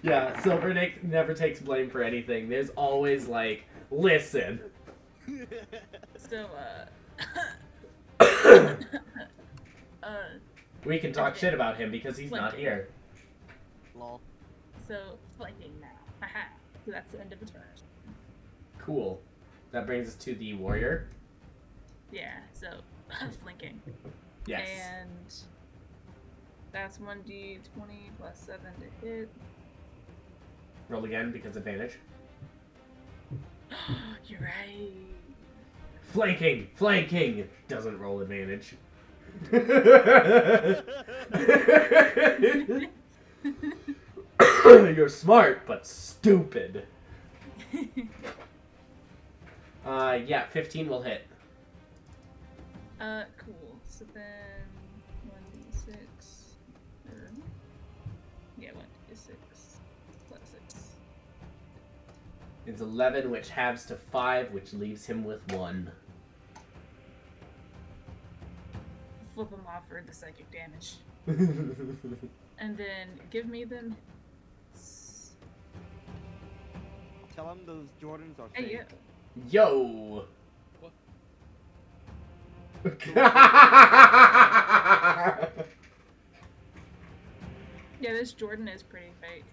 S1: Yeah, Silver never takes blame for anything. There's always like, listen.
S3: So,
S1: We can talk shit about him because he's not
S3: Flanking.
S1: here.
S2: Lol.
S3: so flanking now. Haha. So that's the end of the turn.
S1: Cool. That brings us to the warrior.
S3: Yeah, so flanking.
S1: Yes.
S3: And that's 1d20 plus 7 to hit.
S1: Roll again because advantage.
S3: You're right.
S1: Flanking! Flanking! Doesn't roll advantage. You're smart, but stupid. Yeah, 15 will hit.
S3: Cool. So then 1d6. Yeah, 1d6 plus 6.
S1: It's 11, which halves to 5, which leaves him with 1.
S3: Flip him off for the psychic damage. And then give me them.
S2: Tell him those Jordans are
S3: Hey,
S2: fake.
S3: yeah.
S1: Yo!
S4: What?
S3: Yeah, this Jordan is pretty fake.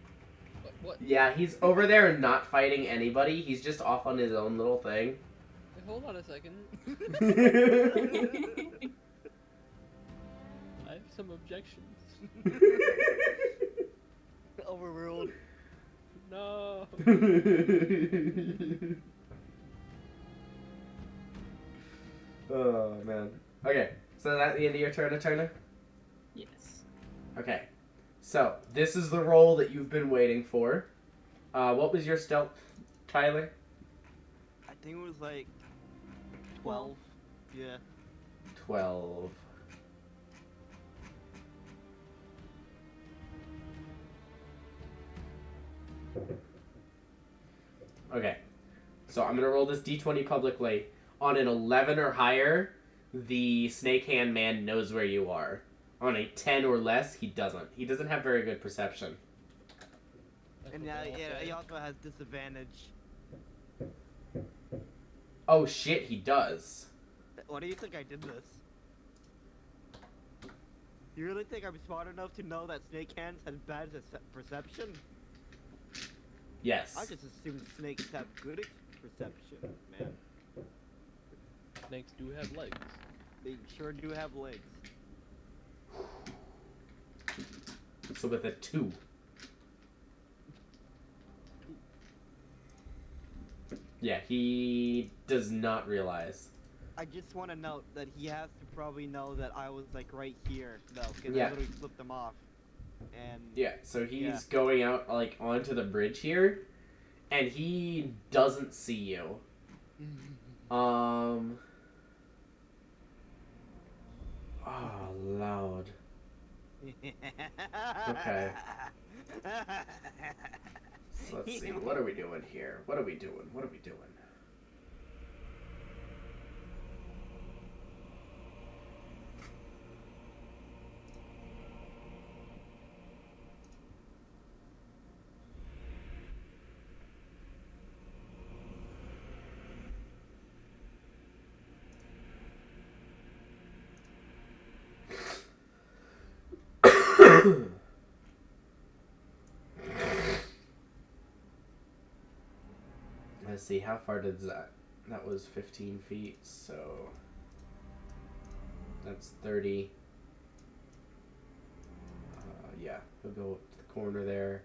S4: What?
S1: Yeah, he's over there not fighting anybody. He's just off on his own little thing.
S4: Wait, hold on a second. I have some objections.
S2: Overruled.
S4: No.
S1: Oh, man. Okay, so that's the end of your turn, Eterna?
S3: Yes.
S1: Okay, so this is the roll that you've been waiting for. What was your stealth, Tyler?
S2: I think it was like 12. Yeah.
S1: 12. Okay, so I'm going to roll this d20 publicly. On an 11 or higher, the snake hand man knows where you are. On a 10 or less, he doesn't. He doesn't have very good perception.
S4: That's
S2: And
S4: what they all
S2: yeah,
S4: say.
S2: he also has disadvantage.
S1: Oh shit, he does.
S2: Why do you think I did this? You really think I'm smart enough to know that snake hands has bad perception?
S1: Yes.
S2: I just assumed snakes have good perception, man.
S4: Snakes do have legs.
S2: They sure do have legs.
S1: So with a 2. Yeah, he does not realize.
S2: I just want to note that he has to probably know that I was like right here, though, because
S1: Yeah.
S2: I literally flipped him off. And
S1: Yeah, so he's
S2: Yeah.
S1: going out like onto the bridge here, and he doesn't see you. Oh, loud. Okay. So let's see. What are we doing here? What are we doing? What are we doing? Let's see, how far did that? That was 15 feet, so that's 30. Yeah, he'll go up to the corner there.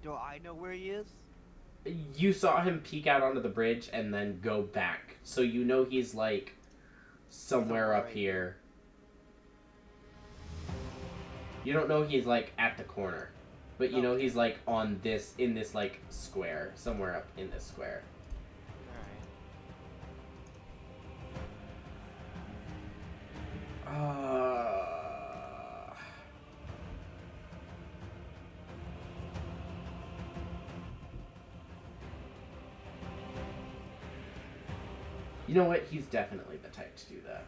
S2: do I know where he is?
S1: You saw him peek out onto the bridge and then go back, so you know he's like somewhere up
S2: right
S1: here. You don't know he's like at the corner, but you know he's like on this, in this like square, somewhere up in this square. You know what? He's definitely the type to do that.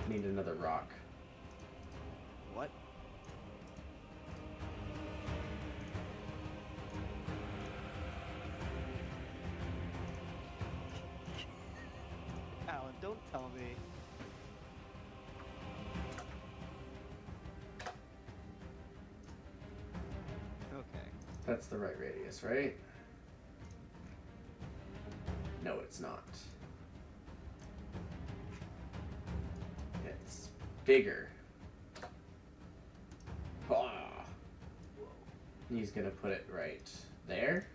S1: Need another rock.
S2: What? Alan, don't tell me. Okay.
S1: That's the right radius, right? No, it's not. It's bigger. Ah. He's gonna put it right there.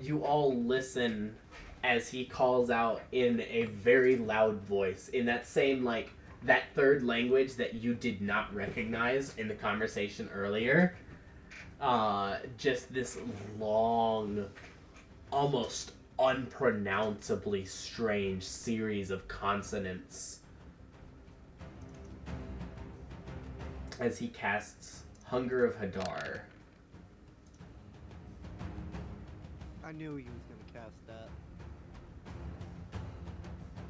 S1: You all listen as he calls out in a very loud voice, in that same, like, that third language that you did not recognize in the conversation earlier. Just this long, almost unpronounceably strange series of consonants as he casts Hunger of Hadar.
S2: I knew he was gonna cast that.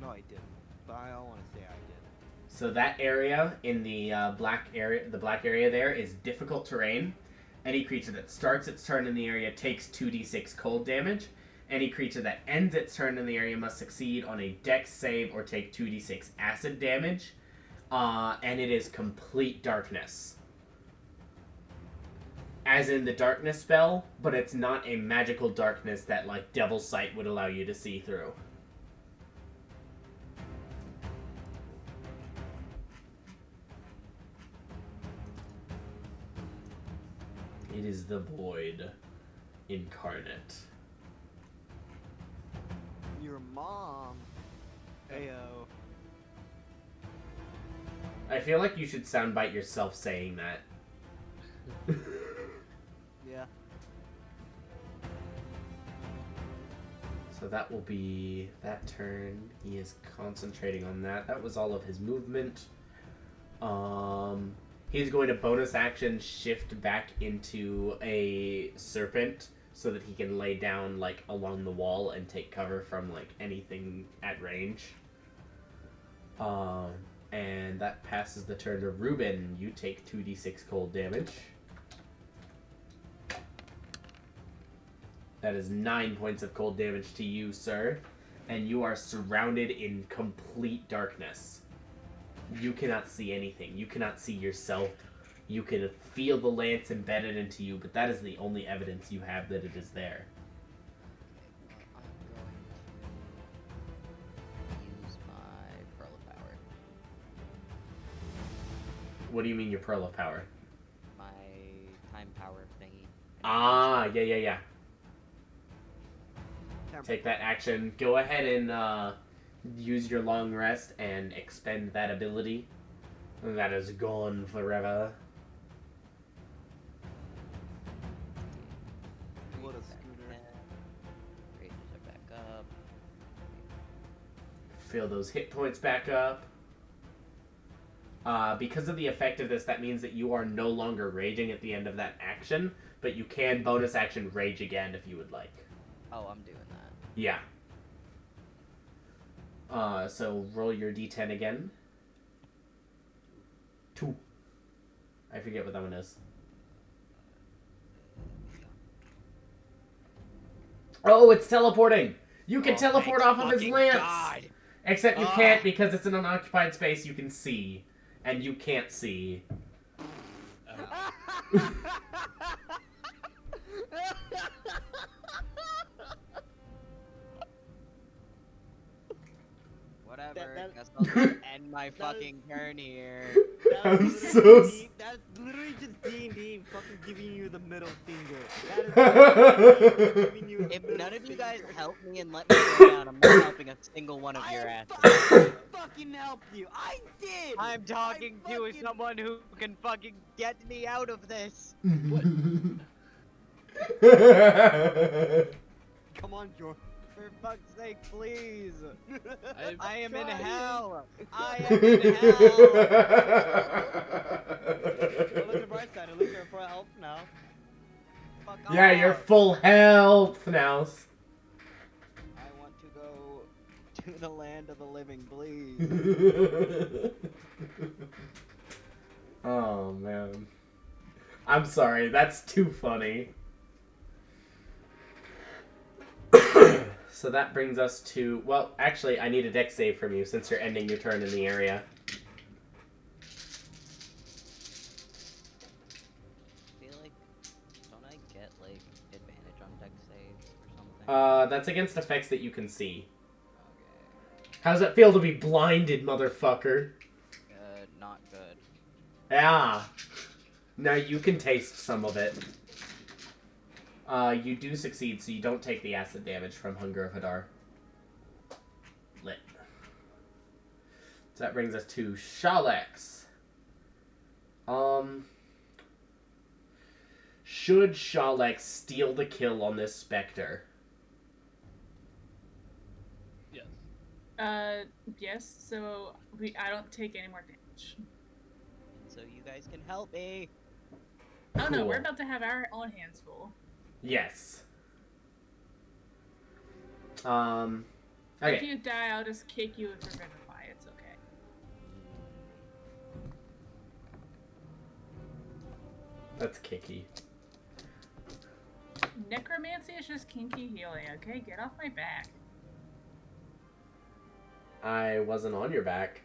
S2: No, I didn't. But I don't want to say I did.
S1: So that area in the black area there is difficult terrain. Any creature that starts its turn in the area takes 2d6 cold damage. Any creature that ends its turn in the area must succeed on a dex save or take 2d6 acid damage. And it is complete darkness. As in the darkness spell, but it's not a magical darkness that, like, Devil's Sight would allow you to see through. It is the void incarnate.
S2: Your mom. Ayo.
S1: I feel like you should soundbite yourself saying that.
S2: Yeah.
S1: So that will be that turn. He is concentrating on that. That was all of his movement. He's going to bonus action shift back into a serpent so that he can lay down, like, along the wall and take cover from, like, anything at range. And that passes the turn to Ruben. You take 2d6 cold damage. That is 9 points of cold damage to you, sir. And you are surrounded in complete darkness. You cannot see anything. You cannot see yourself. You can feel the lance embedded into you, but that is the only evidence you have that it is there.
S5: Well, I'm going to use my Pearl of Power.
S1: What do you mean your Pearl of Power?
S5: My time power thingy.
S1: Ah, yeah. Take that action. Go ahead and use your long rest and expend that ability. That is gone forever.
S2: What a scooter.
S5: Rages are back up.
S1: Fill those hit points back up. Because of the effect of this, that means that you are no longer raging at the end of that action, but you can bonus action rage again if you would like.
S5: Oh, I'm doing that.
S1: Yeah. So roll your d10 again. 2. I forget what that one is. Oh, it's teleporting! You can teleport off of his lance!
S5: God.
S1: Except you can't because it's in an unoccupied space you can see. And you can't see.
S5: Whatever. Guess I'll just end my fucking turn here.
S1: I'm so
S2: That's literally just D&D fucking giving you the middle finger. That is giving you the
S5: If
S2: middle
S5: none of you guys
S2: finger.
S5: help me and let me go down, I'm not helping a single one of your
S2: I
S5: asses.
S2: fucking helped you. I did.
S5: I'm talking
S2: I
S5: to
S2: fucking-
S5: someone who can fucking get me out of this.
S2: Come on, Joe.
S5: For fuck's sake, please!
S4: I'm
S5: I am in
S4: trying.
S5: hell! I am in hell!
S2: Well, look at the bright side. At least you're full health now.
S5: Fuck
S1: Yeah, you're
S5: off.
S1: full health now.
S5: I want to go to the land of the living, please.
S1: Oh man. I'm sorry, that's too funny. So that brings us to, well, actually, I need a dex save from you since you're ending your turn in the area.
S7: I feel like, don't I get like advantage on dex saves or something?
S1: That's against effects that you can see.
S7: Okay.
S1: How's it feel to be blinded, motherfucker?
S7: Not good.
S1: Yeah. Now you can taste some of it. You do succeed, so you don't take the acid damage from Hunger of Hadar. Lit. So that brings us to Shalex. Should Shalex steal the kill on this Spectre?
S4: Yes.
S3: Yes. So I don't take any more damage.
S5: So you guys can help me.
S3: Oh no, we're
S1: Cool.
S3: about to have our own hands full.
S1: Yes.
S3: If
S1: Okay.
S3: you die, I'll just kick you with Revivify. It's okay.
S1: That's kicky.
S3: Necromancy is just kinky healing. Okay, get off my back.
S1: I wasn't on your back.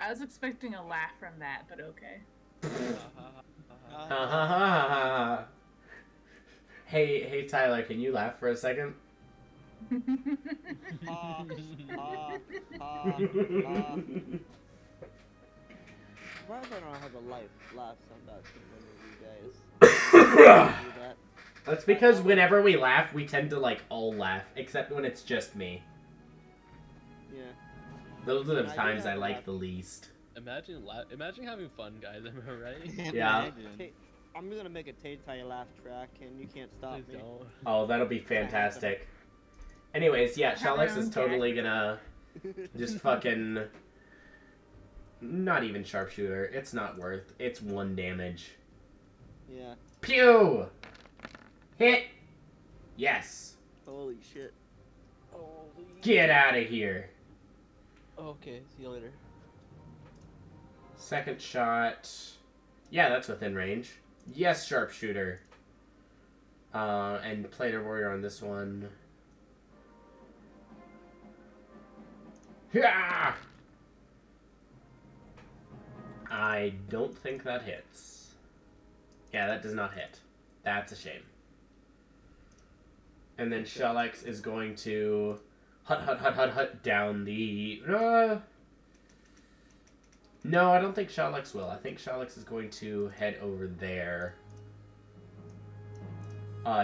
S3: I was expecting a laugh from that, but okay.
S1: Ha ha ha ha ha. Hey Tyler, can you laugh for a second?
S2: Ah, ah, ah. Why if I don't have a life last on that when you guys do that?
S1: That's because whenever we laugh, we tend to like all laugh, except when it's just me.
S2: Yeah.
S1: Those are the
S2: I do
S1: times I
S2: have
S1: like
S2: laugh.
S1: the least.
S4: Imagine having fun, guys. Am I right?
S1: Yeah.
S2: I'm gonna make a Tay laugh track, and you can't stop
S4: Please
S2: me.
S4: don't.
S1: Oh, that'll be fantastic. Anyways, yeah,
S3: Have
S1: Shalex
S3: our
S1: is
S3: own
S1: totally gonna just fucking... Not even sharpshooter. It's not worth. It's 1 damage.
S2: Yeah.
S1: Pew! Hit! Yes.
S2: Holy shit.
S1: Get out of here.
S4: Okay, see you later.
S1: Second shot. Yeah, that's within range. Yes, sharpshooter. And planar warrior on this one. Yeah! I don't think that hits. Yeah, that does not hit. That's a shame. And then Shalex is going to hut down the... No, I don't think Shalex will. I think Shalex is going to head over there.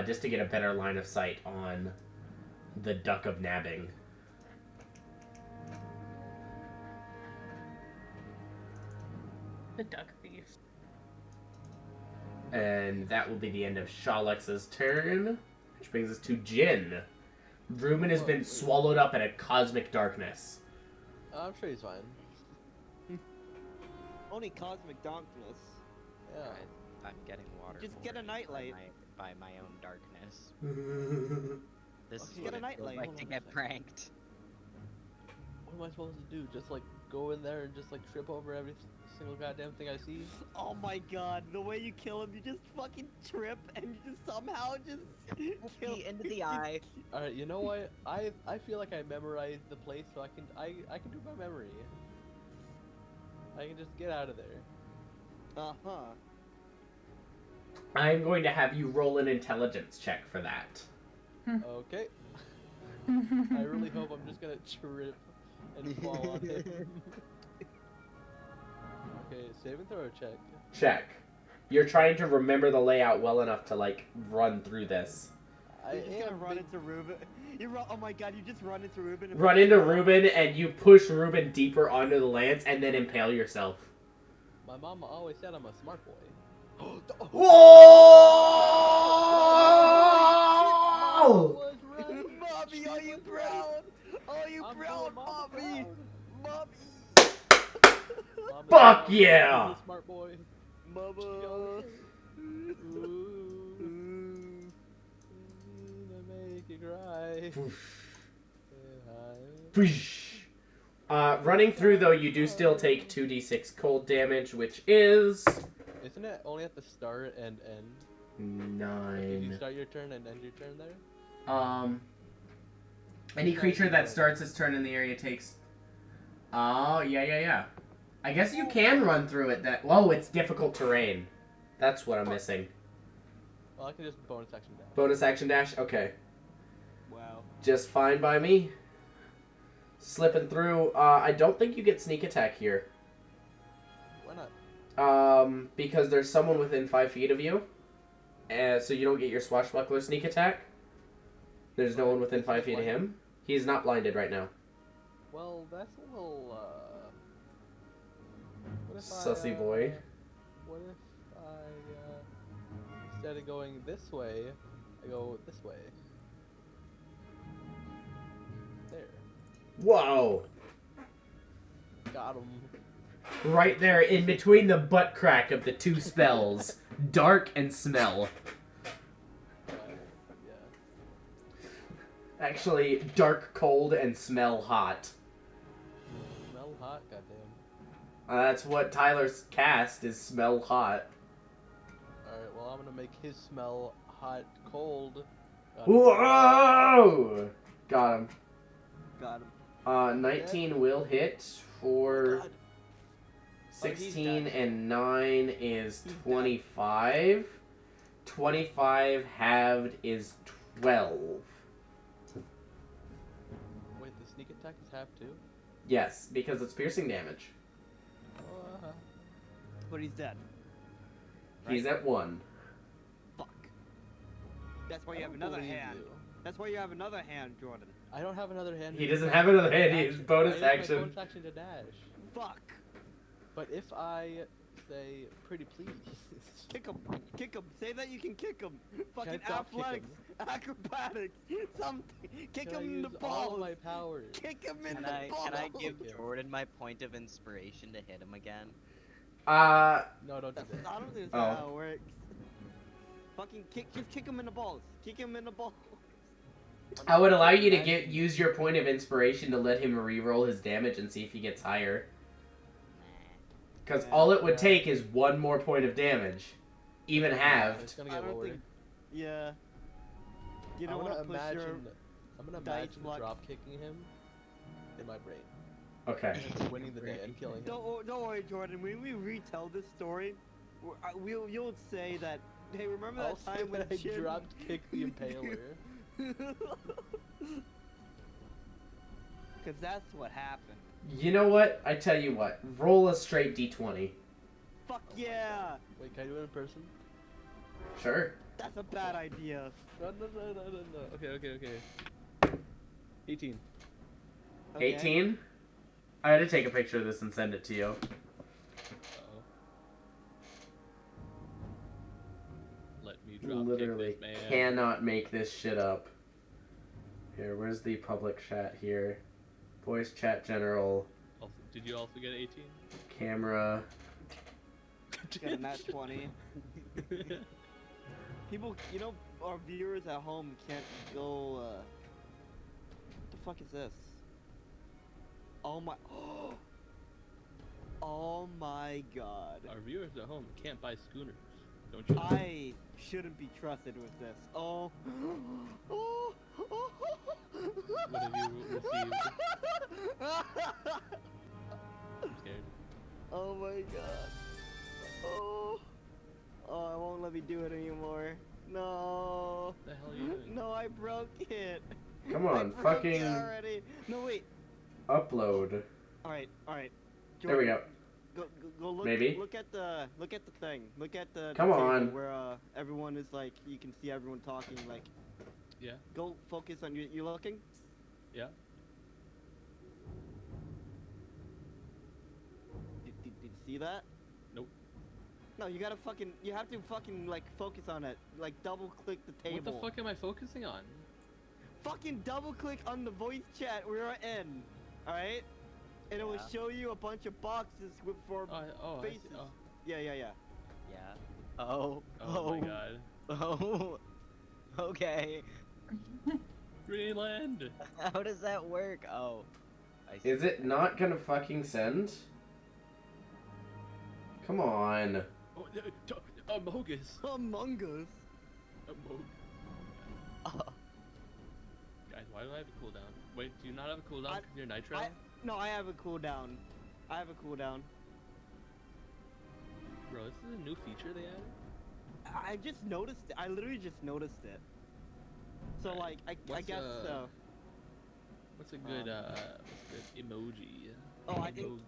S1: Just to get a better line of sight on the Duck of Nabbing.
S3: The duck thief.
S1: And that will be the end of Shalex's turn. Which brings us to Jin. Ruben has been swallowed up in a cosmic darkness.
S4: I'm sure he's fine.
S2: Only cosmic darkness.
S4: Yeah.
S7: I'm getting water.
S2: Just get a nightlight.
S7: By my own darkness. This
S2: Just
S7: is
S2: get
S7: what
S2: a
S7: it feels
S2: nightlight.
S7: like
S4: Hold
S7: to
S4: on a
S7: get
S4: second.
S7: pranked.
S4: What am I supposed to do? Just like go in there and just like trip over every single goddamn thing I see?
S2: Oh my god, the way you kill him, you just fucking trip and you just somehow just kill
S5: Into the eye.
S4: Alright, you know what? I feel like I memorized the place, so I can do it by memory. I can just get out of there.
S2: Uh-huh.
S1: I'm going to have you roll an intelligence check for that.
S4: Okay. I really hope I'm just gonna trip and fall on him. Okay, save and throw or check.
S1: Check. You're trying to remember the layout well enough to, like, run through this.
S2: You're just gonna run into Ruben. Oh my god, you just run into Ruben.
S1: Run into Ruben, and you push Ruben deeper onto the lance, and then impale yourself.
S4: My mama always said I'm a smart boy.
S1: Whoa!
S4: Was right.
S2: Mommy, are you
S1: Yeah.
S4: He's a smart boy.
S2: Mama.
S4: Ooh. To make you cry.
S1: Running through though, you do still take 2d6 cold damage, which is
S4: Isn't it only at the start and end? Like if you
S1: 9.
S4: start your turn and end your turn there?
S1: Any creature that starts its turn in the area takes. Oh, yeah. I guess you can run through it. Whoa, it's difficult terrain. That's what I'm missing.
S4: Well, I can just bonus action dash.
S1: Bonus action dash? Okay.
S2: Wow.
S1: Just fine by me. Slipping through. I don't think you get sneak attack here.
S4: Why not?
S1: Because there's someone within 5 feet of you. So you don't get your swashbuckler sneak attack. There's no one within 5 feet of him. He's not blinded right now.
S4: Well, that's a little, what if
S1: Sussy boy.
S4: What if I, instead of going this way, I go this way? There.
S1: Whoa!
S4: Got him.
S1: Right there, in between the butt crack of the two spells. Dark and smell.
S4: Yeah.
S1: Actually, dark, cold, and smell hot.
S4: Smell hot, goddamn.
S1: That's what Tyler's cast is smell hot.
S4: Alright, well, I'm gonna make his smell hot, cold.
S1: Whoa! Got him.
S2: Got him.
S1: 19 will hit for
S4: God.
S1: 16
S2: dead.
S1: and 9 is
S2: He's dead.
S1: 25. 25 halved is 12.
S4: Wait, the sneak attack is half too?
S1: Yes, because it's piercing damage.
S2: But he's dead.
S1: He's at 1.
S2: Fuck. That's why
S4: I
S2: you have
S4: don't
S2: another
S4: believe
S2: hand.
S4: you.
S2: That's why you have another hand, Jordan.
S4: I don't have another hand.
S1: He
S4: to
S1: doesn't
S4: dash.
S1: have another hand, he
S4: Action.
S1: has bonus
S4: I use my
S1: action.
S4: bonus action to dash.
S2: Fuck.
S4: But if I say, pretty please.
S2: Kick him. Kick him. Say that you can kick him. Fucking
S4: drop kick
S2: athletics. Acrobatics. Something. Kick
S4: Can I
S2: him in the
S4: use all
S2: balls.
S4: of my powers?
S2: Kick him in
S5: Can
S2: the
S5: I
S2: balls.
S5: can I give
S4: Okay.
S5: Jordan my point of inspiration to hit him again?
S4: No, don't do
S2: That's,
S4: that.
S2: I don't think
S1: Oh.
S2: that's how it works. Fucking just kick him in the balls. Kick him in the balls.
S1: I would allow you to use your point of inspiration to let him re-roll his damage and see if he gets higher. Because all it would take is 1 more point of damage. Even
S4: It's
S1: halved.
S4: gonna
S2: I
S4: get
S2: don't
S4: lower.
S2: think. Yeah. You
S4: I'm
S2: don't
S4: gonna
S2: want to push your.
S4: I'm gonna
S2: dice
S4: imagine
S2: luck.
S4: drop kicking him in my brain.
S1: Okay.
S4: And winning the day and killing him.
S2: Don't worry, Jordan. When we retell this story, you'll say that. Hey, remember
S4: I'll
S2: that
S4: say
S2: time when
S4: that I
S2: Jim...
S4: dropped kick the impaler.
S2: Because that's what happened.
S1: You know what? I tell you what. Roll a straight d20.
S2: Fuck yeah!
S4: Wait, can I do it in person?
S1: Sure.
S2: That's a bad idea.
S4: No. Okay. 18.
S2: Okay.
S1: 18? I had to take a picture of this and send it to you.
S4: Uh-oh. Let me drop
S1: Literally
S4: kick this man.
S1: cannot make this shit up. Here, where's the public chat here? Voice chat general,
S4: Also, did you also get 18?
S1: camera.
S2: Got a nat 20. People, our viewers at home can't go, what the fuck is this? Oh my, oh my god.
S4: Our viewers at home can't buy schooners, don't you?
S2: I shouldn't be trusted with this. Oh.
S4: What have you received? I'm scared.
S2: Oh my god. Oh, I won't let me do it anymore. No.
S4: What the hell are you doing?
S2: No, I broke it.
S1: Come
S2: I
S1: on,
S2: broke it
S1: fucking
S2: already. No, wait.
S1: upload.
S2: All right.
S1: There we go.
S2: Go look.
S1: Maybe?
S2: Look at the thing. Look at the
S1: Come
S2: table
S1: on.
S2: where everyone is like, you can see everyone talking. Like,
S4: Yeah?
S2: go focus on you looking.
S4: Yeah?
S2: Did you see that?
S4: Nope.
S2: No, you have to fucking like focus on it. Like double click the table.
S4: What the fuck am I focusing on?
S2: Fucking double click on the voice chat we're in. Alright? and it will
S5: Yeah.
S2: show you a bunch of boxes with for
S4: Oh, I see.
S2: faces.
S4: Oh,
S2: Yeah.
S5: Yeah. Oh.
S4: oh my god.
S5: Oh. Okay.
S4: Greenland!
S5: How does that work? Oh. I see.
S1: Is it not gonna fucking send? Come on.
S4: Oh, Amogus!
S2: Among Us.
S4: Amog. Guys, why do I have a cooldown? Wait, do you not have a cooldown because you're Nitro?
S2: No, I have a cooldown. I have a cooldown.
S4: Bro, this is a new feature they added?
S2: I just noticed it. I literally just noticed it. So like, I
S4: What's,
S2: guess.
S4: What's a good emoji?
S2: Oh, I think-
S4: Emoji.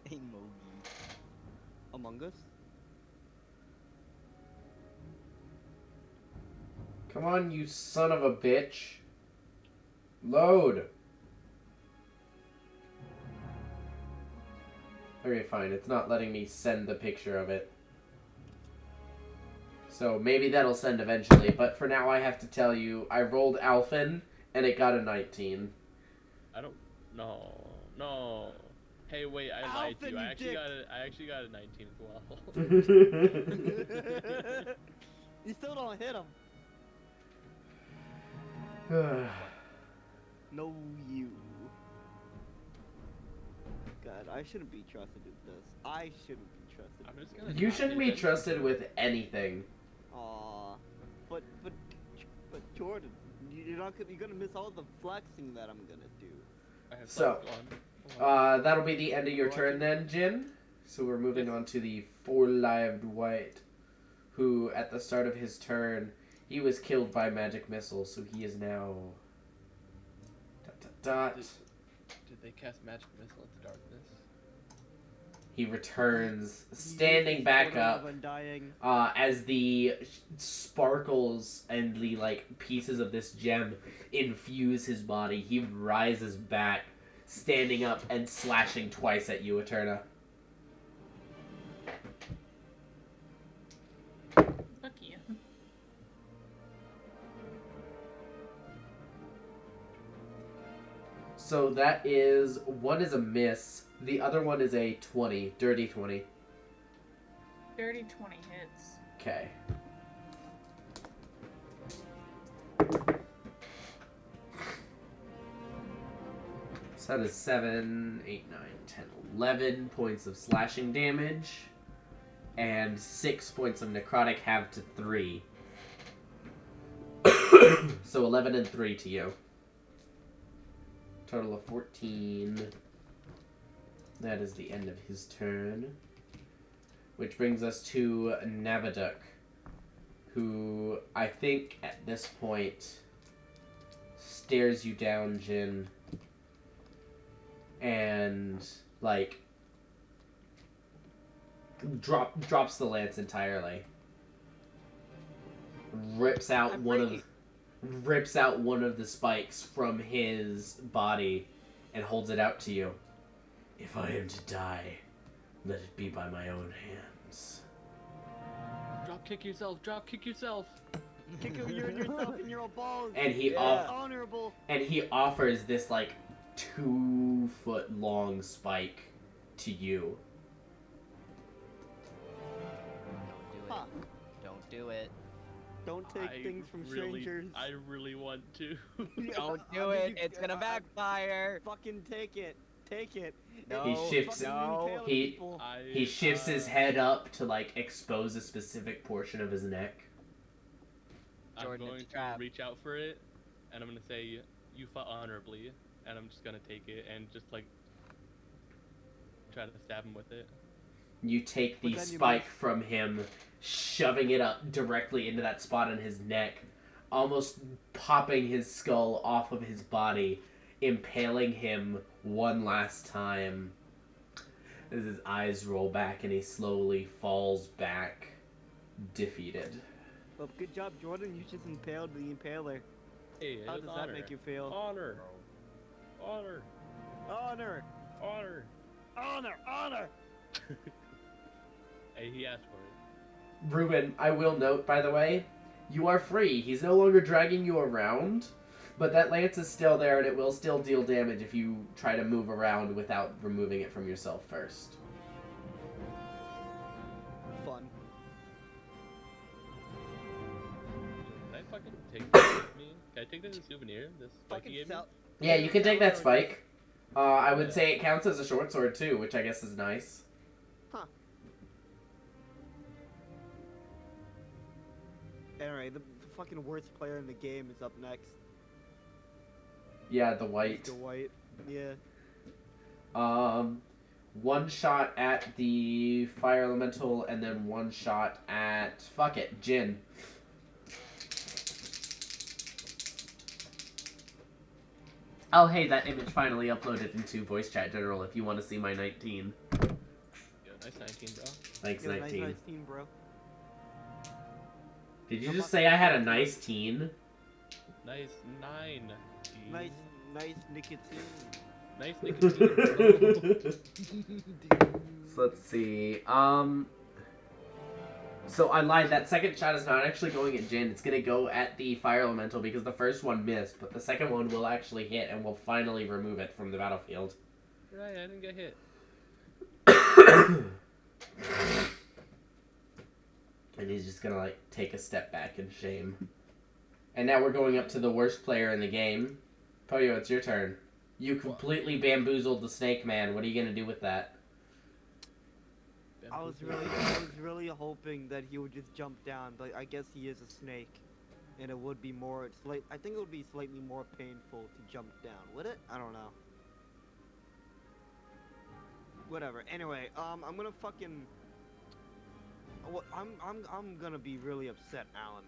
S5: Emoji.
S2: Among Us.
S1: Come on, you son of a bitch. Load. Okay, fine. It's not letting me send the picture of it. So maybe that'll send eventually, but for now I have to tell you, I rolled Alphen, and it got a 19.
S4: I don't. No. Hey, wait, I lied to you. I actually got a 19 as well.
S2: You still don't hit him. No, you. God, I shouldn't be trusted with this. I shouldn't be trusted.
S4: I'm
S2: with
S4: just
S2: this.
S4: gonna
S1: You
S4: not
S1: shouldn't
S4: pay
S1: be
S4: attention.
S1: trusted with anything.
S2: Aw, but Jordan, you're gonna miss all the flexing that I'm gonna do.
S4: I have
S1: So,
S4: thoughts, go on.
S1: That'll be the end of your
S4: Go on,
S1: turn
S4: Jin.
S1: then, Jin. So we're moving
S4: Yes.
S1: on to the four-lived white, who at the start of his turn, he was killed by magic missile, so he is now... ...
S4: Did they cast magic missile into darkness?
S1: He returns, standing back up,
S2: Undying.
S1: as the sparkles and the pieces of this gem infuse his body. He rises back, standing up and slashing twice at you, Eterna.
S3: Fuck you.
S1: So that is, one is a miss, the other one is a 20, dirty 20.
S3: Dirty 20 hits.
S1: Okay. So that is 7, 8, 9, 10, 11 points of slashing damage, and 6 points of necrotic halved to 3. So 11 and 3 to you. Total of 14. That is the end of his turn. Which brings us to Navaduk, who I think at this point stares you down, Jin, and drops the lance entirely. Rips out one of the spikes from his body and holds it out to you. If I am to die, let it be by my own hands.
S4: Drop kick yourself! Drop kick yourself!
S2: Kick yourself in your balls.
S1: And he
S2: Honorable.
S1: offers this 2-foot long spike to you.
S2: Huh.
S5: Don't do it.
S2: Don't take things from strangers.
S4: I really want to.
S5: Don't
S2: I
S5: do
S2: mean,
S5: it. It's gonna backfire.
S2: Fucking take it. Take it.
S5: No.
S1: He shifts-
S2: Fucking impale
S1: he-
S2: people.
S1: He shifts his head up to expose a specific portion of his neck.
S4: I'm
S5: Jordan,
S4: going
S5: it's a
S4: to
S5: trap.
S4: reach out for it, and I'm gonna say, "You fought honorably," and I'm just gonna take it and just try to stab him with it.
S1: You take the
S2: But then you
S1: spike
S2: miss.
S1: from him, shoving it up directly into that spot on his neck, almost popping his skull off of his body, impaling him one last time. As his eyes roll back and he slowly falls back, defeated.
S2: Well, good job, Jordan. You just impaled the impaler.
S4: Hey, it
S2: How
S4: was
S2: does
S4: honor.
S2: that make you feel?
S4: Honor. Honor.
S2: Honor.
S4: Honor.
S2: Honor. Honor.
S4: Hey, he asked for it.
S1: Ruben, I will note, by the way, you are free. He's no longer dragging you around, But that lance is still there, and it will still deal damage if you try to move around without removing it from yourself first.
S2: Fun.
S4: Can I fucking take this with me? Can I take this as a souvenir? This spike you gave me?
S1: Yeah, you can take that spike. I would
S4: Yeah.
S1: say it counts as a short sword too, which I guess is nice.
S2: Huh. Anyway, the fucking worst player in the game is up next.
S1: Yeah, the white.
S2: Mr. White. Yeah.
S1: One shot at the fire elemental, and then one shot at fuck it, Jin. Oh, hey, that image finally uploaded into voice chat general. If you want to see my 19.
S4: Yeah, nice 19, bro.
S1: Thanks,
S2: Yeah,
S1: 19.
S2: nice team, bro.
S1: Did you just say I had a nice teen?
S4: Nice 9.
S2: Nice nicotine.
S4: Nice nicotine, bro.
S1: So let's see. So I lied. That second shot is not actually going at Jin. It's gonna go at the fire elemental because the first one missed, but the second one will actually hit and will finally remove it from the battlefield.
S4: Right, I didn't get hit.
S1: And he's just gonna like take a step back in shame. And now we're going up to the worst player in the game. Poyo, it's your turn. You completely bamboozled the snake man. What are you gonna do with that?
S2: I was really hoping that he would just jump down, but I guess he is a snake, and it would be more. I think it would be slightly more painful to jump down. Would it? I don't know. Whatever. Anyway, I'm gonna fucking. I'm gonna be really upset, Alan.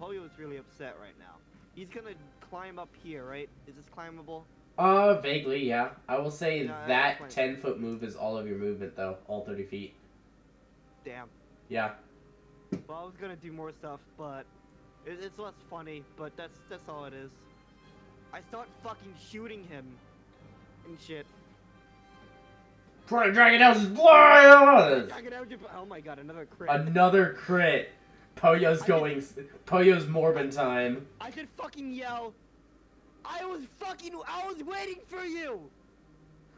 S2: Poyo is really upset right now. He's gonna climb up here, right? Is this climbable?
S1: Vaguely, yeah. I will say
S2: Yeah,
S1: that
S2: that's
S1: 10-foot move is all of your movement, though. All 30 feet.
S2: Damn.
S1: Yeah.
S2: Well, I was gonna do more stuff, but it's less funny. But that's all it is. I start fucking shooting him and shit.
S1: Prime Dragon House is blind!
S2: Oh my god, another crit.
S1: Another crit. Poyo's Morbin time.
S2: I did fucking yell. I was waiting for you.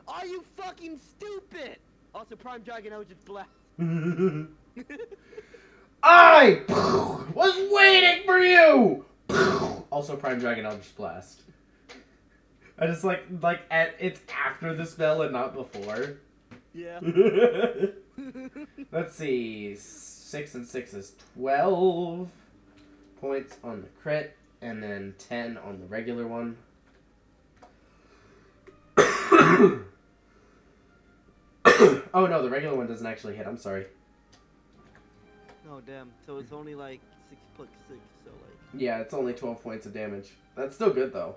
S2: Are you fucking stupid? Also, Prime Dragon, I was just blessed.
S1: I was waiting for you. Also, Prime Dragon Eldritch Blast. I just it's after the spell and not before.
S2: Yeah.
S1: Let's see. 6 and 6 is 12 points on the crit, and then 10 on the regular one. Oh no, the regular one doesn't actually hit. I'm sorry.
S2: Oh damn. So it's only like 6 plus 6. So like.
S1: Yeah, it's only 12 points of damage. That's still good though.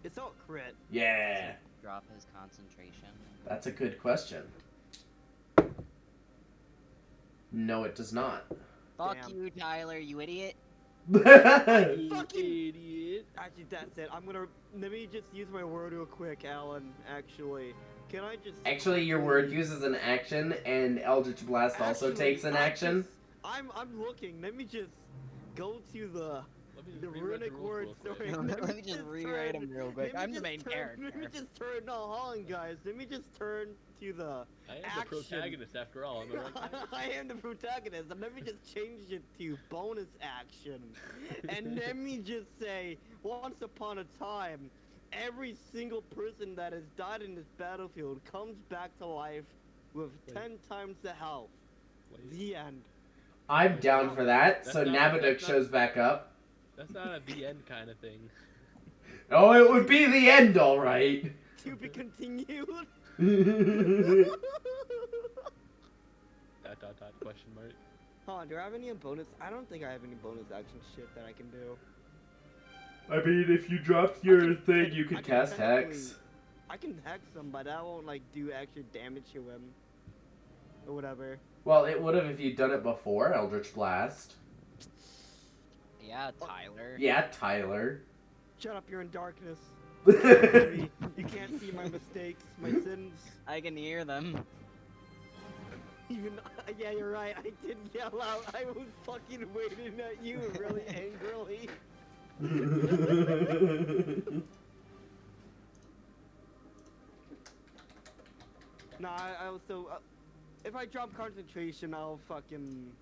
S2: It's all crit.
S1: Yeah.
S5: Drop his concentration.
S1: That's a good question. No, it does not.
S5: Fuck
S2: Damn.
S5: you, Tyler, you idiot.
S2: Fucking
S4: idiot.
S2: Actually, that's it. Let me just use my word real quick, Alan. Actually, can I just?
S1: Actually, your word uses an action, and Eldritch Blast also takes an action.
S2: I'm looking. Let me just go to the
S4: Rewrite the
S2: runic
S4: rules
S2: word.
S4: real quick.
S2: Sorry.
S5: Let me just rewrite them real quick. I'm the main character.
S2: Let me just turn. No, hold on, guys. Let me just turn to the.
S4: I am
S2: action.
S4: the protagonist after all. Am I right, guys?
S2: I am the protagonist, and let me just change it to bonus action. And let me just say, once upon a time, every single person that has died in this battlefield comes back to life with 10 times the health.
S4: Wait.
S2: The end.
S1: I'm down for that.
S4: That's
S1: So
S4: not-
S1: Nabaduk
S4: that's not-
S1: shows back up.
S4: That's not a the end kind of thing.
S1: Oh, it would be the end, all right.
S2: To be continued.
S4: Question mark.
S2: Hold on, do I have any bonus? I don't think I have any bonus action shit that I can do.
S1: I mean, if you dropped your thing, you could cast Hex.
S2: I can hex him, but that won't like do extra damage to him. Or whatever.
S1: Well, it would have if you'd done it before, Eldritch Blast.
S5: Yeah, Tyler.
S1: Yeah, Tyler.
S2: Shut up, you're in darkness.
S1: I
S2: You can't see my mistakes, my sins.
S5: I can hear them.
S2: Even yeah, you're right. I did yell out. I was fucking waiting at you really angrily. Nah, I also if I drop concentration, I'll fucking.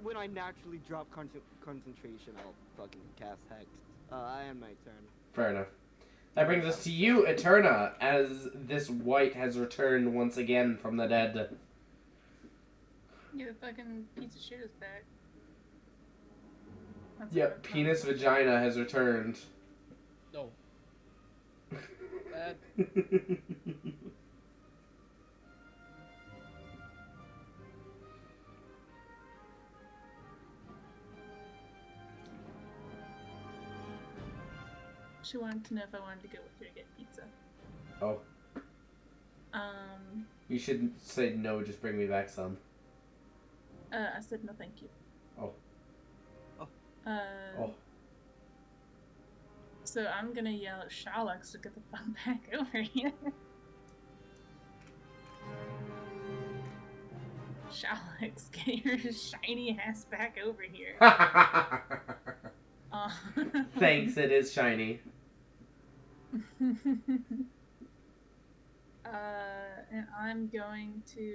S2: When I naturally drop concentration, I'll fucking cast Hex. I end my turn.
S1: Fair enough. That brings us to you, Eterna, as this white has returned once again from the dead.
S3: Yeah, the fucking piece of shit is back. That's
S1: Yep, penis vagina has returned.
S4: No. Bad.
S3: She wanted to know if I wanted to go with her to get pizza.
S1: Oh. You shouldn't say no, just bring me back some.
S3: I said no thank you.
S1: Oh.
S3: Oh. So I'm gonna yell at Shalux to get the fuck back over here. Shalux, get your shiny ass back over here.
S1: Thanks, it is shiny.
S3: And I'm going to...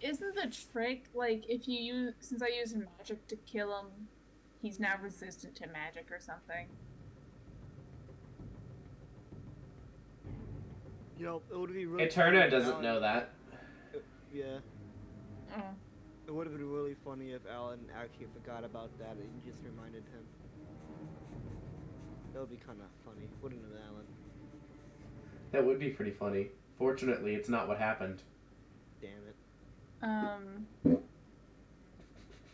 S3: Isn't the trick, like, if you use... Since I use magic to kill him, he's now resistant to magic or something?
S2: You know, it would be really.
S1: Eterna doesn't know that.
S2: Yeah.
S3: Oh.
S2: It would have been really funny if Alan actually forgot about that and just reminded him. That would be kind of funny, wouldn't it, Alan?
S1: That would be pretty funny. Fortunately, it's not what happened.
S2: Damn it.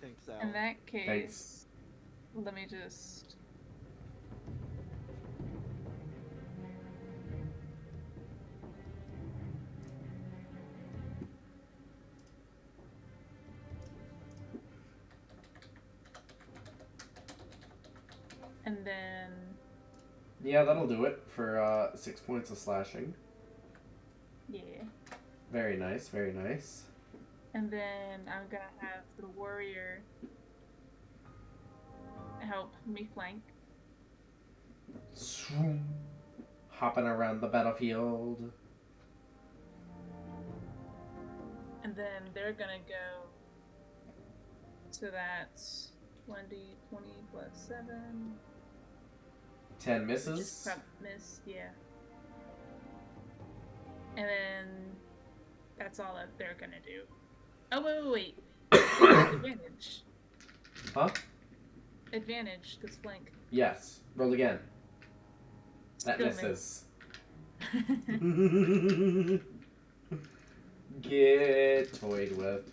S2: Thanks, Alan.
S3: In that case,
S1: Thanks.
S3: let me just... And then...
S1: Yeah, that'll do it for 6 points of slashing.
S3: Yeah.
S1: Very nice, very nice.
S3: And then I'm gonna have the warrior help me flank.
S1: Hopping around the battlefield.
S3: And then they're gonna go... So that's 1d20 plus 7.
S1: 10 misses.
S3: Just miss, yeah. And then that's all that they're gonna do. Oh, wait. Advantage.
S1: Huh?
S3: Advantage, because flank.
S1: Yes. Roll again. That
S3: Still
S1: misses. Get toyed with.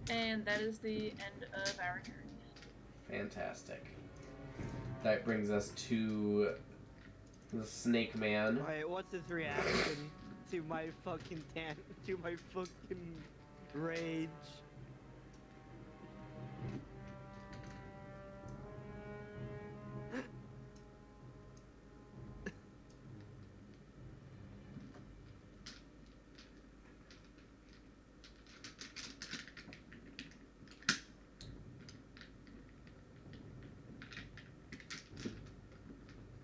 S3: And that is the end of our turn.
S1: Fantastic. That brings us to the Snake Man.
S2: Alright, what's his reaction to my fucking rage?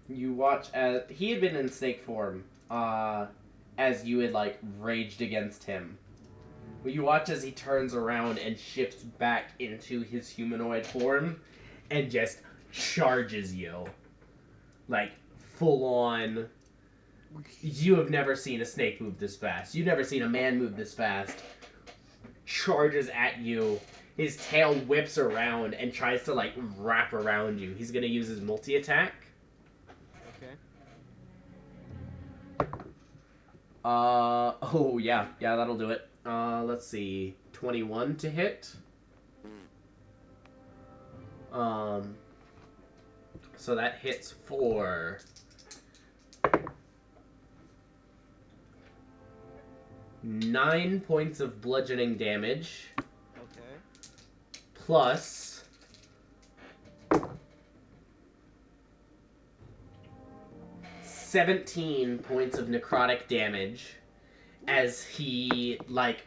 S1: You watch as he had been in snake form, as you had like raged against him. But you watch as he turns around and shifts back into his humanoid form, and just charges you, like full on. You have never seen a snake move this fast. You've never seen a man move this fast. Charges at you. His tail whips around and tries to like wrap around you. He's gonna use his multi-attack. Oh, yeah, that'll do it. Let's see. 21 to hit. So that hits for 9 points of bludgeoning damage.
S2: Okay.
S1: Plus 17 points of necrotic damage as he, like,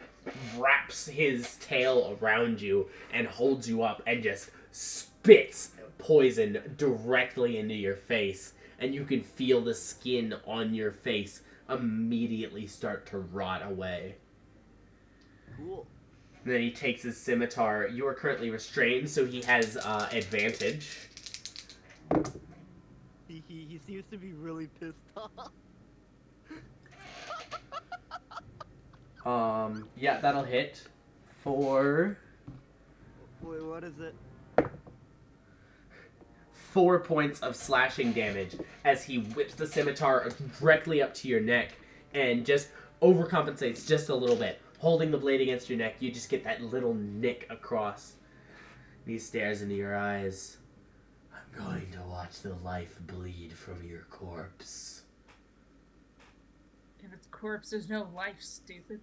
S1: wraps his tail around you and holds you up and just spits poison directly into your face, and you can feel the skin on your face immediately start to rot away.
S2: Cool.
S1: And then he takes his scimitar. You are currently restrained, so he has advantage.
S2: He seems to be really pissed off.
S1: Yeah, that'll hit for
S2: Wait, what is it?
S1: 4 points of slashing damage as he whips the scimitar directly up to your neck and just overcompensates just a little bit. Holding the blade against your neck, you just get that little nick across. And he stares into your eyes. I'm going to watch the life bleed from your corpse.
S3: If it's corpse, there's no life, stupid.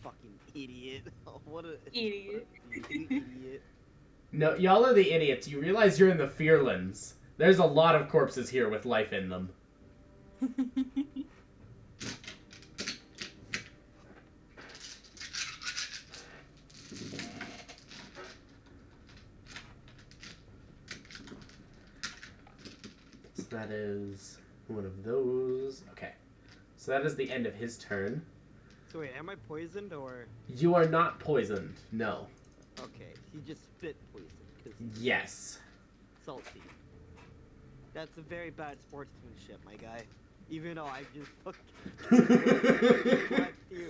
S2: Fucking idiot. What a
S3: Idiot.
S2: idiot.
S1: No, y'all are the idiots. You realize you're in the Fearlands. There's a lot of corpses here with life in them. So that is one of those. Okay. So that is the end of his turn.
S2: So wait, am I poisoned or?
S1: You are not poisoned. No.
S2: Okay, he just spit poison because he's
S1: Yes.
S2: salty. That's a very bad sportsmanship, my guy. Even though I just fucking cracked you,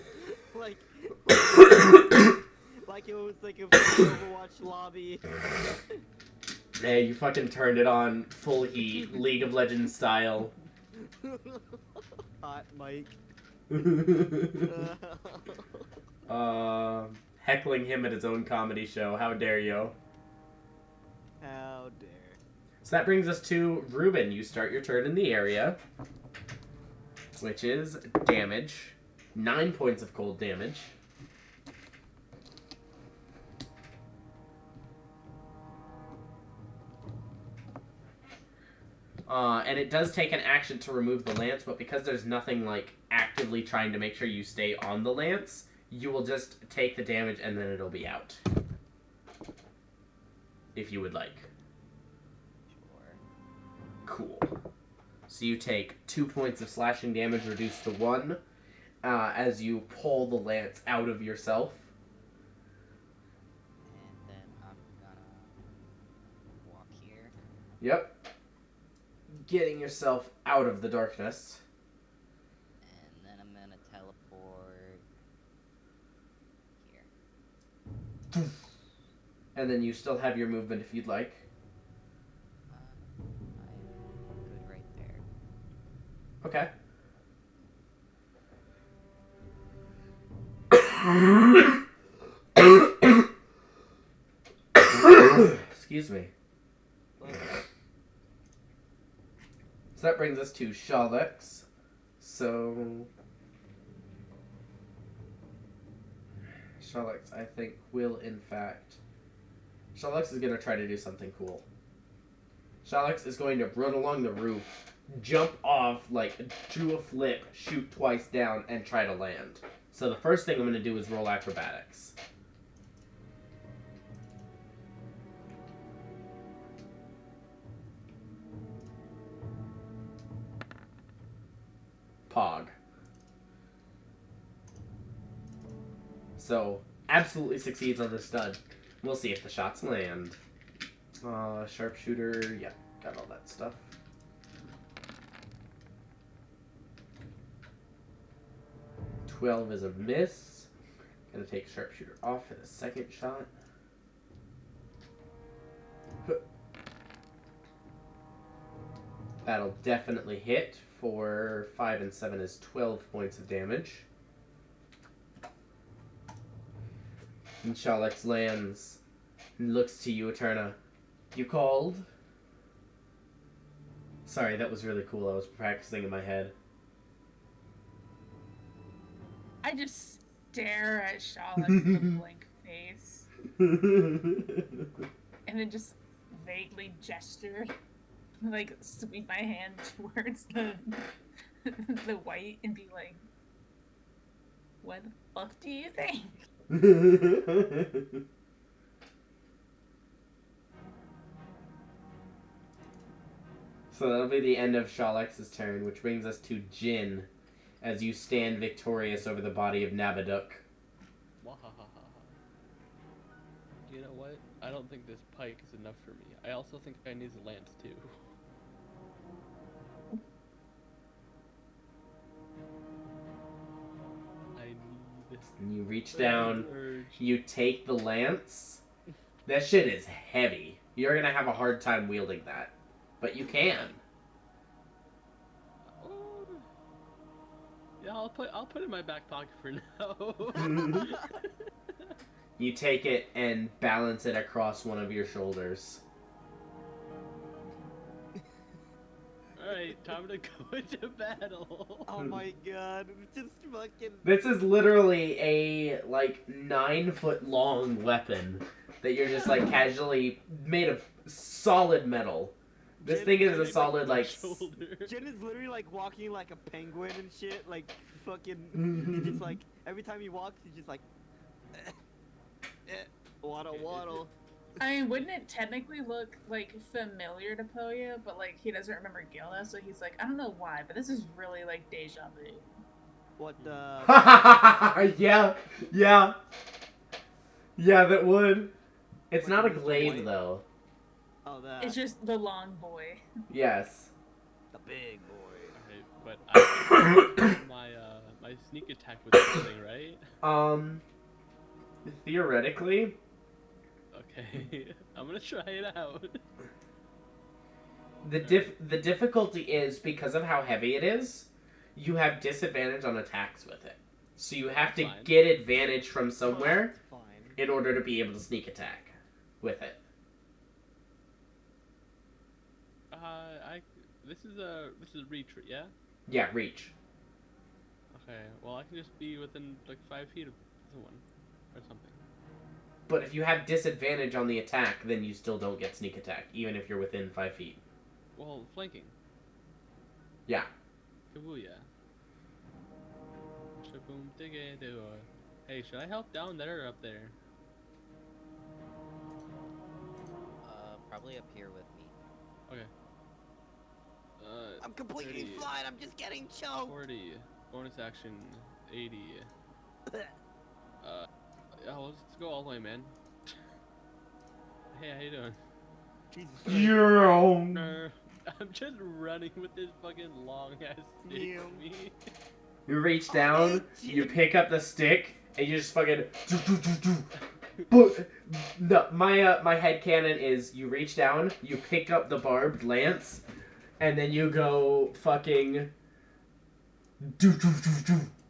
S2: like it was like a Overwatch lobby.
S1: Hey, you fucking turned it on full heat, League of Legends style.
S2: Hot Mike.
S1: Heckling him at his own comedy show. How dare you?
S2: How dare.
S1: So that brings us to Ruben. You start your turn in the area, which is damage. 9 points of cold damage. And it does take an action to remove the lance, but because there's nothing like actively trying to make sure you stay on the lance, you will just take the damage and then it'll be out. If you would like. Cool. So you take 2 points of slashing damage reduced to 1 as you pull the lance out of yourself.
S7: And then I'm gonna walk here.
S1: Yep. Getting yourself out of the darkness.
S7: And then I'm gonna teleport here.
S1: And then you still have your movement if you'd like.
S7: I'm good right there.
S1: Okay. Excuse me. So that brings us to Shalix. So Shalix, I think, will in fact. Shalix is going to try to do something cool. Shalix is going to run along the roof, jump off, like, do a flip, shoot twice down, and try to land. So the first thing I'm going to do is roll acrobatics. Pog. So, absolutely succeeds on the stud. We'll see if the shots land. Sharpshooter, yeah, got all that stuff. $12 is a miss. Gonna take sharpshooter off for the second shot. That'll definitely hit for 5 and 7 is 12 points of damage. And Shalix lands and looks to you, Eterna. You called? Sorry, that was really cool. I was practicing in my head.
S3: I just stare at Shalix with a blank face and then just vaguely gesture, like sweep my hand towards the white and be like, "What the fuck do you think?"
S1: So that'll be the end of Shalex's turn, which brings us to Jin, as you stand victorious over the body of Nabaduk.
S4: Wahahaha. You know what? I don't think this pike is enough for me. I also think I need a lance too. I need.
S1: And you reach down,
S4: urge.
S1: you take the lance. That shit is heavy. You're gonna have a hard time wielding that. But you can.
S4: Oh. Yeah, I'll put it in my back pocket for now.
S1: You take it and balance it across one of your shoulders.
S4: Alright, time to go into battle.
S2: Oh my god, just fucking.
S1: This is literally a, 9-foot long weapon that you're just, casually made of solid metal. This thing is a solid,
S4: Shoulder.
S2: Jen is literally like walking like a penguin and shit, like fucking. He just like every time he walks, he's just like. Waddle waddle.
S3: I mean, wouldn't it technically look familiar to Poya, but he doesn't remember Gilda, so he's like, I don't know why, but this is really deja vu.
S2: What the?
S1: Yeah, that would. It's not a
S2: Wait,
S1: glaive,
S2: boy?
S1: though.
S2: Oh, that.
S3: It's just the long boy.
S1: Yes.
S2: The big boy.
S4: Alright, but I can my sneak attack with something, right?
S1: Theoretically,
S4: Okay, I'm gonna try it out.
S1: the difficulty is because of how heavy it is, you have disadvantage on attacks with it. So you have to
S4: Fine.
S1: get advantage from somewhere
S2: That's fine.
S1: in order to be able to sneak attack with it.
S4: This is retreat, yeah?
S1: Yeah, reach.
S4: Okay, well I can just be within 5 feet of someone or something.
S1: But if you have disadvantage on the attack, then you still don't get sneak attack, even if you're within 5 feet.
S4: Well, flanking.
S1: Yeah.
S4: Kabuya. Shaboom digga do. Hey, should I help down there or up there?
S7: Probably up here with me.
S4: Okay.
S2: I'm completely
S4: 30,
S2: fine. I'm just getting choked.
S4: 40. Bonus action. 80. Yeah, let's go all the way, man. Hey, how you doing?
S2: Jesus.
S1: You're on.
S4: I'm just running with this fucking long ass stick
S2: Yeah.
S4: with me.
S1: You reach down, you pick up the stick, and you just fucking. But no, my headcanon is you reach down, you pick up the barbed lance, and then you go fucking.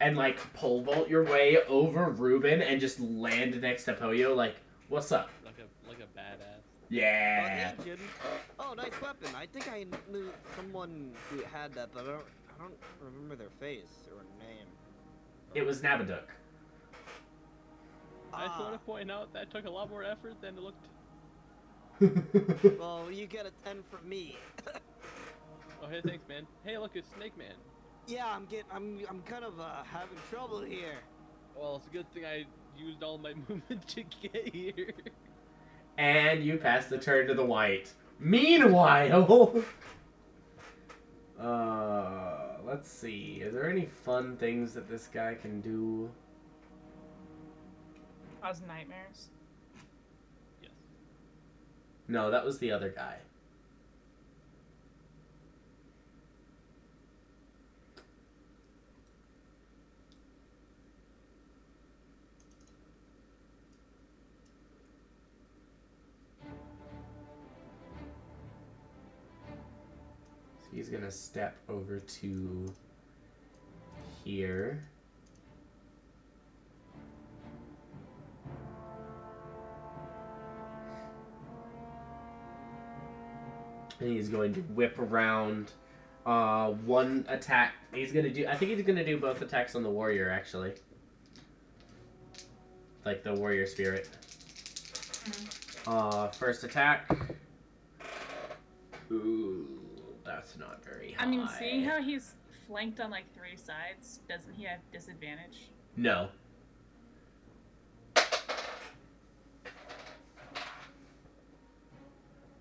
S1: And pole vault your way over Ruben and just land next to Poyo. What's up?
S4: Like a badass.
S1: Yeah.
S2: Oh, hey, Jin. Oh, nice weapon. I think I knew someone who had that, but I don't remember their face or name.
S1: It was Nabaduk.
S4: I just want to point out that took a lot more effort than it looked.
S2: Well, you get a 10 from me.
S4: Oh, hey, thanks, man. Hey, look, it's Snake Man.
S2: Yeah, I'm kind of having trouble here.
S4: Well, it's a good thing I used all my movement to get here.
S1: And you pass the turn to the white. Meanwhile, let's see. Is there any fun things that this guy can do?
S3: Cause nightmares.
S4: Yes.
S1: No, that was the other guy. He's gonna step over to here. And he's going to whip around one attack. He's gonna do, I think he's gonna do both attacks on the warrior, actually. Like the warrior spirit. First attack. Ooh. That's not very high.
S3: I mean, seeing how he's flanked on 3 sides, doesn't he have disadvantage?
S1: No.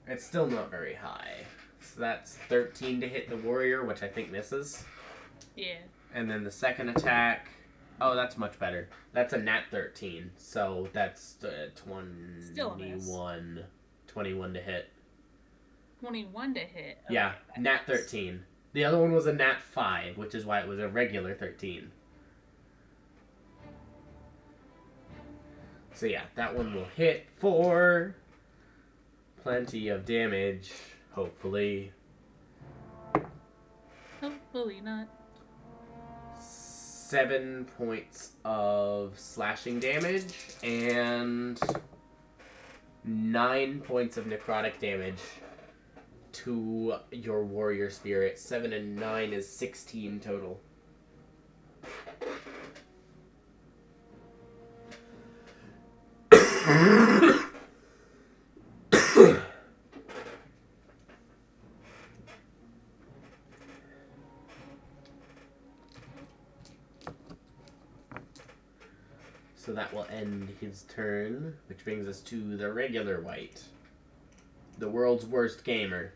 S1: It's still not very high. So that's 13 to hit the warrior, which I think misses.
S3: Yeah.
S1: And then the second attack... Oh, that's much better. That's a nat 13. So that's
S3: Still a miss.
S1: 21 to hit.
S3: 21 to hit. Okay,
S1: Yeah,
S3: that
S1: nat
S3: hits.
S1: 13. The other one was a nat 5, which is why it was a regular 13. So yeah, that one will hit for plenty of damage, hopefully.
S3: Hopefully not.
S1: 7 points of slashing damage and 9 points of necrotic damage to your warrior spirit. 7 and 9 is 16 total. So that will end his turn, which brings us to the regular white. The world's worst gamer.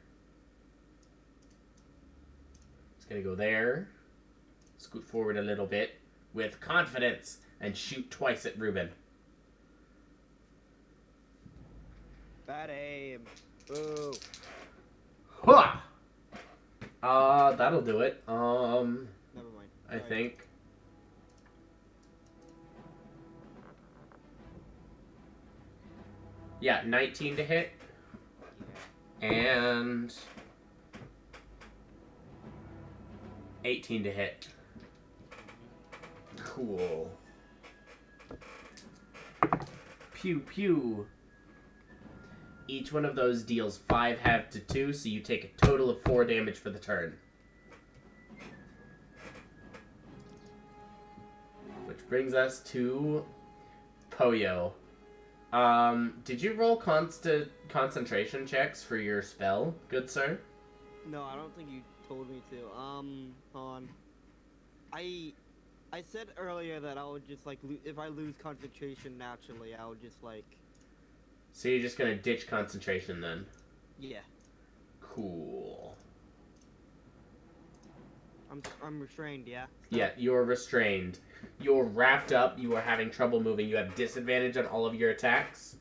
S1: It's going to go there, scoot forward a little bit, with confidence, and shoot twice at Ruben.
S2: Bad aim. Ooh.
S1: Hua! That'll do it.
S2: Never mind.
S1: I
S2: Sorry.
S1: think. Yeah, 19 to hit. And 18 to hit. Cool. Pew pew. Each one of those deals 5 half to 2, so you take a total of 4 damage for the turn. Which brings us to Poyo. Did you roll concentration checks for your spell, good sir?
S2: No, I don't think you told me to. Hold on. I said earlier that I would just like if I lose concentration naturally, I would just like.
S1: So you're just gonna ditch concentration then?
S2: Yeah.
S1: Cool.
S2: I'm restrained, yeah.
S1: Yeah, you're restrained. You're wrapped up, you are having trouble moving, you have disadvantage on all of your attacks.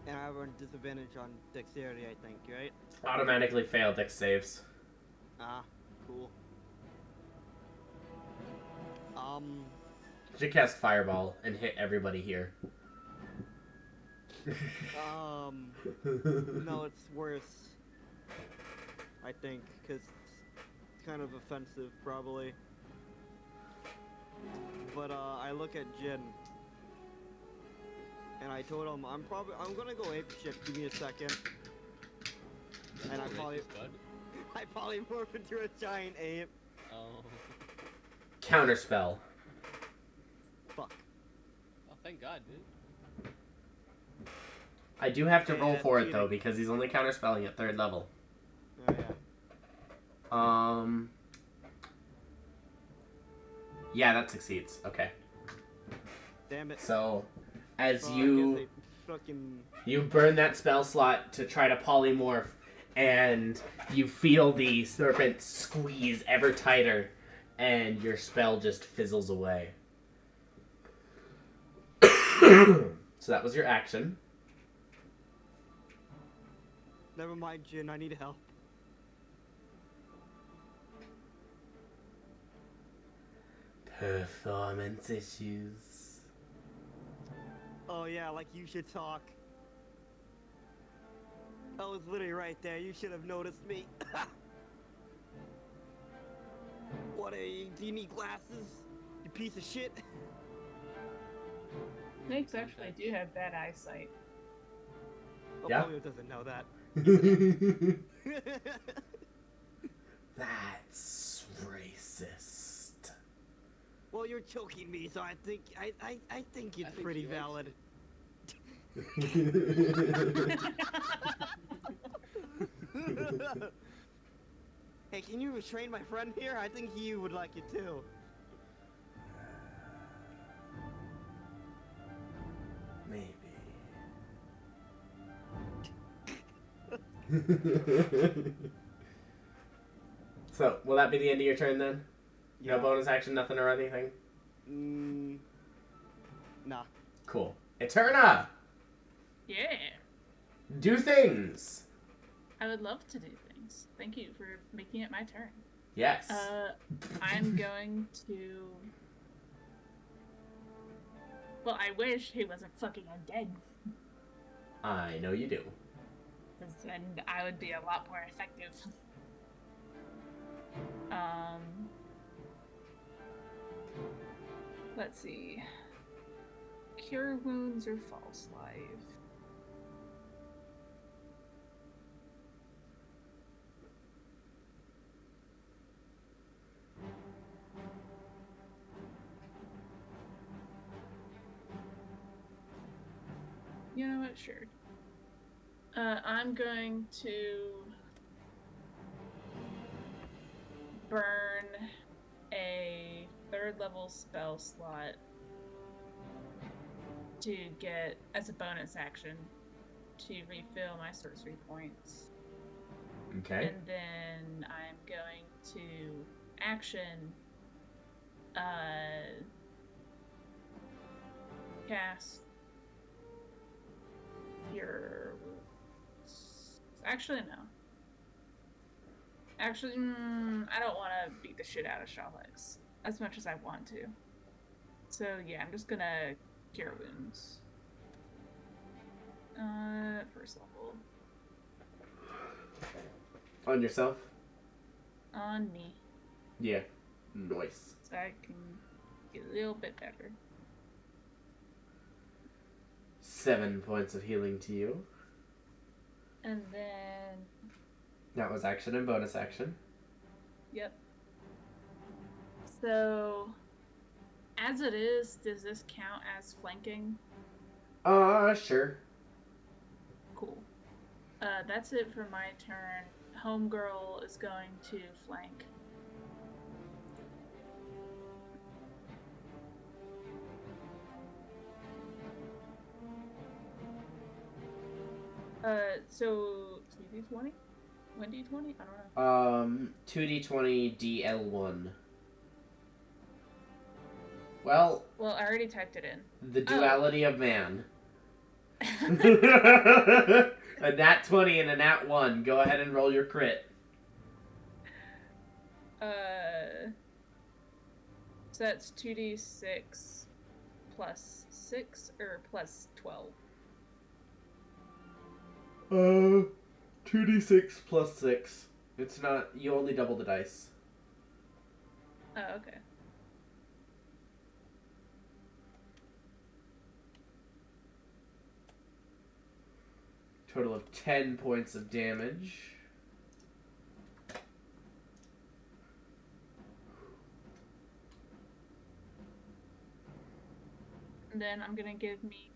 S2: And I have a disadvantage on dexterity, I think, right?
S1: Automatically fail dex saves.
S2: Ah, cool.
S1: You should cast Fireball and hit everybody here.
S2: No, it's worse. I think, because it's kind of offensive, probably. But, I look at Jin. And I told him, I'm gonna go apeshit, give me a second. And I probably morph into a giant ape.
S4: Oh.
S1: Counterspell.
S2: Fuck.
S4: Oh, thank God, dude.
S1: I do have to roll
S2: Yeah,
S1: for it
S2: cheating.
S1: though, because he's only counterspelling at 3rd level.
S2: Oh, yeah.
S1: Yeah, that succeeds. Okay.
S2: Damn it.
S1: So, as
S2: Well, I
S1: you
S2: guess I fucking...
S1: you burn that spell slot to try to polymorph, and you feel the serpent squeeze ever tighter, and your spell just fizzles away. So that was your action.
S2: Never mind, Jin, I need help.
S1: Performance issues.
S2: Oh yeah, like you should talk. I was literally right there, you should have noticed me. Do you need glasses? You piece of shit.
S3: Snakes actually do have bad eyesight.
S2: Oh,
S1: Yeah?
S2: Polio doesn't know that.
S1: That's racist.
S2: Well, you're choking me, so I think I think it's
S4: think
S2: pretty
S4: he likes
S2: valid. Hey, can you restrain my friend here? I think he would like it too.
S1: Maybe. So, will that be the end of your turn then?
S2: Yeah.
S1: No bonus action, nothing or anything?
S2: Nah.
S1: Cool. Eterna!
S3: Yeah.
S1: Do things!
S3: I would love to do things. Thank you for making it my turn.
S1: Yes.
S3: I'm going to... Well, I wish he wasn't fucking undead.
S1: I know you do.
S3: Because then I would be a lot more effective. Let's see. Cure wounds or false life? You know what? Sure. I'm going to burn a 3rd level spell slot to get, as a bonus action, to refill my sorcery points.
S1: Okay.
S3: And then I'm going to action cast Cure Wounds. Actually, no. Actually, I don't want to beat the shit out of Shalex as much as I want to. So yeah, I'm just gonna Cure Wounds. 1st level.
S1: On yourself?
S3: On me.
S1: Yeah. Nice.
S3: So I can get a little bit better.
S1: 7 points of healing to you.
S3: And then...
S1: That was action and bonus action.
S3: Yep. So... As it is, does this count as flanking?
S1: Sure.
S3: Cool. That's it for my turn. Homegirl is going to flank. So 2d20? 1d20? I don't know.
S1: 2d20 DL1. Well,
S3: Well, I already typed it in.
S1: the duality of man. A nat 20 and a nat 1. Go ahead and roll your crit.
S3: So that's 2d6 plus 6 or plus 12?
S1: 2d6 plus 6. It's not, you only double the dice.
S3: Oh, okay.
S1: Total of 10 points of damage.
S3: And then I'm gonna give me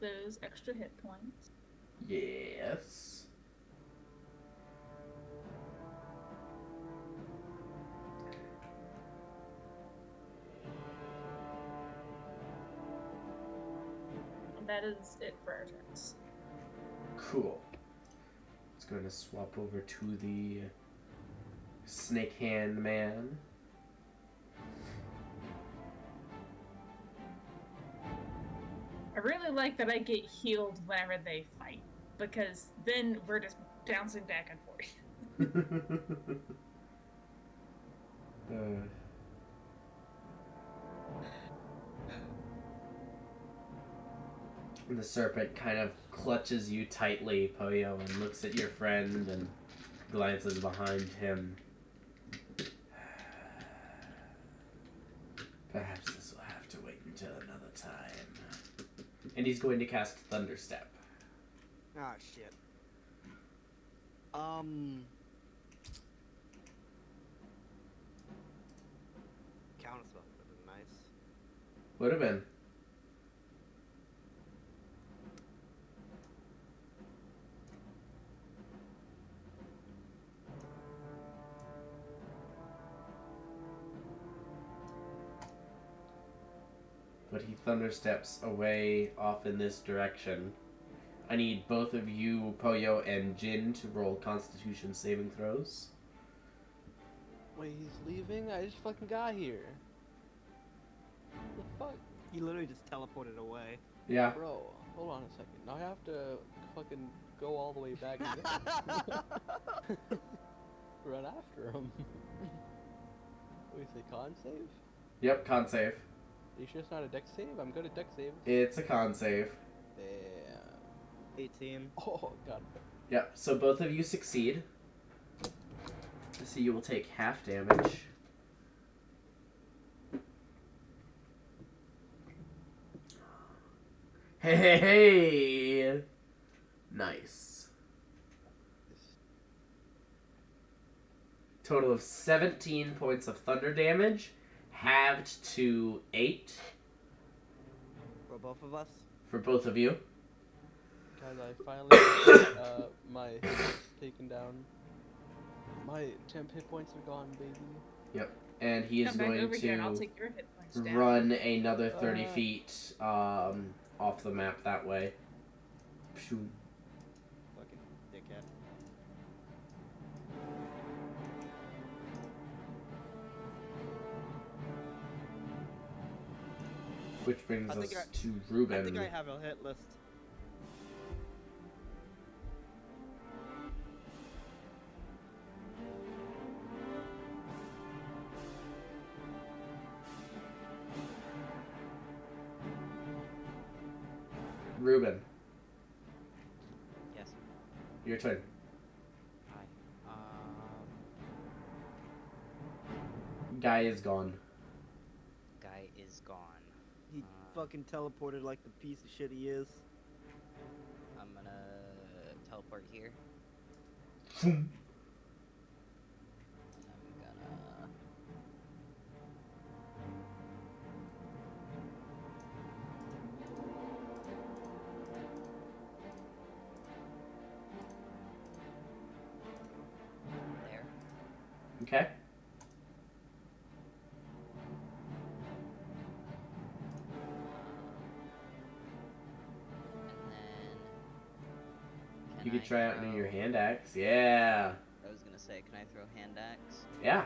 S3: those extra hit points.
S1: Yes.
S3: And that is it for our turns.
S1: Cool. It's going to swap over to the snake hand man.
S3: I really like that I get healed whenever they fight, because then we're just bouncing back and forth.
S1: The serpent kind of clutches you tightly, Poyo, and looks at your friend and glances behind him. Perhaps this will have to wait until another time. And he's going to cast Thunderstep.
S2: Ah, shit. Counterspell would have been nice.
S1: Would have been. But he thundersteps away off in this direction. I need both of you, Poyo and Jin, to roll Constitution saving throws.
S4: Wait, he's leaving? I just fucking got here. The fuck?
S2: He literally just teleported away.
S1: Yeah.
S4: Bro, hold on a second. Now I have to fucking go all the way back again. Run after him. Wait, say con save?
S1: Yep, con save.
S4: Are you sure it's not a deck save? I'm good at deck saves.
S1: It's a con save.
S4: Damn.
S2: 18.
S4: Oh, god.
S1: Yep, so both of you succeed. So you will take half damage. Hey, hey, hey! Nice. Total of 17 points of thunder damage, halved to 8
S2: For both of us?
S1: for both of you.
S4: Guys, I finally got my hits taken down. My temp hit points are gone, baby.
S1: And he is
S3: Come back
S1: going
S3: over here and I'll
S1: to
S3: take your hit points down.
S1: run another 30 feet off the map that way. Pshoo.
S2: Fucking dickhead.
S1: Which brings
S2: I
S1: us
S2: think
S1: to
S2: I
S1: Ruben.
S2: think I have a hit list.
S1: Ruben,
S7: Yes.
S1: your turn.
S7: Hi.
S1: Guy is gone.
S7: Guy is gone.
S2: He fucking teleported like the piece of shit he is.
S7: I'm gonna teleport here.
S1: Phoom.
S7: And I'm gonna. There.
S1: Okay.
S7: And then.
S1: You
S7: can
S1: could
S7: I
S1: try out your
S7: throw-
S1: hand axe. Yeah.
S7: I was gonna say, can I throw hand axe?
S1: Yeah.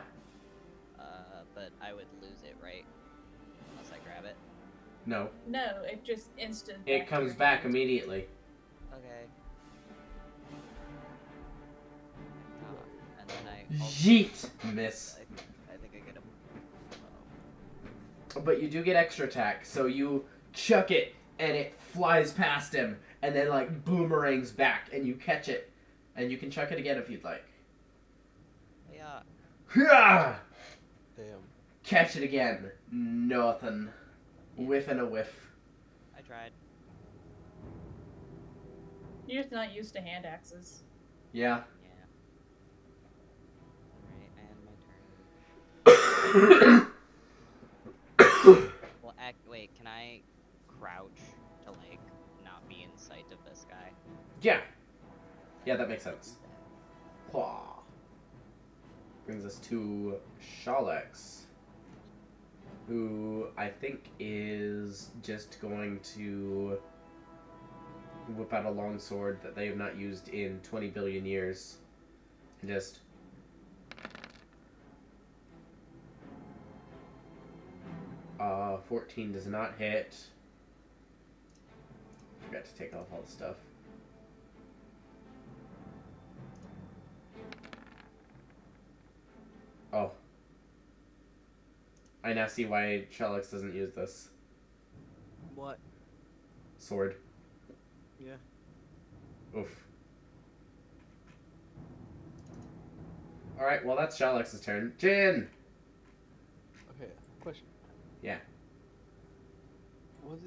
S7: But I would lose it, right? Unless I grab it.
S1: No.
S3: No, it just instant.
S1: It comes back immediately.
S7: Okay. And then I also,
S1: Yeet! Miss.
S7: I think I get a.
S1: But you do get extra attack, so you chuck it and it flies past him and then like boomerangs back and you catch it. And you can chuck it again if you'd like.
S7: Yeah.
S1: Hyah!
S4: Damn.
S1: Catch it again. Nothing. Whiff and a whiff.
S7: I tried.
S3: You're just not used to hand axes.
S1: Yeah.
S7: Yeah. Alright, and my turn. Well, wait, can I crouch to, like, not be in sight of this guy?
S1: Yeah. Yeah, that makes sense. Hwah. Brings us to Shalex, who I think is just going to whip out a longsword that they have not used in 20 billion years. And just... 14 does not hit. Forgot to take off all the stuff. Oh. I now see why Shalex doesn't use this.
S2: What?
S1: Sword.
S2: Yeah.
S1: Oof. Alright, well that's Shalex's turn. Jin!
S4: Okay, question.
S1: Yeah.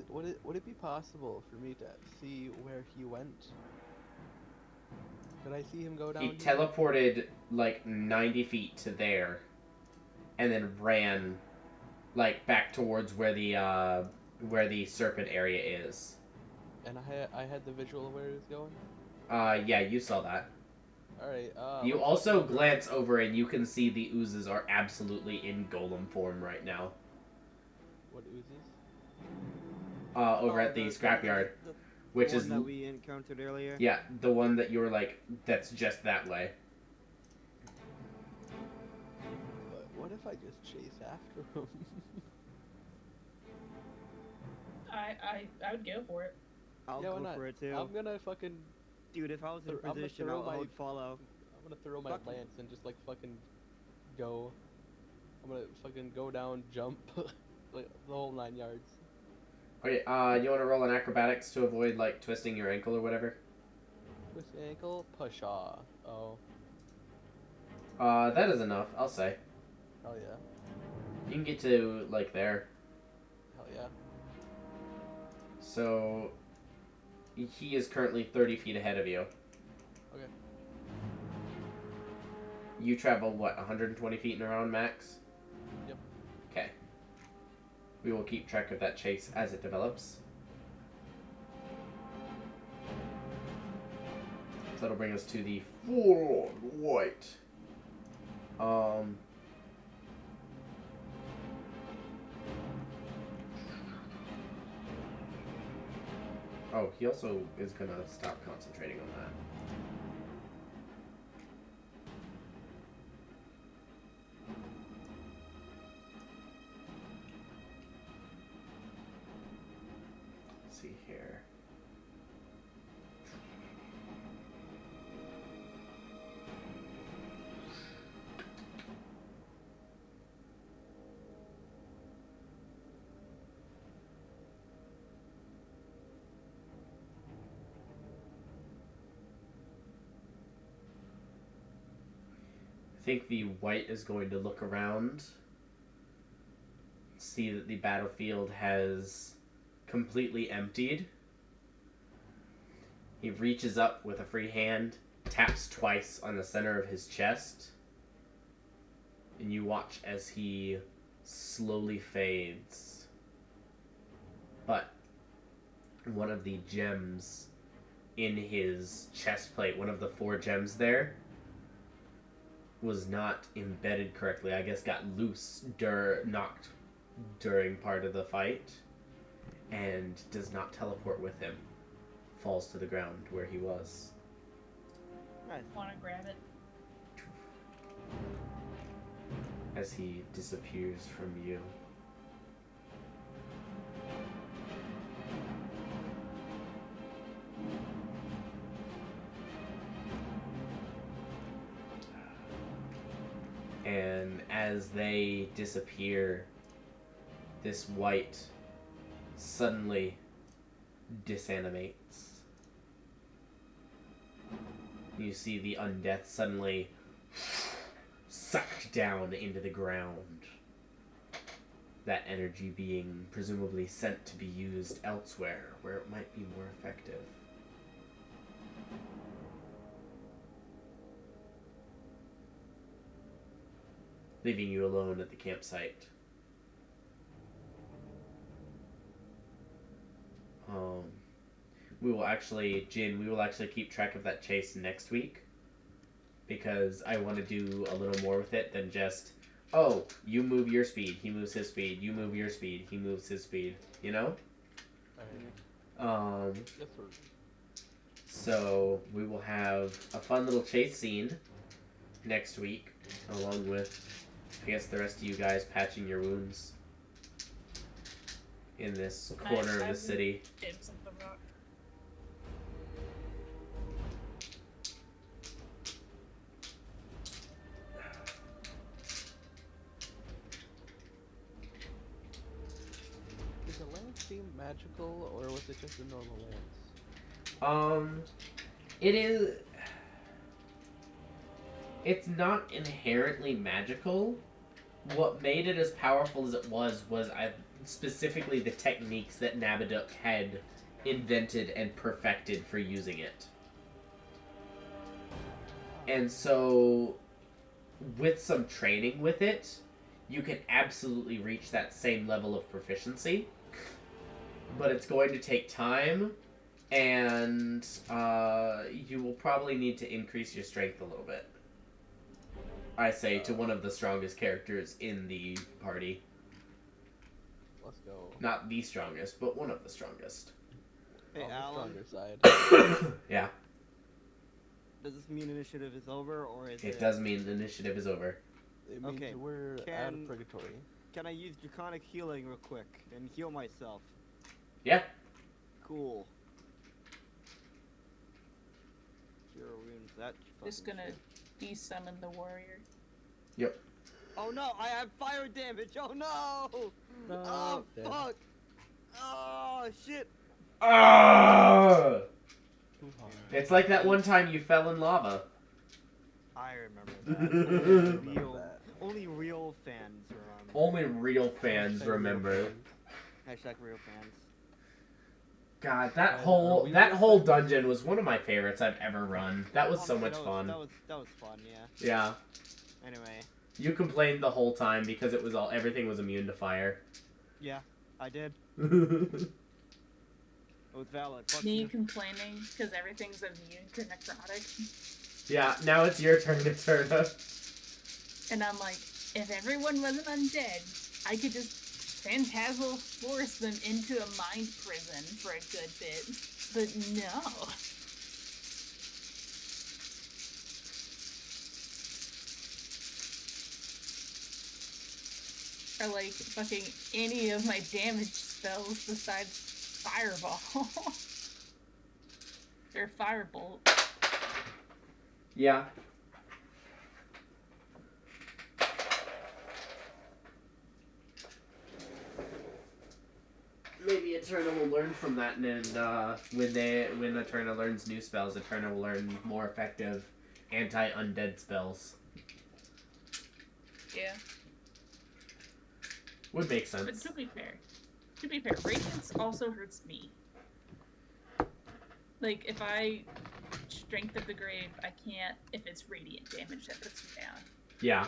S4: Would it be possible for me to see where he went? Could I see him go down?
S1: He
S4: here?
S1: teleported like 90 feet to there and then ran like back towards where the serpent area is.
S4: And I had the visual of where he was going.
S1: Yeah, you saw that.
S4: All right.
S1: You
S4: let's
S1: also
S4: fucking-
S1: glance over and you can see the oozes are absolutely in golem form right now.
S4: What oozes?
S1: Over
S2: Oh,
S1: at the scrapyard. which
S2: the
S1: is
S2: one that we encountered earlier.
S1: yeah, the one that you were like, that's just that way.
S4: But what if I just chase after him?
S3: I would go for it.
S2: I'll
S4: Yeah, why
S2: go
S4: not?
S2: for it too.
S4: I'm gonna fucking.
S2: Dude, if I was in
S4: I'm gonna
S2: position,
S4: throw
S2: I
S4: my-
S2: would follow.
S4: I'm gonna throw my
S2: Fuck.
S4: lance and just like fucking go. I'm gonna fucking go down, jump, like the whole 9 yards.
S1: Okay, you want to roll an acrobatics to avoid like twisting your ankle or whatever?
S4: Twist the ankle, push off. Oh,
S1: That is enough, I'll say.
S4: hell yeah,
S1: You can get to like there.
S4: hell yeah.
S1: So he is currently 30 feet ahead of you.
S4: Okay.
S1: You travel what, 120 feet in a round max?
S4: Yep.
S1: Okay. We will keep track of that chase as it develops. So that'll bring us to the full white. Oh, he also is gonna stop concentrating on that. Let's see here. I think the white is going to look around, see that the battlefield has completely emptied. He reaches up with a free hand, taps twice on the center of his chest, and you watch as he slowly fades. But one of the gems in his chest plate, one of the 4 gems there, was not embedded correctly. I guess got loose, knocked during part of the fight, and does not teleport with him. Falls to the ground where he was.
S2: Nice.
S3: Want to grab it?
S1: As he disappears from you. And as they disappear, this white suddenly disanimates. You see the undeath suddenly sucked down into the ground. That energy being presumably sent to be used elsewhere, where it might be more effective. Leaving you alone at the campsite. We will actually keep track of that chase next week, because I want to do a little more with it than just, oh, you move your speed, he moves his speed, you move your speed, he moves his speed, you know?
S4: Yes, sir.
S1: So we will have a fun little chase scene next week, along with, I guess, the rest of you guys patching your wounds in this corner of the city.
S3: Dibs on the rock.
S4: Did the lance seem magical, or was it just a normal lance?
S1: It is. It's not inherently magical. What made it as powerful as it was specifically the techniques that Nabaduk had invented and perfected for using it. And so, with some training with it, you can absolutely reach that same level of proficiency. But it's going to take time, and you will probably need to increase your strength a little bit. I say to one of the strongest characters in the party.
S4: Let's go.
S1: Not the strongest, but one of the strongest.
S2: Hey,
S4: on the
S2: Alan,
S4: stronger side.
S1: Yeah,
S2: does this mean initiative is over, or is
S1: it does mean the initiative is over.
S4: It means
S2: Okay,
S4: we're out
S2: can-
S4: of purgatory.
S2: Can I use draconic healing real quick and heal myself?
S1: Yeah.
S2: Cool. Cure wounds. That
S3: Just
S2: fucking
S3: gonna
S2: shit.
S3: de-summon the warrior.
S1: Yep.
S2: Oh no! I have fire damage. Oh no!
S4: No,
S2: Oh
S4: dead.
S2: fuck! Oh shit!
S1: Ah!
S4: Too hard.
S1: It's like that one time you fell in lava.
S2: I remember
S1: Remember
S2: that.
S4: that.
S2: Only real fans remember.
S1: Only real fans
S4: Hashtag real
S1: remember.
S4: fans.
S2: Hashtag real fans.
S1: God, that
S4: And
S1: whole
S4: are we
S1: that
S4: real
S1: whole
S4: fans?
S1: dungeon was one of my favorites I've ever run. That was so
S2: Honestly,
S1: much fun.
S2: That was fun. Yeah.
S1: Yeah.
S2: Anyway.
S1: You complained the whole time because it was everything was immune to fire.
S2: Yeah, I did.
S1: Yeah,
S2: It was valid. Fuck
S3: Me
S2: you.
S3: complaining because everything's immune to necrotic.
S1: now it's your turn to turn up.
S3: And I'm like, if everyone wasn't undead, I could just phantasmal force them into a mind prison for a good bit. But no. Or like fucking any of my damage spells besides fireball. Or firebolt.
S1: Yeah. Maybe Eterna will learn from that, and when Eterna learns new spells, Eterna will learn more effective anti-undead spells.
S3: Yeah.
S1: Would make
S3: But
S1: sense.
S3: to be fair, Radiance also hurts me. Like, if I Strength of the Grave, I can't, if it's radiant damage, that puts me down.
S1: Yeah.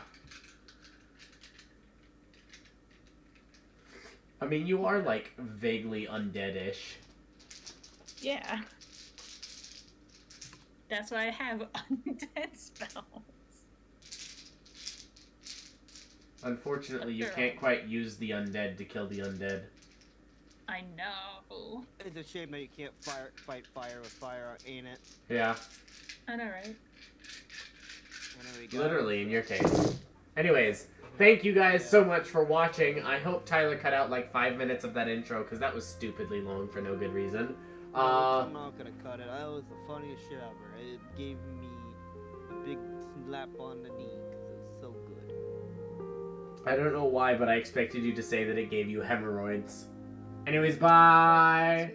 S1: I mean, you are, like, vaguely undead-ish.
S3: Yeah. That's why I have undead spells.
S1: Unfortunately, you
S3: After
S1: can't
S3: all.
S1: quite use the undead to kill the undead.
S3: I know.
S2: It's a shame that you can't fight fire with fire, ain't it?
S1: Yeah.
S3: I know, right?
S2: Anyway, guys,
S1: Literally, in your case. Anyways, thank you guys so much for watching. I hope Tyler cut out like 5 minutes of that intro, because that was stupidly long for no good reason.
S2: I'm not gonna cut it. That was the funniest shit ever. It gave me a big slap on the knee because it was so good.
S1: I don't know why, but I expected you to say that it gave you hemorrhoids. Anyways, bye!